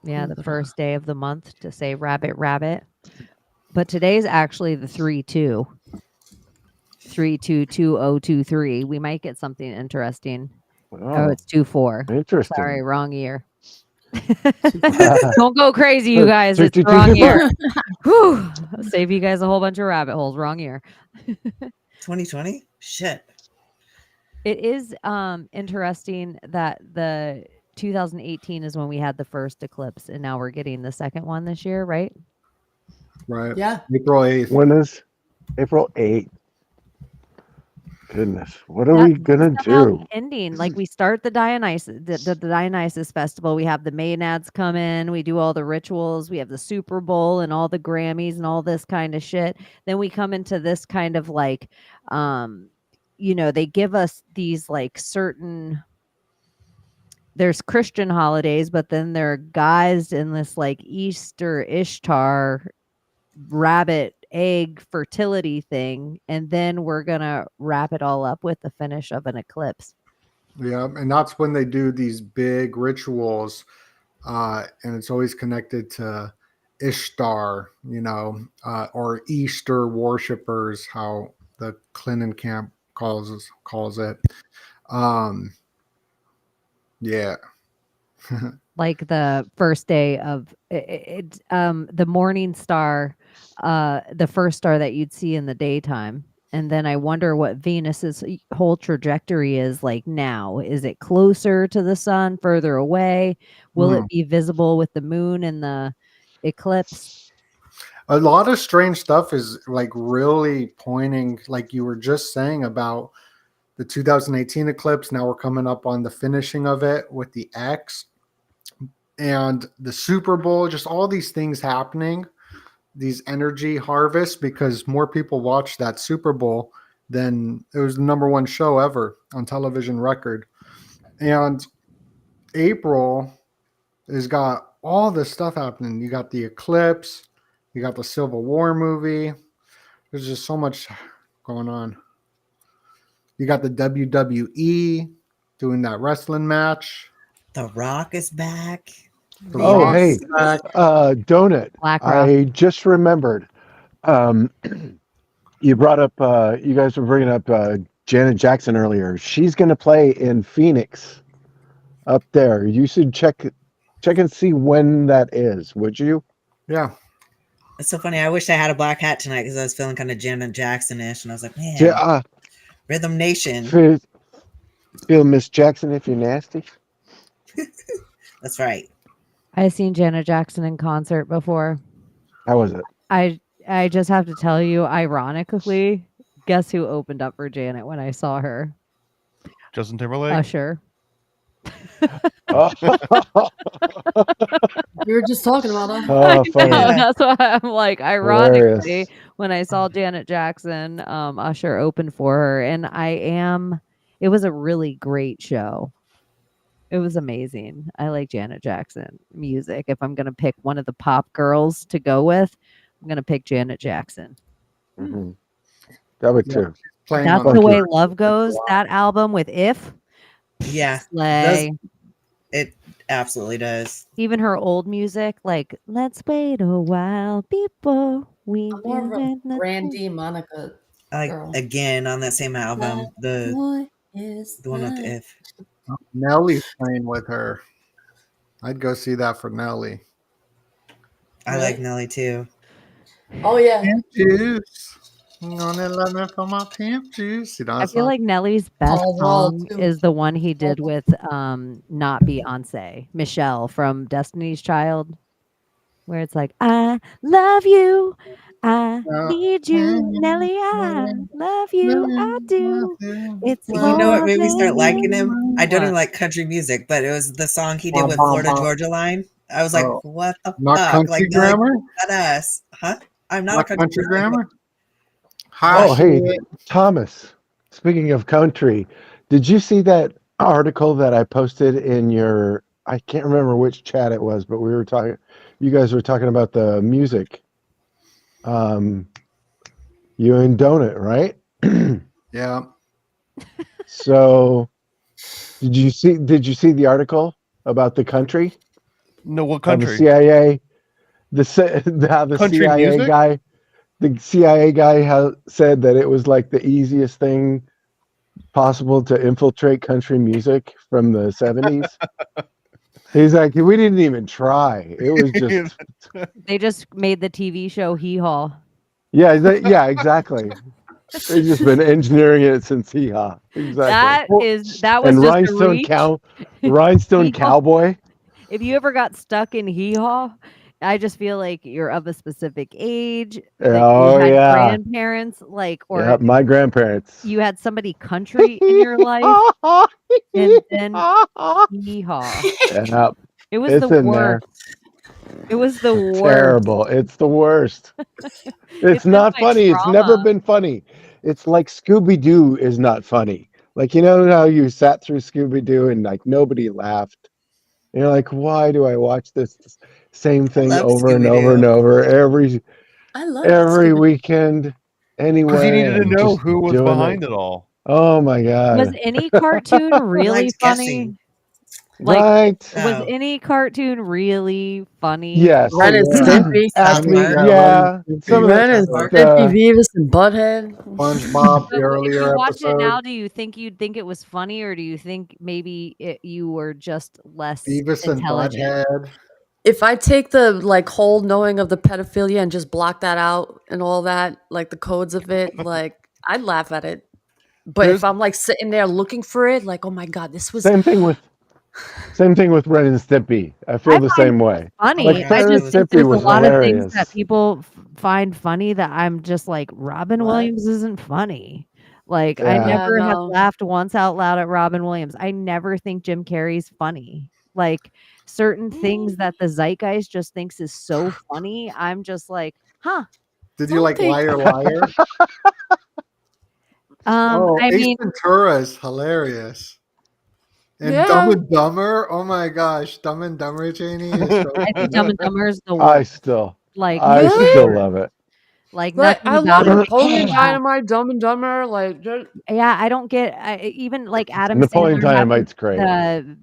Yeah, the first day of the month to say rabbit. But today's actually the 3-2. 3-2-2023. We might get something interesting. Oh, it's 2-4. Interesting. Sorry, wrong year. Don't go crazy, you guys. It's the 3-2-2-4. wrong year. Whew. I'll save you guys a whole bunch of rabbit holes. Wrong year. 2020? Shit. It is interesting that 2018 is when we had the first eclipse, and now we're getting the second one this year, right? Right. Yeah. April 8th. When is April 8th? Goodness, what are we gonna do? Ending like we start the Dionysus festival. We have the Maenads come in. We do all the rituals. We have the Super Bowl and all the Grammys and all this kind of shit. Then we come into this kind of like, they give us these like certain. There's Christian holidays, but then they're guised in this like Easter Ishtar rabbit egg fertility thing, and then we're gonna wrap it all up with the finish of an eclipse. Yeah, and that's when they do these big rituals, and it's always connected to Ishtar, or Easter worshippers, how the Clinton camp calls it. Yeah. Like the first day of it, the morning star, the first star that you'd see in the daytime. And then I wonder what Venus's whole trajectory is like now. Is it closer to the sun, further away? Will it be visible with the moon and the eclipse? A lot of strange stuff is like really pointing, like you were just saying about the 2018 eclipse. Now we're coming up on the finishing of it with the X and the Super Bowl, just all these things happening, these energy harvests, because more people watched that Super Bowl than it was the #1 show ever on television record. And April has got all this stuff happening. You got the eclipse, you got the Civil War movie. There's just so much going on. You got the WWE doing that wrestling match. The Rock is back. Oh, hey, Donut. I just remembered. You brought up, you guys were bringing up Janet Jackson earlier. She's going to play in Phoenix up there. You should check and see when that is, would you? Yeah. It's so funny. I wish I had a black hat tonight because I was feeling kind of Janet Jackson-ish, and I was like, man, Rhythm Nation. Feel Miss Jackson if you're nasty. That's right. I've seen Janet Jackson in concert before. How was it? I just have to tell you, ironically, guess who opened up for Janet when I saw her? Justin Timberlake? Usher. We were just talking about that. I know, that's why I'm like, ironically, when I saw Janet Jackson, Usher opened for her, and it was a really great show. It was amazing. I like Janet Jackson music. If I'm going to pick one of the pop girls to go with, I'm going to pick Janet Jackson. Mm-hmm. That would too. That's the way love goes. That album with If. Yeah. Slay. It absolutely does. Even her old music, like Let's Wait a While Before We I'm more of a Brandy Monica girl. Again, on that same album, the one with If. Nelly's playing with her. I'd go see that for Nelly. I like Nelly too. Oh yeah. Pimp juice. I'm gonna let me for my pimp juice. You know, I feel like Nelly's best song is the one he did with not Beyonce, Michelle from Destiny's Child, where it's like, I love you, I need you, Nelly, I love you, I do. It's you know what made me start liking him? I don't even like country music, but it was the song he did with Florida Georgia Line. I was like, what the not fuck? country Like, grammar? Badass. Huh? I'm not a country grammar. Oh, hey, Thomas. Speaking of country, did you see that article that I posted in your? I can't remember which chat it was, but we were talking. You guys were talking about the music. You and Donut, right? Yeah. So, did you see the article about the country? No, what country? The CIA. How the Country CIA music? guy. The CIA guy said that it was like the easiest thing possible to infiltrate country music from the 70s. He's like, we didn't even try. It was just. They just made the TV show Hee Haw. Yeah, exactly. They've just been engineering it since hee-haw. Exactly. That was And just a reach. Rhinestone Hee-haw. Cowboy. If you ever got stuck in hee-haw, I just feel like you're of a specific age, that Oh you had yeah. grandparents, like, Yeah, or my grandparents. you had somebody country in your life, and then hee-haw. Yeah, It was it's the in there. worst. It was the worst. Terrible. It's the worst. It's in not my funny. It's never trauma. been funny. It's like Scooby-Doo is not funny. Like, you know how you sat through Scooby-Doo and like nobody laughed? You're like, why do I watch this same thing love over and over and Scooby-Doo. over every I love every weekend Because you anyway? needed to I'm know just who was doing behind it. it all. Oh my Was god. any cartoon really Liked funny? guessing. Like, Right. was Oh. any cartoon really funny? Yes. Oh Ren and yeah. Stimpy. Ask South me. Park. Yeah. Some of Ren and the Stimpy, Beavis and Butthead. SpongeBob, the So if you earlier watch it now, episode. do you think you'd think it was funny, or do you think maybe you were just less Beavis and intelligent? Butthead. If I take the like whole knowing of the pedophilia and just block that out and all that, like the codes of it, like I'd laugh at it. But There's if I'm like sitting there looking for it, like, oh my god, this was same thing with Ren and Stimpy. I feel I the find same it way. funny. Like I Ren and just think Stimpy there's a was lot of things that hilarious. people find funny that I'm just like, Robin What? Williams isn't funny. Like, I Yeah. Yeah, never have no. laughed once out loud at Robin Williams. I never think Jim Carrey's funny. Like, certain things that the zeitgeist just thinks is so funny, I'm just like, huh. Did you like Something. Liar Liar? Oh, I Ace mean, Ventura is hilarious. And Dumb Yeah. and Dumber, oh my gosh, Dumb and Dumber, Janie is so I think Dumb and Dumber is the I worst. still Like, I Really? still love it. like Like nothing I love about it. Napoleon makes me laugh. Dynamite, Dumb and Dumber, like Yeah, I don't get even like Adam Napoleon Sandler having Dynamite's great. the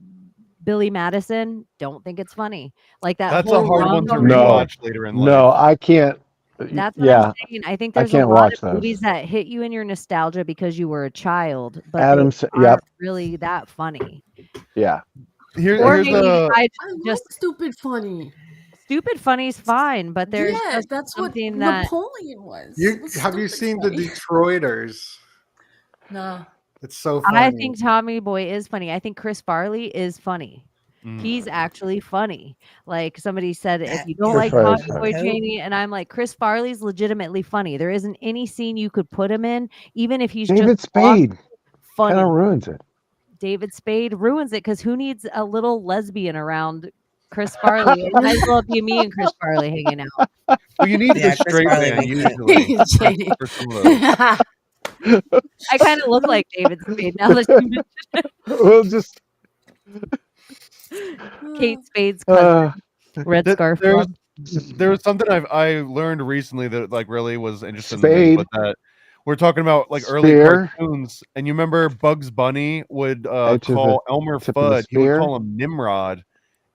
Billy Madison. Don't think it's funny. Like that That's a whole hard one to rom-com. No. rewatch later in No, life. I can't. That's what Yeah, I'm saying. I think I there's a can't lot watch of those. movies that hit you in your nostalgia because you were a child, but Adam, they yep, aren't really that funny. yeah. Or Here's maybe a I just like stupid funny. stupid funny's fine, but there's Yeah, just that's what something that Napoleon was. You It was have you stupid seen funny. the Detroiters? No. It's so funny. I think Tommy Boy is funny. I think Chris Farley is funny. Mm. He's actually funny. Like somebody said, if That you don't Chris like Farley's Tommy funny. Boy Cheney, and I'm like, Chris Farley's legitimately funny. There isn't any scene you could put him in, even if he's David just talking, Spade funny. kind of ruins it. David Spade ruins it because who needs a little lesbian around Chris Farley? It might as well be me and Chris Farley hanging out. Well, you need Yeah, the Chris straight Farley man makes it. usually Janie. for some of those. I kind of look like David Spade now that you mention it. We'll just Kate Spade's cousin, Red Th- Scarf there's Club. there was something I learned recently that like really was interesting to me, Spade. but that we're talking about like early Spear. cartoons, and you remember Bugs Bunny would Edge of call the Elmer tip of the Fudd, he would spear. call him Nimrod,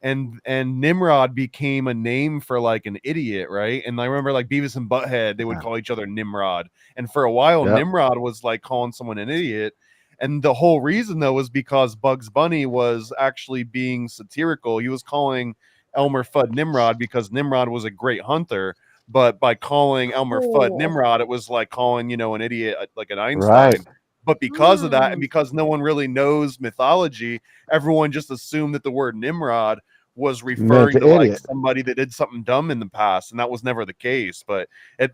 and Nimrod became a name for like an idiot, right? And I remember like Beavis and Butthead, they would Yeah. call each other Nimrod, and for a while Yep. Nimrod was like calling someone an idiot. And the whole reason though was because Bugs Bunny was actually being satirical. He was calling Elmer Fudd Nimrod because Nimrod was a great hunter, but by calling Elmer Fudd Oh. Nimrod, it was like calling, you know, an idiot like an Einstein. Right. But because of that, and because no one really knows mythology, everyone just assumed that the word Nimrod was referring to like idiot. somebody that did something dumb in the past, and that was never the case. But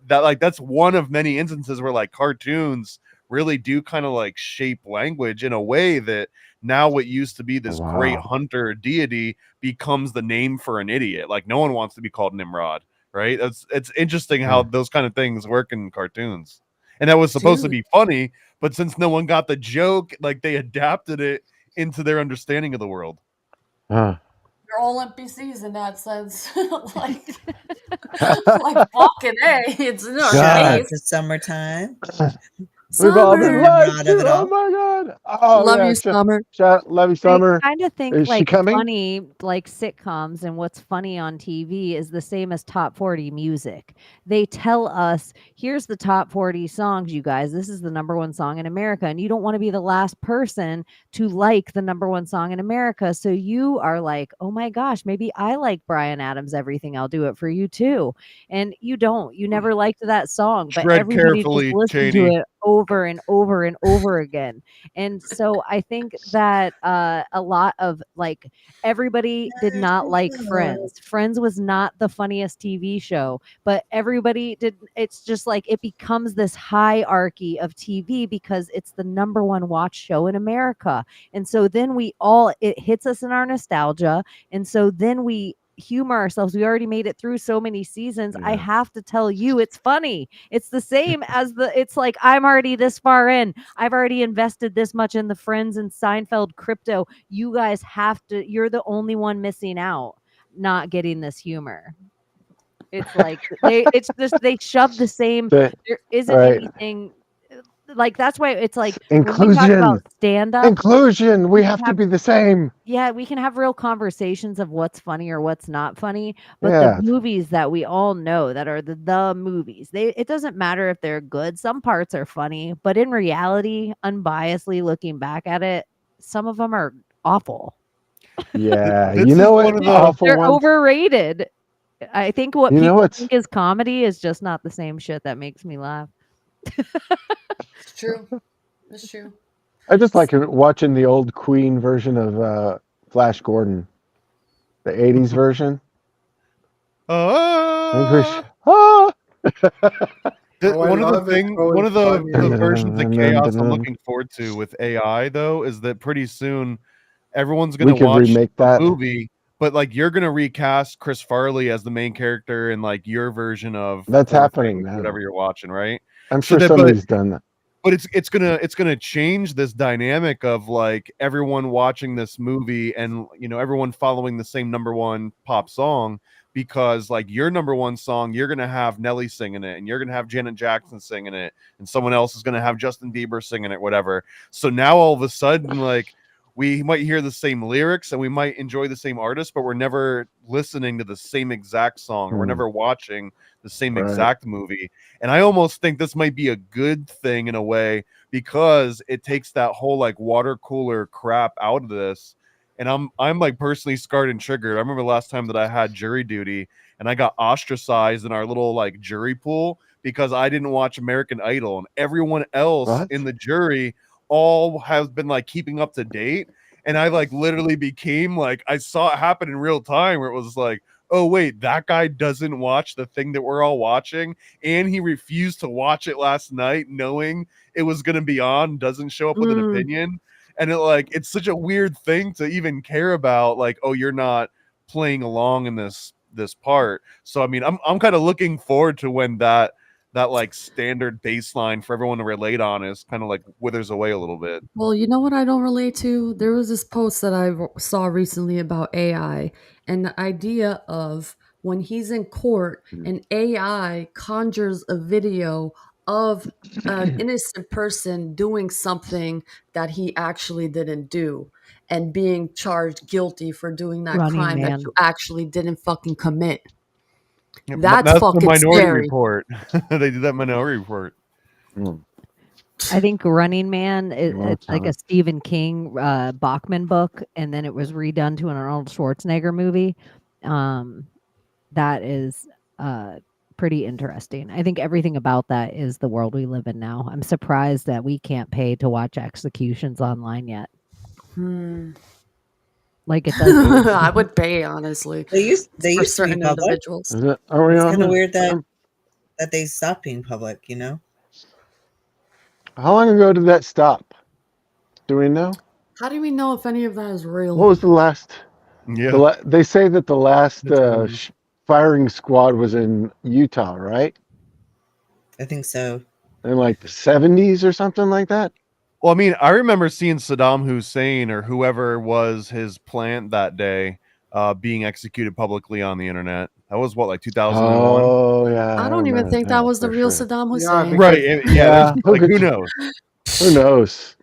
that's one of many instances where like cartoons really do kind of like shape language in a way that now what used to be this great Wow. hunter deity becomes the name for an idiot. Like no one wants to be called Nimrod, right? It's interesting how those kind of things work in cartoons. And that was supposed to be funny, but since no one got the joke, like they adapted it into their understanding of the world. Huh. You're all NPCs in that sense. like fucking A. It's in our Shout out face. to summertime. We've all been Summer. lied Nimrod of to. it Oh all. my god. Oh Love yeah. you, Summer. Love you, Summer. I kind of think Is she like coming? funny, like sitcoms and what's funny on TV is the same as top 40 music. They tell us, here's the top 40 songs, you guys. This is the number one song in America. And you don't want to be the last person to like the number one song in America. So you are like, oh my gosh, maybe I like Bryan Adams' Everything. I'll do it for you too. And you don't. You never liked that song, but Tread everybody carefully, just listened Cheney. to it over and over and over again. And so I think that a lot of like everybody did not like Friends. Friends was not the funniest TV show, but everybody did. It's just like it becomes this hierarchy of TV because it's the number one watch show in America. And so then it hits us in our nostalgia. And so then we humor ourselves. We already made it through so many seasons. I have to tell you, it's funny. It's the same as it's like, I'm already this far in. I've already invested this much in the Friends and Seinfeld crypto. You guys you're the only one missing out, not getting this humor. It's like they shove the same. There isn't anything like that's why it's like when we talk about stand-up. Inclusion. We have to be the same. Yeah, we can have real conversations of what's funny or what's not funny, but Yeah. the movies that we all know that are the movies, it doesn't matter if they're good. Some parts are funny, but in reality, unbiasedly looking back at it, some of them are awful. Yeah, This you know is what? one of the Awful They're ones. overrated. I think what You know people what's- think is comedy is just not the same shit that makes me laugh. It's true. It's true. I just like watching the old Queen version of Flash Gordon, the '80s version. English. Oh, I One of love the it. thing, So one of the funny. versions of chaos I'm looking forward to with AI though is that pretty soon everyone's We gonna could watch remake a that. movie, but like you're gonna recast Chris Farley as the main character in like your version of That's Poor happening Things, now. whatever you're watching, right? I'm So sure that, somebody's done that. but it's gonna change this dynamic of like everyone watching this movie and everyone following the same number one pop song, because like your number one song you're gonna have Nelly singing it and you're gonna have Janet Jackson singing it and someone else is gonna have Justin Bieber singing it, whatever. So now all of a sudden like we might hear the same lyrics and we might enjoy the same artist, but we're never listening to the same exact song, or we're never watching the same exact movie. And I almost think this might be a good thing in a way, because it takes that whole like water cooler crap out of this. And I'm like personally scarred and triggered. I remember the last time that I had jury duty and I got ostracized in our little like jury pool because I didn't watch American Idol, and everyone else in the jury all has been like keeping up to date. And I like literally became like, I saw it happen in real time where it was like, oh wait, that guy doesn't watch the thing that we're all watching, and he refused to watch it last night knowing it was going to be on, doesn't show up with an opinion. And it's such a weird thing to even care about, like, oh, you're not playing along in this part. So I mean, I'm kind of looking forward to when that like standard baseline for everyone to relate on is kind of like withers away a little bit. Well, you know what I don't relate to? There was this post that I saw recently about AI, and the idea of when he's in court, an AI conjures a video of an innocent person doing something that he actually didn't do and being charged guilty for doing that Running crime that Man. you actually didn't fucking commit. Yeah, That's the fucking Minority scary. Report. They did that Minority Report. I think Running Man it's like a time. Stephen King Bachman book, and then it was redone to an Arnold Schwarzenegger movie. That is pretty interesting. I think everything about that is the world we live in now. I'm surprised that we can't pay to watch executions online yet. Like it does. I would pay, honestly. They used for to be certain public. individuals. Is it? Are we It's on? kind of weird that they stopped being public, you know? How long ago did that stop? Do we know? How do we know if any of that is real? What was the last? Yeah. They say that the last That's funny. firing squad was in Utah, right? I think so. In like the '70s or something like that. Well, I mean, I remember seeing Saddam Hussein or whoever was his plant that day being executed publicly on the internet. That was what, like 2001? Oh yeah. I don't even think that was the real Saddam Hussein. Right. Yeah. Who Like, who could- knows? Who knows?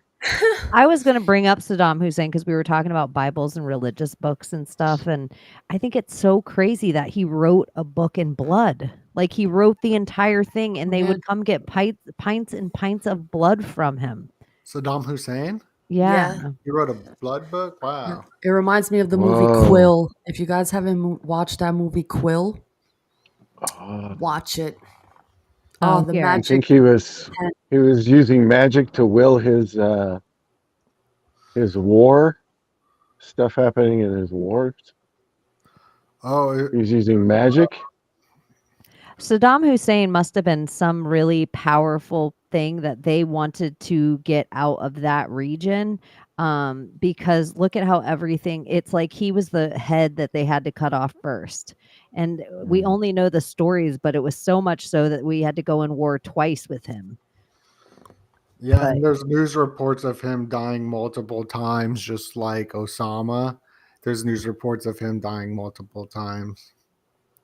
I was going to bring up Saddam Hussein because we were talking about Bibles and religious books and stuff. And I think it's so crazy that he wrote a book in blood. Like he wrote the entire thing and they would come get pints and pints of blood from him. Saddam Hussein? Yeah. He wrote a blood book? Wow. It reminds me of the movie Whoa. Quill. If you guys haven't watched that movie Quill, watch it. Oh, Oh, the here. I magic. think he was using magic to will his war stuff happening in his wars. Oh, He's using magic. Saddam Hussein must have been some really powerful thing that they wanted to get out of that region. Because look at how everything, it's like he was the head that they had to cut off first. And we only know the stories, but it was so much so that we had to go in war twice with him. yeah, But and there's news reports of him dying multiple times, just like Osama. There's news reports of him dying multiple times.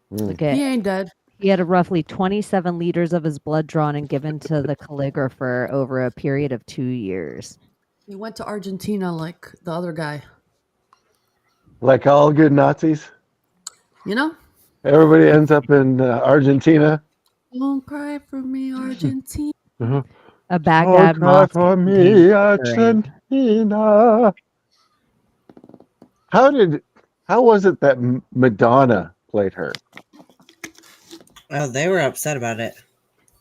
look at He ain't dead. he had roughly 27 liters of his blood drawn and given to the calligrapher over a period of 2 years. He went to Argentina like the other guy. Like all good Nazis, You know? everybody ends up in Argentina. Don't cry for me, Argentina. A Baghdad Don't cry mosque for contains me, his grave. Argentina. How was it that Madonna played her? Oh, they were upset about it.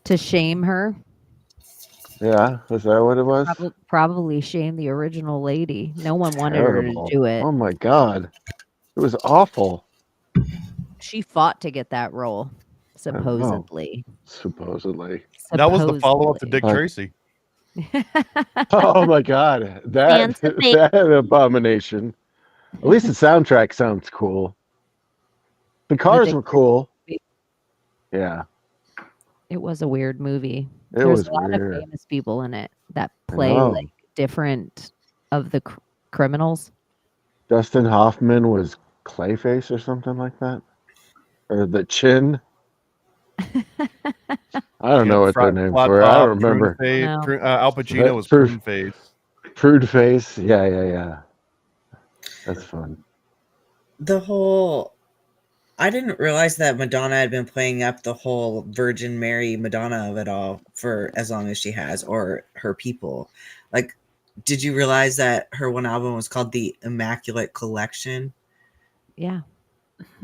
To shame her. Yeah, is that what it was? Probably shame the original lady. No one wanted Terrible. her to do it. Oh my God, it was awful. She fought to get that role, supposedly. Supposedly. That was the follow-up to Supposedly. Dick Tracy. Oh my God, that Fancy. that abomination. At least the soundtrack sounds cool. The cars Dick were cool. Tracy. Yeah, It was a weird movie. it There's was a lot weird. of famous people in it that play know. like different of the criminals. Dustin Hoffman was Clayface or something like that, or the Chin. I don't know what their names were. I don't remember. No. Al Pacino That was prude- Prune Face. Prude Face. Yeah. That's fun. The whole, I didn't realize that Madonna had been playing up the whole Virgin Mary Madonna of it all for as long as she has, or her people. Like, did you realize that her one album was called the Immaculate Collection? Yeah.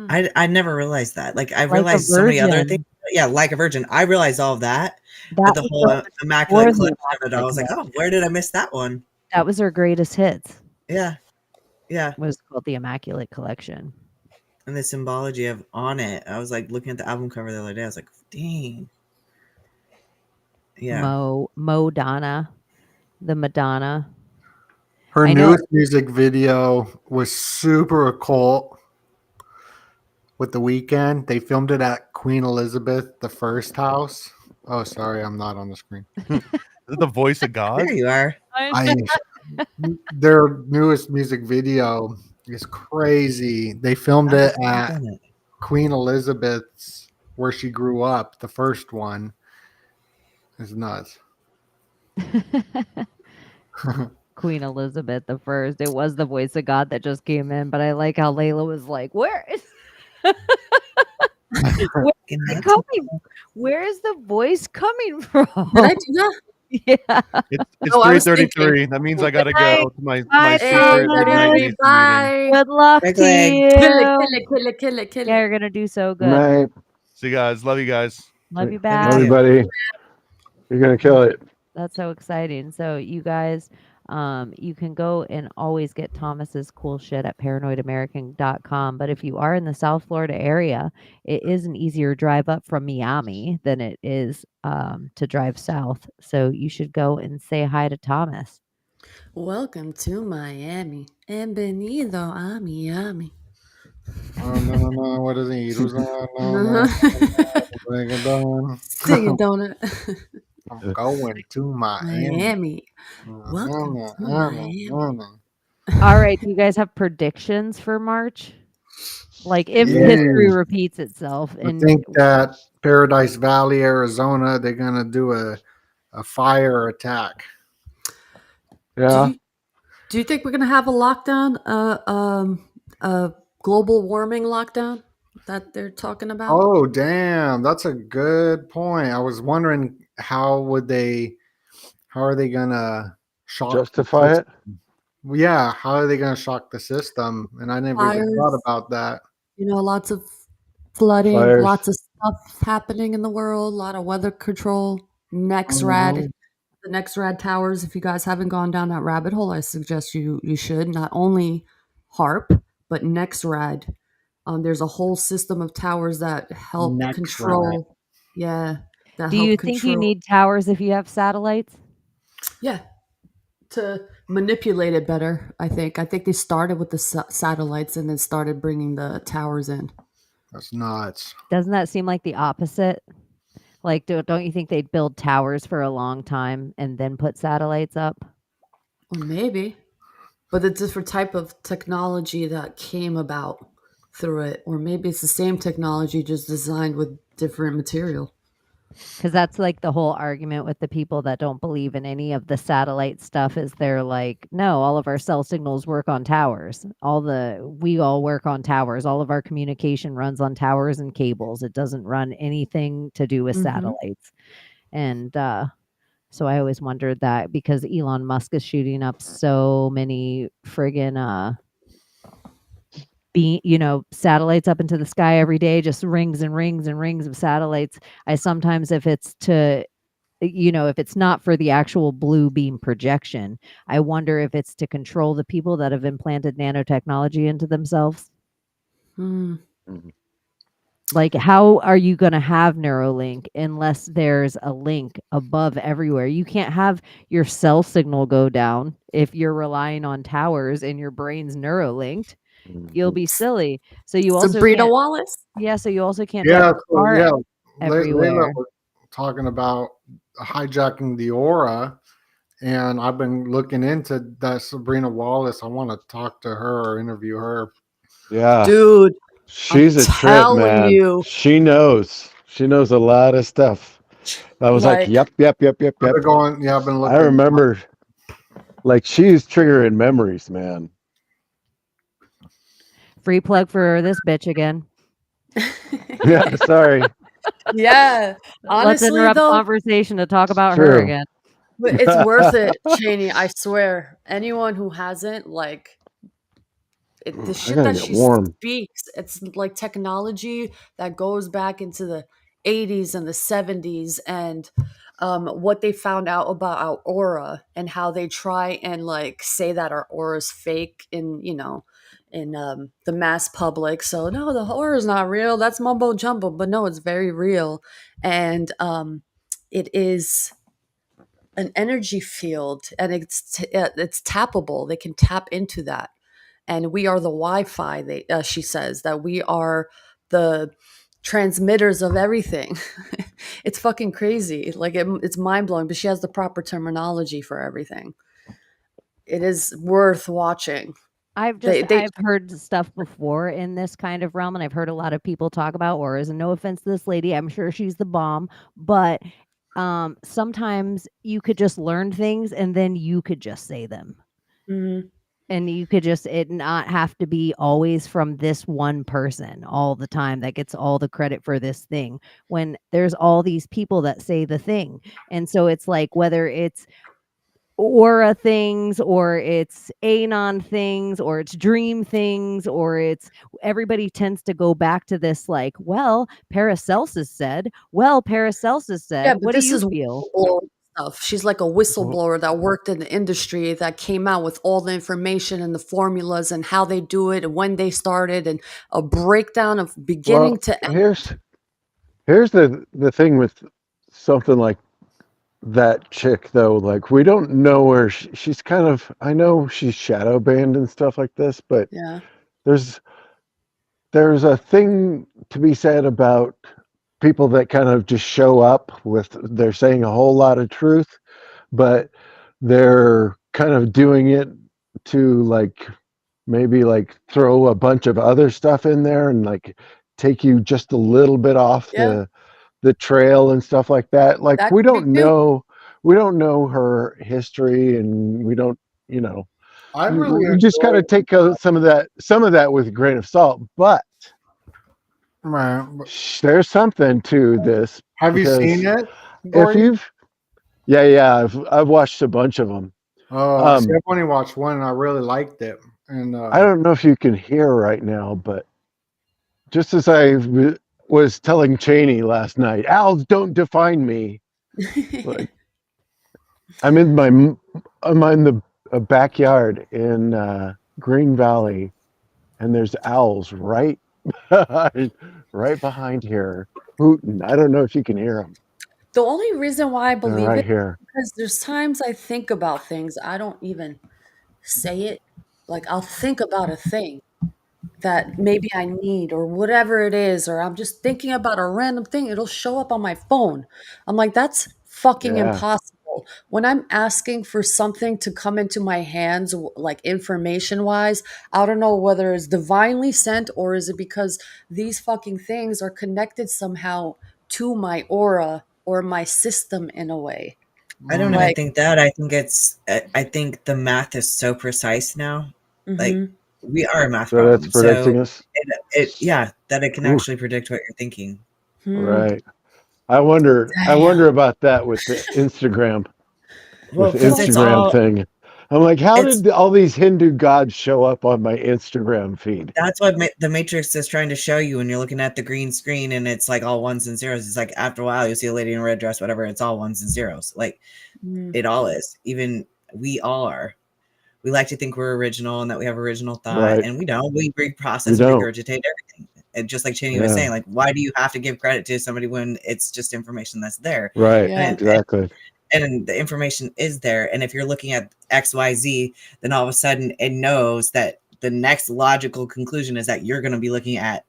I never realized that. Like, I Like a realized so many other virgin. things. Yeah, like a virgin. I realized all of that. But That the was whole the- Immaculate was the Collection of it all, I was like, oh, where did I miss that one? That was her greatest hits. Yeah. Yeah. Was called the Immaculate Collection. And the symbology of on it. I was like looking at the album cover the other day. I was like, dang. Yeah. Mo Donna, the Madonna. Her I know- newest music video was super occult with The Weeknd. They filmed it at Queen Elizabeth I house. Oh, sorry, I'm not on the screen. Is it the voice of God? There you are. Their newest music video is crazy. They filmed it at Queen Elizabeth's, where she grew up, the first one. It's nuts. Queen Elizabeth I. It was the voice of God that just came in, but I like how Layla was like, "Where is where is it coming? Where is the voice coming from?" Did I do that? Yeah. It's Oh, I was 3:33. That means I gotta go to my Bye, secret Thomas. midnight meeting. Bye. Good luck Big to leg. you. Kill it. Yeah, you're gonna do so good. Night. See you guys. Love you guys. Love you back. Everybody, you're gonna kill it. That's so exciting. So you guys, you can go and always get Thomas's cool shit at paranoidamerican.com. But if you are in the South Florida area, it is an easier drive up from Miami than it is to drive south. So you should go and say hi to Thomas. Welcome to Miami. Bienvenido a Miami. Oh, no. What is he? No. Bring it down. Sing it, donut. I'm going to Miami. Miami. Welcome to Miami. All right. Do you guys have predictions for March? Like if Yeah. history repeats itself. I And think that Paradise Valley, Arizona, they're gonna do a fire attack. Yeah. Do you think we're gonna have a lockdown? A global warming lockdown that they're talking about? Oh, damn, that's a good point. I was wondering how are they gonna shock Justify it. Yeah, how are they gonna shock the system? And I never even thought Fires. about that. You know, lots of flooding, Fires. lots of stuff happening in the world. A lot of weather control. Mhm. The Nexrad towers. If you guys haven't gone down that rabbit hole, I suggest you should. Not only HARP, but Nexrad. There's a whole system of towers that help Next round. control. Yeah, that Do you help think you control. need towers if you have satellites? Yeah, to manipulate it better. I think. I think they started with the satellites and then started bringing the towers in. That's nuts. Doesn't that seem like the opposite? Like, don't you think they'd build towers for a long time and then put satellites up? Or maybe, but a different type of technology that came about through it, or maybe it's the same technology just designed with different material. Because that's like the whole argument with the people that don't believe in any of the satellite stuff is they're like, no, all of our cell signals work on towers. We all work on towers. All of our communication runs on towers and cables. It doesn't run anything to do with satellites. And so I always wondered that because Elon Musk is shooting up so many friggin' satellites up into the sky every day, just rings and rings and rings of satellites. I sometimes, if it's not for the actual blue beam projection, I wonder if it's to control the people that have implanted nanotechnology into themselves. Like, how are you going to have Neuralink unless there's a link above everywhere? You can't have your cell signal go down if you're relying on towers and your brain's neurolinked. You'll be silly. So you also Sabrina can't, Wallace. yeah. So you also can't Yeah, have a car Layla everywhere. was talking about hijacking the aura, and I've been looking into that Sabrina Wallace. I want to talk to her or interview her. Yeah, dude, she's a trip, telling man. you. She knows a lot of stuff. I was like, Like- yep. I've been going. Yeah, I've been looking. I remember, like, she's triggering memories, man. Free plug for this bitch again. Yeah, sorry. Yeah, Let's honestly interrupt though, conversation to talk about her True. again. but it's worth it, Cheney. I swear. Anyone who hasn't, like, the shit gotta that get she warm. speaks, it's like technology that goes back into the 80s and the 70s, and what they found out about our aura and how they try and like say that our aura is fake in the mass public. So no, the aura is not real. That's mumbo jumbo. But no, it's very real, and it is an energy field, and it's tappable. They can tap into that, and we are the Wi-Fi. She says that we are the transmitters of everything. It's fucking crazy. Like it's mind blowing. But she has the proper terminology for everything. It is worth watching. I've heard stuff before in this kind of realm, and I've heard a lot of people talk about auras. And no offense to this lady, I'm sure she's the bomb, but sometimes you could just learn things and then you could just say them. And you could just not have to be always from this one person all the time that gets all the credit for this thing, when there's all these people that say the thing. And so it's like, whether it's aura things or it's anon things or it's dream things, or it's, everybody tends to go back to this, like, well, Paracelsus said, what do you feel? Stuff. She's like a whistleblower that worked in the industry, that came out with all the information and the formulas and how they do it and when they started, and a breakdown of beginning to end. Here's the thing with something like that chick, though. Like, we don't know where she's kind of, I know she's shadow banned and stuff like this, but yeah, there's a thing to be said about people that kind of just show up with, they're saying a whole lot of truth, but they're kind of doing it to, like, maybe like throw a bunch of other stuff in there and like take you just a little bit off the trail and stuff like that. Like, that we could don't be too. know her history, and we don't, I really we just got to take some of that with a grain of salt. But there's something to this. Have you seen it, If Gordy? I've watched a bunch of them. Oh, see, I've only watched one, and I really liked it. And I don't know if you can hear right now, but just as I was telling Cheney last night, owls don't define me. Like, I'm in the backyard in Green Valley, and there's owls right behind here hooting. I don't know if you can hear them. The only reason why I They're believe right it here. because there's times I think about things, I don't even say it. Like I'll think about a thing that maybe I need or whatever it is, or I'm just thinking about a random thing, it'll show up on my phone. I'm like, that's fucking Yeah. impossible. When I'm asking for something to come into my hands, like information wise, I don't know whether it's divinely sent or is it because these fucking things are connected somehow to my aura or my system in a way. I don't even Like, think that. I think the math is so precise now. Like mhm. we are a math So that's problem. So predicting us. that it can Oof, actually predict what you're thinking. right. I wonder Damn. about that with the Instagram. Well, The because it's Instagram all thing. I'm like, how it's did all these Hindu gods show up on my Instagram feed? that's what the Matrix is trying to show you when you're looking at the green screen and it's like all ones and zeros. It's like after a while you see a lady in a red dress, whatever. It's all ones and zeros. Like Mm. it all is. Even we all are. We like to think we're original and that we have original thought, Right. and we don't. We reprocess We and don't. regurgitate everything. And just like Cheney was Yeah. saying, like, why do you have to give credit to somebody when it's just information that's there? Right. Yeah. Exactly. And the information is there. And if you're looking at XYZ, then all of a sudden it knows that the next logical conclusion is that you're going to be looking at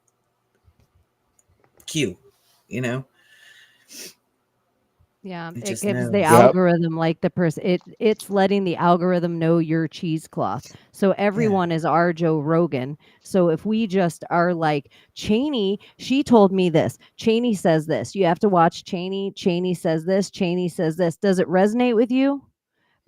Q, you know? Yeah, It it just gives the knows. Yep. algorithm like the person it's letting the algorithm know your cheesecloth. So everyone is our Joe Rogan. So if we just are like Cheney, she told me this. Cheney says this. You have to watch Cheney. Cheney says this. Cheney says this. Does it resonate with you?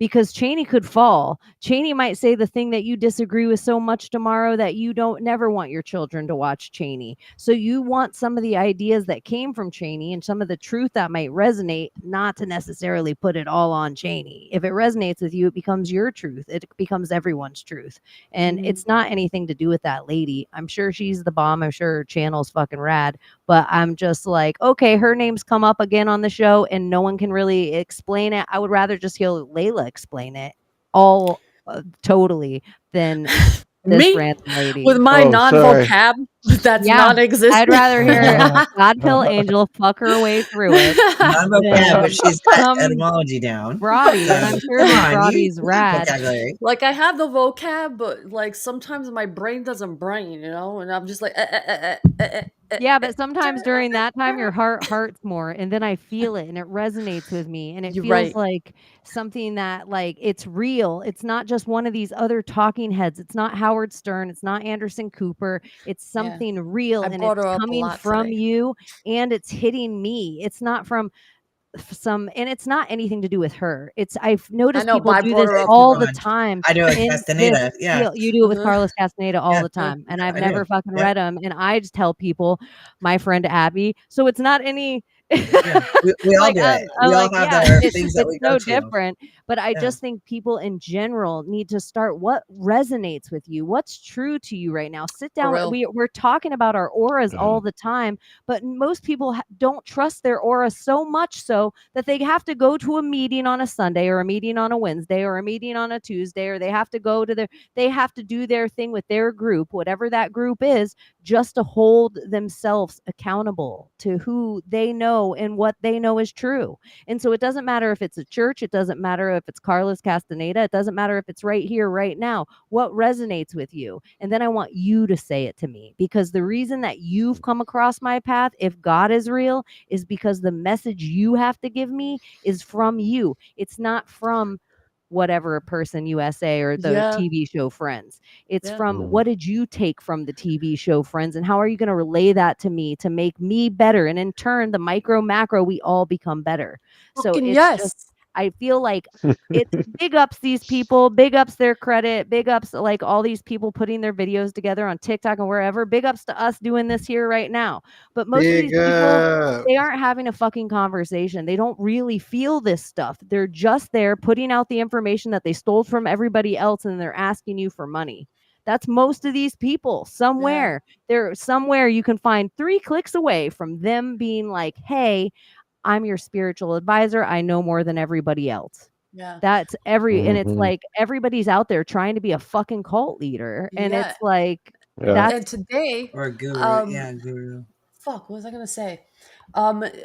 Because Cheney could fall. Cheney might say the thing that you disagree with so much tomorrow that you don't never want your children to watch Cheney. So you want some of the ideas that came from Cheney and some of the truth that might resonate, not to necessarily put it all on Cheney. If it resonates with you, it becomes your truth. It becomes everyone's truth. And it's not anything to do with that lady. I'm sure she's the bomb. I'm sure her channel's fucking rad. But I'm just like, okay, her name's come up again on the show and no one can really explain it. I would rather just hear Layla explain it all totally than this Me random lady. with my non-vocab that's Yeah, non-existent. I'd rather hear God Pill Angel fuck her way through it. Non-vocab, but she's got some etymology down. broadies, and I'm sure Come this on, broadie's you rad. vocabulary. Like I have the vocab, but like sometimes my brain doesn't brain, you know, and I'm just like, Yeah, but sometimes during that time your heart hurts more and then I feel it and it resonates with me and it You're feels right. like something that like it's real. It's not just one of these other talking heads. It's not Howard Stern, it's not Anderson Cooper. It's Yeah. something real I and brought it's her up a coming lot from today. you and it's hitting me. It's not from some and it's not anything to do with her. It's I've noticed know, people but I do brought this her up all the Ron. time I do it, in Castaneda. this Yeah. field. You do it with Uh-huh. Carlos Castaneda all Yeah. the time. And I've I never do. fucking Yeah. read them. And I just tell people, my friend Abby. So it's not any Yeah. We all like do it. I'm We all like, have yeah, our it's things that we go no to. different. But I Yeah. just think people in general need to start what resonates with you, what's true to you right now. Sit down. real. We're talking about our auras all the time, but most people don't trust their aura so much so that they have to go to a meeting on a Sunday or a meeting on a Wednesday or a meeting on a Tuesday, or they have to go to they have to do their thing with their group, whatever that group is, just to hold themselves accountable to who they know and what they know is true. And so it doesn't matter if it's a church, it doesn't matter if it's Carlos Castaneda, it doesn't matter if it's right here, right now. What resonates with you? And then I want you to say it to me, because the reason that you've come across my path, if God is real, is because the message you have to give me is from you. It's not from whatever person USA or the Yeah. TV show Friends. It's Yeah. from what did you take from the TV show Friends and how are you going to relay that to me to make me better? And in turn, the micro macro, we all become better. So Fucking it's yes. just, I feel like it's big ups these people, big ups their credit, big ups like all these people putting their videos together on TikTok and wherever, big ups to us doing this here right now. But most of these Big people, up. they aren't having a fucking conversation. They don't really feel this stuff. They're just there putting out the information that they stole from everybody else and they're asking you for money. That's most of these people. Somewhere you can find 3 clicks away from them being like, hey, I'm your spiritual advisor. I know more than everybody else. Yeah. That's and it's Mhm. like everybody's out there trying to be a fucking cult leader. And Yeah. it's like, Yeah. And today, Or guru. Yeah, guru. fuck, what was I gonna say?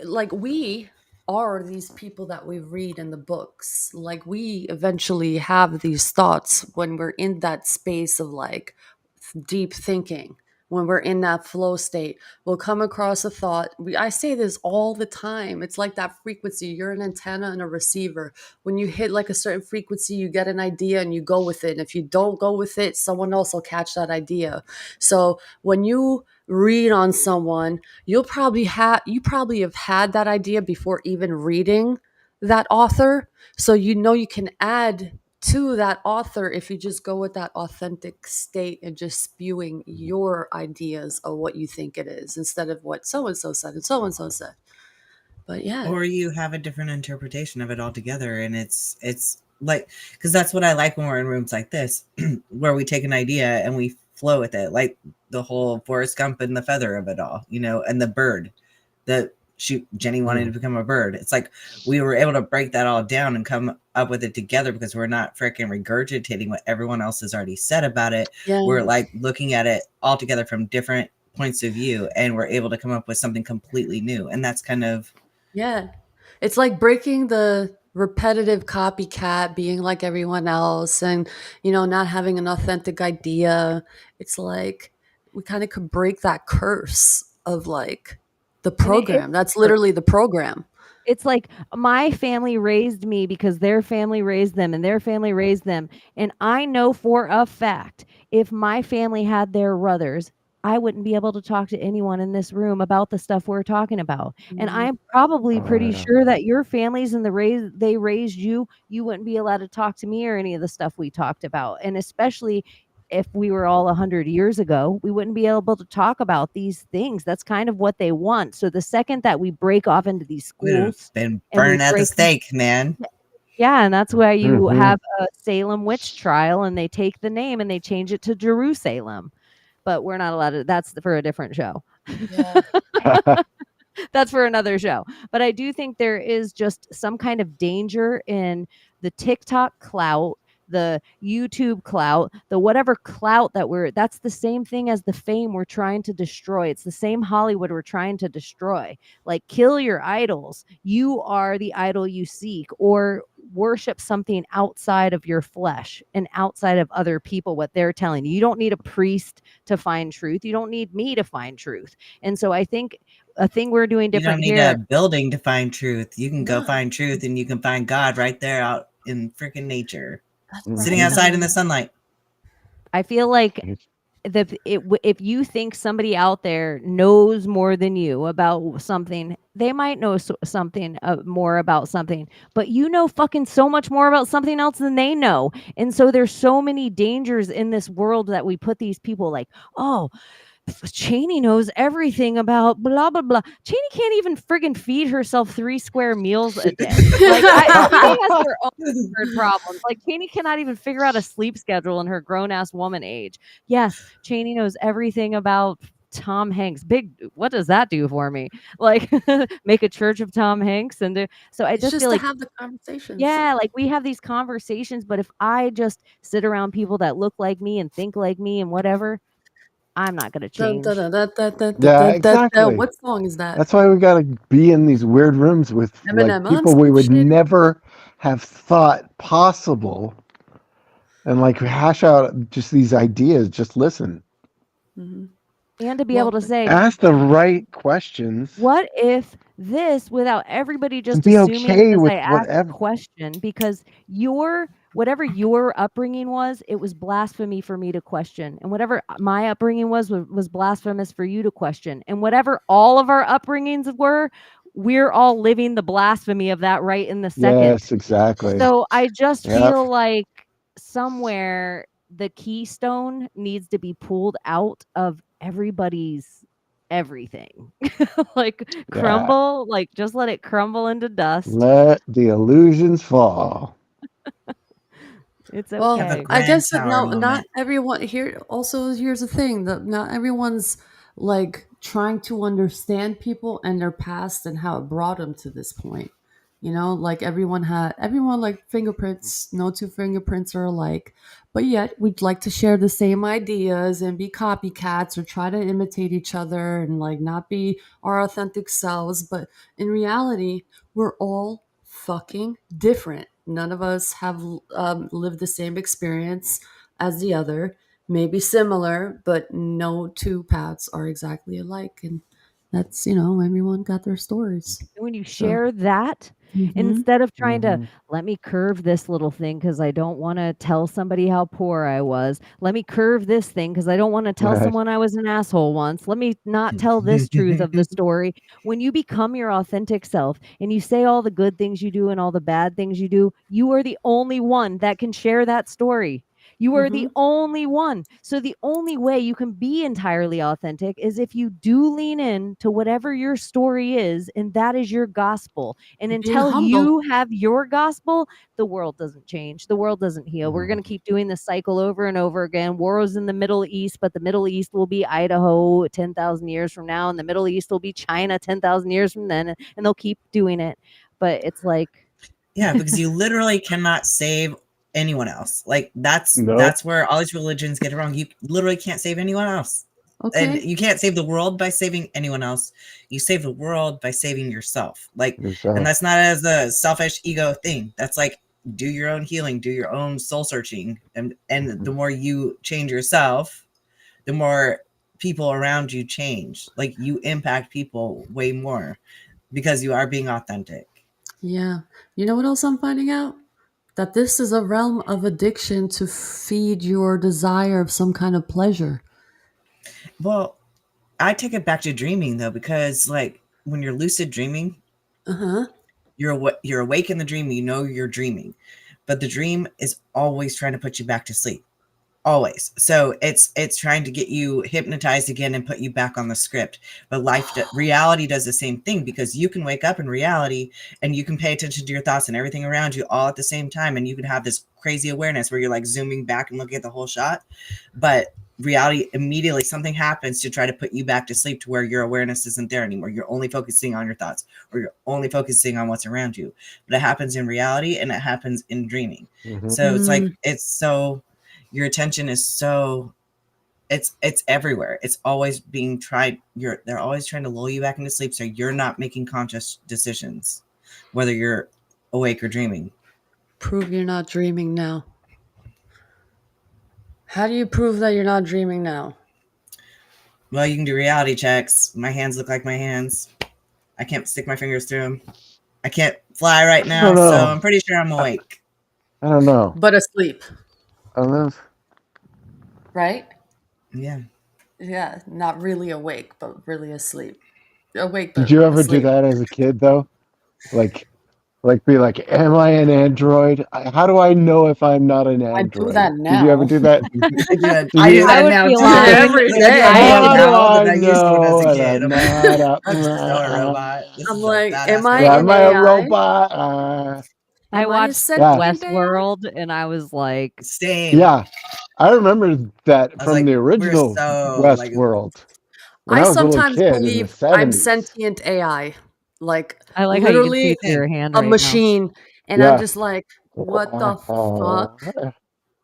Like we are these people that we read in the books. Like we eventually have these thoughts when we're in that space of like deep thinking. When we're in that flow state, we'll come across a thought. I say this all the time. It's like that frequency. You're an antenna and a receiver. When you hit like a certain frequency, you get an idea and you go with it. And if you don't go with it, someone else will catch that idea. So when you read on someone, you probably have had that idea before even reading that author. So you know you can add to that author if you just go with that authentic state and just spewing your ideas of what you think it is instead of what so-and-so said and so-and-so said. But yeah. Or you have a different interpretation of it altogether. And it's like, because that's what I like when we're in rooms like this, where we take an idea and we flow with it. Like the whole Forrest Gump and the feather of it all, you know, and the bird that Jenny wanted to become a bird. It's like we were able to break that all down and come up with it together because we're not freaking regurgitating what everyone else has already said about it. Yeah. We're like looking at it all together from different points of view, and we're able to come up with something completely new. And that's kind of, yeah, it's like breaking the repetitive copycat, being like everyone else, and not having an authentic idea. It's like we kind of could break that curse of like the program. That's literally the program. It's like my family raised me because their family raised them and their family raised them. And I know for a fact, if my family had their brothers, I wouldn't be able to talk to anyone in this room about the stuff we're talking about. And I'm probably pretty sure that your families and they raised you, you wouldn't be allowed to talk to me or any of the stuff we talked about. And especially if we were all 100 years ago, we wouldn't be able to talk about these things. That's kind of what they want. So the second that we break off into these schools, been burning at the stake, man. Yeah, and that's why you have a Salem witch trial, and they take the name and they change it to Jerusalem. But we're not allowed to. That's for a different show. Yeah. That's for another show. But I do think there is just some kind of danger in the TikTok clout, the YouTube clout, the whatever clout that's the same thing as the fame we're trying to destroy. It's the same Hollywood we're trying to destroy. Like, kill your idols. You are the idol you seek, or worship something outside of your flesh and outside of other people, what they're telling you. You don't need a priest to find truth. You don't need me to find truth. And so I think a thing we're doing different here. You don't need here. a building to find truth. You can go find truth, and you can find God right there out in freaking nature. Sitting outside in the sunlight. I feel like if you think somebody out there knows more than you about something, they might know something more about something, but you know fucking so much more about something else than they know. And so there's so many dangers in this world that we put these people like, oh, Cheney knows everything about blah blah blah. Cheney can't even friggin' feed herself 3 square meals a day. Like, Cheney has her own weird problems. Like, Cheney cannot even figure out a sleep schedule in her grown ass woman age. Yes, Cheney knows everything about Tom Hanks. What does that do for me? Like, make a church of Tom Hanks and so I just feel like have the conversations. Yeah, like we have these conversations, but if I just sit around people that look like me and think like me and whatever, I'm not going to change. Yeah, exactly. What song is that? That's why we got to be in these weird rooms with like people we would never have thought possible, and like hash out just these ideas. Just listen. And to be able to say, ask the right questions. What if this, without everybody just be assuming okay because with I asked a question, because whatever your upbringing was, it was blasphemy for me to question, and whatever my upbringing was blasphemous for you to question, and whatever all of our upbringings were, we're all living the blasphemy of that right in the second. Yes, exactly. So I just feel like somewhere the keystone needs to be pulled out of everybody's everything. Like, crumble, like just let it crumble into dust. Let the illusions fall. It's Well, Have a okay. I grand guess that tower no, not moment. everyone here. Also, here's the thing: that not everyone's like trying to understand people and their past and how it brought them to this point. You know, like everyone like fingerprints. No two fingerprints are alike, but yet we'd like to share the same ideas and be copycats or try to imitate each other and like not be our authentic selves. But in reality, we're all fucking different. None of us have lived the same experience as the other. Maybe similar, but no two paths are exactly alike. And that's, everyone got their stories. And when you So, share that, instead of trying to let me curve this little thing because I don't want to tell somebody how poor I was. Let me curve this thing because I don't want to tell Right. someone I was an asshole once. Let me not tell this truth of the story. When you become your authentic self and you say all the good things you do and all the bad things you do, you are the only one that can share that story. You are the only one. So the only way you can be entirely authentic is if you do lean in to whatever your story is, and that is your gospel. And being until humble. you have your gospel, the world doesn't change. The world doesn't heal. We're going to keep doing this cycle over and over again. Wars in the Middle East, but the Middle East will be Idaho 10,000 years from now, and the Middle East will be China 10,000 years from then, and they'll keep doing it. But it's like, Yeah, because you literally cannot save anyone else. Like that's Nope. where all these religions get it wrong. You literally can't save anyone else. And Okay. you can't save the world by saving anyone else. You save the world by saving yourself. Like, Yourself. and that's not as a selfish ego thing. That's like do your own healing, do your own soul searching, and the more you change yourself, the more people around you change. Like you impact people way more because you are being authentic. Yeah. You know what else I'm finding out? That this is a realm of addiction to feed your desire of some kind of pleasure. Well, I take it back to dreaming though, because like when you're lucid dreaming, you're awake in the dream, you know you're dreaming, but the dream is always trying to put you back to sleep. Always. So it's trying to get you hypnotized again and put you back on the script. But reality does the same thing, because you can wake up in reality and you can pay attention to your thoughts and everything around you all at the same time, and you can have this crazy awareness where you're like zooming back and looking at the whole shot. But reality, immediately something happens to try to put you back to sleep, to where your awareness isn't there anymore. You're only focusing on your thoughts, or you're only focusing on what's around you. But it happens in reality and it happens in dreaming. So it's like your attention is so it's everywhere. It's always being tried. They're always trying to lull you back into sleep, so you're not making conscious decisions, whether you're awake or dreaming. Prove you're not dreaming now. How do you prove that you're not dreaming now? Well, you can do reality checks. My hands look like my hands. I can't stick my fingers through them. I can't fly right now, so I'm pretty sure I'm awake. I don't know. But asleep. I don't know. Right? Yeah. Yeah, not really awake, but really asleep. Awake, but Did you ever asleep. do that as a kid though? Like be like, am I an android? How do I know if I'm not an android? I do that now. Did you ever do that? I do that now too. Every day. How do I used to as a kid. I'm I'm just a robot. I'm like, am I am an I a AI? robot? I watched sentient Westworld and I was like, same. Yeah, I remember that was from like, the we're original so, like- Westworld. When I I was a little sometimes kid in the believe 70s. I'm sentient AI. Like, I like how you can see literally through your hand a right now. machine. And Yeah. I'm just like, what the fuck? Breaking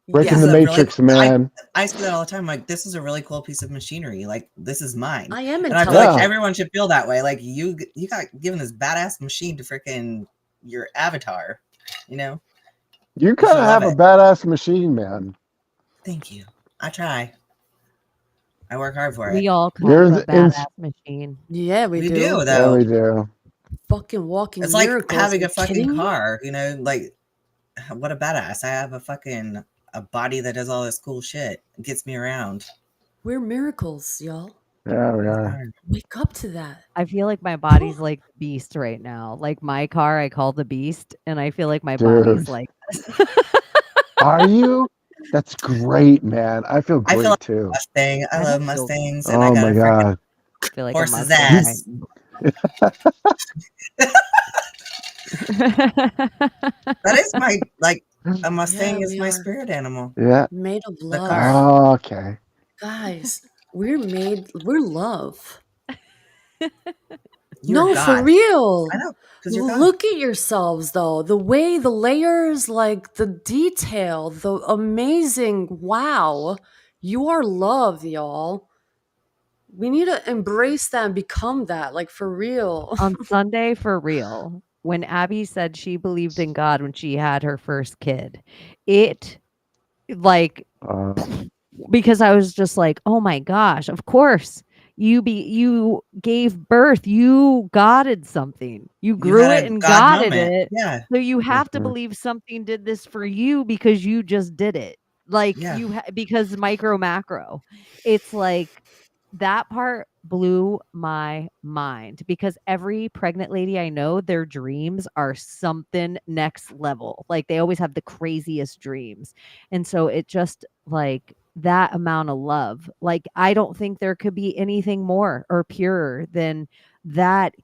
This the is a really- matrix, man. I say that all the time. Like, this is a really cool piece of machinery. Like, this is mine. I am And I feel like intelligent. everyone should feel that way. Like, you got given this badass machine to freaking your avatar. You know? You kind of love have a it. badass machine, man. Thank you. I try. I work hard for it. We all You're have a the ins- badass machine. Yeah, we do. do, Yeah, though. we do. Fucking walking It's like miracles. having Are a you fucking kidding me? car, you know, like what a badass. I have a body that does all this cool shit. It gets me around. We're miracles, y'all. Yeah, we are. Wake up to that. I feel like my body's like Beast right now. Like my car, I call the Beast, and I feel like my body's Dude. like this. Are you? That's great, man. I feel I great feel like too. Mustang. I I love don't feel- Mustangs, and I Oh got my a freaking god. I feel like horse's a ass. Mustang That is my like. A Mustang Yeah, is we my are spirit animal. Yeah. made of The love. car. Oh, okay. Guys, we're love. You're No, for God. real. I know, because you're God. Look at yourselves though. The way the layers, like the detail, the amazing wow. You are love, y'all. We need to embrace that and become that, like for real. On Sunday, for real, when Abby said she believed in God when she had her first kid, it like because I was just like, oh my gosh, of course. You gave birth, you godded something. You You grew had it a and God godded moment. it. Yeah. So you have to Mhm. believe something did this for you because you just did it. Like Yeah. because micro macro. It's like that part blew my mind because every pregnant lady I know, their dreams are something next level. Like they always have the craziest dreams. And so it just like that amount of love. Like I don't think there could be anything more or purer than that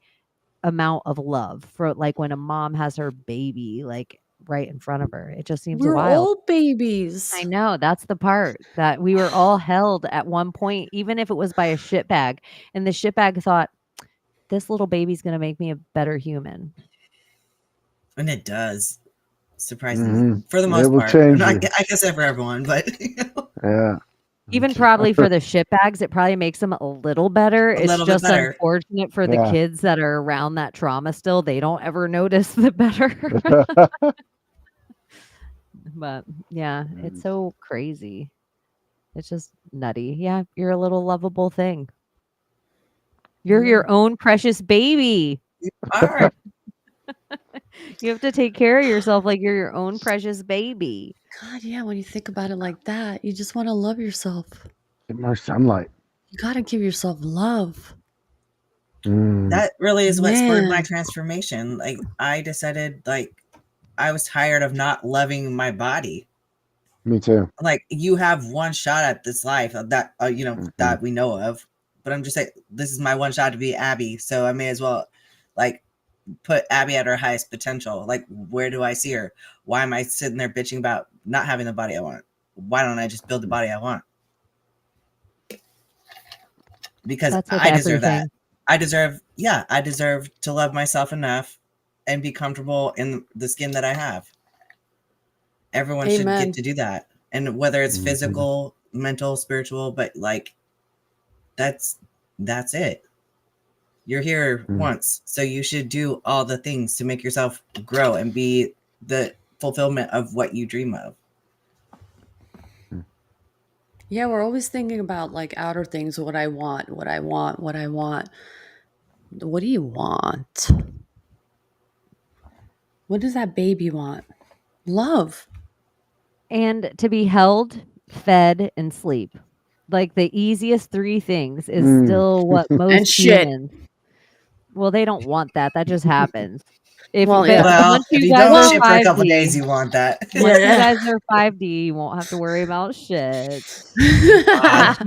amount of love for like when a mom has her baby like right in front of her. It just seems We're wild. all babies. I know, that's the part that we were all held at one point, even if it was by a shitbag, and the shitbag thought, "This little baby's gonna make me a better human." And it does, surprisingly, Mhm. for the It most will part. change I you. guess not for everyone, but you know, Yeah. Even probably for the shitbags, it probably makes them a little better. a It's little bit just better. unfortunate for the Yeah. kids that are around that trauma still, they don't ever notice the better. But, yeah, it's so crazy. It's just nutty. Yeah, you're a little lovable thing. You're your own precious baby. You are. You have to take care of yourself like you're your own precious baby. God, yeah, when you think about it like that, you just want to love yourself. Get more sunlight. You got to give yourself love. That really is what spurred my Man. transformation. Like I decided, like I was tired of not loving my body. Me too. Like you have one shot at this life that you know that we know of, but I'm just saying this is my one shot to be Abby, so I may as well like put Abby at her highest potential. Like where do I see her? Why am I sitting there bitching about not having the body I want? Why don't I just build the body I want? Because That's with I deserve that. everything. I deserve to love myself enough and be comfortable in the skin that I have. Everyone should Amen. get to do that. And whether it's physical, mental, spiritual, but like that's it. You're here once, so you should do all the things to make yourself grow and be the fulfillment of what you dream of. Yeah, we're always thinking about like outer things, what I want, what I want, what I want. What do you want? What does that baby want? Love. And to be held, fed, and sleep. Like the easiest 3 things is still what And most shit. humans. Well, they don't want that. That just happens. If Well, but yeah. Well, once if you you guys don't are shit for a couple days, 5D, you want that. once you Yeah. guys are 5D, you won't have to worry about shit. Once you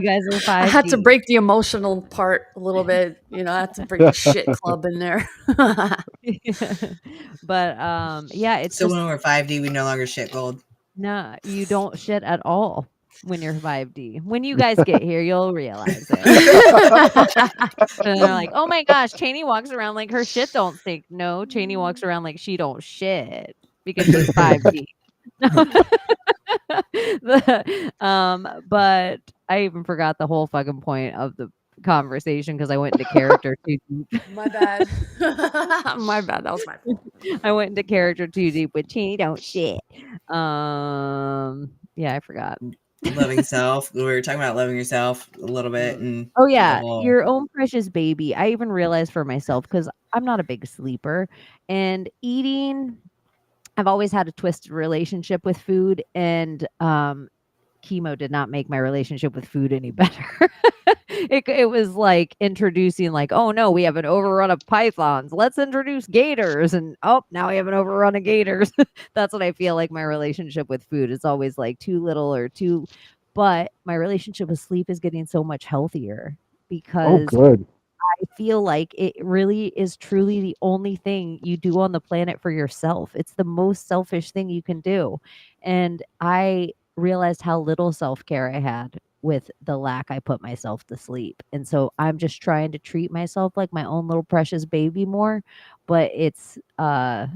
guys are 5D. I had to break the emotional part a little bit. You know, I had to bring the shit club in there. But yeah, it's So just when we're 5D, we no longer shit gold. no, you don't shit at all when you're 5D. When you guys get here, you'll realize it. And they're like, oh my gosh, Cheney walks around like her shit don't stink. No, Cheney walks around like she don't shit because she's 5D. But I even forgot the whole fucking point of the conversation because I went into character too deep. My bad. My bad. That was my fault. I went into character too deep with Cheney don't shit. Yeah, I forgot. Loving self. We were talking about loving yourself a little bit, and Oh yeah, the whole- your own precious baby. I even realized for myself because I'm not a big sleeper and eating. I've always had a twisted relationship with food, and chemo did not make my relationship with food any better. It was like introducing like, oh no, we have an overrun of pythons. Let's introduce gators, and oh, now we have an overrun of gators. That's what I feel like my relationship with food is always like too little or too. But my relationship with sleep is getting so much healthier Oh, because good. I feel like it really is truly the only thing you do on the planet for yourself. It's the most selfish thing you can do. And I realized how little self-care I had with the lack I put myself to sleep. And so I'm just trying to treat myself like my own little precious baby more, but it's better.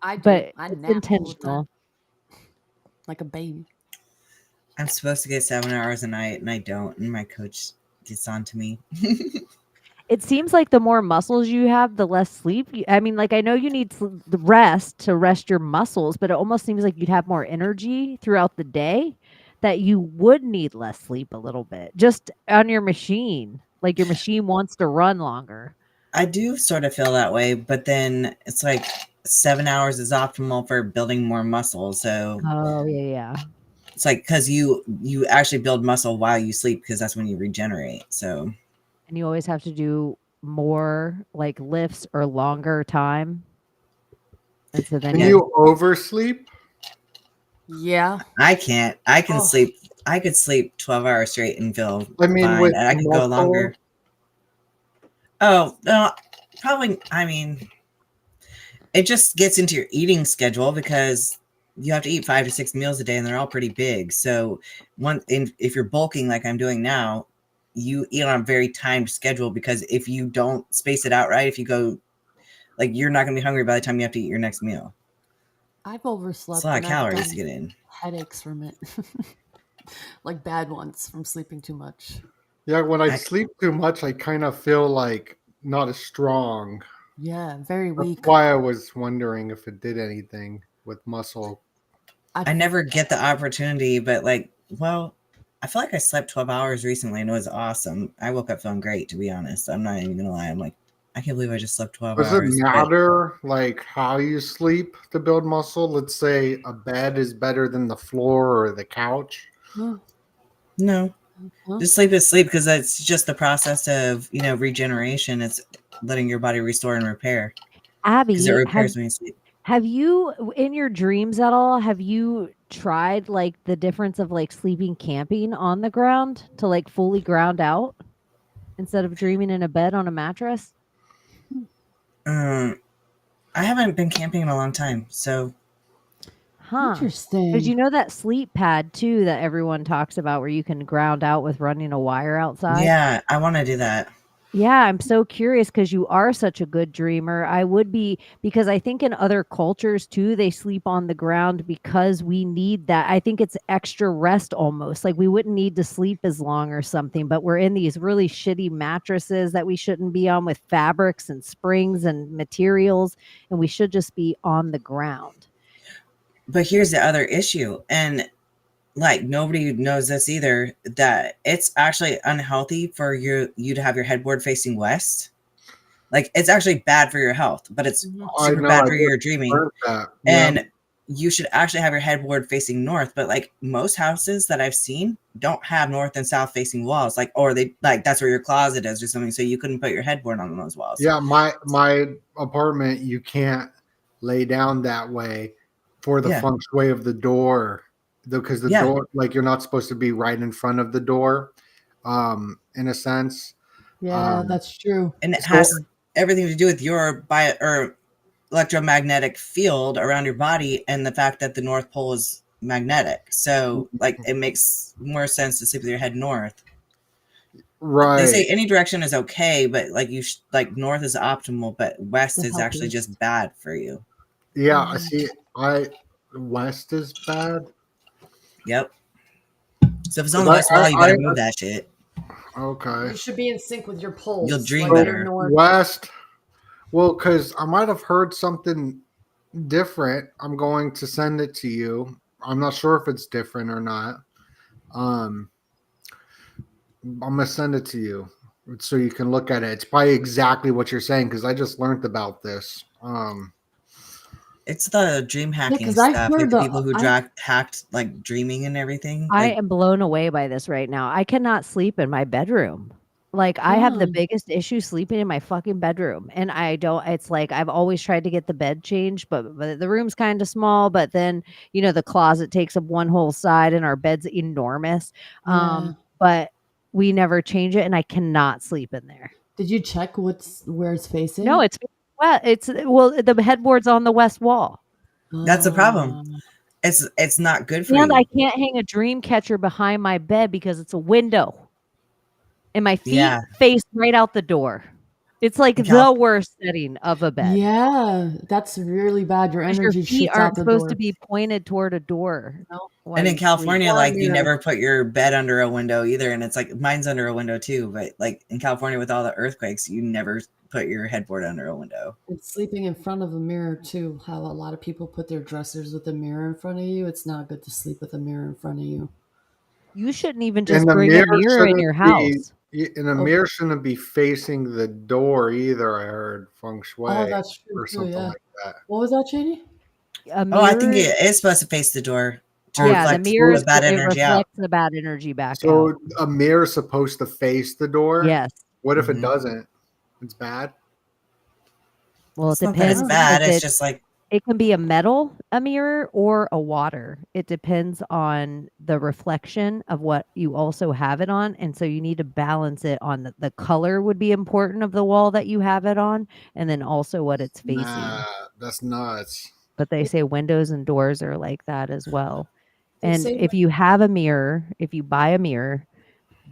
I do. But I it's nap all the time intentional. like a baby. I'm supposed to get 7 hours a night, and I don't. And my coach gets on to me. It seems like the more muscles you have, the less sleep. I mean, like I know you need the rest to rest your muscles, but it almost seems like you'd have more energy throughout the day, that you would need less sleep a little bit just on your machine. Like your machine wants to run longer. I do sort of feel that way, but then it's like 7 hours is optimal for building more muscle. So Oh yeah. it's like, because you actually build muscle while you sleep, because that's when you regenerate. So, And you always have to do more like lifts or longer time. And so then Can you oversleep? Yeah. I can't. I can Oh. sleep. I could sleep 12 hours straight and feel I mean, fine. with And I could go muscle? longer. Oh, no, probably. I mean, it just gets into your eating schedule, because you have to eat 5 to 6 meals a day, and they're all pretty big. So if you're bulking like I'm doing now, you eat on a very timed schedule, because if you don't space it out right, if you go, like, you're not going to be hungry by the time you have to eat your next meal. I've overslept. It's a lot of and I've calories gotten to get in. Headaches from it. Like bad ones from sleeping too much. Yeah, when I sleep too much, I kind of feel like not as strong. Yeah, very weak. That's why I was wondering if it did anything with muscle. I never get the opportunity, but I feel like I slept 12 hours recently, and it was awesome. I woke up feeling great, to be honest. I'm not even gonna lie. I'm like, I can't believe I just slept 12 Does hours. it matter like how you sleep to build muscle? Let's say a bed is better than the floor or the couch. No, just sleep is sleep, because that's just the process of regeneration. It's letting your body restore and repair. Because it Abby, repairs when you sleep. have you in your dreams at all, have you tried like the difference of like sleeping camping on the ground to like fully ground out instead of dreaming in a bed on a mattress? I haven't been camping in a long time, so. Huh. Interesting. Because you know that sleep pad too that everyone talks about where you can ground out with running a wire outside? Yeah, I want to do that. Yeah, I'm so curious because you are such a good dreamer. I would be, because I think in other cultures too, they sleep on the ground because we need that. I think it's extra rest almost. Like we wouldn't need to sleep as long or something, but we're in these really shitty mattresses that we shouldn't be on, with fabrics and springs and materials, and we should just be on the ground. But here's the other issue, and nobody knows this either, that it's actually unhealthy for you to have your headboard facing west. Like, it's actually bad for your health, but it's super bad for your dreaming. And you should actually have your headboard facing north. But most houses that I've seen don't have north and south facing walls, or they that's where your closet is or something, so you couldn't put your headboard on those walls. Yeah, my apartment, you can't lay down that way for the feng shui of the door, because the door, you're not supposed to be right in front of the door, in a sense. Yeah, that's true. And it has everything to do with your electromagnetic field around your body, and the fact that the North Pole is magnetic. So it makes more sense to sleep with your head north. Right. They say any direction is okay, but north is optimal, but west is actually just bad for you. Yeah, I see. West is bad. Yep. So if it's on the west wall, you gotta move that shit. Okay. You should be in sync with your poles. You'll dream better. West. Well, because I might have heard something different. I'm going to send it to you. I'm not sure if it's different or not. I'm gonna send it to you so you can look at it. It's probably exactly what you're saying, because I just learned about this. It's the dream hacking stuff. The people who hacked dreaming and everything. I am blown away by this right now. I cannot sleep in my bedroom. I have the biggest issue sleeping in my fucking bedroom, and I don't. It's I've always tried to get the bed changed, but the room's kind of small. But then the closet takes up one whole side, and our bed's enormous. But we never change it, and I cannot sleep in there. Did you check where it's facing? No, it's the headboard's on the west wall. That's the problem. It's not good for And you. I can't hang a dream catcher behind my bed because it's a window. And my feet face right out the door. It's like the worst setting of a bed. Yeah, that's really bad. Your energy feet shoots aren't out the supposed door. to be pointed toward a door. No. And in California, like you never put your bed under a window either. And it's like mine's under a window too. But like in California with all the earthquakes, you never put your headboard under a window. And sleeping in front of a mirror too. How a lot of people put their dressers with a mirror in front of you. It's not good to sleep with a mirror in front of you. You shouldn't even just bring a mirror in your house. And a mirror shouldn't be facing the door either. I heard feng shui that's true or too, something yeah. like that. What was that, Cheney? I think it is supposed to face the door to reflect the mirror the bad energy out. reflects the bad energy back out. So a mirror is supposed to face the door? Yes. What if it doesn't? It's bad? Well, It's it not that depends. it's bad. It's just like it can be a mirror or a water. It depends on the reflection of what you also have it on. And so you need to balance it on the color would be important of the wall that you have it on. And then also what it's facing. Nah, that's nuts. But they say windows and doors are like that as well. They And say if you have a mirror, if you buy a mirror,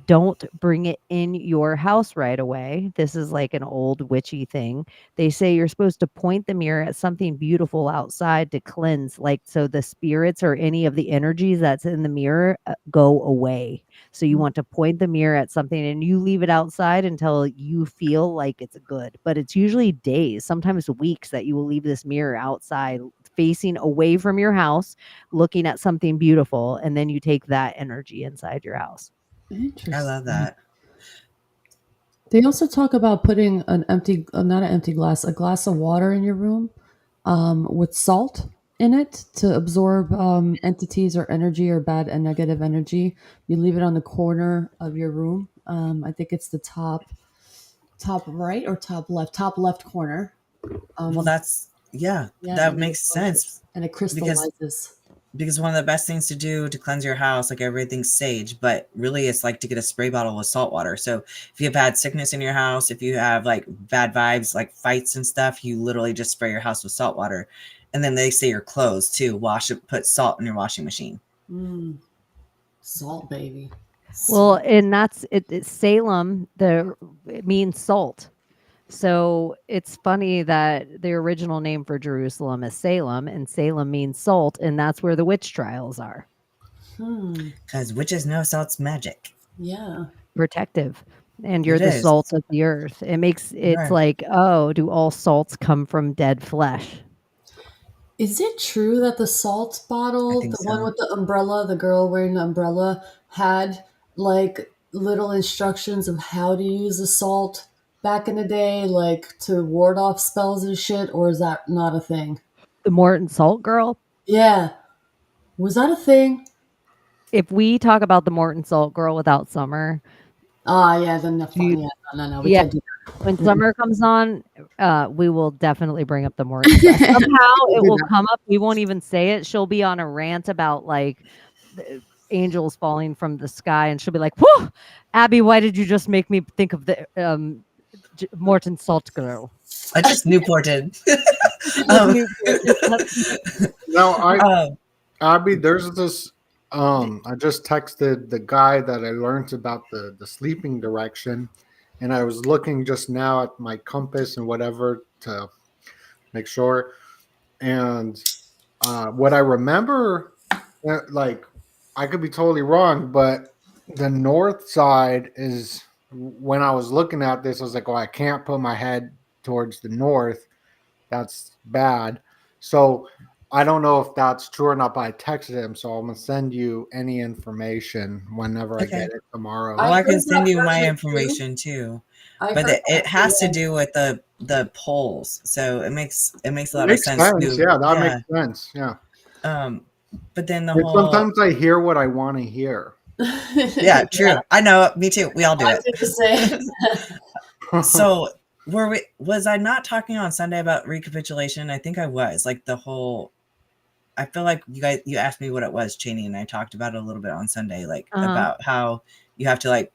don't bring it in your house right away. This is like an old witchy thing. They say you're supposed to point the mirror at something beautiful outside to cleanse, like so the spirits or any of the energies that's in the mirror go away. So you want to point the mirror at something and you leave it outside until you feel like it's good. But it's usually days, sometimes weeks, that you will leave this mirror outside facing away from your house, looking at something beautiful, and then you take that energy inside your house. Interesting. I love that. They also talk about putting not an empty glass, a glass of water in your room with salt in it to absorb entities or energy or bad and negative energy. You leave it on the corner of your room. I think it's the top right or top left corner. Well, that makes sense. And it crystallizes. Because one of the best things to do to cleanse your house, like everything's sage, but really it's like to get a spray bottle with salt water. So if you have bad sickness in your house, if you have like bad vibes, like fights and stuff, you literally just spray your house with salt water. And then they say your clothes too, put salt in your washing machine. Salt, baby. Well, and that's it's Salem. It means salt. So it's funny that the original name for Jerusalem is Salem, and Salem means salt, and that's where the witch trials are. Because witches know salt's magic. Yeah. Protective. And you're the salt of the earth. It's like, oh, do all salts come from dead flesh? Is it true that the salt bottle, one with the umbrella, the girl wearing the umbrella, had like little instructions of how to use the salt back in the day, like to ward off spells and shit, or is that not a thing? The Morton Salt Girl? Yeah. Was that a thing? If we talk about the Morton Salt Girl without Summer. Yeah, then no. We can't do that. When Summer comes on, we will definitely bring up the Morton. Somehow it will come up. We won't even say it. She'll be on a rant about like angels falling from the sky, and she'll be like, "Whoa, Abby, why did you just make me think of the Morton Salt Girl?" I just Newported. Abby, there's this. I just texted the guy that I learned about the sleeping direction, and I was looking just now at my compass and whatever to make sure. And what I remember, like, I could be totally wrong, but the north side is, when I was looking at this, I was like, oh, I can't put my head towards the north. That's bad. So I don't know if that's true or not, but I texted him, so I'm going to send you any information whenever I get it tomorrow. Well, I can send you my information too. But it has to do with the poles. So it makes a lot of sense. Yeah, that makes sense. Yeah. But then sometimes I hear what I want to hear. Yeah, true. I know. Me too. We all do it. did the same. So was I not talking on Sunday about recapitulation? I think I was. Like the whole, I feel like you asked me what it was, Cheney, and I talked about it a little bit on Sunday, like about how you have to like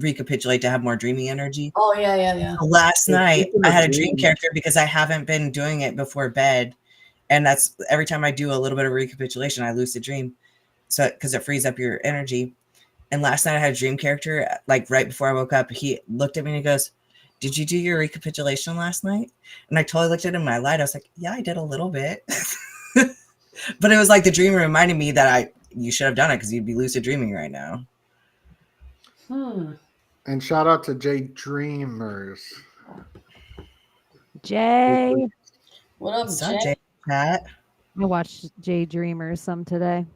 recapitulate to have more dreaming energy. Oh yeah. So last night speaking I of had a dream dreams- character because I haven't been doing it before bed, and that's every time I do a little bit of recapitulation, I lucid dream, so because it frees up your energy. And last night I had a dream character, like right before I woke up, he looked at me and he goes, "Did you do your recapitulation last night?" And I totally looked at him and I lied. I was like, "Yeah, I did a little bit." But it was like the dream reminded me that you should have done it because you'd be lucid dreaming right now. And shout out to Jay Dreamers. Jay. What up, What's up, Jay? Pat? I watched Jay Dreamers some today.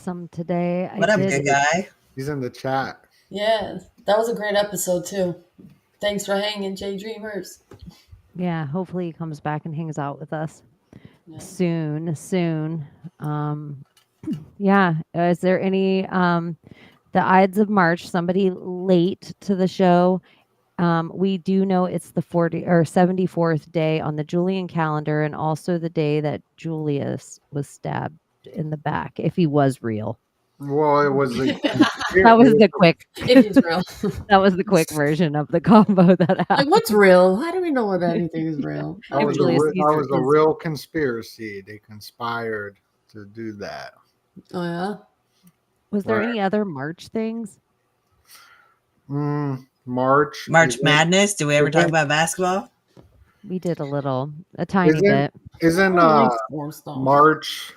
What up, good guy? He's in the chat. Yeah, that was a great episode too. Thanks for hanging, Jay Dreamers. Yeah, hopefully he comes back and hangs out with us soon. Yeah, is there any the Ides of March? Somebody late to the show. We do know it's the 40 or 74th day on the Julian calendar, and also the day that Julius was stabbed in the back, if he was real. Well, it was that was the quick. If he's real. That was the quick version of the combo that happened. Like, what's real? How do we know what anything is real? That was a real conspiracy. They conspired to do that. Oh yeah. Was there any other March things? March Madness. Did we ever talk about basketball? We did a tiny bit. Isn't March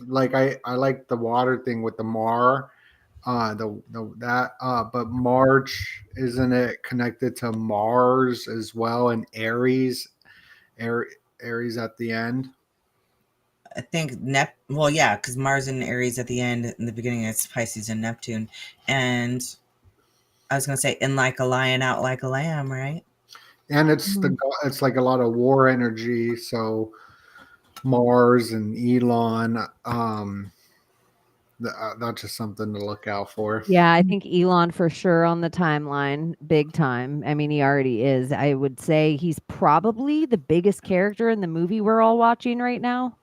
like I like the water thing with the Mar, but March, isn't it connected to Mars as well, and Aries at the end? I think well, yeah, because Mars and Aries at the end. In the beginning, it's Pisces and Neptune, and I was gonna say, in like a lion, out like a lamb, right? And it's it's like a lot of war energy. So Mars and Elon, that's just something to look out for. Yeah, I think Elon for sure on the timeline, big time. I mean, he already is. I would say he's probably the biggest character in the movie we're all watching right now.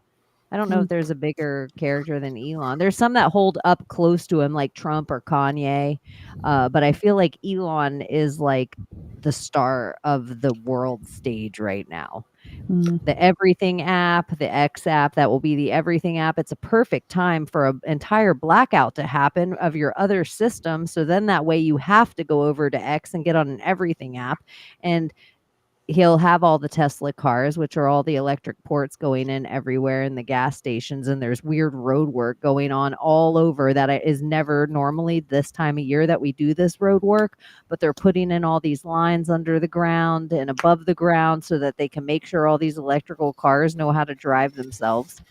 I don't know if there's a bigger character than Elon. There's some that hold up close to him, like Trump or Kanye. But I feel like Elon is like the star of the world stage right now. The Everything app, the X app, that will be the Everything app. It's a perfect time for an entire blackout to happen of your other system. So then that way you have to go over to X and get on an Everything app. And he'll have all the Tesla cars, which are all the electric ports going in everywhere in the gas stations. And there's weird road work going on all over that is never normally this time of year that we do this road work. But they're putting in all these lines under the ground and above the ground so that they can make sure all these electrical cars know how to drive themselves.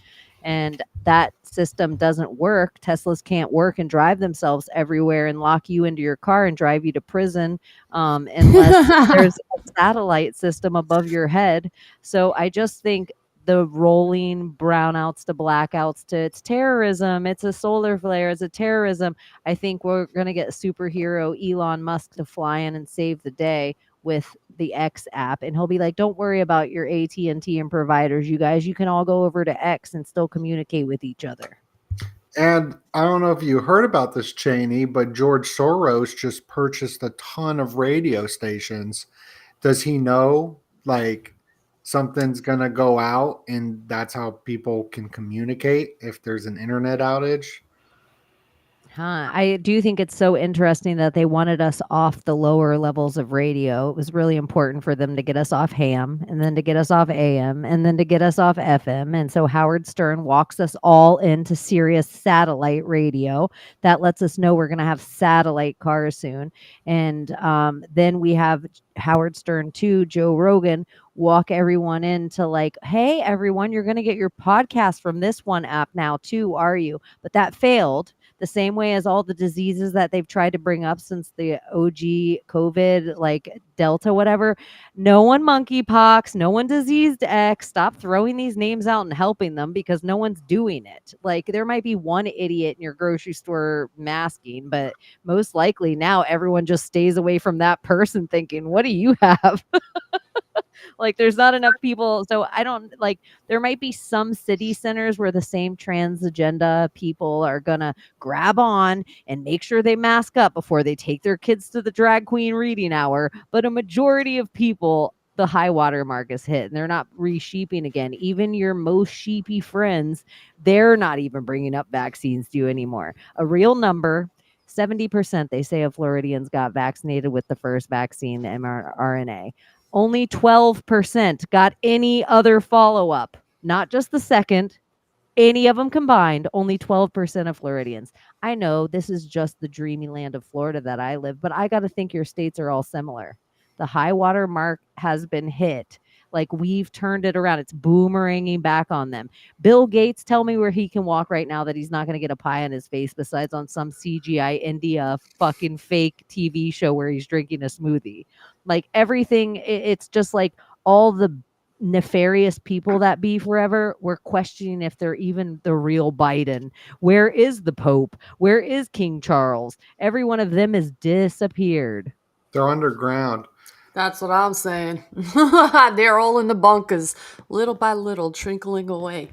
And that system doesn't work. Teslas can't work and drive themselves everywhere and lock you into your car and drive you to prison unless there's a satellite system above your head. So I just think the rolling brownouts to blackouts to it's terrorism, it's a solar flare, it's a terrorism. I think we're going to get superhero Elon Musk to fly in and save the day with the X app, and he'll be like, don't worry about your AT&T and providers, you guys, you can all go over to X and still communicate with each other. And I don't know if you heard about this, Cheney, but George Soros just purchased a ton of radio stations. Does he know like something's going to go out and that's how people can communicate if there's an internet outage? I do think it's so interesting that they wanted us off the lower levels of radio. It was really important for them to get us off ham and then to get us off AM and then to get us off FM. And so Howard Stern walks us all into Sirius satellite radio. That lets us know we're going to have satellite cars soon. And then we have Howard Stern 2, Joe Rogan, walk everyone into like, hey, everyone, you're going to get your podcast from this one app now too, are you? But that failed. The same way as all the diseases that they've tried to bring up since the OG COVID, like Delta, whatever. No one monkeypox, no one diseased X. Stop throwing these names out and helping them because no one's doing it. Like there might be one idiot in your grocery store masking, but most likely now everyone just stays away from that person thinking, what do you have? Like there's not enough people. So I don't like, there might be some city centers where the same trans agenda people are gonna grab on and make sure they mask up before they take their kids to the drag queen reading hour. But a majority of people, the high water mark is hit and they're not re-sheeping again. Even your most sheepy friends, they're not even bringing up vaccines to you anymore. A real number, 70% they say of Floridians got vaccinated with the first vaccine, the mRNA. Only 12% got any other follow-up, not just the second, any of them combined. Only 12% of Floridians. I know this is just the dreamy land of Florida that I live, but I got to think your states are all similar. The high water mark has been hit. Like we've turned it around. It's boomeranging back on them. Bill Gates, tell me where he can walk right now that he's not going to get a pie on his face besides on some CGI India fucking fake TV show where he's drinking a smoothie. Like everything, it's just like all the nefarious people that be forever, we're questioning if they're even the real Biden. Where is the Pope? Where is King Charles? Every one of them has disappeared. They're underground. That's what I'm saying. They're all in the bunkers, little by little, trickling away.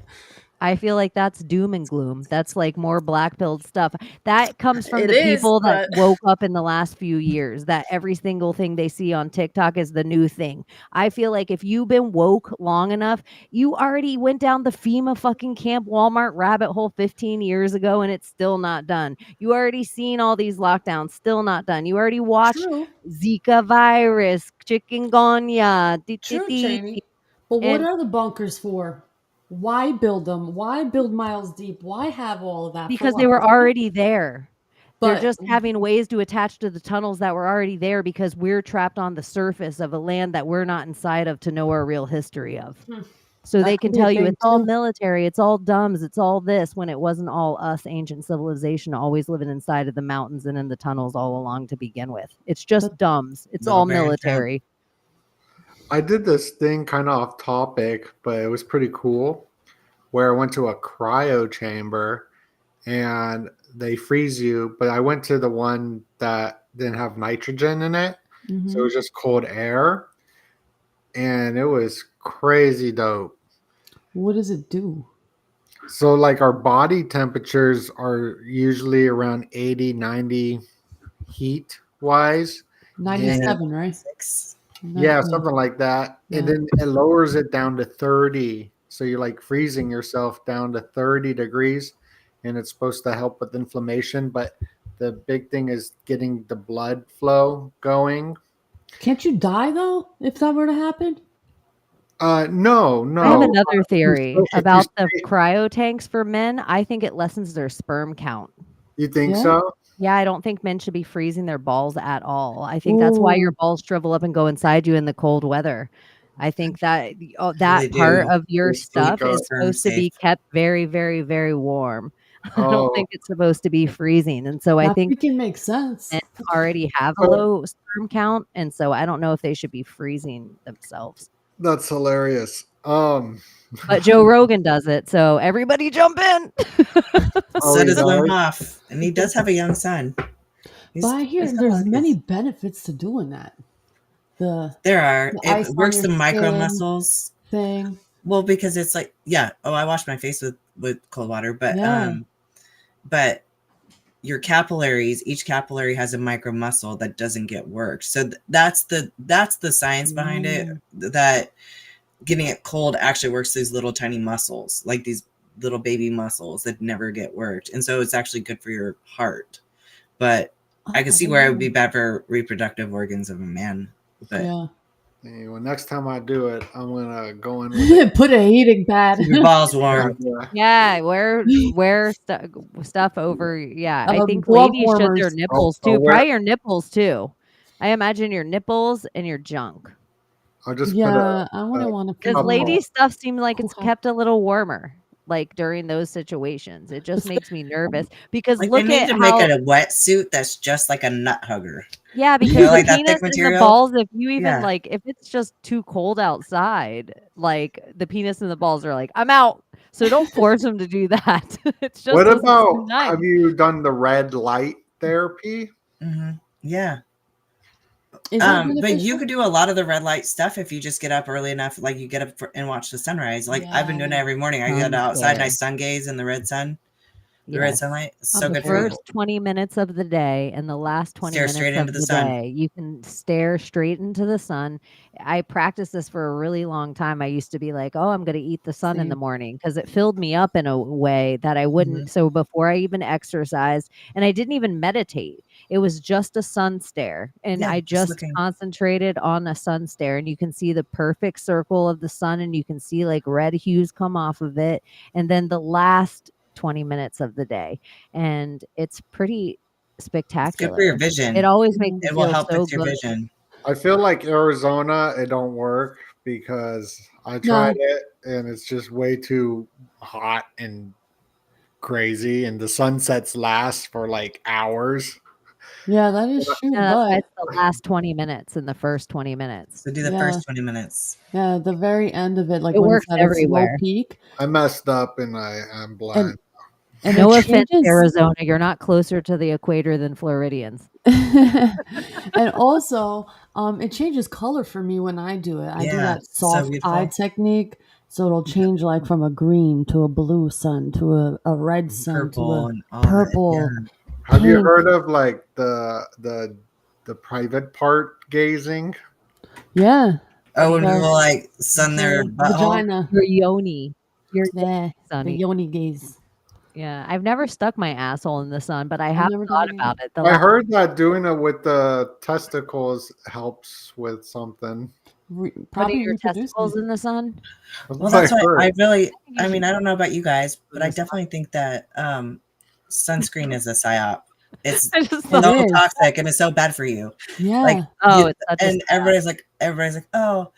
I feel like that's doom and gloom. That's like more black pilled stuff. That comes from It the is, people that but- woke up in the last few years, that every single thing they see on TikTok is the new thing. I feel like if you've been woke long enough, you already went down the FEMA fucking Camp Walmart rabbit hole 15 years ago and it's still not done. You already seen all these lockdowns, still not done. You already watched True. Zika virus, chikungunya, True, Cheney. But what are the bunkers for? Why build them? Why build miles deep? Why have all of that? Because For they what? were already there. They're But- just having ways to attach to the tunnels that were already there because we're trapped on the surface of a land that we're not inside of to know our real history of. So That they could can be a tell you thing, it's all too. military, it's all dumbs, it's all this, when it wasn't all us, ancient civilization, always living inside of the mountains and in the tunnels all along to begin with. It's just dumbs. It's Little all Baron military. I did this thing kind of off topic, but it was pretty cool, where I went to a cryo chamber and they freeze you. But I went to the one that didn't have nitrogen in it. So it was just cold air. And it was crazy dope. What does it do? So like our body temperatures are usually around 80, 90 heat wise. 97, right? Yeah, something like that. And Yeah. then it lowers it down to 30. So you're like freezing yourself down to 30 degrees. And it's supposed to help with inflammation. But the big thing is getting the blood flow going. Can't you die though if that were to happen? No. I have another theory if you about the stay- cryo tanks for men. I think it lessens their sperm count. You think Yeah? so? Yeah, I don't think men should be freezing their balls at all. I think that's why your Ooh. balls shrivel up and go inside you in the cold weather. I think that that They part do. of your It's stuff silica. is supposed to be Safe. kept very, very, very warm. I don't Oh. think it's supposed to be freezing. And so I That think freaking makes sense. men already have a Oh. low sperm count. And so I don't know if they should be freezing themselves. That's hilarious. But Joe Rogan does it. So everybody jump in. Oh, So he does Wim does? Hof, and he does have a young son. But I hear he's got a lot there's of many kids. benefits to doing that. The There are. ice It on works your the micro skin muscles. thing. Well, because it's like, yeah. Oh, I wash my face with cold water, but Yeah. but your capillaries, each capillary has a micro muscle that doesn't get worked. So that's the science behind it. That getting it cold actually works these little tiny muscles, like these little baby muscles that never get worked, and so it's actually good for your heart. But I can see where it would be bad for reproductive organs of a man. But Yeah. Anyway, next time I do it, I'm gonna go in with Put a heating pad. keep your balls warm. Yeah, wear stuff over. Yeah, I think glove ladies should their warmers. nipples I'll too. wear- Probably your nipples too. I imagine your nipples and your junk. I'll just Yeah, put I wouldn't want to Because Couple. ladies stuff seems like it's Okay. kept a little warmer, like during those situations. It just makes me nervous because Like they look need at to how. make it a wetsuit that's just like a nut hugger. Yeah, because You know, the like that thick penis and the material? balls, if you even Yeah. like, if it's just too cold outside, like the penis and the balls are like, I'm out. So don't force them to do that. It's just What this is about nice. have you done the red light therapy? Yeah. Is that But you beneficial? could do a lot of the red light stuff if you just get up early enough. Like you get up and watch the sunrise. Like I've been doing it Yeah. every morning. I Sun get outside and I stare. sun gaze in the red sun, the red Yes. sunlight. It's I'm so the good for you. First 20 minutes of the day and the last 20 Stare straight minutes into of the the sun. day, you can stare straight into the sun. I practiced this for a really long time. I used to be like, oh, I'm going to eat the sun in the Same. morning because it filled me up in a way that I wouldn't. So before I even exercised, and I didn't even meditate, it was just a sun stare. And Yeah, I just just looking. concentrated on a sun stare. And you can see the perfect circle of the sun and you can see like red hues come off of it. And then the last 20 minutes of the day. And it's pretty It's good for your spectacular. vision. It always makes me It will feel help so with your good. vision. I feel like Arizona, it don't work because I tried it and it's just way too hot and crazy, and the sunsets last for like hours. Yeah, that is true. Yeah, that's why But it's the last 20 minutes and the first 20 minutes. So do the yeah, first 20 minutes. yeah, the very end of it, like It when it's works at its low everywhere. peak, I messed up and I'm blind. and No it offense, changes. Arizona. You're not closer to the equator than Floridians. And also, it changes color for me when I do it. I do Yeah, that so soft eye beautiful. technique, so it'll change like from a green to a blue sun to a red sun to Purple a and all that. purple. Yeah. Have you Pink. heard of like the private part gazing? Yeah. Oh, when The- people like sun their the butthole. vagina. Your yoni. Your Yeah, the sunny. yoni gaze. Yeah, I've never stuck my asshole in the sun, but I I've have never thought done it about it. The I last heard that doing it with the testicles helps with something. putting Probably your reproducing. testicles in the sun. That's Well, what that's I why heard. I really, think you I mean, should I don't know about you guys, but I the sun. definitely think that sunscreen is a psyop. It's I just so thought, is. toxic and it's so bad for you. Yeah. Like, oh, it's such a and psyop. everybody's like, oh,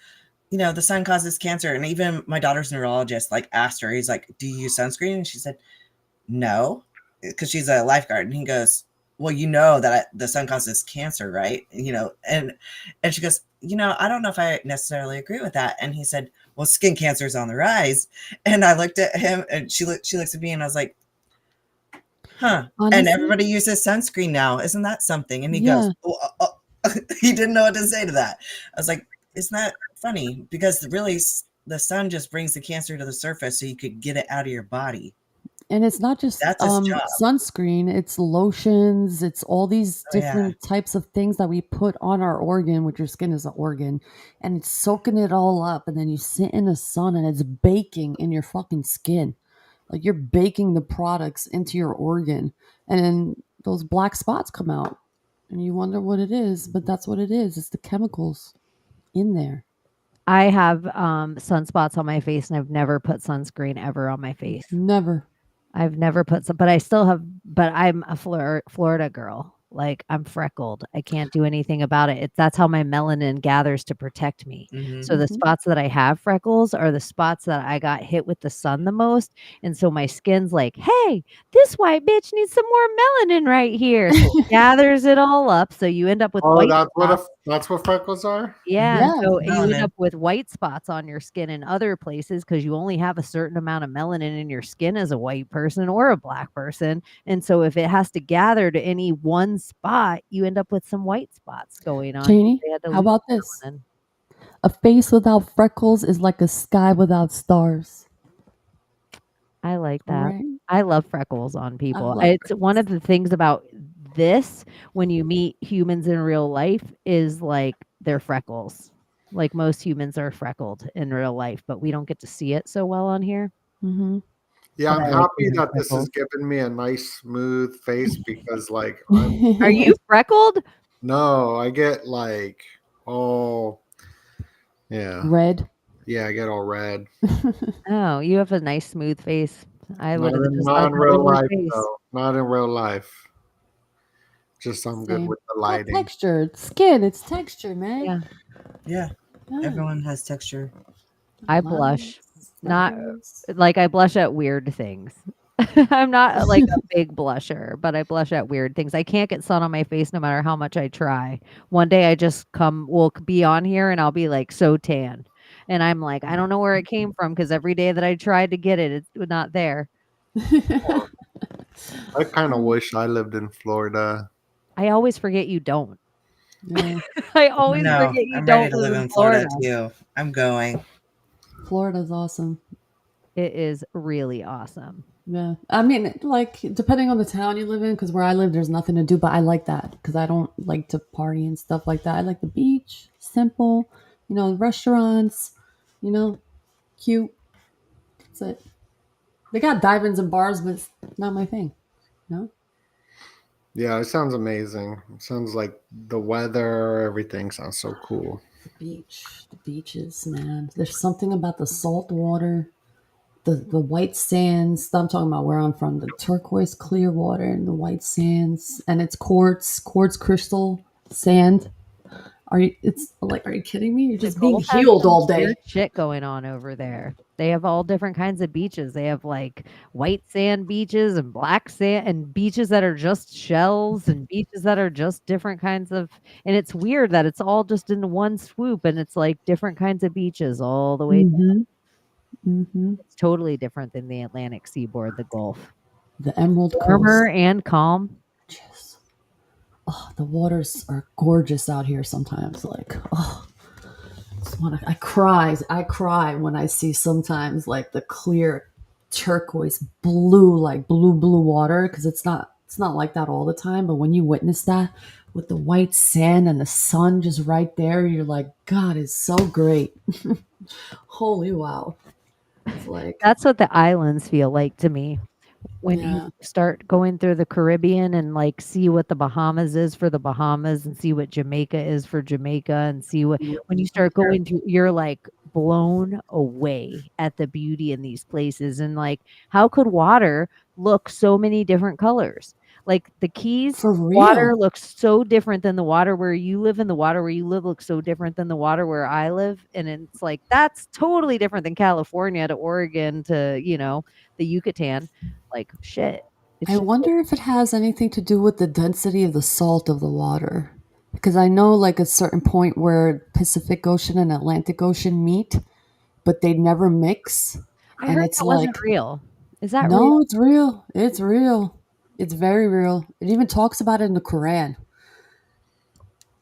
you know, the sun causes cancer. And even my daughter's neurologist like asked her, he's like, do you use sunscreen? And she said, no, because she's a lifeguard. And he goes, well, you know that the sun causes cancer, right? You know, and she goes, you know, I don't know if I necessarily agree with that. And he said, well, skin cancer is on the rise. And I looked at him and she looks at me and I was like, huh. Honestly, And everybody uses sunscreen now. Isn't that something? And he yeah. goes, oh. He didn't know what to say to that. I was like, it's not funny because really the sun just brings the cancer to the surface so you could get it out of your body. And it's not just That's his job. sunscreen, it's lotions, it's all these Oh, yeah. different types of things that we put on our organ, which your skin is an organ, and it's soaking it all up. And then you sit in the sun and it's baking in your fucking skin. Like you're baking the products into your organ. And then those black spots come out. And you wonder what it is, but that's what it is. It's the chemicals in there. I have sunspots on my face, and I've never put sunscreen ever on my face. Never. I've never put some, but I still have. But I'm a Florida girl. Like I'm freckled. I can't do anything about it. That's how my melanin gathers to protect me. So the spots that I have freckles are the spots that I got hit with the sun the most, and so my skin's like, "Hey, this white bitch needs some more melanin right here." So it gathers it all up, so you end up with white spots. That's what freckles are. Yeah, and so you end melanin. up with white spots on your skin in other places because you only have a certain amount of melanin in your skin as a white person or a black person. And so if it has to gather to any one spot, you end up with some white spots going on. Janie, They had to how lose about this? melanin. A face without freckles is like a sky without stars. I like that. Right. I love freckles on people. love It's one of the things about this when you meet humans in real life is like they're freckles. Like most humans are freckled in real life, but we don't get to see it so well on here. Mm-hmm. Yeah, But I'm I like happy being that this freckled. has given me a nice smooth face because like Are you freckled? no, I get like yeah. Red? Yeah, I get all red. Oh, you have a nice smooth face. I would Not have in, just not said in that real in your life face. though. Not in real life. Just I'm good Same. with the Got lighting. texture. Skin, it's texture, man. Yeah. Yeah. Yeah. Everyone has texture. I blush. Not like I blush at weird things. I'm not like a big blusher, but I blush at weird things. I can't get sun on my face no matter how much I try. One day I just will be on here and I'll be like so tan. And I'm like, I don't know where it came from because every day that I tried to get it, it's not there. I kind of wish I lived in Florida. I always forget you don't. Yeah. I always No, forget you I'm ready don't to live live in in Florida. Florida too. I'm going. Florida's awesome. It is really awesome. Yeah. I mean, like, depending on the town you live in, because where I live, there's nothing to do, but I like that because I don't like to party and stuff like that. I like the beach, simple, restaurants, cute. That's it. They got dive-ins and bars, but it's not my thing. No? Yeah, it sounds amazing. It sounds like the weather, everything sounds so cool. The beaches, man. There's something about the salt water, the white sands. I'm talking about where I'm from, the turquoise clear water and the white sands, and it's quartz crystal sand. Are you kidding me? You're The just being Gulf has healed some all day. weird shit going on over there. They have all different kinds of beaches. They have like white sand beaches and black sand and beaches that are just shells and beaches that are just different kinds of, and it's weird that it's all just in one swoop and it's like different kinds of beaches all the way down. It's totally different than the Atlantic seaboard, the Gulf. The Emerald Warmer Coast. and calm. Oh, the waters are gorgeous out here sometimes. Like, I cry when I see sometimes like the clear turquoise blue, like blue water, because it's not like that all the time. But when you witness that with the white sand and the sun just right there, you're like, God is so great. Holy wow. It's like, That's what the islands feel like to me. When you yeah. start going through the Caribbean and like see what the Bahamas is for the Bahamas and see what Jamaica is for Jamaica and see what when you start going through, you're like blown away at the beauty in these places. And like, how could water look so many different colors? Like the Keys For water real. looks so different than the water where you live, and the water where you live looks so different than the water where I live. And it's like, that's totally different than California to Oregon to, the Yucatan. Like, shit. It's I just like, wonder if it has anything to do with the density of the salt of the water. Because I know like a certain point where Pacific Ocean and Atlantic Ocean meet, but they never mix. I And heard it's that wasn't like, real. Is that real? no, it's real. It's real. It's very real. It even talks about it in the Quran.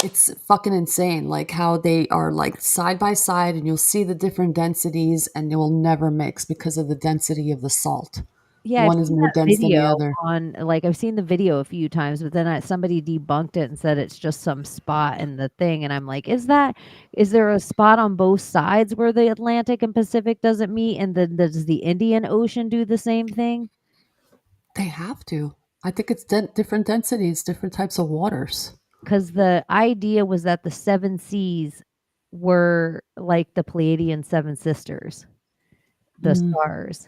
It's fucking insane, like how they are like side by side, and you'll see the different densities, and they will never mix because of the density of the salt. Yeah, I've One is seen more that dense than the video other. I've seen the video a few times, but then somebody debunked it and said it's just some spot in the thing. And I'm like, is there a spot on both sides where the Atlantic and Pacific doesn't meet? And then does the Indian Ocean do the same thing? They have to. I think it's different densities, different types of waters. Because the idea was that the seven seas were like the Pleiadian seven sisters, the stars.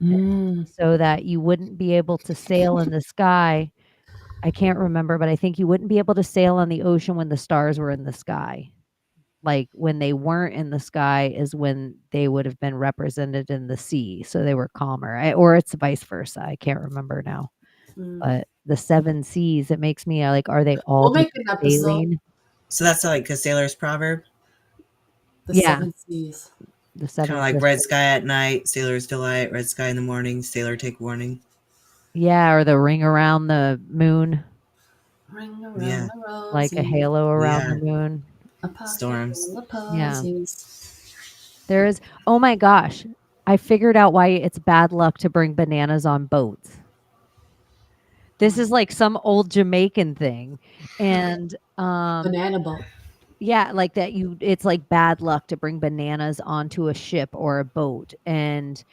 So that you wouldn't be able to sail in the sky. I can't remember, but I think you wouldn't be able to sail on the ocean when the stars were in the sky. Like when they weren't in the sky is when they would have been represented in the sea. So they were calmer, or it's vice versa. I can't remember now. But the seven seas, it makes me like, are they all We'll make different an episode. sailing? So that's like a sailor's proverb. The Yeah. seven seas. The seven Kind of like sisters. red sky at night, sailor's delight, red sky in the morning, sailor take warning. Yeah, or the ring around the moon. Ring around Yeah. the rosy. Like a halo around Yeah. the moon. A pocket Storms. full of Yeah. posies. There is, oh my gosh, I figured out why it's bad luck to bring bananas on boats. This is like some old Jamaican thing. And Banana boat. yeah, like that it's like bad luck to bring bananas onto a ship or a boat. And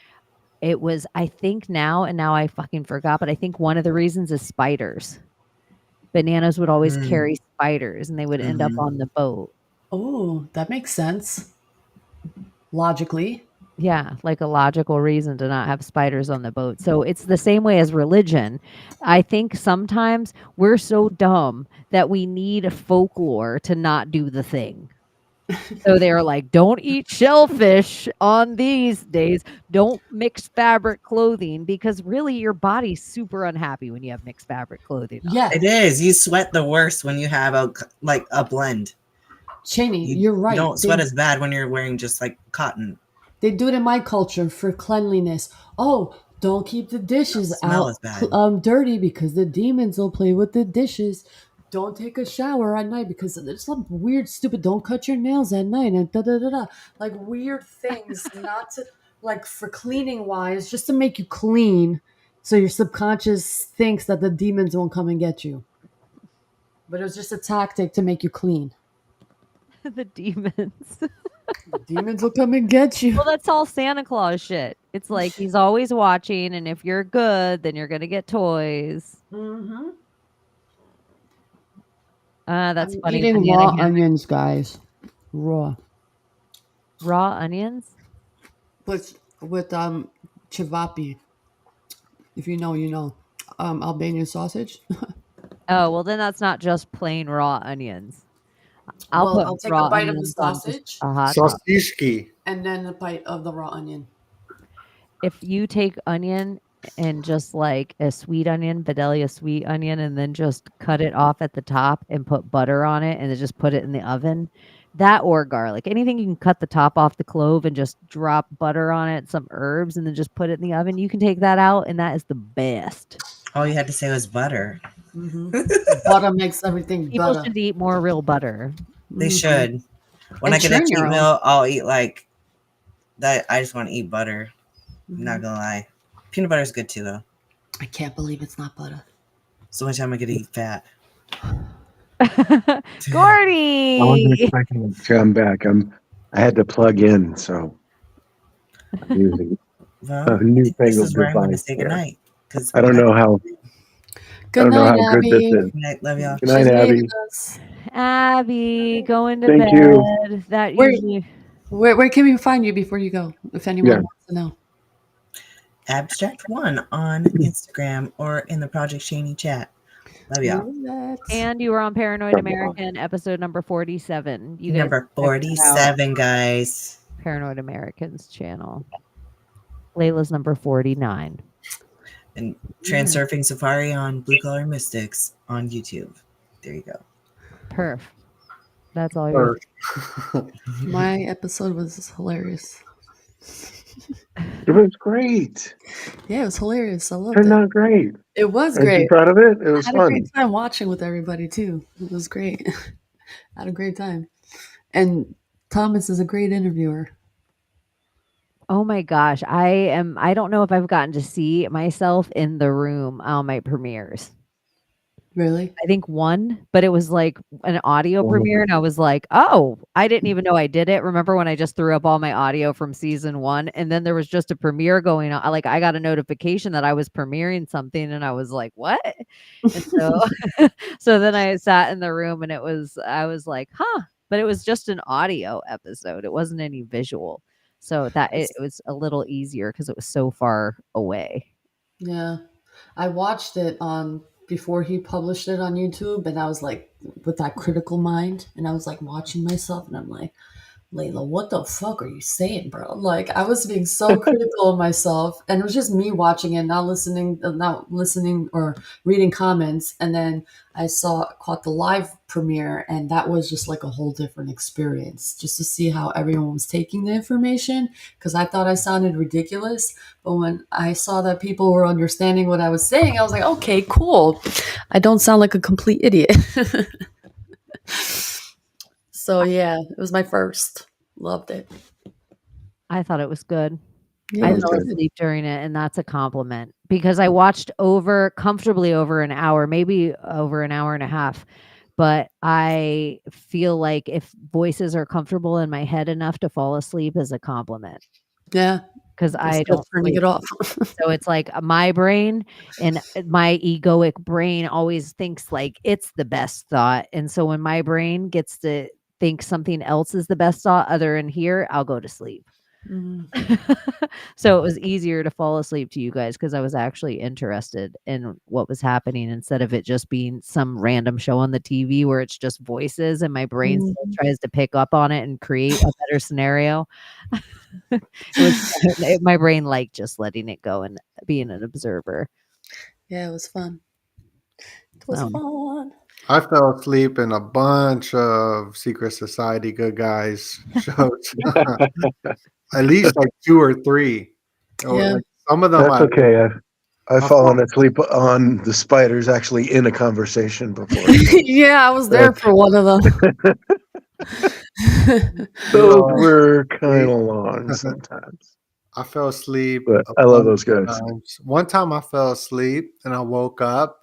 it was, I think now, and now I fucking forgot, but I think one of the reasons is spiders. Bananas would always carry spiders and they would end up on the boat. Oh, that makes sense. Logically. Yeah, like a logical reason to not have spiders on the boat. So it's the same way as religion. I think sometimes we're so dumb that we need folklore to not do the thing. So they're like, don't eat shellfish on these days. Don't mix fabric clothing, because really your body's super unhappy when you have mixed fabric clothing on. Yeah. It is. You sweat the worst when you have a blend. Cheney, you're right. You don't sweat as bad when you're wearing just like cotton. They do it in my culture for cleanliness. Oh, don't keep the dishes Smell out is bad. dirty because the demons will play with the dishes. don't take a shower at night because there's some weird, stupid, don't cut your nails at night and da da da da. Like weird things, not to, like for cleaning wise, just to make you clean so your subconscious thinks that the demons won't come and get you. But it was just a tactic to make you clean. The demons. The demons will come and get you. Well, that's all Santa Claus shit. It's like he's always watching, and if you're good, then you're gonna get toys. Mm-hmm. That's I'm funny. eating Banana raw hammock. onions, guys. Raw onions with chivapi. If you know, you know. Albanian sausage. Oh, well, then that's not just plain raw onions. I'll Well, put I'll take raw a bite of the onions on just sausage a hot dog. Sausage. and then a bite of the raw onion. If you take onion and just like a sweet onion, Vidalia sweet onion, and then just cut it off at the top and put butter on it and then just put it in the oven, that or garlic, anything you can cut the top off the clove and just drop butter on it, some herbs, and then just put it in the oven, you can take that out, and that is the best. All you had to say was butter. Mm-hmm. Butter makes everything People better. should eat more real butter. They should. When And I get a churn cheat your own. meal, I'll eat like that. I just want to eat butter. I'm not gonna lie. Peanut butter is good too, though. I can't believe it's not butter. So much time I get to eat fat. Gordy! I wasn't expecting to come back. I had to plug in, so I'm using Well, a this newfangled is where I'm gonna device say here. goodnight. I don't know how. Good I don't know night, how good this Abby. is. Good night, love y'all. Good night, She's Abby. leaving us. Abby, going to Thank bed. you. That Where- usually. Where can we find you before you go? If anyone Yeah. wants to know. Abstract1 on Instagram or in the Project Shaney chat. Love y'all. And you were on Paranoid American episode number 47. You guys Number check that out. 47, guys. Paranoid Americans channel. Layla's number 49. And Transurfing Safari on Blue Collar Mystics on YouTube. There you go. Perf. That's all yours. My episode was hilarious. It was great. Yeah, it was hilarious. I loved Turned it. out great. It was Aren't you great. proud of it? It was I had a fun. great time watching with everybody too. It was great. I had a great time. And Thomas is a great interviewer. Oh my gosh. I don't know if I've gotten to see myself in the room on my premieres. Really? I think one, but it was like an audio Wow. premiere, and I was like, oh, I didn't even know I did it. Remember when I just threw up all my audio from season 1, and then there was just a premiere going on. Like I got a notification that I was premiering something, and I was like, what? And so so then I sat in the room, and I was like, huh. But it was just an audio episode. It wasn't any visual. So that it was a little easier because it was so far away. Yeah. I watched it before he published it on YouTube, and I was like with that critical mind, and I was like watching myself, and I'm like, Layla, what the fuck are you saying, bro? Like I was being so critical of myself, and it was just me watching it, not listening or reading comments. And then I caught the live premiere, and that was just like a whole different experience, just to see how everyone was taking the information. Because I thought I sounded ridiculous, but when I saw that people were understanding what I was saying, I was like, okay, cool. I don't sound like a complete idiot. So yeah, it was my first. Loved it. I thought it was good. Yeah, I it was fell good. asleep during it, and that's a compliment because I watched comfortably over an hour, maybe over an hour and a half. But I feel like if voices are comfortable in my head enough to fall asleep is a compliment. Yeah. Because I Instead of don't turning sleep. it off. So it's like my brain and my egoic brain always thinks like it's the best thought. And so when my brain gets to think something else is the best thought other than here, I'll go to sleep. So it was easier to fall asleep to you guys because I was actually interested in what was happening instead of it just being some random show on the TV where it's just voices and my brain still tries to pick up on it and create a better scenario. My brain liked just letting it go and being an observer. Yeah, it was fun. It was fun. I fell asleep in a bunch of Secret Society Good Guys shows. At least like 2 or 3. Yeah. Like some of them That's okay. I've fallen asleep on the spiders actually in a conversation before. Yeah, I was there for one of them. Those were kind of long sometimes. I fell asleep. But a I love bunch those of guys. times. One time I fell asleep and I woke up,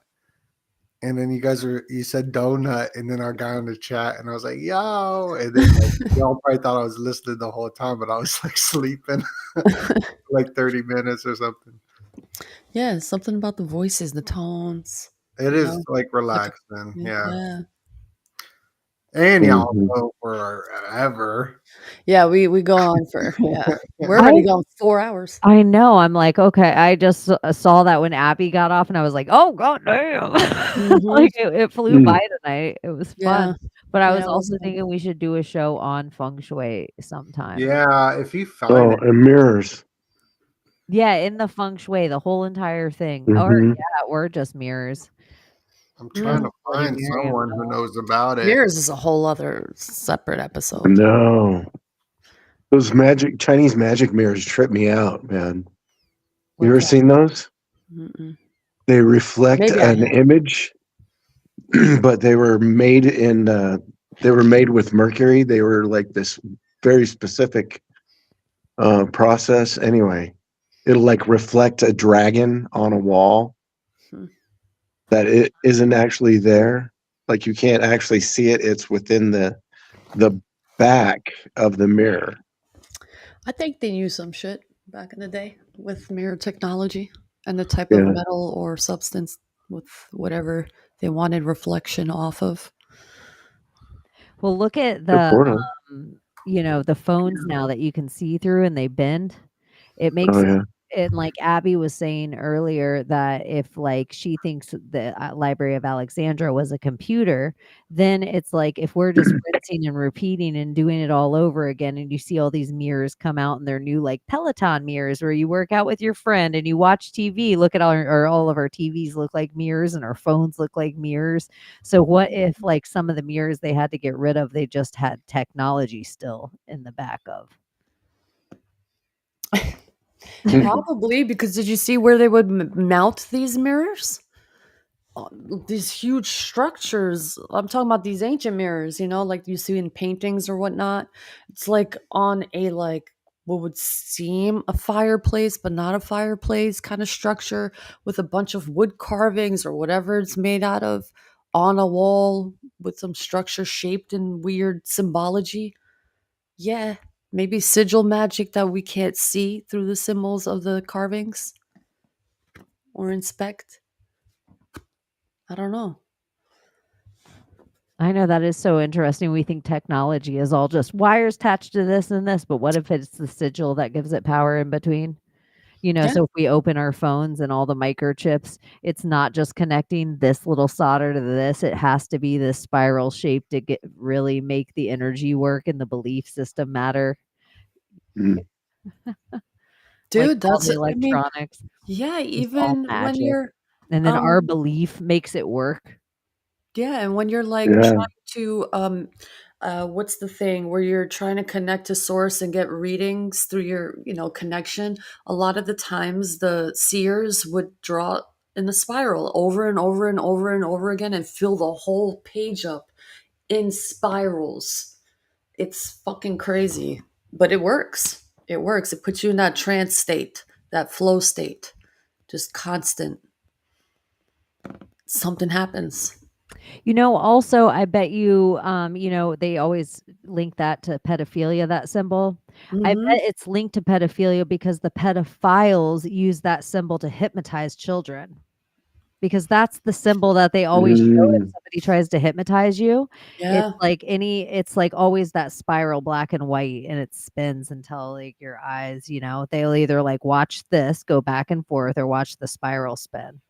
and then you said donut, and then our guy in the chat, and I was like, yo, and then like, y'all probably thought I was listening the whole time, but I was like sleeping like 30 minutes or something. Yeah, something about the voices, the tones. It you is know? like Like relaxing. Yeah. yeah. And y'all Mhm. go forever. Yeah, we go on for We're already gone 4 hours. I know. I'm like, okay. I just saw that when Abby got off, and I was like, oh god damn! Like it flew by tonight. It was Yeah. fun. But I Yeah, was it was also fun. thinking we should do a show on feng shui sometime. Yeah, if you find Oh, it. and mirrors. Yeah, in the feng shui, the whole entire thing. Mhm. Or just mirrors. I'm trying to Bloody find Mary and someone who knows about it. Mirrors is a whole other separate episode. No. Those Chinese magic mirrors trip me out, man. You ever seen those? Mm-mm. They reflect Maybe I an have. image, but they were made with mercury. They were like this very specific process. Anyway, it'll like reflect a dragon on a wall that it isn't actually there. Like you can't actually see it. It's within the back of the mirror. I think they used some shit back in the day with mirror technology and the type of Yeah. metal or substance with whatever they wanted reflection off of. Well, look at the the phones now that you can see through and they bend. It makes Oh yeah. and like Abby was saying earlier that if like she thinks the Library of Alexandria was a computer, then it's like if we're just rinsing and repeating and doing it all over again, and you see all these mirrors come out and they're new like Peloton mirrors where you work out with your friend and you watch TV. Look at all of our TVs look like mirrors and our phones look like mirrors. So what if like some of the mirrors they had to get rid of, they just had technology still in the back of? Probably because did you see where they would mount these mirrors? These huge structures. I'm talking about these ancient mirrors, like you see in paintings or whatnot. It's like on a what would seem a fireplace, but not a fireplace kind of structure with a bunch of wood carvings or whatever it's made out of on a wall with some structure shaped in weird symbology. Yeah, maybe sigil magic that we can't see through the symbols of the carvings or inspect. I don't know. I know that is so interesting. We think technology is all just wires attached to this and this, but what if it's the sigil that gives it power in between? Yeah. So if we open our phones and all the microchips, it's not just connecting this little solder to this. It has to be this spiral shape to really make the energy work and the belief system matter. Mm. Dude, all that's the electronics. yeah, It's all even when magic. you're And then our belief makes it work. yeah, and when you're like Yeah. trying to what's the thing where you're trying to connect to source and get readings through your, connection, a lot of the times the seers would draw in a spiral over and over and over and over again and fill the whole page up in spirals. It's fucking crazy, but it works. It works. It puts you in that trance state, that flow state, just constant. Something happens. Also, I bet you, they always link that to pedophilia, that symbol. I bet it's linked to pedophilia because the pedophiles use that symbol to hypnotize children. Because that's the symbol that they always show if somebody tries to hypnotize you. Yeah. It's like always that spiral black and white and it spins until like your eyes, they'll either like watch this go back and forth or watch the spiral spin.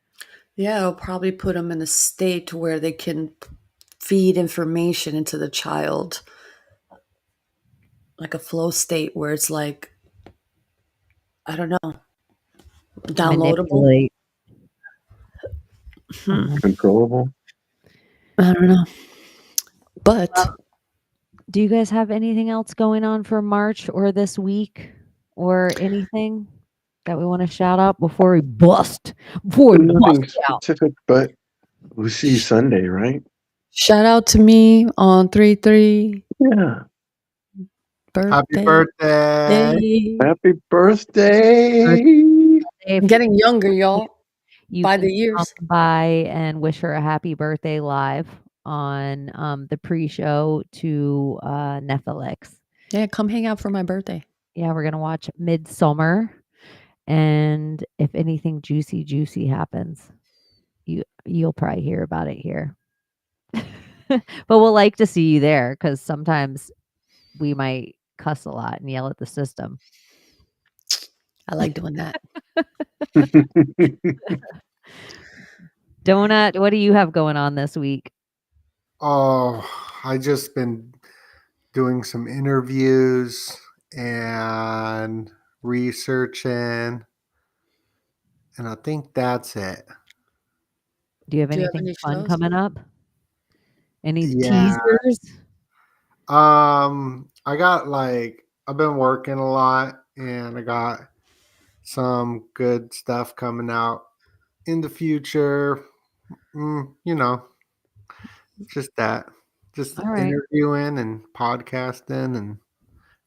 Yeah, it'll probably put them in a state where they can feed information into the child. Like a flow state where it's like, I don't know, downloadable. Manipulate. Controllable. I don't know. But do you guys have anything else going on for March or this week or anything? that we want to shout out before we bust? Before we Nothing bust out. specific, but we'll see you Sunday, right? Shout out to me on 3/3. Yeah. Birthday. Happy birthday. Happy birthday. I'm getting younger, y'all. You by can the years. come by and wish her a happy birthday live on the pre-show to Nephilim. Yeah, come hang out for my birthday. Yeah, we're gonna watch Midsummer, and if anything juicy happens, you'll probably hear about it here. But we'll like to see you there because sometimes we might cuss a lot and yell at the system. I like doing that. Donut, what do you have going on this week? Oh, I just been doing some interviews and researching, and I think that's it. Do you have Do you have anything any fun shows? coming up? Any Yeah. teasers? I got I've been working a lot, and I got some good stuff coming out in the future. Just that. Just All right. interviewing and podcasting and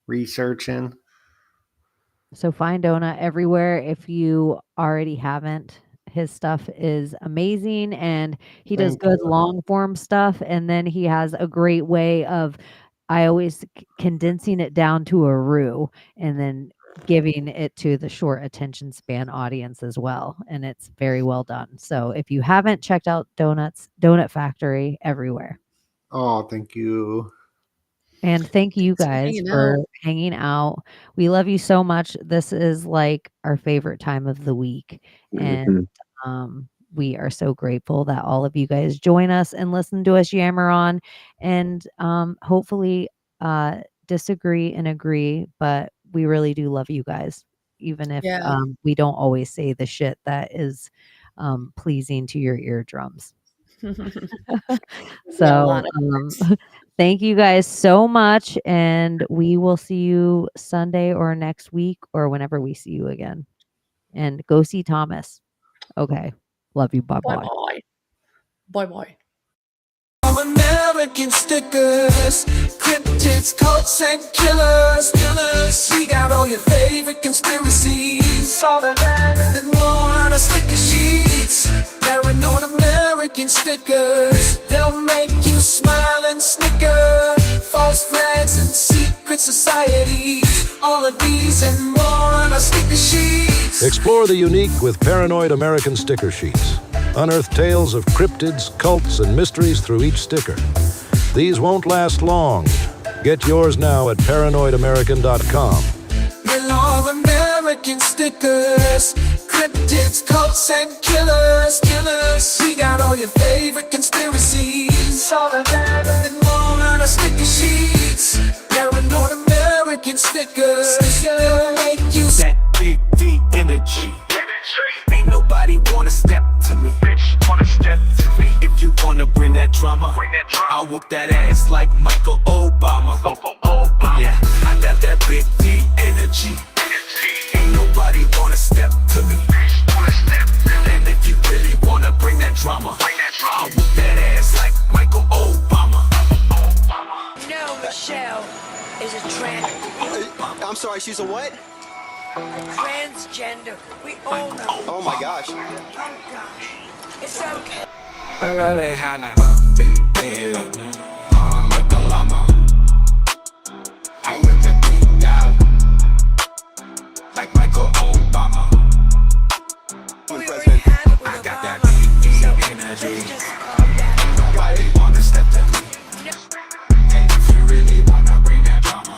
researching. So find Donut everywhere if you already haven't. His stuff is amazing and he does Thank good you. long form stuff. And then he has a great way of, I always condensing it down to a roux and then giving it to the short attention span audience as well. And it's very well done. So if you haven't checked out Donut Factory everywhere. Oh, thank you. And thank you Thanks for guys hanging for out. hanging out. We love you so much. This is like our favorite time of the week. And we are so grateful that all of you guys join us and listen to us yammer on and hopefully disagree and agree. But we really do love you guys, even if Yeah. we don't always say the shit that is pleasing to your eardrums. So thank you guys so much, and we will see you Sunday or next week or whenever we see you again. And go see Thomas. Okay. Love you. Bye-bye. Bye-bye. Bye-bye. American stickers, cryptids, cults, and killers. We got all your favorite conspiracies, all of that and more on our sticker sheets. Paranoid American stickers, they'll make you smile and snicker. False flags and secret societies, all of these and more on our sticker sheets. Explore the unique with Paranoid American sticker sheets. Unearth tales of cryptids, cults, and mysteries through each sticker. These won't last long. Get yours now at paranoidamerican.com. We're all American stickers, cryptids, cults, and killers. We got all your favorite conspiracies, all of that and more on our sticker sheets. Paranoid American stickers, they'll make you that big D energy. Ain't nobody wanna step to me. If you wanna bring that drama, I'll whoop that ass like Michael Obama. Yeah, I got that big D energy. Ain't nobody wanna step to me. And if you really wanna bring that drama, I'll whoop that ass like Michael Obama. No, Michelle is a trans. I'm sorry, she's a what? Transgender. We all know. Oh my gosh. Oh gosh. It's okay. I really had a big deal. Like a llama. I whip that thing out like Michael Obama. We already had it with I got that Obama. big So energy. let's just calm down. Nobody wanna step to me. And if you really wanna bring that drama,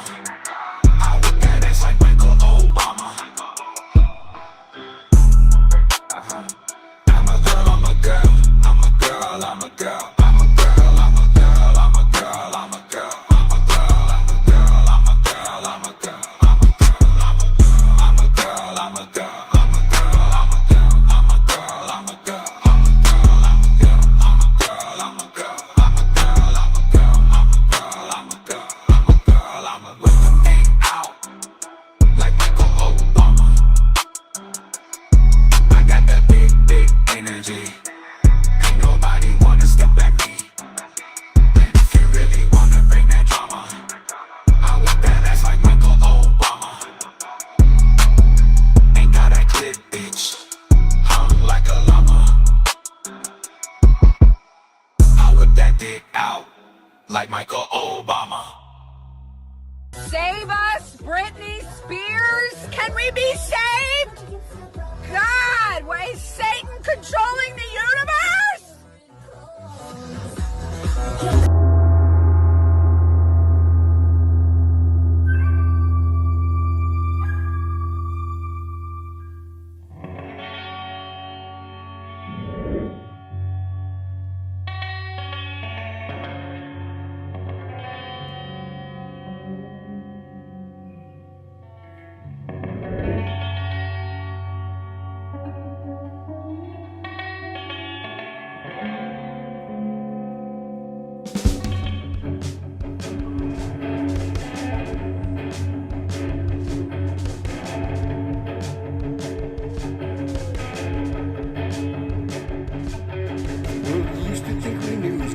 I whip that ass like Michael Obama. I'm a girl, I'm a girl. I'm a girl, I'm a girl. I'm a girl, I'm a girl. I'm that dick out like Michael Obama. Save us, Britney Spears! Can we be saved? God, why is Satan controlling the universe?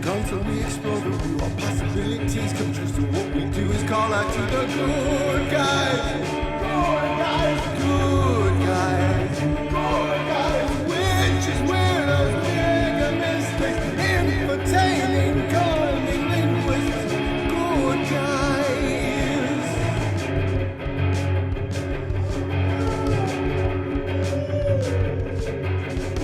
Constantly explore the room of possibilities. Come true, so what we do is call out to the good guys. Good guys, good guys, good guys. Witches, weirdos, mega mistakes, entertaining, calming linguists. Good guys.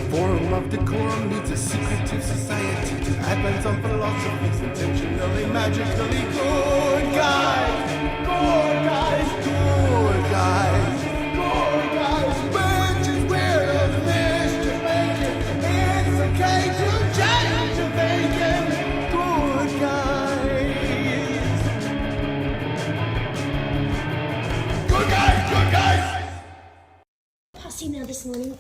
Forum of decorum needs a secretive society to advance on philosophies intentionally, magically. Good guys, good guys, good guys, good guys. Witches, weirdos, mischief making. It's okay to change your thinking. Good guys. Good guys, good guys. Past email this morning.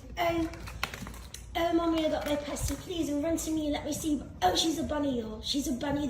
Oh, Mommy, I got my pasty. Please run to me and let me see. Oh, she's a bunny, y'all. She's a bunny.